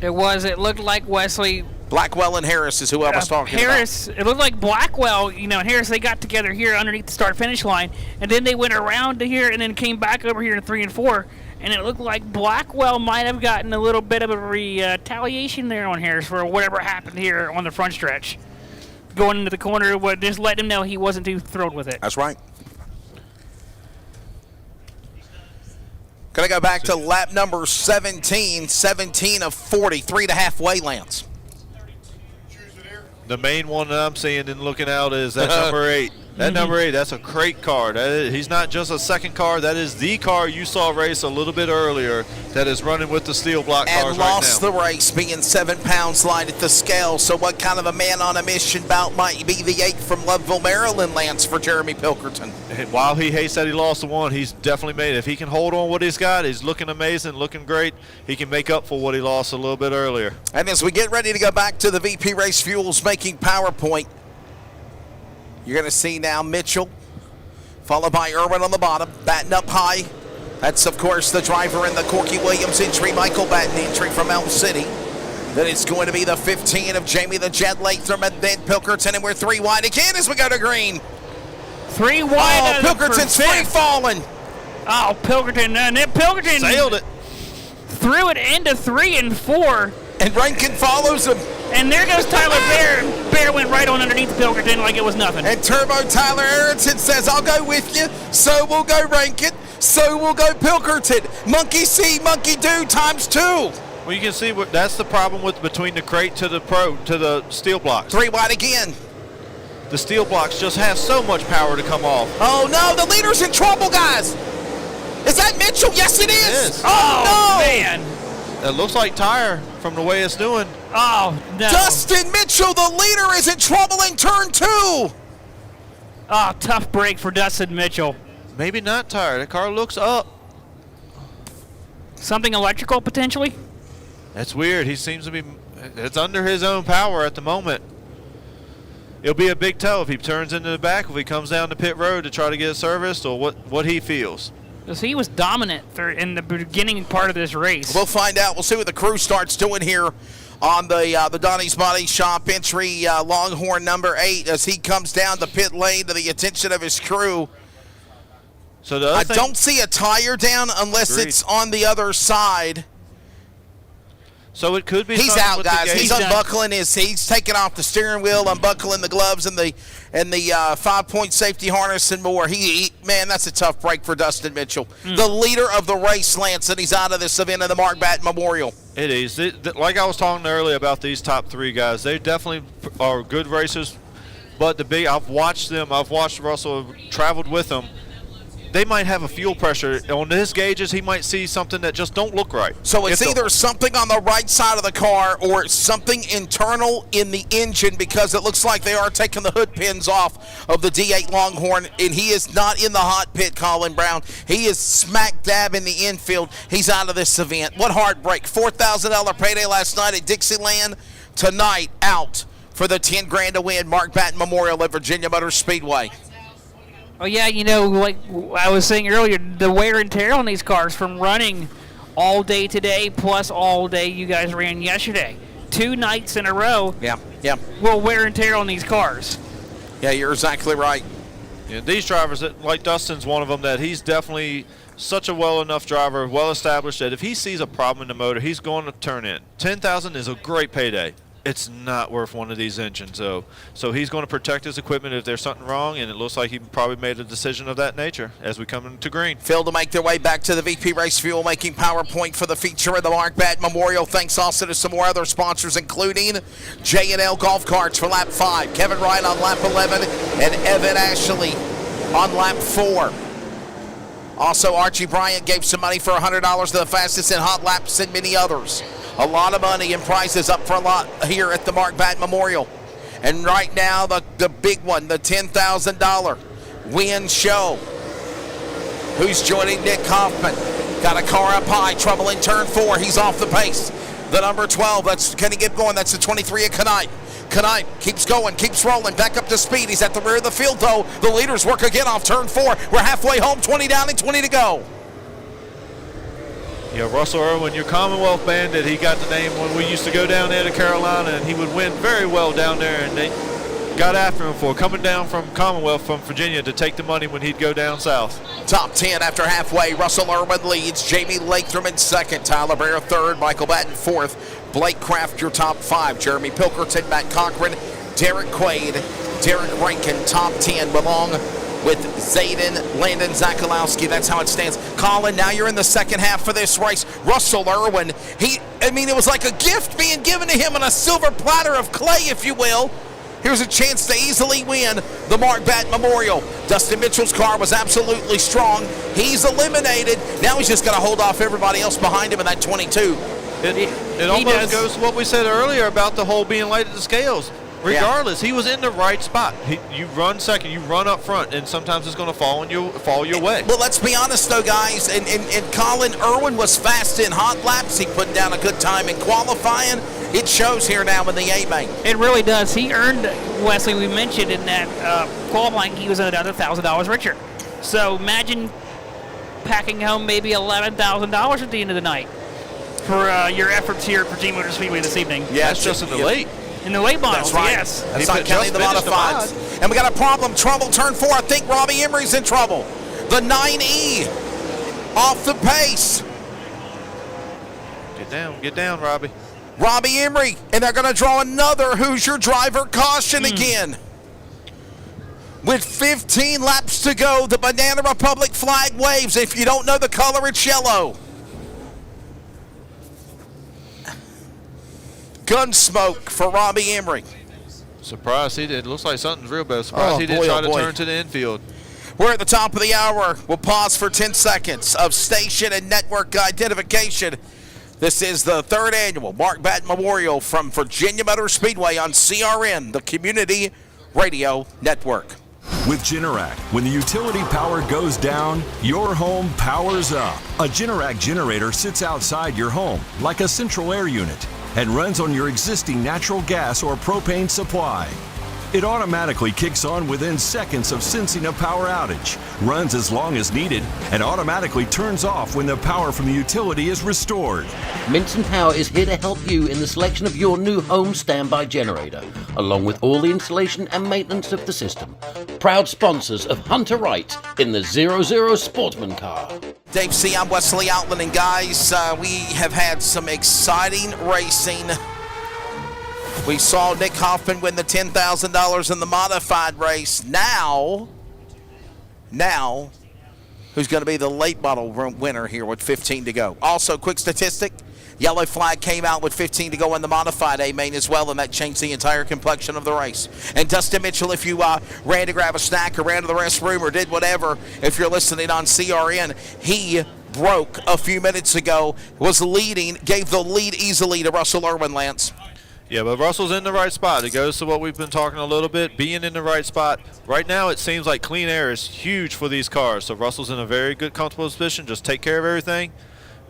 It was. It looked like Wesley. Blackwell and Harris is who I was talking Harris, about. It looked like Blackwell, and Harris, they got together here underneath the start-finish line, and then they went around to here and then came back over here in 3 and 4, and it looked like Blackwell might have gotten a little bit of a retaliation there on Harris for whatever happened here on the front stretch. Going into the corner, just let him know he wasn't too thrilled with it. That's right. Going to go back to lap number 17, 17 of 40, 3.5 Lance. The main one that I'm seeing and looking out is that number 8. That number 8, that's a crate car. He's not just a second car. That is the car you saw race a little bit earlier that is running with the steel block cars right now. And lost the race, being 7 pounds light at the scale. So what kind of a man on a mission bout might be the 8 from Loveville, Maryland, Lance, for Jeremy Pilkerton? And while he hates that he lost the one, he's definitely made it. If he can hold on what he's got, he's looking amazing, looking great. He can make up for what he lost a little bit earlier. And as we get ready to go back to the VP Race Fuels making PowerPoint, you're going to see now Mitchell, followed by Irwin on the bottom, Batten up high. That's, of course, the driver in the Corky Williams entry, Michael Batten entry from Elm City. Then it's going to be the 15 of Jamie the Jet Latham and then Pilkerton, and we're 3 wide again as we go to green. 3 wide. Oh, Pilkerton's free falling. Oh, Pilkerton. And then Pilkerton sailed it. Threw it into 3 and 4. And Rankin follows him. And there goes Tyler Bear. Bear went right on underneath Pilkerton like it was nothing. And Turbo Tyler Aronson says, I'll go with you. So will go Rankin. So will go Pilkerton. Monkey see, monkey do times 2. Well, you can see that's the problem with between the crate to the steel blocks. 3 wide again. The steel blocks just have so much power to come off. Oh no, the leader's in trouble, guys. Is that Mitchell? Yes, it is. Oh, no. Man. It looks like tire from the way it's doing. Oh, no. Dustin Mitchell, the leader, is in trouble in turn 2. Oh, tough break for Dustin Mitchell. Maybe not tire. The car looks up. Something electrical, potentially? That's weird. He seems to be, it's under his own power at the moment. It'll be a big tell if he turns into the back, if he comes down the pit road to try to get it serviced, or what he feels. Because he was dominant in the beginning part of this race. We'll find out. We'll see what the crew starts doing here on the Donnie's Body Shop entry, Longhorn number 8, as he comes down the pit lane to the attention of his crew. So I don't see a tire down unless it's on the other side. So it could be. He's out, guys. He's unbuckling he's taking off the steering wheel, unbuckling the gloves and the 5-point safety harness and more. Man, that's a tough break for Dustin Mitchell, the leader of the race, Lance, and he's out of this event of the Mark Batten Memorial. It is. Like I was talking earlier about these top 3 guys, they definitely are good racers. But I've watched them. I've watched Russell, traveled with them. They might have a fuel pressure. On his gauges, he might see something that just don't look right. So it's either something on the right side of the car or it's something internal in the engine, because it looks like they are taking the hood pins off of the D8 Longhorn, and he is not in the hot pit, Colin Brown. He is smack dab in the infield. He's out of this event. What heartbreak. $4,000 payday last night at Dixieland. Tonight, out for the 10 grand to win Mark Batten Memorial at Virginia Motor Speedway. Oh, yeah, like I was saying earlier, the wear and tear on these cars from running all day today plus all day you guys ran yesterday. 2 nights in a row. Yeah. Will wear and tear on these cars. Yeah, you're exactly right. Yeah, these drivers, like Dustin's one of them, that he's definitely such a well enough driver, well established, that if he sees a problem in the motor, he's going to turn in. $10,000 is a great payday. It's not worth one of these engines, though. So he's going to protect his equipment if there's something wrong, and it looks like he probably made a decision of that nature as we come into green. Phil to make their way back to the VP Race Fuel, making PowerPoint for the feature of the Mark Batten Memorial. Thanks also to some more other sponsors, including J&L Golf Carts for lap 5, Kevin Wright on lap 11, and Evan Ashley on lap 4. Also, Archie Bryant gave some money for $100 to the fastest in hot laps and many others. A lot of money and prizes up for a lot here at the Mark Batten Memorial. And right now, the big one, the $10,000 win show. Who's joining Nick Hoffman? Got a car up high, trouble in turn 4. He's off the pace. The number 12, can he get going? That's the 23 of Knight. Knight keeps going, keeps rolling, back up to speed. He's at the rear of the field, though. The leaders work again off turn 4. We're halfway home, 20 down and 20 to go. Yeah, Russell Irwin, your Commonwealth Bandit, he got the name when we used to go down there to Carolina, and he would win very well down there, and they got after him for coming down from Commonwealth from Virginia to take the money when he'd go down south. Top 10 after halfway. Russell Irwin leads. Jamie Latham in second. Tyler Bear third. Michael Batten fourth. Blake Kraft your top 5. Jeremy Pilkerton, Matt Cochran, Derek Quaid, Derek Rankin, top 10 belong with Zayden Landon Zachalowski. That's how it stands. Colin, now you're in the second half for this race. Russell Irwin, it was like a gift being given to him on a silver platter of clay, if you will. Here's a chance to easily win the Mark Batten Memorial. Dustin Mitchell's car was absolutely strong. He's eliminated. Now he's just got to hold off everybody else behind him in that 22. It almost goes to what we said earlier about the whole being late at the scales. Regardless, he was in the right spot. You run second, you run up front, and sometimes it's going to fall your way. Well, let's be honest, though, guys. And Colin Irwin was fast in hot laps. He put down a good time in qualifying. It shows here now in the A-Main. It really does. He earned, Wesley, we mentioned in that qualifying, he was another $1,000 richer. So imagine packing home maybe $11,000 at the end of the night for your efforts here at Virginia Motor Speedway this evening. Yeah, that's just in the late. In the late models, that's right. yes. That's not counting the modifieds. And we got a problem. Trouble, turn 4. I think Robbie Emery's in trouble. The 9E off the pace. Get down, Robbie. Robbie Emery, and they're going to draw another Hoosier driver caution again. With 15 laps to go, the Banana Republic flag waves. If you don't know the color, it's yellow. Gunsmoke for Robbie Emery. Surprised he did. Looks like something's real bad. Surprised he didn't try to turn to the infield. We're at the top of the hour. We'll pause for 10 seconds of station and network identification. This is the 3rd annual Mark Batten Memorial from Virginia Motor Speedway on CRN, the Community Radio Network. With Generac, when the utility power goes down, your home powers up. A Generac generator sits outside your home like a central air unit and runs on your existing natural gas or propane supply. It automatically kicks on within seconds of sensing a power outage, runs as long as needed, and automatically turns off when the power from the utility is restored. Minson Power is here to help you in the selection of your new home standby generator, along with all the installation and maintenance of the system. Proud sponsors of 𝗧𝗪𝗏 in the 𝗧𝗪𝗓 Sportsman car. Dave C., I'm Wesley Outland, and guys, we have had some exciting racing. We saw Nick Hoffman win the $10,000 in the modified race. Now, who's going to be the late model winner here with 15 to go? Also, quick statistic, yellow flag came out with 15 to go in the modified A-Main as well, and that changed the entire complexion of the race. And Dustin Mitchell, if you ran to grab a snack or ran to the restroom or did whatever, if you're listening on CRN, he broke a few minutes ago, was leading, gave the lead easily to Russell Irwin, Lance. Yeah, but Russell's in the right spot. It goes to what we've been talking a little bit, being in the right spot. Right now it seems like clean air is huge for these cars, so Russell's in a very good, comfortable position. Just take care of everything.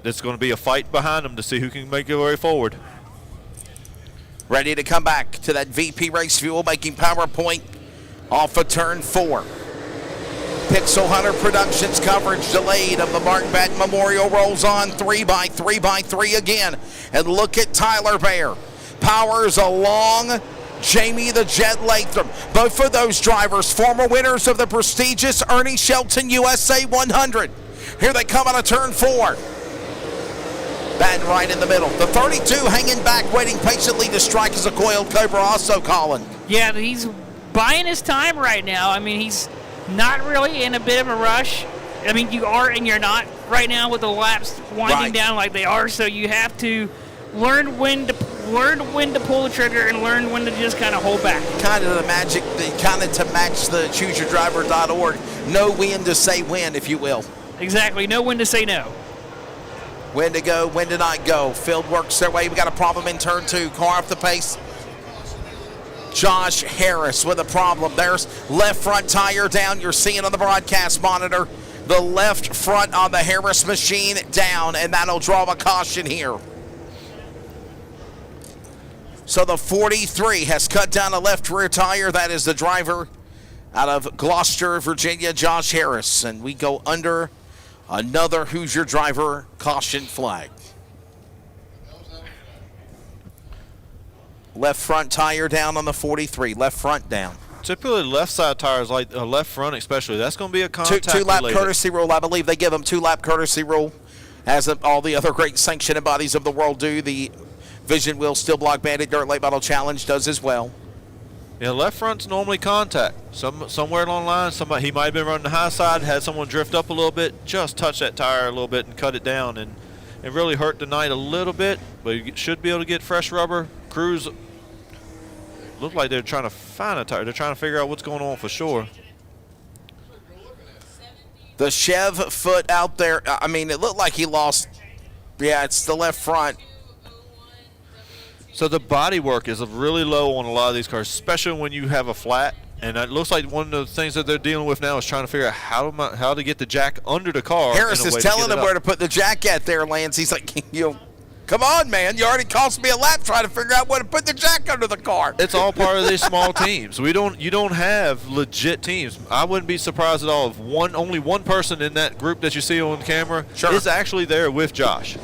It's going to be a fight behind him to see who can make their way forward. Ready to come back to that VP Race Fuel, making PowerPoint off of turn 4. Pixel Hunter Productions coverage delayed of the Mark Batten Memorial rolls on 3x3x3 again. And look at Tyler Bear. Powers along Jamie the Jet Latham. Both of those drivers, former winners of the prestigious Ernie Shelton USA 100. Here they come out of turn 4. Batten right in the middle. The 32 hanging back, waiting patiently to strike as a coiled Cobra also, Colin. Yeah, he's buying his time right now. I mean, he's not really in a bit of a rush. I mean, you are and you're not right now with the laps winding down like they are, so you have to learn when to pull the trigger and learn when to just kind of hold back. Kind of the magic, kind of to match the chooseyourdriver.org. Know when to say when, if you will. Exactly. Know when to say no. When to go, when to not go. Field works their way. We got a problem in turn 2. Car off the pace. Josh Harris with a problem. There's left front tire down. You're seeing on the broadcast monitor the left front on the Harris machine down, and that'll draw a caution here. So the 43 has cut down a left rear tire. That is the driver out of Gloucester, Virginia, Josh Harris. And we go under another Hoosier driver caution flag. Left front tire down on the 43. Left front down. Typically left side tires, like left front especially, that's going to be a contact two-lap related. courtesy rule. I believe they give them 2-lap courtesy rule, as all the other great sanctioning bodies of the world do. The Vision Wheel Steel Block Bandit Dirt Late Model Challenge does as well. Yeah, left front's normally contact. Somewhere along the line, he might have been running the high side, had someone drift up a little bit, just touch that tire a little bit and cut it down, and it really hurt the night a little bit, but you should be able to get fresh rubber. Crews look like they're trying to find a tire. They're trying to figure out what's going on for sure. The Chev foot out there, I mean, it looked like he lost. Yeah, it's the left front. So the body work is really low on a lot of these cars, especially when you have a flat. And it looks like one of the things that they're dealing with now is trying to figure out how to get the jack under the car. Harris is telling him where to put the jack at there, Lance. He's like, come on, man. You already cost me a lap trying to figure out where to put the jack under the car. It's all part of these small teams. You don't have legit teams. I wouldn't be surprised at all if only one person in that group that you see on camera is actually there with Josh.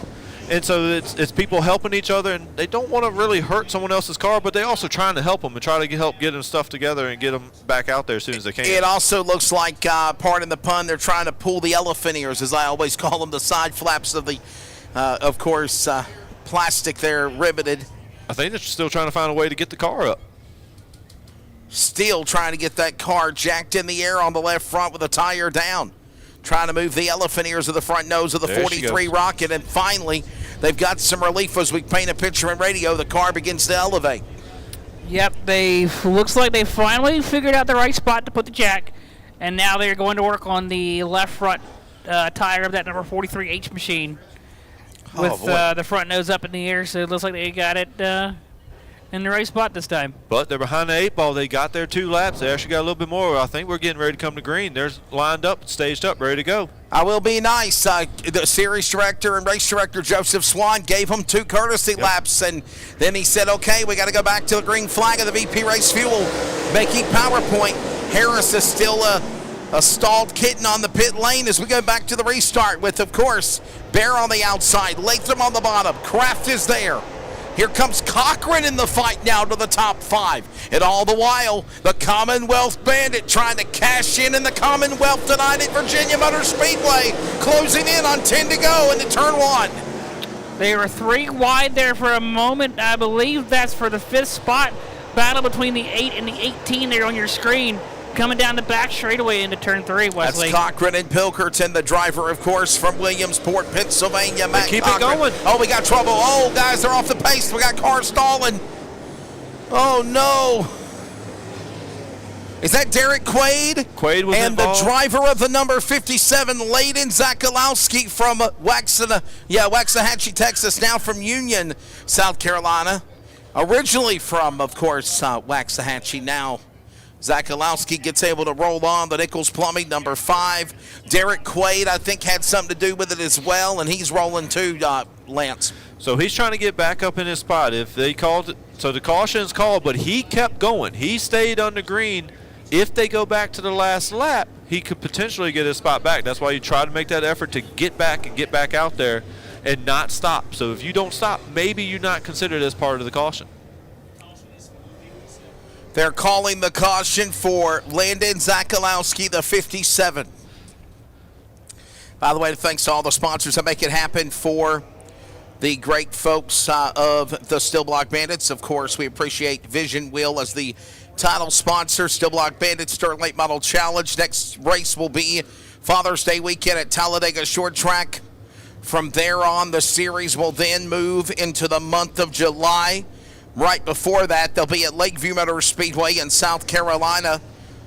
And so it's people helping each other, and they don't want to really hurt someone else's car, but they also trying to help them and try to help get them stuff together and get them back out there as soon as they can. It also looks like, pardon the pun, they're trying to pull the elephant ears, as I always call them, the side flaps of the, of course, plastic there riveted. I think they're still trying to find a way to get the car up. Still trying to get that car jacked in the air on the left front with the tire down. Trying to move the elephant ears of the front nose of the 43 Rocket, and finally, they've got some relief as we paint a picture in radio. The car begins to elevate. Yep, looks like they finally figured out the right spot to put the jack, and now they're going to work on the left front tire of that number 43H machine with the front nose up in the air, so it looks like they got it in the right spot this time. But they're behind the 8 ball. They got their 2 laps. They actually got a little bit more. I think we're getting ready to come to green. They're lined up, staged up, ready to go. I will be nice. The series director and race director, 𝗪𝗎 gave them 2 courtesy laps, and then he said, okay, we got to go back to the green flag of the VP Race Fuel, making PowerPoint. Harris is still a stalled kitten on the pit lane as we go back to the restart with, of course, Bear on the outside, Latham on the bottom. Kraft is there. Here comes Cochran in the fight now to the top 5. And all the while, the Commonwealth Bandit trying to cash in the Commonwealth tonight at Virginia Motor Speedway, closing in on 10 to go into turn 1. They were 3 wide there for a moment. I believe that's for the 5th spot. Battle between the 8 and the 18 there on your screen. Coming down the back straightaway into turn 3, Wesley. That's Cochran and Pilkerton, the driver, of course, from Williamsport, Pennsylvania. Matt keep Cochran. it going. Oh, we got trouble. Oh, guys, they're off the pace. We got cars stalling. Oh, no. Is that Derek Quaid? Quaid was and involved. The driver of the number 57, Layden 𝗧𝗪𝗪 from Waxahachie, Texas, now from Union, South Carolina. Originally from, of course, Waxahachie, now 𝗧𝗪𝗪𝗧 gets able to roll on. The Nichols Plumbing, number 5. Derek Quaid, I think, had something to do with it as well, and he's rolling too, Lance. So he's trying to get back up in his spot. If they called it, so the caution's called, but he kept going. He stayed on the green. If they go back to the last lap, he could potentially get his spot back. That's why you try to make that effort to get back and get back out there and not stop. So if you don't stop, maybe you're not considered as part of the caution. They're calling the caution for Landon 𝗧𝗪𝗪𝗧, the 57. By the way, thanks to all the sponsors that make it happen for the great folks of the Steel Block Bandits. Of course, we appreciate Vision Wheel as the title sponsor. Steel Block Bandits Dirt Late Model Challenge. Next race will be Father's Day weekend at Talladega Short Track. From there on, the series will then move into the month of July. Right before that, they'll be at Lakeview Motor Speedway in South Carolina.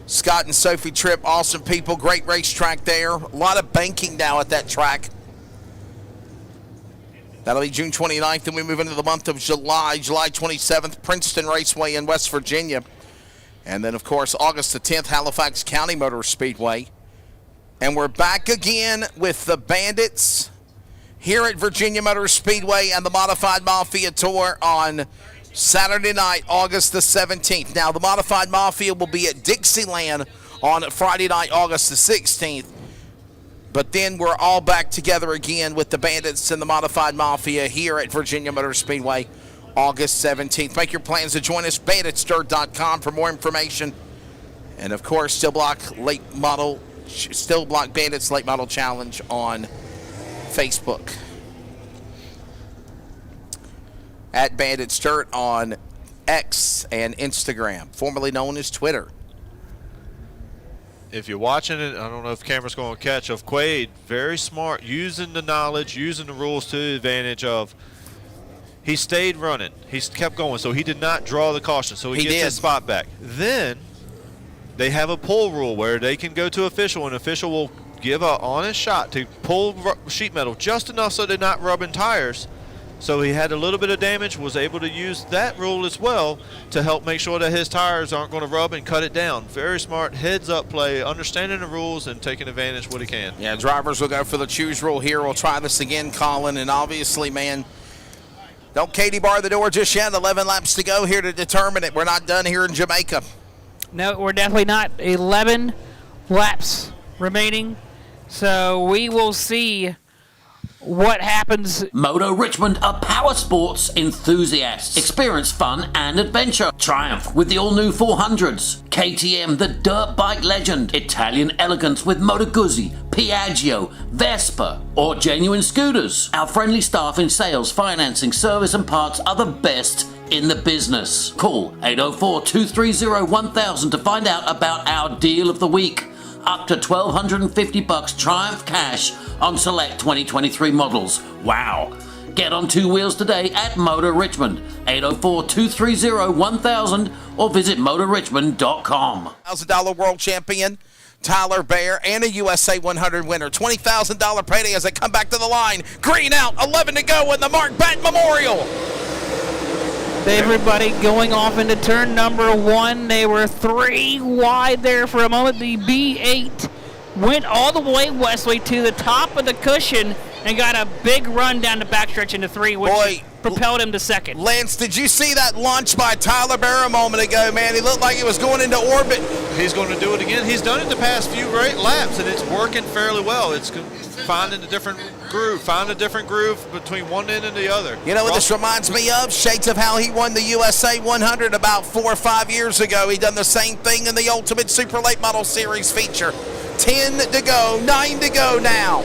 Scott and Sophie Tripp, awesome people, great racetrack there. A lot of banking now at that track. That'll be June 29th, and we move into the month of July. July 27th, Princeton Raceway in West Virginia. And then, of course, August the 10th, Halifax County Motor Speedway. And we're back again with the Bandits here at Virginia Motor Speedway and the Modified Mafia Tour on Saturday night, August the 17th. Now, the Modified Mafia will be at Dixieland on Friday night, August the 16th. But then we're all back together again with the Bandits and the Modified Mafia here at Virginia Motor Speedway, August 17th. Make your plans to join us, BanditsDirt.com for more information. And, of course, Steel Block Bandits Late Model Challenge on Facebook. At Bandits Dirt on X and Instagram, formerly known as Twitter. If you're watching it, I don't know if the camera's going to catch, of Qiwd, very smart, using the knowledge, using the rules to the advantage of, he stayed running. He kept going, so he did not draw the caution, so he gets his spot back. Then they have a pull rule where they can go to official, and official will give an honest shot to pull sheet metal just enough so they're not rubbing tires. So he had a little bit of damage, was able to use that rule as well to help make sure that his tires aren't going to rub and cut it down. Very smart heads-up play, understanding the rules and taking advantage of what he can. Yeah, drivers will go for the choose rule here. We'll try this again, Colin, and obviously, man, don't Katie bar the door just yet. 11 laps to go here to determine it. We're not done here in Jamaica. No, we're definitely not. 11 laps remaining, so we will see what happens. Moto Richmond are power sports enthusiasts. Experience fun and adventure. Triumph with the all-new 400s. KTM, the dirt bike legend. Italian elegance with Moto Guzzi, Piaggio, Vespa, or genuine scooters. Our friendly staff in sales, financing, service and parts are the best in the business. Call 804-230-1000 to find out about our deal of the week. Up to $1,250 Triumph cash on select 2023 models. Wow. Get on two wheels today at Motor Richmond. 804-230-1000 or visit motorrichmond.com. $1,000 world champion Tyler Bear and a USA 100 winner. $20,000 payday as they come back to the line. Green out, 11 to go in the Mark Batten Memorial. Everybody going off into turn number 1. They were 3 wide there for a moment. The B8 went all the way, Wesley, to the top of the cushion and got a big run down the backstretch into 3, which propelled him to second. Lance, did you see that launch by Tyler Bear a moment ago, man? He looked like he was going into orbit. He's going to do it again. He's done it the past few great laps, and it's working fairly well. It's finding a different groove, between one end and the other. You know what this reminds me of? Shades of how he won the USA 100 about 4 or 5 years ago. He done the same thing in the Ultimate Super Late Model Series feature. 10 to go, 9 to go now.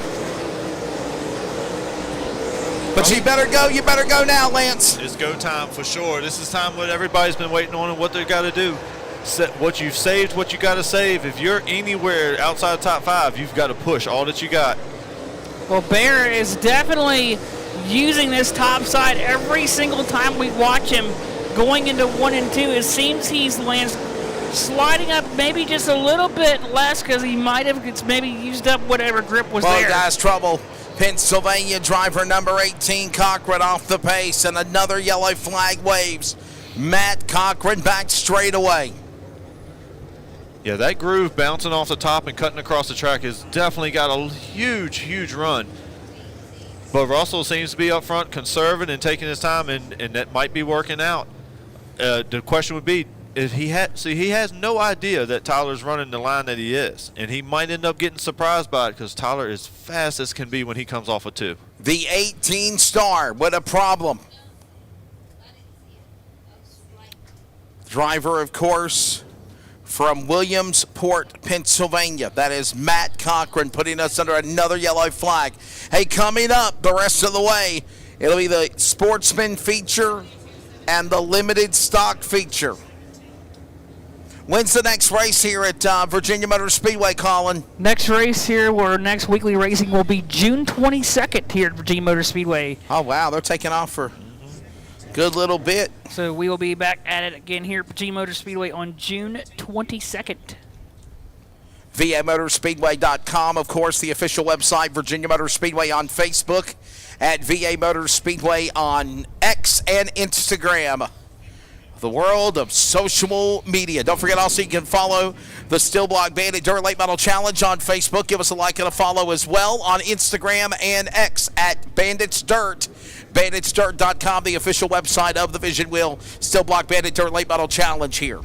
But you better go now, Lance. It's go time for sure. This is time what everybody's been waiting on and what they got to do. What you've saved, what you got to save. If you're anywhere outside the top 5, you've got to push all that you got. Well, Bear is definitely using this top side every single time we watch him going into 1 and 2. It seems he's sliding up maybe just a little bit less because he might have maybe used up whatever grip was there. Guys, trouble. Pennsylvania driver number 18, Cochran, off the pace, and another yellow flag waves. Matt Cochran back straight away. Yeah, that groove bouncing off the top and cutting across the track has definitely got a huge, huge run. But Russell seems to be up front, conserving and taking his time, and that might be working out. The question would be, if he has no idea that Tyler's running the line that he is, and he might end up getting surprised by it because Tyler is fast as can be when he comes off a 2. The 18 star, what a problem. Driver, of course, from Williamsport, Pennsylvania. That is Matt Cochran putting us under another yellow flag. Hey, coming up the rest of the way, it'll be the Sportsman feature and the limited stock feature. When's the next race here at Virginia Motor Speedway, Colin? Next race here, or next weekly racing, will be June 22nd here at Virginia Motor Speedway. Oh, wow. They're taking off for a good little bit. So we will be back at it again here at Virginia Motor Speedway on June 22nd. VAMotorspeedway.com, of course, the official website, Virginia Motor Speedway on Facebook, at VA Motor Speedway on X and Instagram. The world of social media. Don't forget also you can follow the Still Block Bandit Dirt Late Model Challenge on Facebook. Give us a like and a follow as well on Instagram and X at Bandits Dirt. BanditsDirt.com, the official website of the Vision Wheel Still Block Bandit Dirt Late Model Challenge here.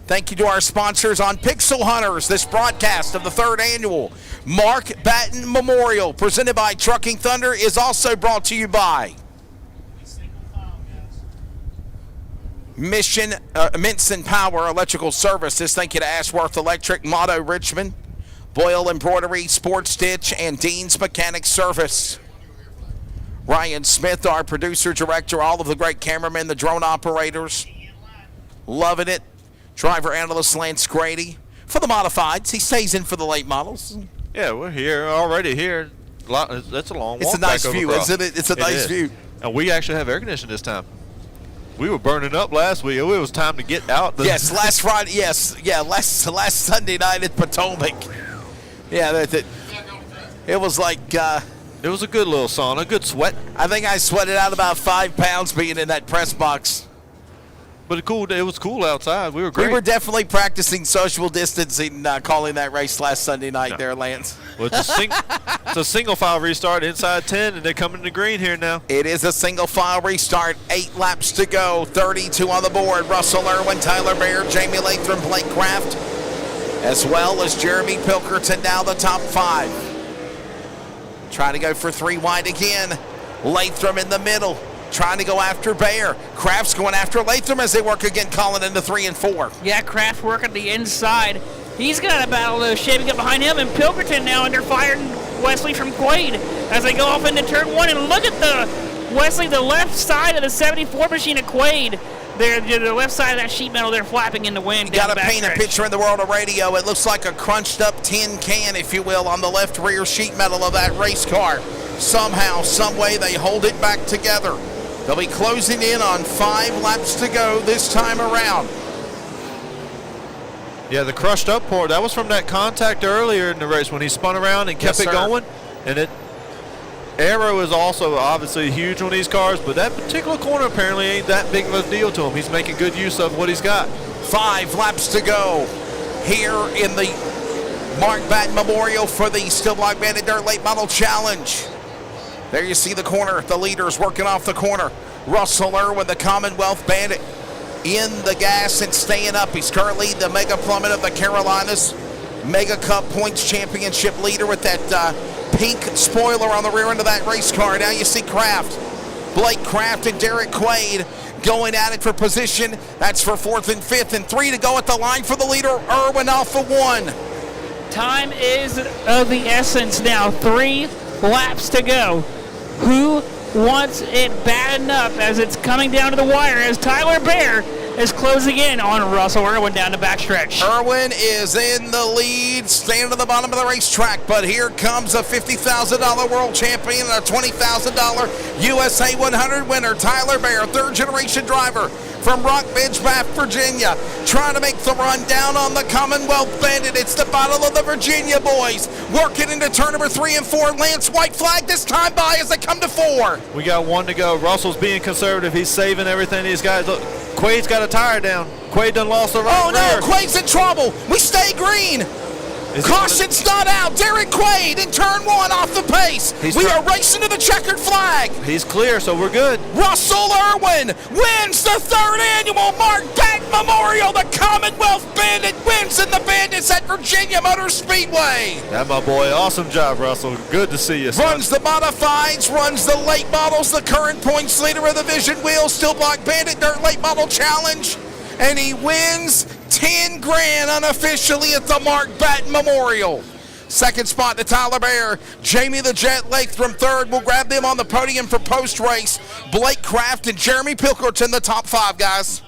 Thank you to our sponsors on Pixel Hunters. This broadcast of the 3rd Annual Mark Batten Memorial presented by Trucking Thunder is also brought to you by Minson Power Electrical Services. Thank you to Ashworth Electric, Moto Richmond, Boyle Embroidery, Sports Stitch, and Dean's Mechanic Service. Ryan Smith, our producer, director, all of the great cameramen, the drone operators. Loving it. Driver analyst Lance Grady. For the modifieds, he stays in for the late models. Yeah, we're here, already here. That's a long walk. It's a nice back view, across. isn't it? It's a nice view. And we actually have air conditioning this time. We were burning up last week. It was time to get out. Yes, last Friday. Yes, yeah, last Sunday night at Potomac. Yeah, it was like. It was a good little sauna, good sweat. I think I sweated out about 5 pounds being in that press box. But it was cool outside. We were great. We were definitely practicing social distancing, calling that race last Sunday night there, Lance. Well, it's a single file restart inside 10, and they're coming to green here now. It is a single file restart. 8 laps to go. 32 on the board. Russell Irian, Tyler Baer, Jamie Latham, Blake Kraft, as well as Jeremy Pilkerton, now the top 5. Trying to go for 3 wide again. Latham in the middle. Trying to go after Baer. Kraft's going after Latham as they work again, calling into 3 and 4. Yeah, Kraft working the inside. He's got a battle though, shaping up behind him, and Pilkerton now under fire, and Wesley from Quaid as they go off into turn 1. And look at the Wesley, the left side of the 74 machine of Quaid. The left side of that sheet metal, they're flapping in the wind. You got to paint a picture in the world of radio. It looks like a crunched up tin can, if you will, on the left rear sheet metal of that race car. Somehow, some way, they hold it back together. They'll be closing in on 5 laps to go this time around. Yeah, the crushed up part, that was from that contact earlier in the race when he spun around and kept it going. And aero is also obviously huge on these cars, but that particular corner apparently ain't that big of a deal to him. He's making good use of what he's got. 5 laps to go here in the Mark Batten Memorial for the Still Block Bandit Dirt Late Model Challenge. There you see the corner, the leaders working off the corner. Russell Irian, the Commonwealth Bandit, in the gas and staying up. He's currently the Mega Plummet of the Carolinas Mega Cup Points Championship leader with that pink spoiler on the rear end of that race car. Now you see Kraft, Blake Kraft and Derek Quaid going at it for position. That's for 4th and 5th, and 3 to go at the line for the leader, Irian off of 1. Time is of the essence now. 3 laps to go. Who wants it bad enough as it's coming down to the wire as Tyler Baer is closing in on Russell Irian down the backstretch. Irian is in the lead, standing at the bottom of the racetrack, but here comes a $50,000 world champion and a $20,000 USA 100 winner, Tyler Baer, 3rd generation driver from Rockbridge, Virginia, trying to make the run down on the Commonwealth Bandit. It's the battle of the Virginia boys, working into turn number 3 and 4. Lance, white flag this time by as they come to 4. We got 1 to go. Russell's being conservative. He's saving everything. These guys, look, Quaid's got a tire down. Quaid done lost the right rear. Oh no, Quaid's in trouble. We stay green. Caution's not out. Derek Quaid in turn 1 off the pace. We are racing to the checkered flag. He's clear, so we're good. Russell Irian wins the 3rd annual Mark Batten Memorial. The Commonwealth Bandit wins in the Bandits at Virginia Motor Speedway. That my boy. Awesome job, Russell. Good to see you, son. Runs the modifieds, runs the late models, the current points leader of the Vision Wheel Still Block Bandit Dirt Late Model Challenge. And he wins 10 grand unofficially at the Mark Batten Memorial. 2nd spot to Tyler Baer. Jamie the Jet Latham 3rd. We'll grab them on the podium for post-race. Blake Kraft and Jeremy Pilkerton, the top 5 guys.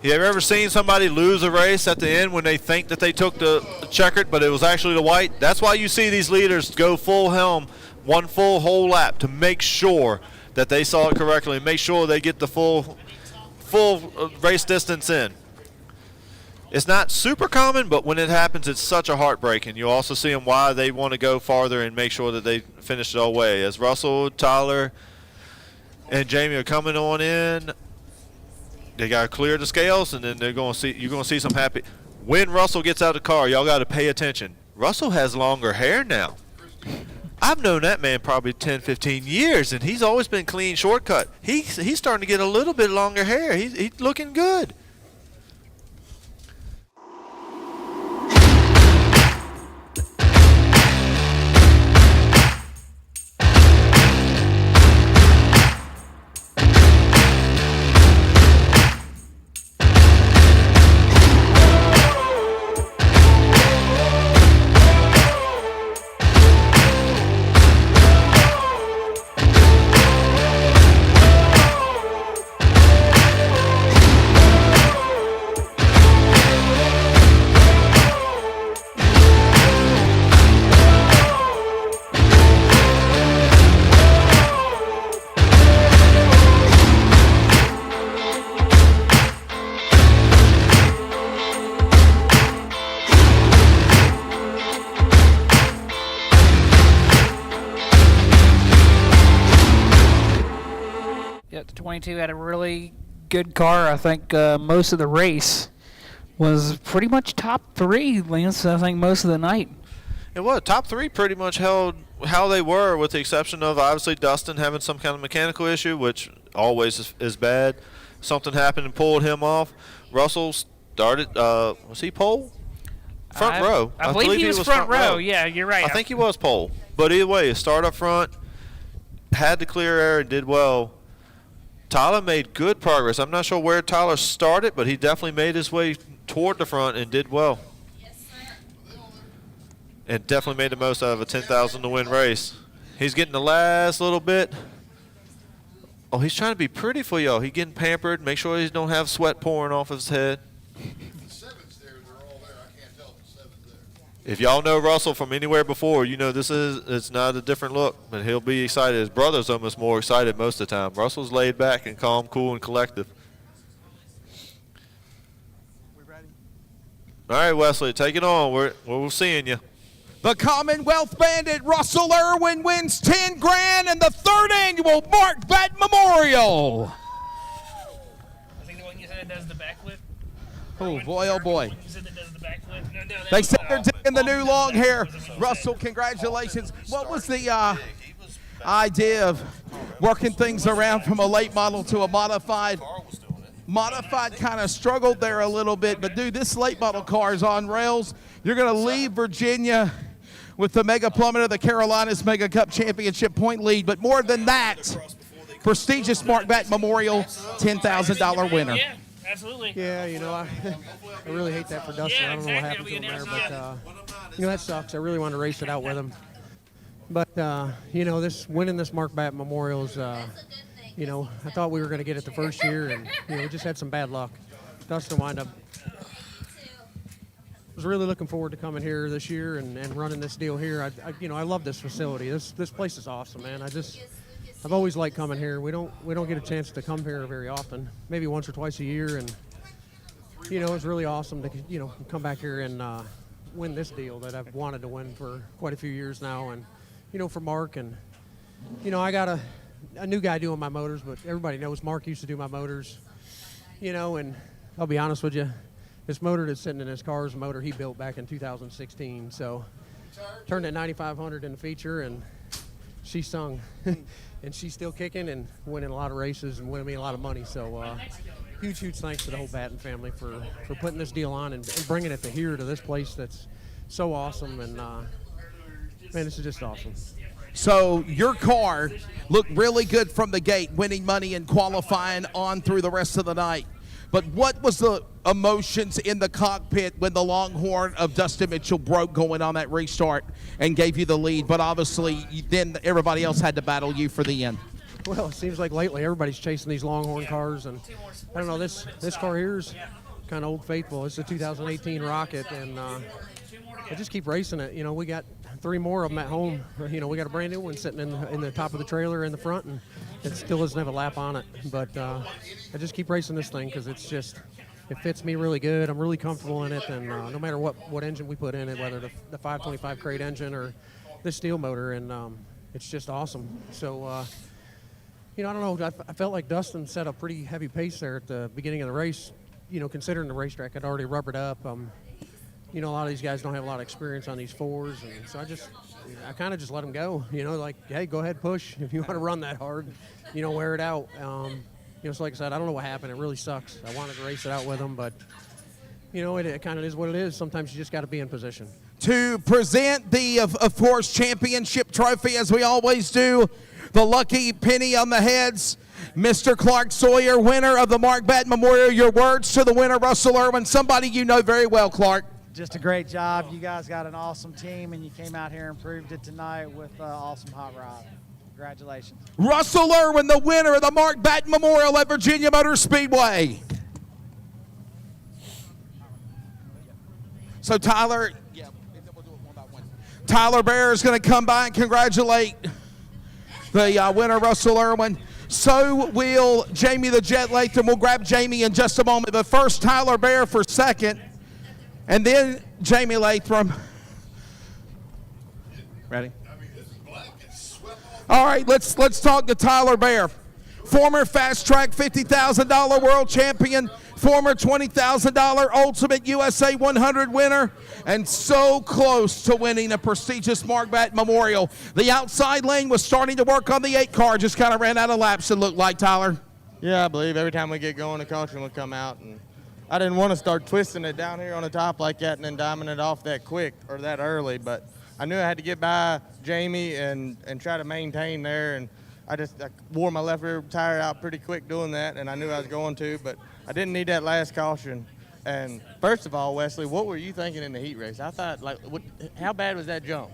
You ever seen somebody lose a race at the end when they think that they took the checkered, but it was actually the white? That's why you see these leaders go full helm, 1 full whole lap to make sure that they saw it correctly and make sure they get the full race distance in. It's not super common, but when it happens, it's such a heartbreak. And you also see them why they want to go farther and make sure that they finish it all the way. As Russell, Tyler, and Jamie are coming on in, they got to clear the scales, and then you're going to see some happy. When Russell gets out of the car, y'all got to pay attention. Russell has longer hair now. I've known that man probably 10, 15 years, and he's always been clean shortcut. He's starting to get a little bit longer hair. He's looking good. 22 had a really good car. I think most of the race was pretty much top 3, Lance, I think most of the night. It was. Top 3 pretty much held how they were, with the exception of obviously Dustin having some kind of mechanical issue, which always is bad. Something happened and pulled him off. Russell started, was he pole? Front row. I believe he was front row. Yeah, you're right. I think he was pole. But either way, start up front, had the clear air and did well. Tyler made good progress. I'm not sure where Tyler started, but he definitely made his way toward the front and did well. And definitely made the most out of a 10,000 to win race. He's getting the last little bit. Oh, he's trying to be pretty for y'all. He's getting pampered. Make sure he don't have sweat pouring off his head. If y'all know Russell from anywhere before, you know it's not a different look, but he'll be excited. His brother's almost more excited most of the time. Russell's laid back and calm, cool, and collective. All right, Wesley, take it on. We're seeing you. The Commonwealth Bandit Russell Irian wins $10,000 in the 3rd annual Mark Batten Memorial. I think the one you said does the backflip. Oh boy, oh boy. They said they're taking the new long hair. Russell, congratulations. What was the idea of working things around from a late model to a modified? Modified kind of struggled there a little bit, but dude, this late model car is on rails. You're going to leave Virginia with the Mega Plummeter, the Carolinas Mega Cup Championship point lead, but more than that, prestigious Mark Batten Memorial $10,000 winner. Yeah, absolutely. Yeah, you know, I really hate that for Dustin. I don't know what happened to him there, but you know, that sucks. I really want to race it out with him. But you know, winning this Mark Batten Memorial is, you know, I thought we were going to get it the first year, and you know, we just had some bad luck. Dustin wound up. Was really looking forward to coming here this year and running this deal here. You know, I love this facility. This place is awesome, man. I've always liked coming here. We don't get a chance to come here very often. Maybe once or twice a year, and you know, it's really awesome to come back here and win this deal that I've wanted to win for quite a few years now. And you know, for Mark, and you know, I got a new guy doing my motors, but everybody knows Mark used to do my motors. You know, and I'll be honest with you. This motor that's sitting in his car is a motor he built back in 2016. So turned that 9500 into feature, and she sung. And she's still kicking and winning a lot of races and winning me a lot of money. So huge thanks to the whole Batten family for putting this deal on and bringing it to this place that's so awesome. And man, this is just awesome. So your car looked really good from the gate, winning money and qualifying on through the rest of the night. But what was the emotions in the cockpit when the Longhorn of Dustin Mitchell broke going on that restart and gave you the lead? But obviously, then everybody else had to battle you for the end. Well, it seems like lately everybody's chasing these Longhorn cars, and I don't know, this car here is kind of old faithful. It's a 2018 Rocket, and I just keep racing it. You know, we got 3 more of them at home. You know, we got a brand new one sitting in the top of the trailer in the front, and it still doesn't have a lap on it. But I just keep racing this thing because it fits me really good. I'm really comfortable in it, and no matter what engine we put in it, whether the 525 crate engine or this steel motor, and it's just awesome. So, you know, I don't know. I felt like Dustin set a pretty heavy pace there at the beginning of the race. You know, considering the racetrack had already rubbered up. You know, a lot of these guys don't have a lot of experience on these 4s, and so I kind of just let them go. You know, like, hey, go ahead, push if you want to run that hard. You know, wear it out. You know, so like I said, I don't know what happened. It really sucks. I wanted to race it out with them, but you know, it kind of is what it is. Sometimes you just got to be in position. To present the, of course, championship trophy, as we always do, the lucky penny on the heads, Mr. Clark Sawyer, winner of the Mark Batten Memorial. Your words to the winner, Russell Irian, somebody you know very well, Clark. Just a great job. You guys got an awesome team, and you came out here and proved it tonight with an awesome hot rod. Congratulations. Russell Irian, the winner of the Mark Batten Memorial at Virginia Motor Speedway. So Tyler Bear is going to come by and congratulate the winner, Russell Irian. So will Jamie the Jet Latham. We'll grab Jamie in just a moment. But first, Tyler Bear for second. And then Jamie Latham. Ready? All right, let's talk to Tyler Bear. former Fast Track $50,000 world champion, former $20,000 Ultimate USA 100 winner, and so close to winning a prestigious Mark Batten Memorial. The outside lane was starting to work on the 8 car, just kind of ran out of laps, it looked like, Tyler. Yeah, I believe every time we get going, the caution would come out. And I didn't want to start twisting it down here on the top like that and then diming it off that quick or that early, but I knew I had to get by Jamie and try to maintain there, and I wore my left rear tire out pretty quick doing that, and I knew I was going to, but I didn't need that last caution. And first of all, Wesley, what were you thinking in the heat race? I thought, how bad was that jump?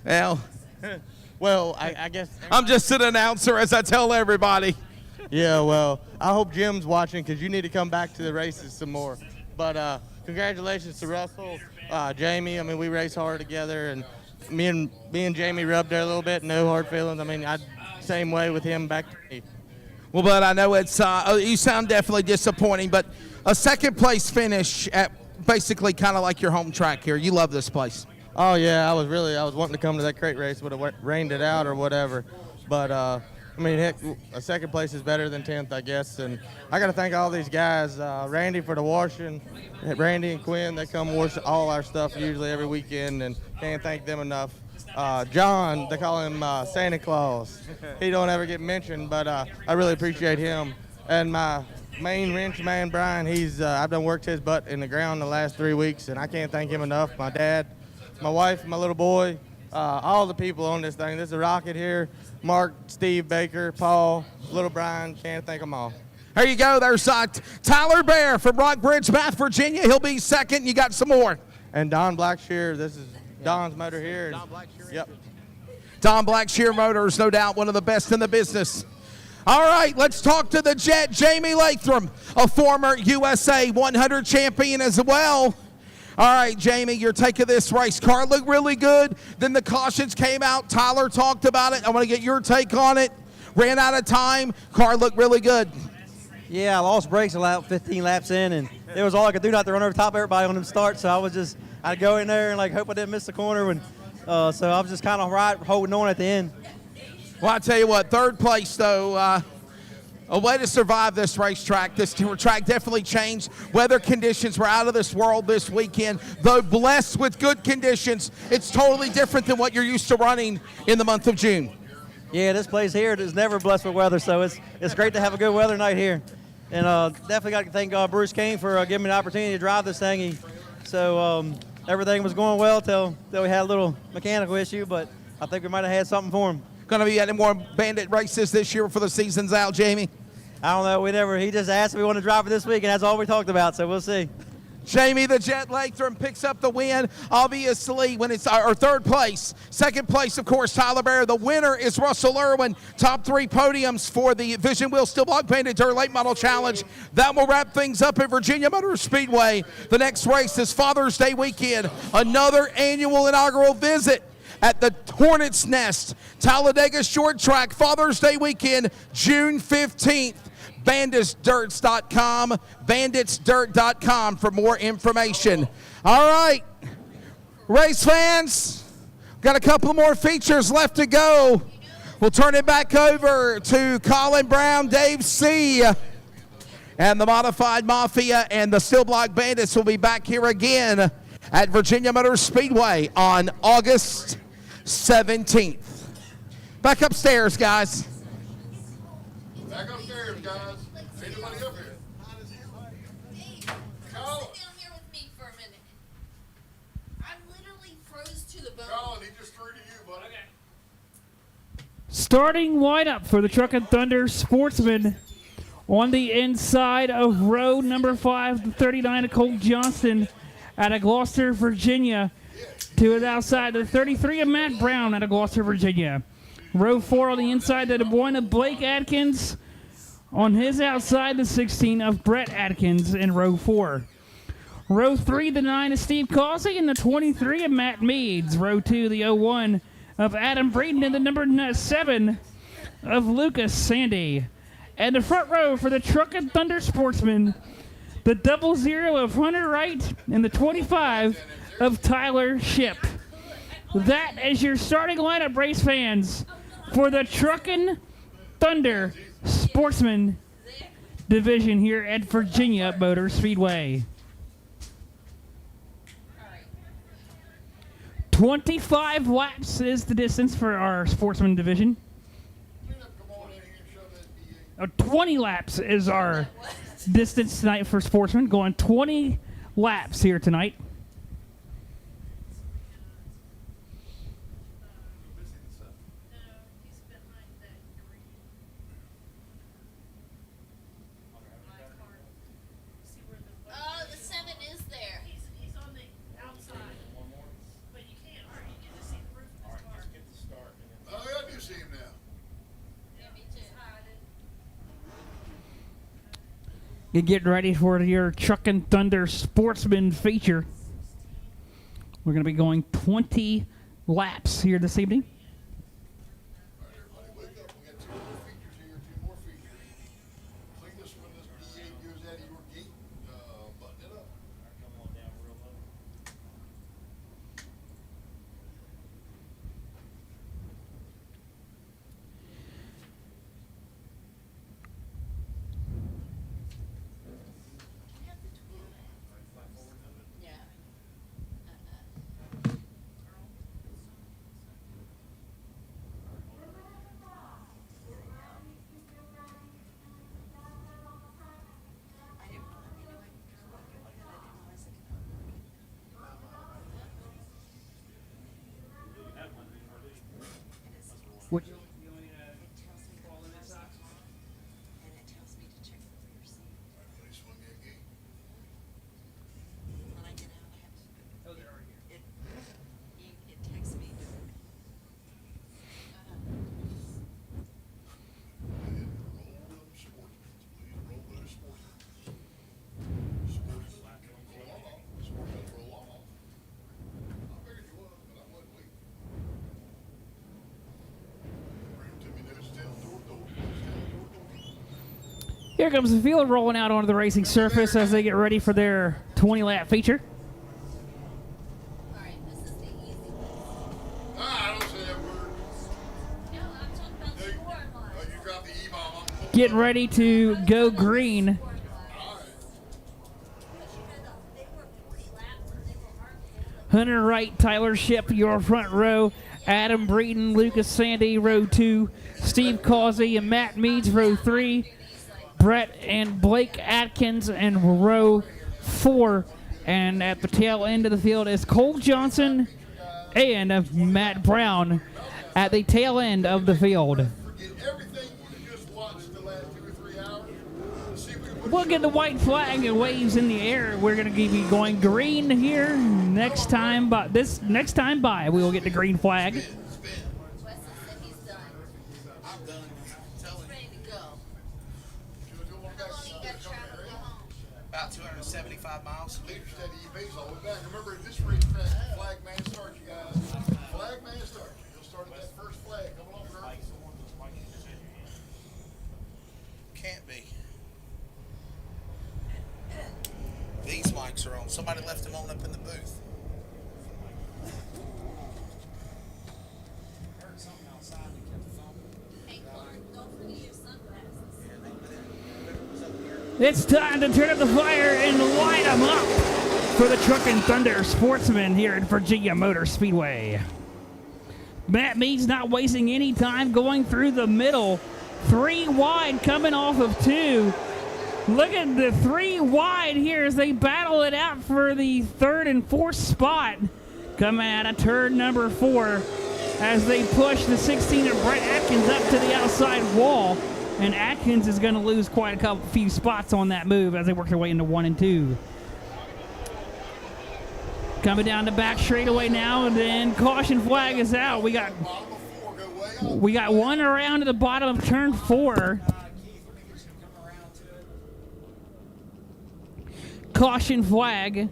Well, I guess I'm just an announcer, as I tell everybody. Yeah, well, I hope Jim's watching because you need to come back to the races some more. But congratulations to Russell, Jamie. I mean, we race hard together, and me and Jamie rubbed there a little bit. No hard feelings. I mean, same way with him back to me. Well, but I know it's you sound definitely disappointing, but a second place finish at basically kind of like your home track here. You love this place. Oh yeah, I was wanting to come to that crate race, but it rained it out or whatever. But I mean, heck, a second place is better than 10th, I guess. And I got to thank all these guys, Randy for the washing, Randy and Quinn. They come wash all our stuff usually every weekend, and can't thank them enough. John, they call him Santa Claus. He don't ever get mentioned, but I really appreciate him. And my main wrench man, Brian, I've done worked his butt in the ground the last 3 weeks, and I can't thank him enough. My dad, my wife, my little boy, all the people on this thing. There's a rocket here. Mark, Steve, Baker, Paul, little Brian, can't thank them all. There you go. There's Tyler Bear from Rockbridge, Bath, Virginia. He'll be second. You got some more. And Don Blackshear. This is Don's motor here. Don Blackshear. Yep. Don Blackshear Motors, no doubt one of the best in the business. All right, let's talk to the Jet, Jamie Lathrop, a former USA 100 champion as well. All right, Jamie, your take of this race. Car looked really good. Then the cautions came out. Tyler talked about it. I want to get your take on it. Ran out of time. Car looked really good. Yeah, I lost brakes about 15 laps in, and it was all I could do not to run over top of everybody on them starts. So I'd go in there and hope I didn't miss the corner. So I was just kind of holding on at the end. Well, I tell you what, third place though. A way to survive this racetrack. This track definitely changed. Weather conditions were out of this world this weekend. Though blessed with good conditions, it's totally different than what you're used to running in the month of June. Yeah, this place here is never blessed with weather, so it's great to have a good weather night here. And definitely got to thank Bruce Kane for giving me the opportunity to drive this thing. Everything was going well till we had a little mechanical issue, but I think we might have had something for him. Going to be any more Bandit races this year for the season's out, Jamie? I don't know. He just asked if we want to drive it this week, and that's all we talked about, so we'll see. Jamie the Jet Lathrop picks up the win, obviously, when it's our third place. Second place, of course, Tyler Bear. The winner is Russell Irwin. Top 3 podiums for the Vision Wheel Steel Block Bandit Dirt Late Model Challenge. That will wrap things up at Virginia Motor Speedway. The next race is Father's Day weekend. Another annual inaugural visit at the Hornet's Nest, Talladega Short Track, Father's Day weekend, June 15th. Banditsdirt.com, banditsdirt.com for more information. All right, race fans, got a couple more features left to go. We'll turn it back over to Colin Brown, Dave C., and the Modified Mafia and the Steel Block Bandits will be back here again at Virginia Motor Speedway on August 17th. Back upstairs, guys. Back upstairs, guys. Ain't nobody up here. Colin. Sit down here with me for a minute. I literally froze to the bone. Colin, he just threw to you, buddy. Starting lineup for the Truck and Thunder Sportsman. On the inside of row number 5, the 39 of Colt Johnston out of Gloucester, Virginia. To his outside, the 33 of Matt Brown out of Gloucester, Virginia. Row 4 on the inside, the 1 of Blake Atkins. On his outside, the 16 of Brett Atkins in row 4. Row 3, the 9 of Steve Causey, and the 23 of Matt Meads. Row 2, the 01 of Adam Braden, and the number 7 of Lucas Sandy. And the front row for the Truck and Thunder Sportsman, the 00 of Hunter Wright, and the 25 of Tyler Ship. That is your starting lineup, race fans, for the Truckin' Thunder Sportsman division here at Virginia Motor Speedway. 25 laps is the distance for our Sportsman division. 20 laps is our distance tonight for Sportsman, going 20 laps here tonight. The 7 is there. He's on the outside. But you can't hurry. You get to see the roof of his car. Oh, yeah, I do see him now. Yeah, me too. You're getting ready for your Truckin' Thunder Sportsman feature. We're going to be going 20 laps here this evening. Which Here comes the field rolling out onto the racing surface as they get ready for their 20-lap feature. Getting ready to go green. Hunter Wright, Tyler Ship, your front row. Adam Breeden, Lucas Sandy, row 2. Steve Causey and Matt Meads, row 3. Brett and Blake Atkins in row 4. And at the tail end of the field is Cole Johnson and Matt Brown at the tail end of the field. We'll get the white flag and waves in the air. We're going to be going green here next time. But this next time by, we will get the green flag. About 275 miles. Remember, this race flag man starts, you guys. Flag man starts. You'll start at that first flag. Come along, girl. Can't be. These mics are on. Somebody left them on up in the booth. Heard something outside that kept thumping. Hey, Clark, don't forget your sunglasses. It's time to turn up the fire and light them up for the Truckin' Thunder Sportsman here at Virginia Motor Speedway. Matt Mead's not wasting any time going through the middle. 3 wide coming off of 2. Look at the 3 wide here as they battle it out for the 3rd and 4th spot. Coming out of turn number 4 as they push the 16 of Brett Atkins up to the outside wall. And Atkins is going to lose quite a few spots on that move as they work their way into 1 and 2. Coming down the back straightaway now, and then caution flag is out. We got one around to the bottom of turn 4. Caution flag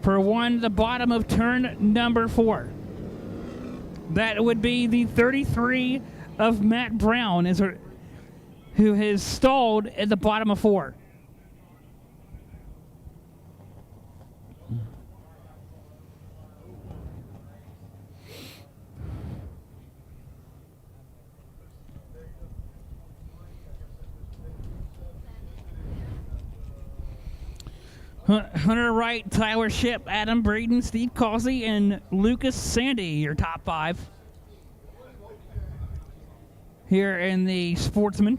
for one at the bottom of turn number 4. That would be the 33 of Matt Brown, who has stalled at the bottom of 4. Hunter Wright, Tyler Shipp, Adam Breeden, Steve Causey, and Lucas Sandy, your top 5 here in the Sportsman.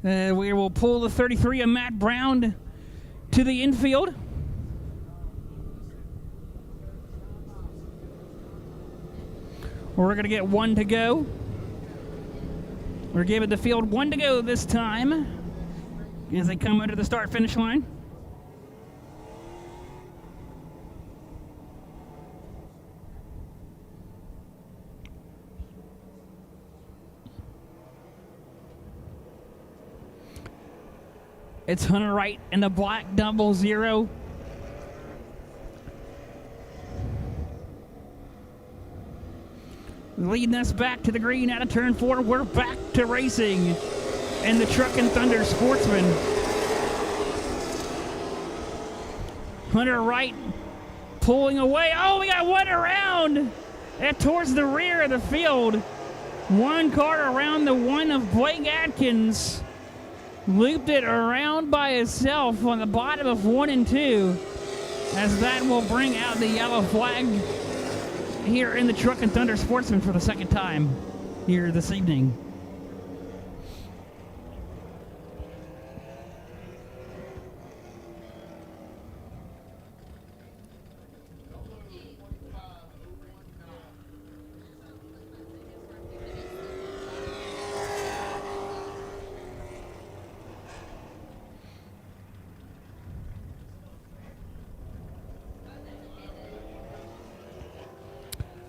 We will pull the 33 of Matt Brown to the infield. We're going to get 1 to go. We're giving the field 1 to go this time as they come under the start-finish line. It's Hunter Wright in the black 00. Leading us back to the green out of turn 4. We're back to racing in the Truck and Thunder Sportsman. Hunter Wright pulling away. Oh, we got 1 around towards the rear of the field. 1 car around the one of Blake Atkins. Looped it around by itself on the bottom of 1 and 2, as that will bring out the yellow flag here in the Truck and Thunder Sportsman for the second time here this evening.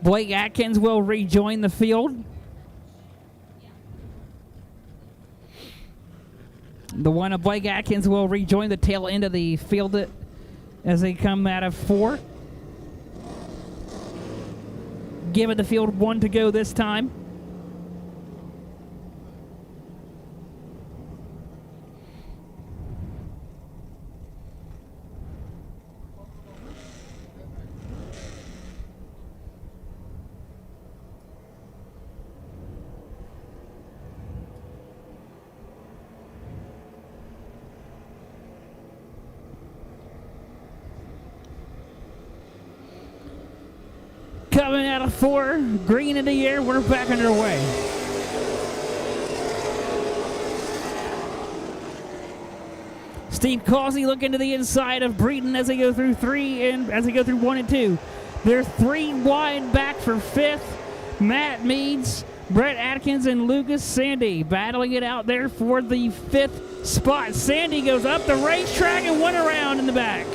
Blake Atkins will rejoin the field. The one of Blake Atkins will rejoin the tail end of the field as they come out of 4. Giving the field 1 to go this time. Coming out of 4, green in the air, we're back underway. Steve Causey looking to the inside of Breeden as they go through 3 and as they go through 1 and 2. They're 3 wide back for 5th. Matt Meads, Brett Atkins, and Lucas Sandy battling it out there for the 5th spot. Sandy goes up the racetrack and 1 around in the back.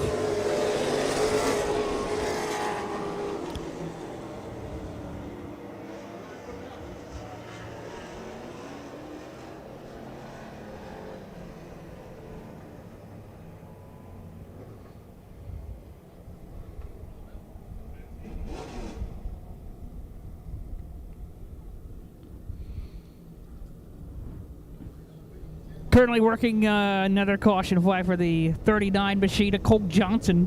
Currently working another caution flag for the 39 Machida, Cole Johnson.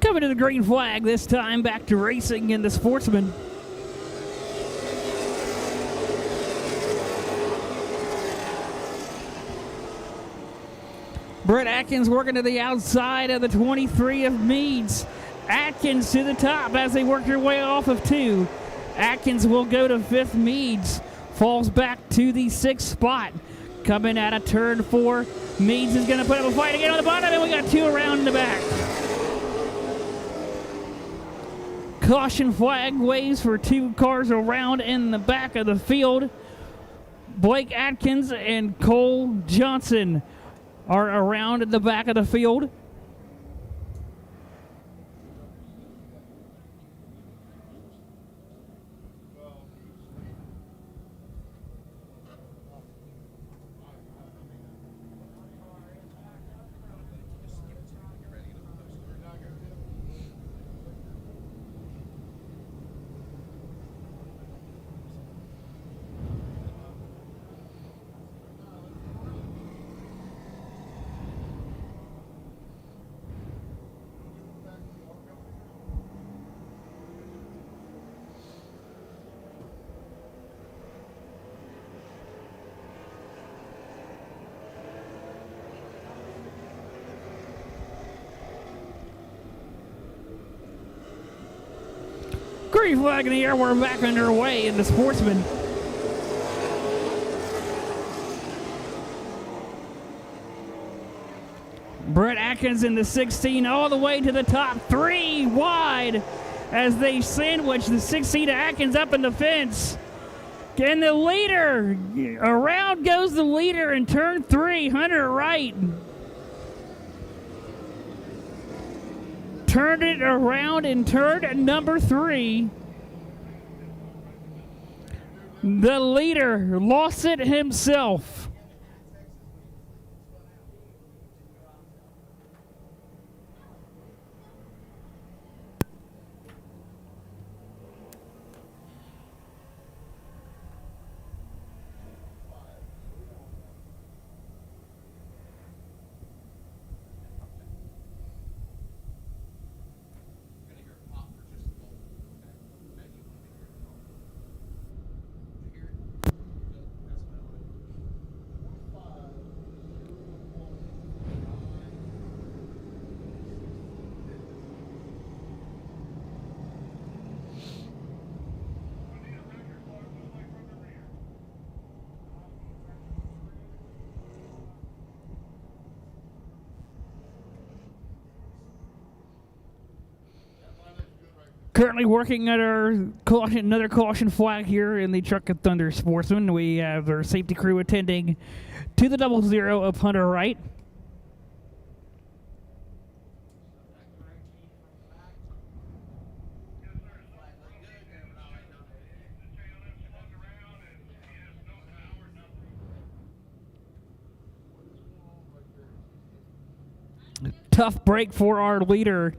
Coming to the green flag, this time back to racing in the Sportsman. Brett Atkins working to the outside of the 23 of Meads. Atkins to the top as they work their way off of 2. Atkins will go to 5th. Meads falls back to the 6th spot. Coming out of turn 4, Meads is going to put up a fight again on the bottom, and we got 2 around in the back. Caution flag waves for 2 cars around in the back of the field. Blake Atkins and Cole Johnson are around in the back of the field. victory flag in the air. We're back underway in the Sportsman. Brett Atkins in the 16 all the way to the top, 3 wide as they sandwich the 16 to Atkins up in the fence. And the leader, around goes the leader in turn 3, Hunter Wright. Turned it around in turn number 3. The leader lost it himself. Currently working at another caution flag here in the Truck and Thunder Sportsman. We have our safety crew attending to the 00 of Hunter Wright. Tough break for our leader.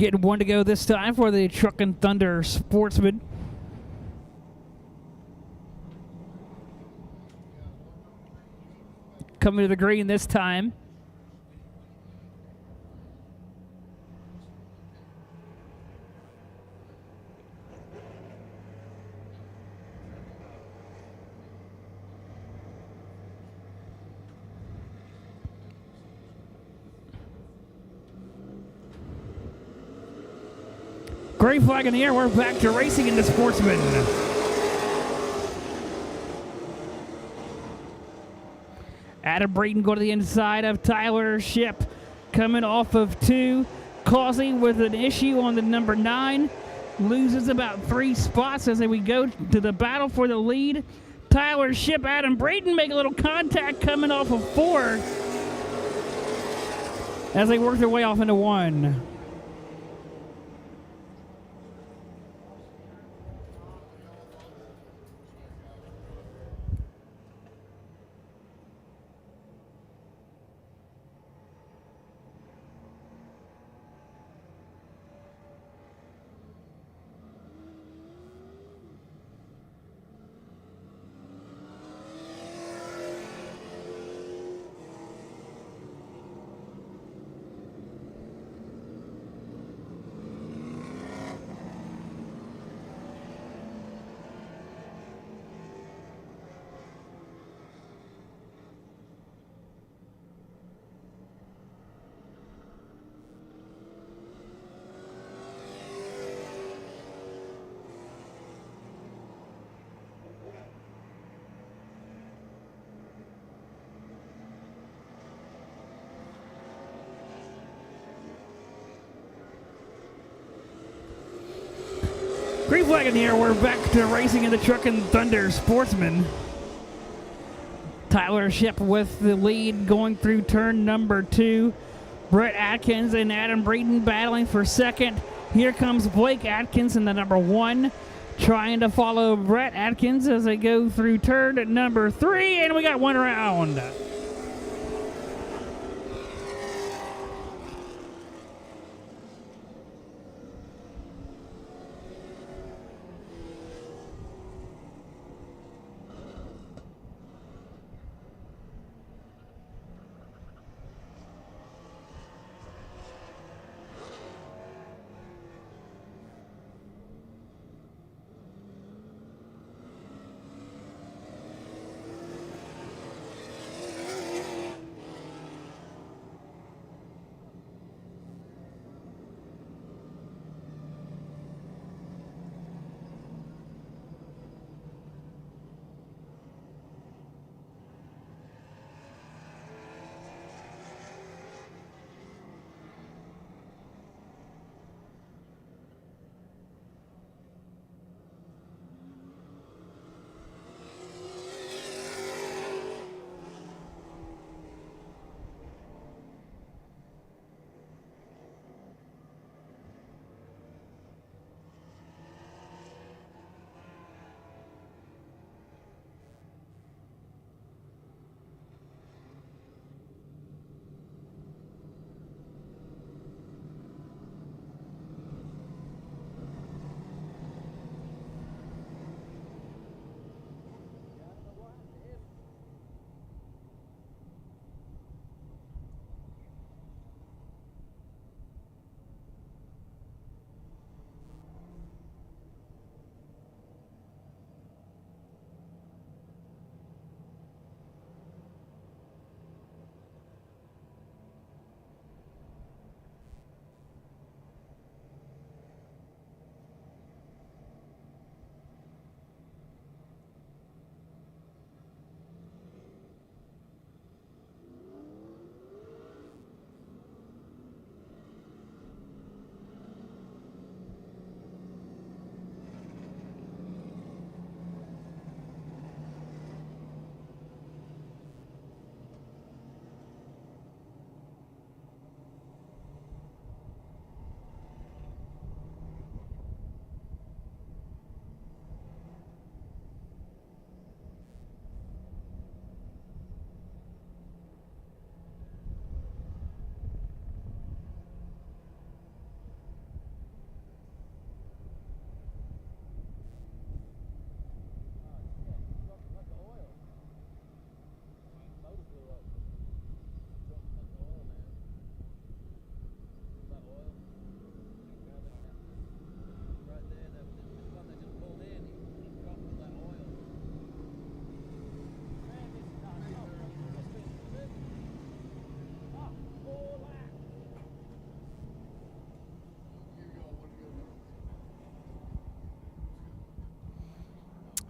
Getting one to go this time for the Truckin' Thunder Sportsman. Coming to the green this time. Gray flag in the air. We're back to racing in the Sportsman. Adam Braden going to the inside of Tyler Ship. Coming off of 2. Causey with an issue on the number 9. Loses about 3 spots as we go to the battle for the lead. Tyler Ship, Adam Braden make a little contact coming off of 4 as they work their way off into 1. Green flag in the air. We're back to racing in the Truckin' Thunder Sportsman. Tyler Ship with the lead going through turn number 2. Brett Atkins and Adam Braden battling for second. Here comes Blake Atkins in the number 1, trying to follow Brett Atkins as they go through turn number 3, and we got 1 round.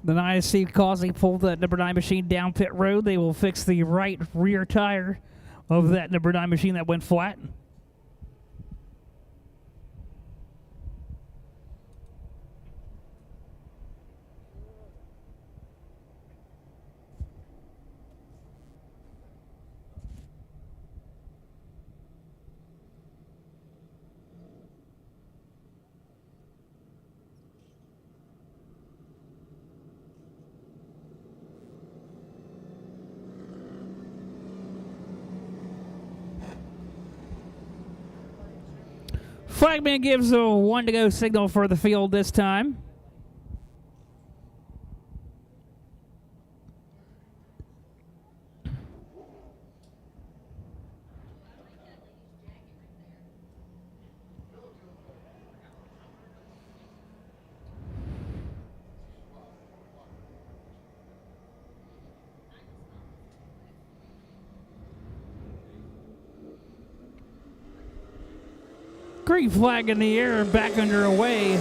The ISC causing pull that number 9 machine down pit road. They will fix the right rear tire of that number 9 machine that went flat. Flagman gives a 1 to go signal for the field this time. Green flag in the air, back underway.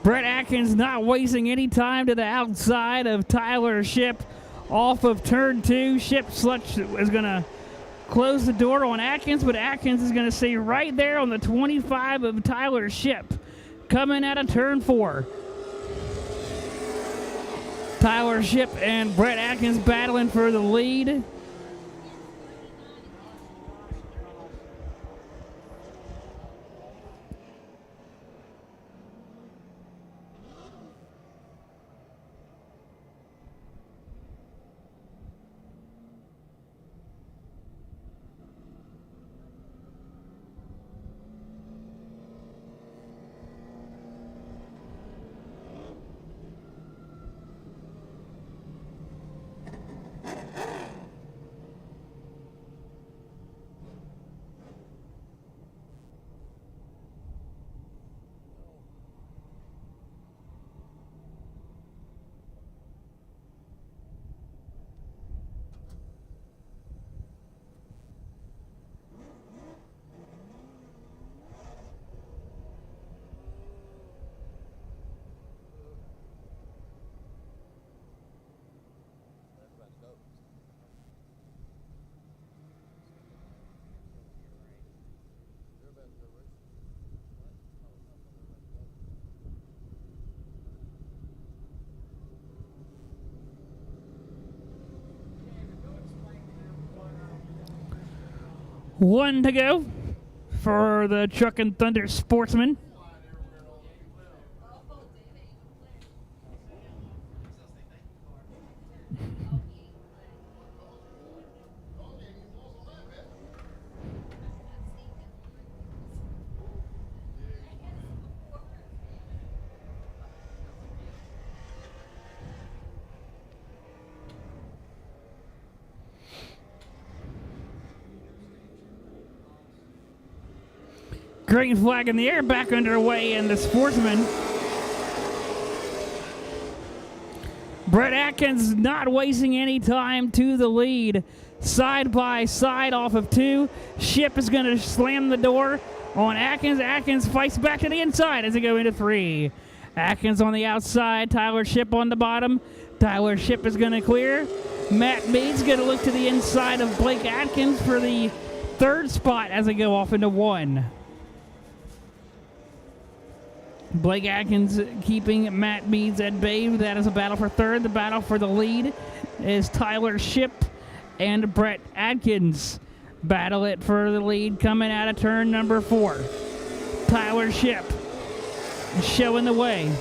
Brett Atkins not wasting any time to the outside of Tyler Shipp off of turn 2. Shipp is going to close the door on Atkins, but Atkins is going to stay right there on the 25 of Tyler Shipp coming out of turn 4. Tyler Shipp and Brett Atkins battling for the lead. One to go for the Truck and Thunder Sportsman. Green flag in the air, back underway, and the Sportsman. Brett Atkins not wasting any time to the lead. Side by side off of 2. Shipp is going to slam the door on Atkins. Atkins fights back to the inside as they go into 3. Atkins on the outside, Tyler Shipp on the bottom. Tyler Shipp is going to clear. Matt Mead's going to look to the inside of Blake Atkins for the 3rd spot as they go off into 1. Blake Atkins keeping Matt Meads at bay. That is a battle for 3rd. The battle for the lead is Tyler Shipp and Brett Atkins. Battle it for the lead coming out of turn number 4. Tyler Shipp showing the way.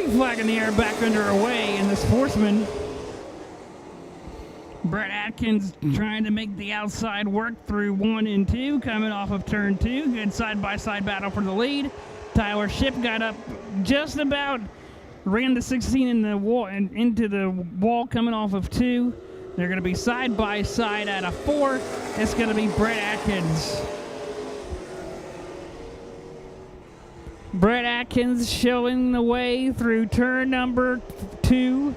green flag in the air, back underway in the Sportsman. Brett Atkins trying to make the outside work through 1 and 2, coming off of turn 2. Good side-by-side battle for the lead. Tyler Shipp got up just about, ran the 16 in the wall and into the wall coming off of 2. They're going to be side-by-side at a 4. It's going to be Brett Atkins. Brett Atkins showing the way through turn number 2.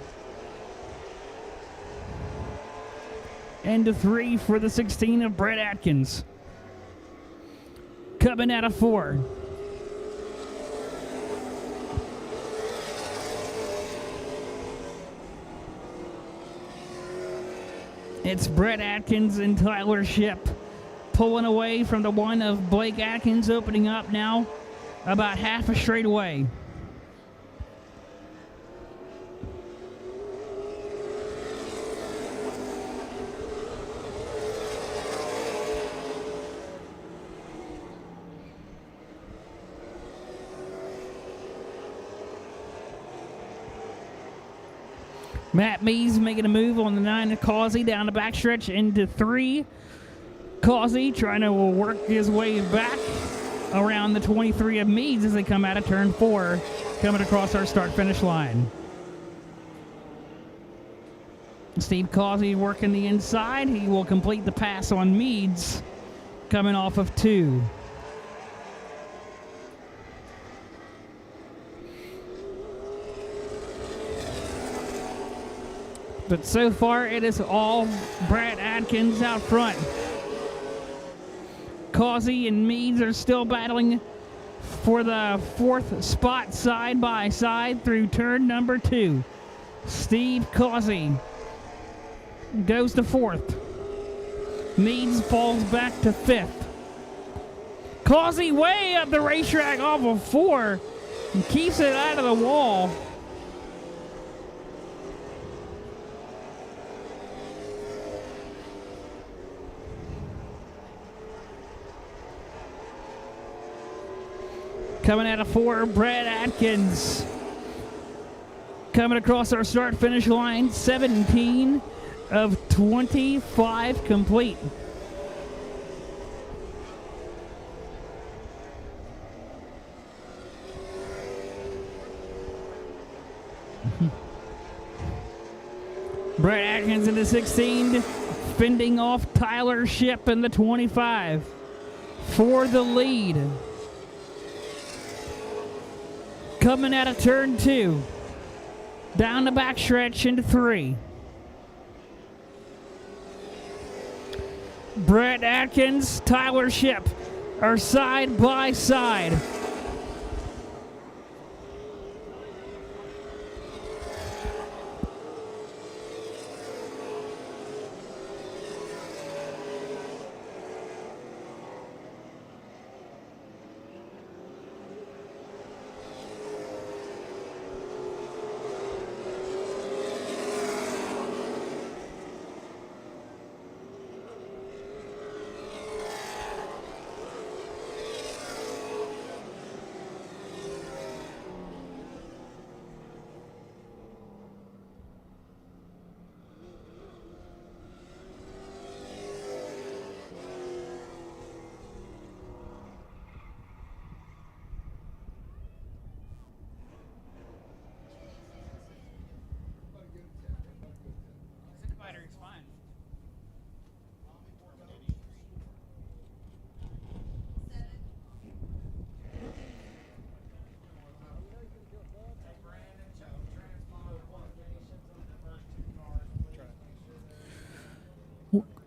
And 3 for the 16 of Brett Atkins. Coming out of 4. It's Brett Atkins and Tyler Shipp pulling away from the one of Blake Atkins, opening up now about half a straightaway. Matt Mees making a move on the 9 of 𝗧𝗎 down the backstretch into 3. 𝗧𝗎 trying to work his way back around the 23 of Meads as they come out of turn 4, coming across our start-finish line. Steve 𝗧𝗎 working the inside. He will complete the pass on Meads, coming off of 2. But so far, it is all Brett Atkins out front. 𝗧𝗎 and Meads are still battling for the 4th spot side by side through turn number 2. Steve 𝗧𝗎 goes to 4th. Meads falls back to 5th. 𝗧𝗎 way up the racetrack off of 4 and keeps it out of the wall. Coming out of 4, Brett Atkins. Coming across our start-finish line, 17 of 25 complete. Brett Atkins in the 16, fending off Tyler Shipp in the 25 for the lead. Coming out of turn 2, down the backstretch into 3. Brett Atkins, Tyler Shipp are side by side.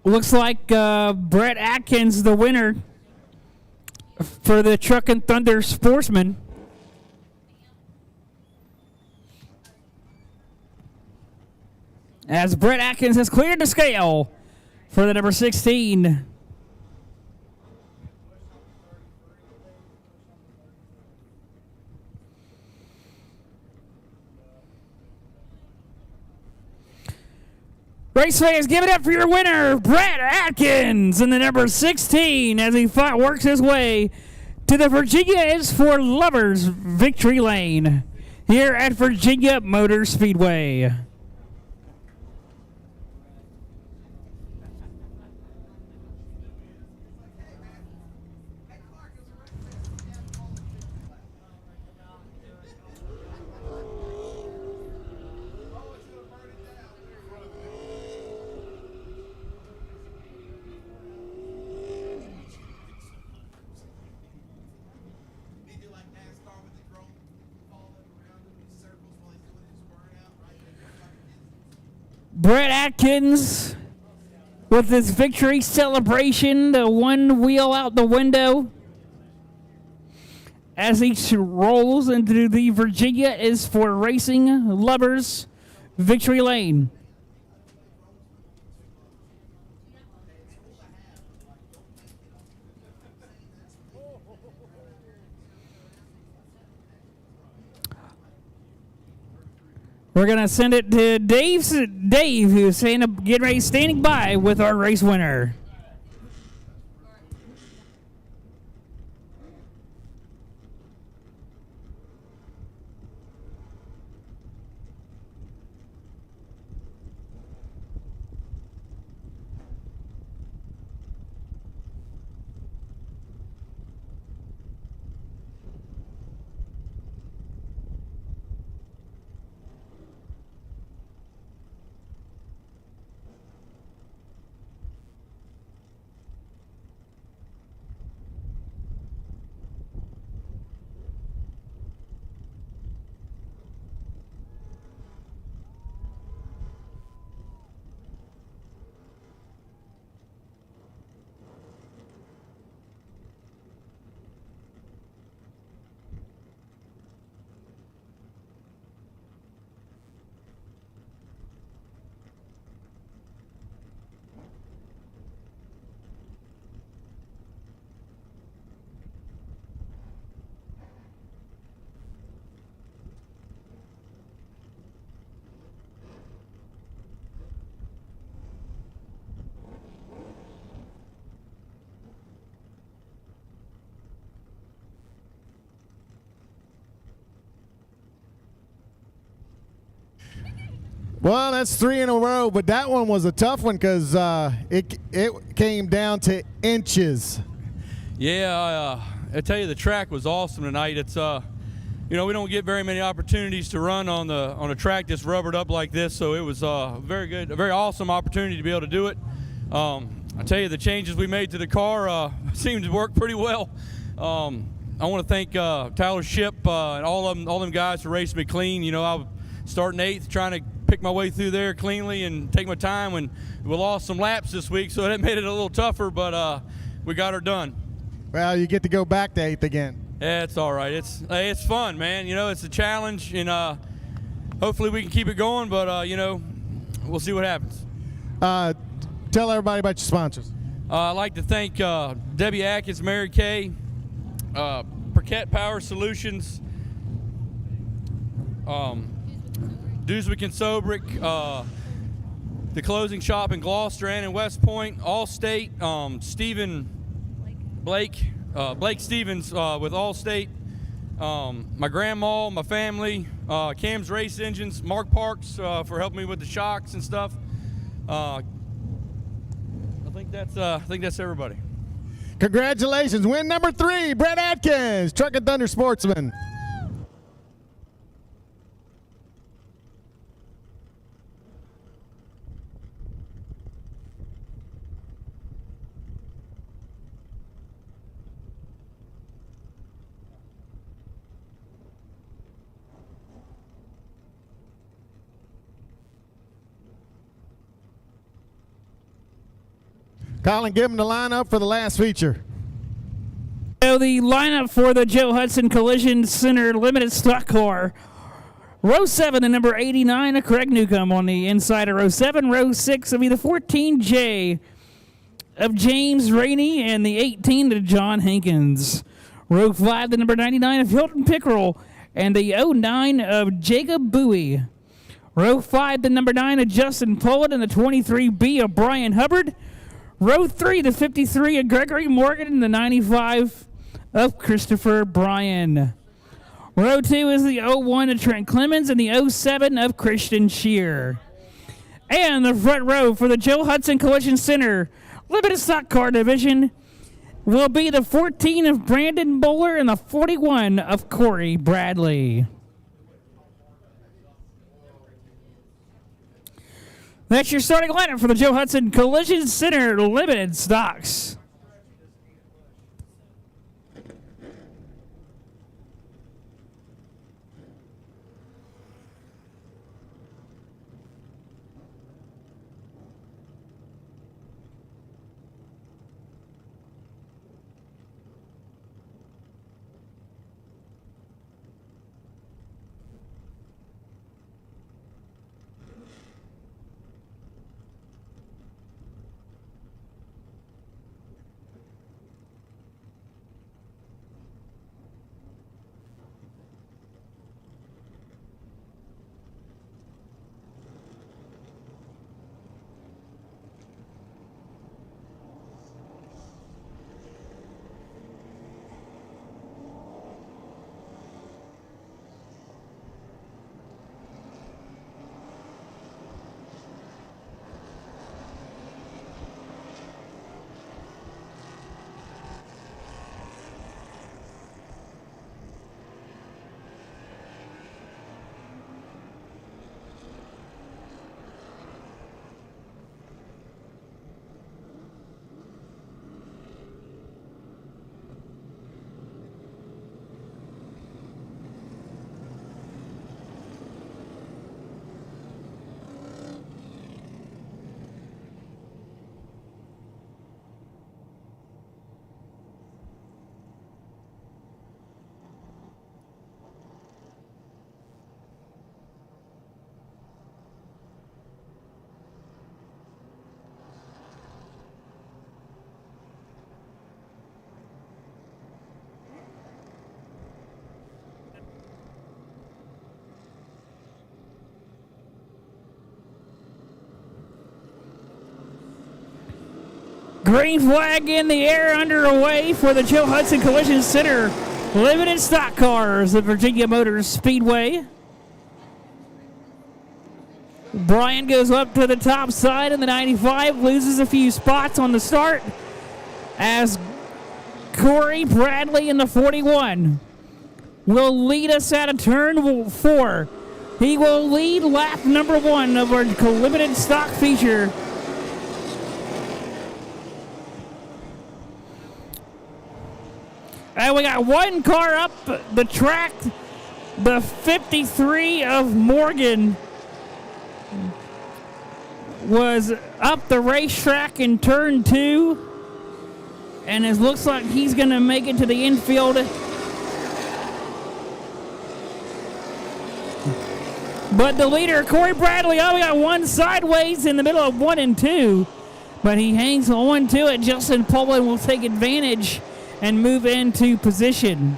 Looks like Brett Atkins, the winner for the Truck and Thunder Sportsman. As Brett Atkins has cleared the scale for the number 16. Race fans, give it up for your winner, Brett Atkins, in the number 16 as he works his way to the Virginia is for Lovers victory lane. here at Virginia Motor Speedway. Brett Atkins with his victory celebration, the one wheel out the window as he rolls into the Virginia is for Racing Lovers Victory Lane. We're going to send it to Dave, who's getting ready, standing by with our race winner. Well, that's 3 in a row, but that one was a tough one because it came down to inches. Yeah, I tell you, the track was awesome tonight. It's we don't get very many opportunities to run on a track that's rubbered up like this, so it was very good, a very awesome opportunity to be able to do it. I tell you, the changes we made to the car seemed to work pretty well. I want to thank Tyler Ship and all them guys for racing me clean. You know, I was starting 8th, trying to pick my way through there cleanly and take my time. When we lost some laps this week, so that made it a little tougher, but we got her done. Well, you get to go back to 8th again. Yeah, it's all right. It's fun, man. You know, it's a challenge, and hopefully we can keep it going, but we'll see what happens. Tell everybody about your sponsors. I'd like to thank Debbie Atkins, Mary Kay, 𝗓𝗏𝗡 Power Solutions, 𝗧𝗪𝗏𝗡 𝗘𝗩𝗘, the closing shop in Gloucester and in West Point, Allstate, Blake Stevens with Allstate, my grandma, my family, Cam's Race Engines, Mark Parks for helping me with the shocks and stuff. I think that's everybody. Congratulations, win number 3, Brett Atkins, Truck and Thunder Sportsman. Colin, give them the lineup for the last feature. So the lineup for the Joe Hudson Collision Center Limited Stock Car. Row 7, the number 89 of Craig Newcomb on the inside of row 7. Row 6 will be the 14J of James Rainey and the 18 of John Hankins. Row 5, the number 99 of Hilton Pickerel and the 09 of Jacob Bowie. Row 5, the number 9 of Justin Pollard and the 23B of Brian Hubbard. Row 3, the 53 of Gregory Morgan and the 95 of Christopher Bryan. Row 2 is the 01 of Trent Clemens and the 07 of Christian Shear. And the front row for the Joe Hudson Collision Center Limited Stock Car Division will be the 14 of Brandon Bowler and the 41 of Corey Bradley. That's your starting lineup for the Joe Hudson Collision Center Limited Stocks. Green flag in the air underway for the Joe Hudson Collision Center Limited Stock Cars at Virginia Motor Speedway. Brian goes up to the top side in the 95, loses a few spots on the start as Corey Bradley in the 41 will lead us out of turn 4. He will lead lap number 1 of our limited stock feature. And we got one car up the track, the 53 of Morgan was up the racetrack in turn 2, and it looks like he's going to make it to the infield. But the leader, Corey Bradley, we got one sideways in the middle of 1 and 2, but he hangs on to it. Justin Poland will take advantage and move into position.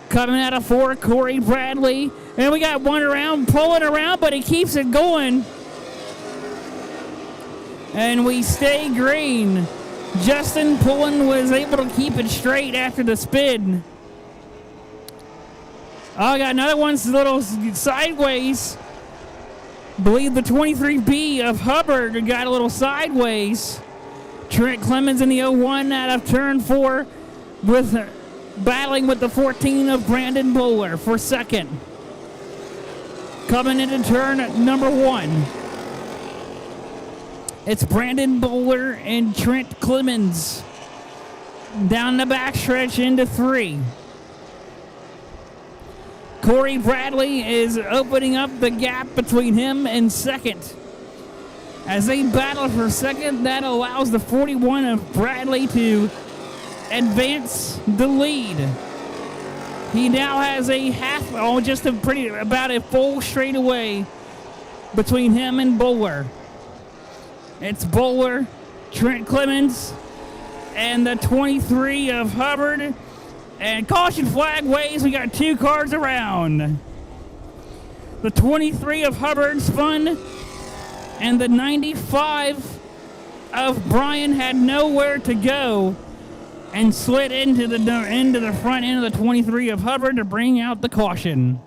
Coming out of 4, Corey Bradley. And we got one around, pulling around, but he keeps it going. And we stay green. Justin Pullen was able to keep it straight after the spin. Oh, I got another one's a little sideways. Believe the 23B of Hubbard got a little sideways. Trent Clemens in the 01 out of turn 4 with battling with the 14 of Brandon Bowler for second. Coming into turn number 1. It's Brandon Bowler and Trent Clemens. Down the backstretch into 3. Corey Bradley is opening up the gap between him and second. As they battle for second, that allows the 41 of Bradley to advance the lead. He now has a about a full straightaway between him and Bowler. It's Bowler, Trent Clemens, and the 23 of Hubbard. And caution flag waves, we got 2 cars around. The 23 of Hubbard spun, and the 95 of Brian had nowhere to go and slid into the front end of the 23 of Hubbard to bring out the caution.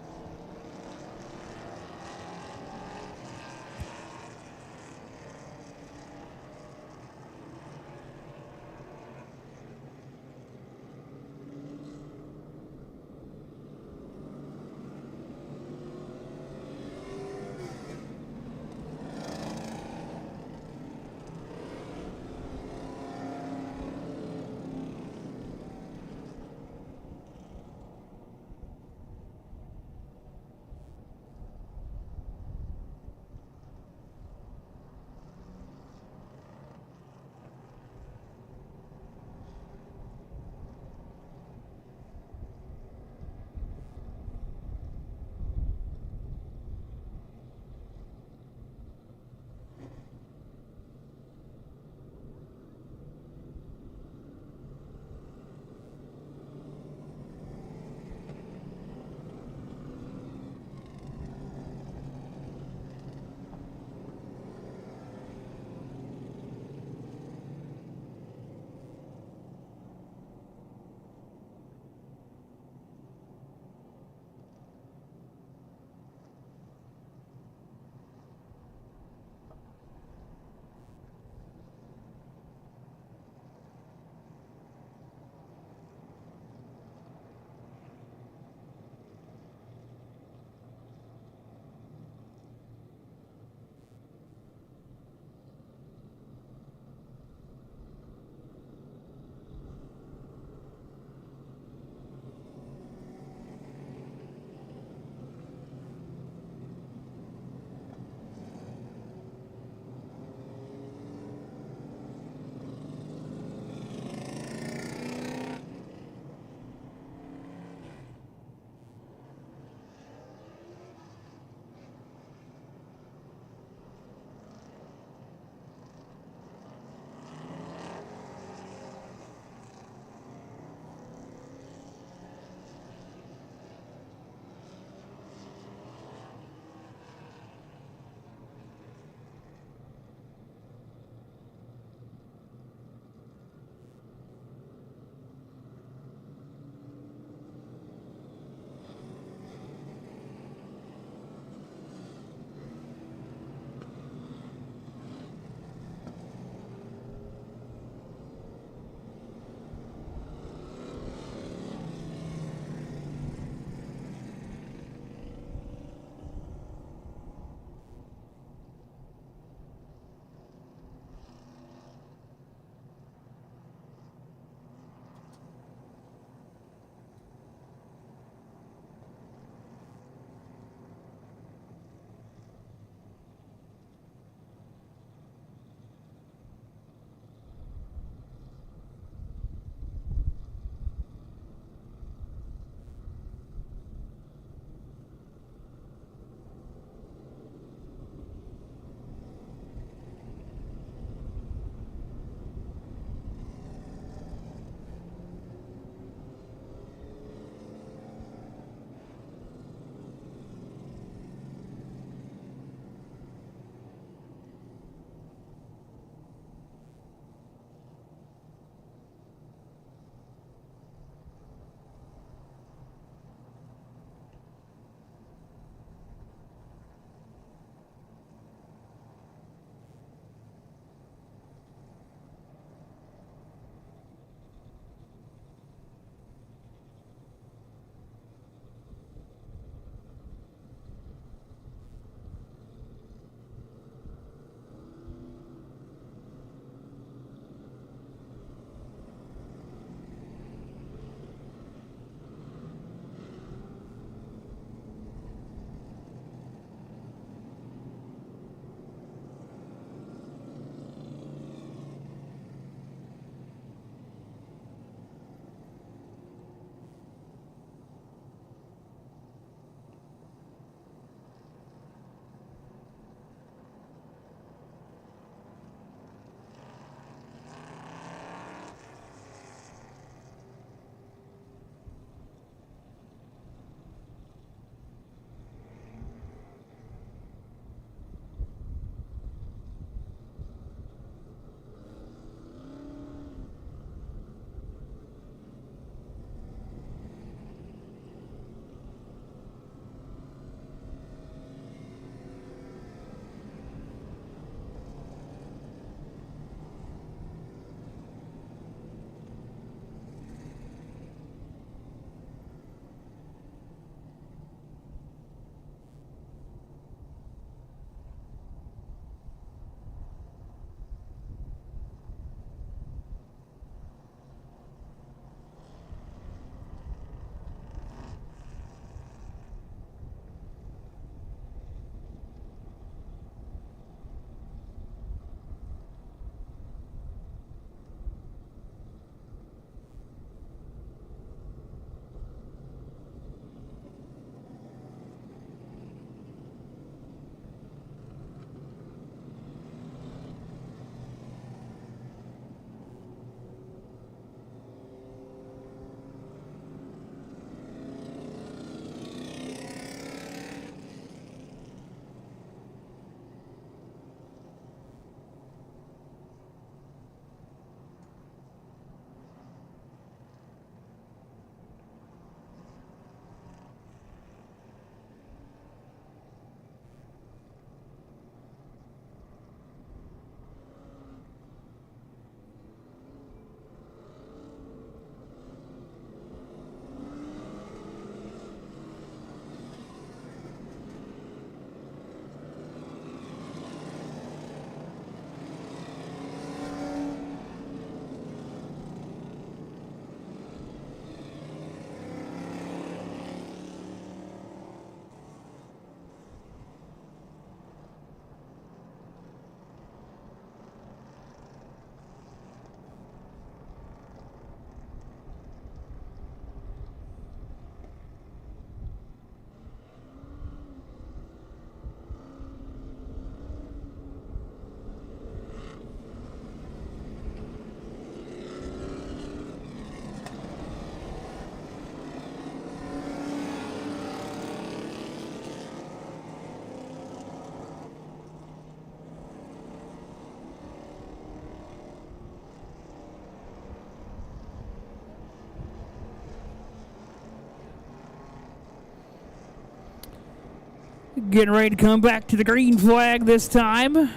Getting ready to come back to the green flag this time.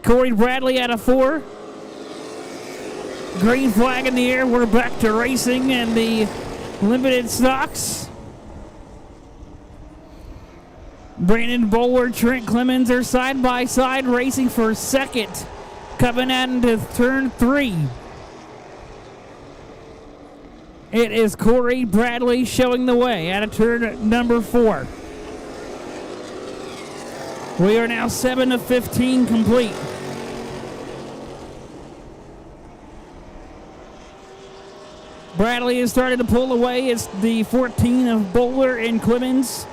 Corey Bradley out of 4. Green flag in the air. We're back to racing and the limited stocks. Brandon Bowler, Trent Clemens are side by side racing for second. Coming out into turn 3. It is Corey Bradley showing the way out of turn number 4. We are now 7 of 15 complete. Bradley has started to pull away. It's the 14 of Bowler and Clemens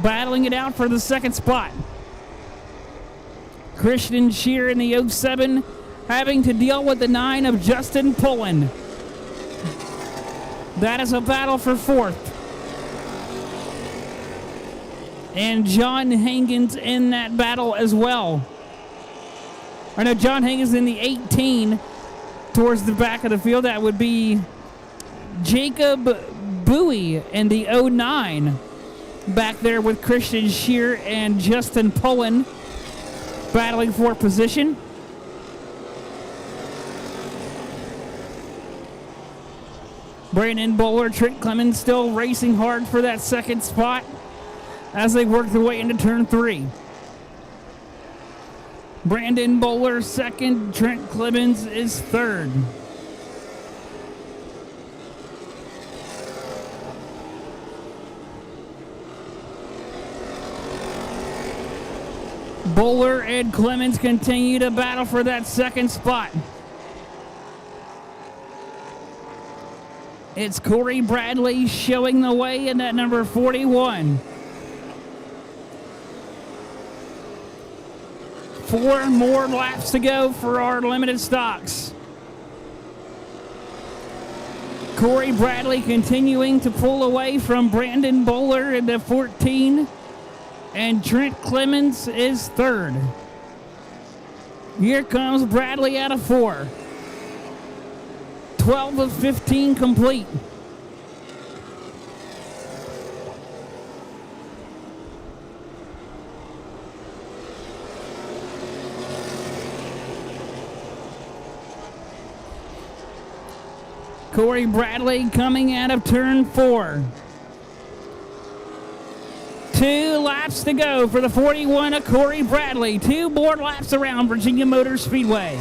battling it out for the second spot. Christian Shear in the 07 having to deal with the 9 of Justin Pullen. That is a battle for 4th. And John Hankins in that battle as well. I know John Hankins in the 18 towards the back of the field. That would be Jacob Bowie in the 09 back there with Christian Shear and Justin Pullen battling for position. Brandon Bowler, Trent Clemens still racing hard for that second spot as they work their way into turn 3. Brandon Bowler second, Trent Clemens is third. Bowler and Clemens continue to battle for that second spot. It's Corey Bradley showing the way in that number 41. 4 more laps to go for our limited stocks. Corey Bradley continuing to pull away from Brandon Bowler in the 14. And Trent Clemens is third. Here comes Bradley out of 4. 12 of 15 complete. Corey Bradley coming out of turn 4. 2 laps to go for the 41 of Corey Bradley. 2 more laps around Virginia Motor Speedway.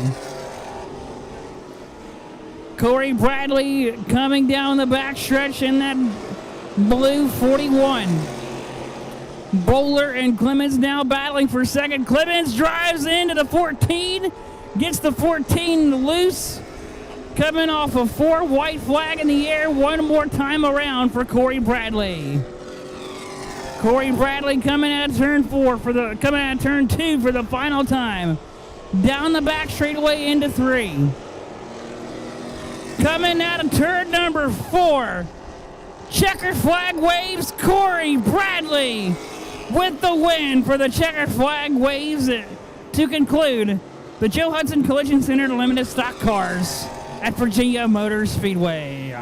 Corey Bradley coming down the backstretch in that blue 41. Bowler and Clemens now battling for second. Clemens drives into the 14, gets the 14 loose. Coming off a 4, white flag in the air one more time around for Corey Bradley. Corey Bradley coming out of turn 4 coming out of turn 2 for the final time. Down the back straightaway into 3. Coming out of turn number 4. Checker flag waves, Corey Bradley with the win for the checker flag waves to conclude the Joe Hudson Collision Center Limited Stock Cars at Virginia Motor Speedway.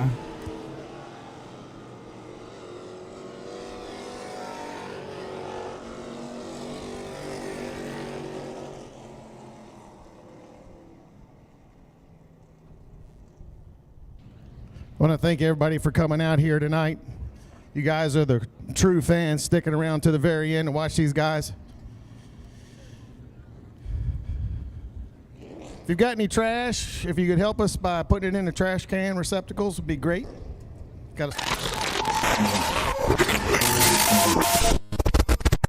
I want to thank everybody for coming out here tonight. You guys are the true fans sticking around to the very end to watch these guys. If you've got any trash, if you could help us by putting it in the trash can receptacles, would be great. Got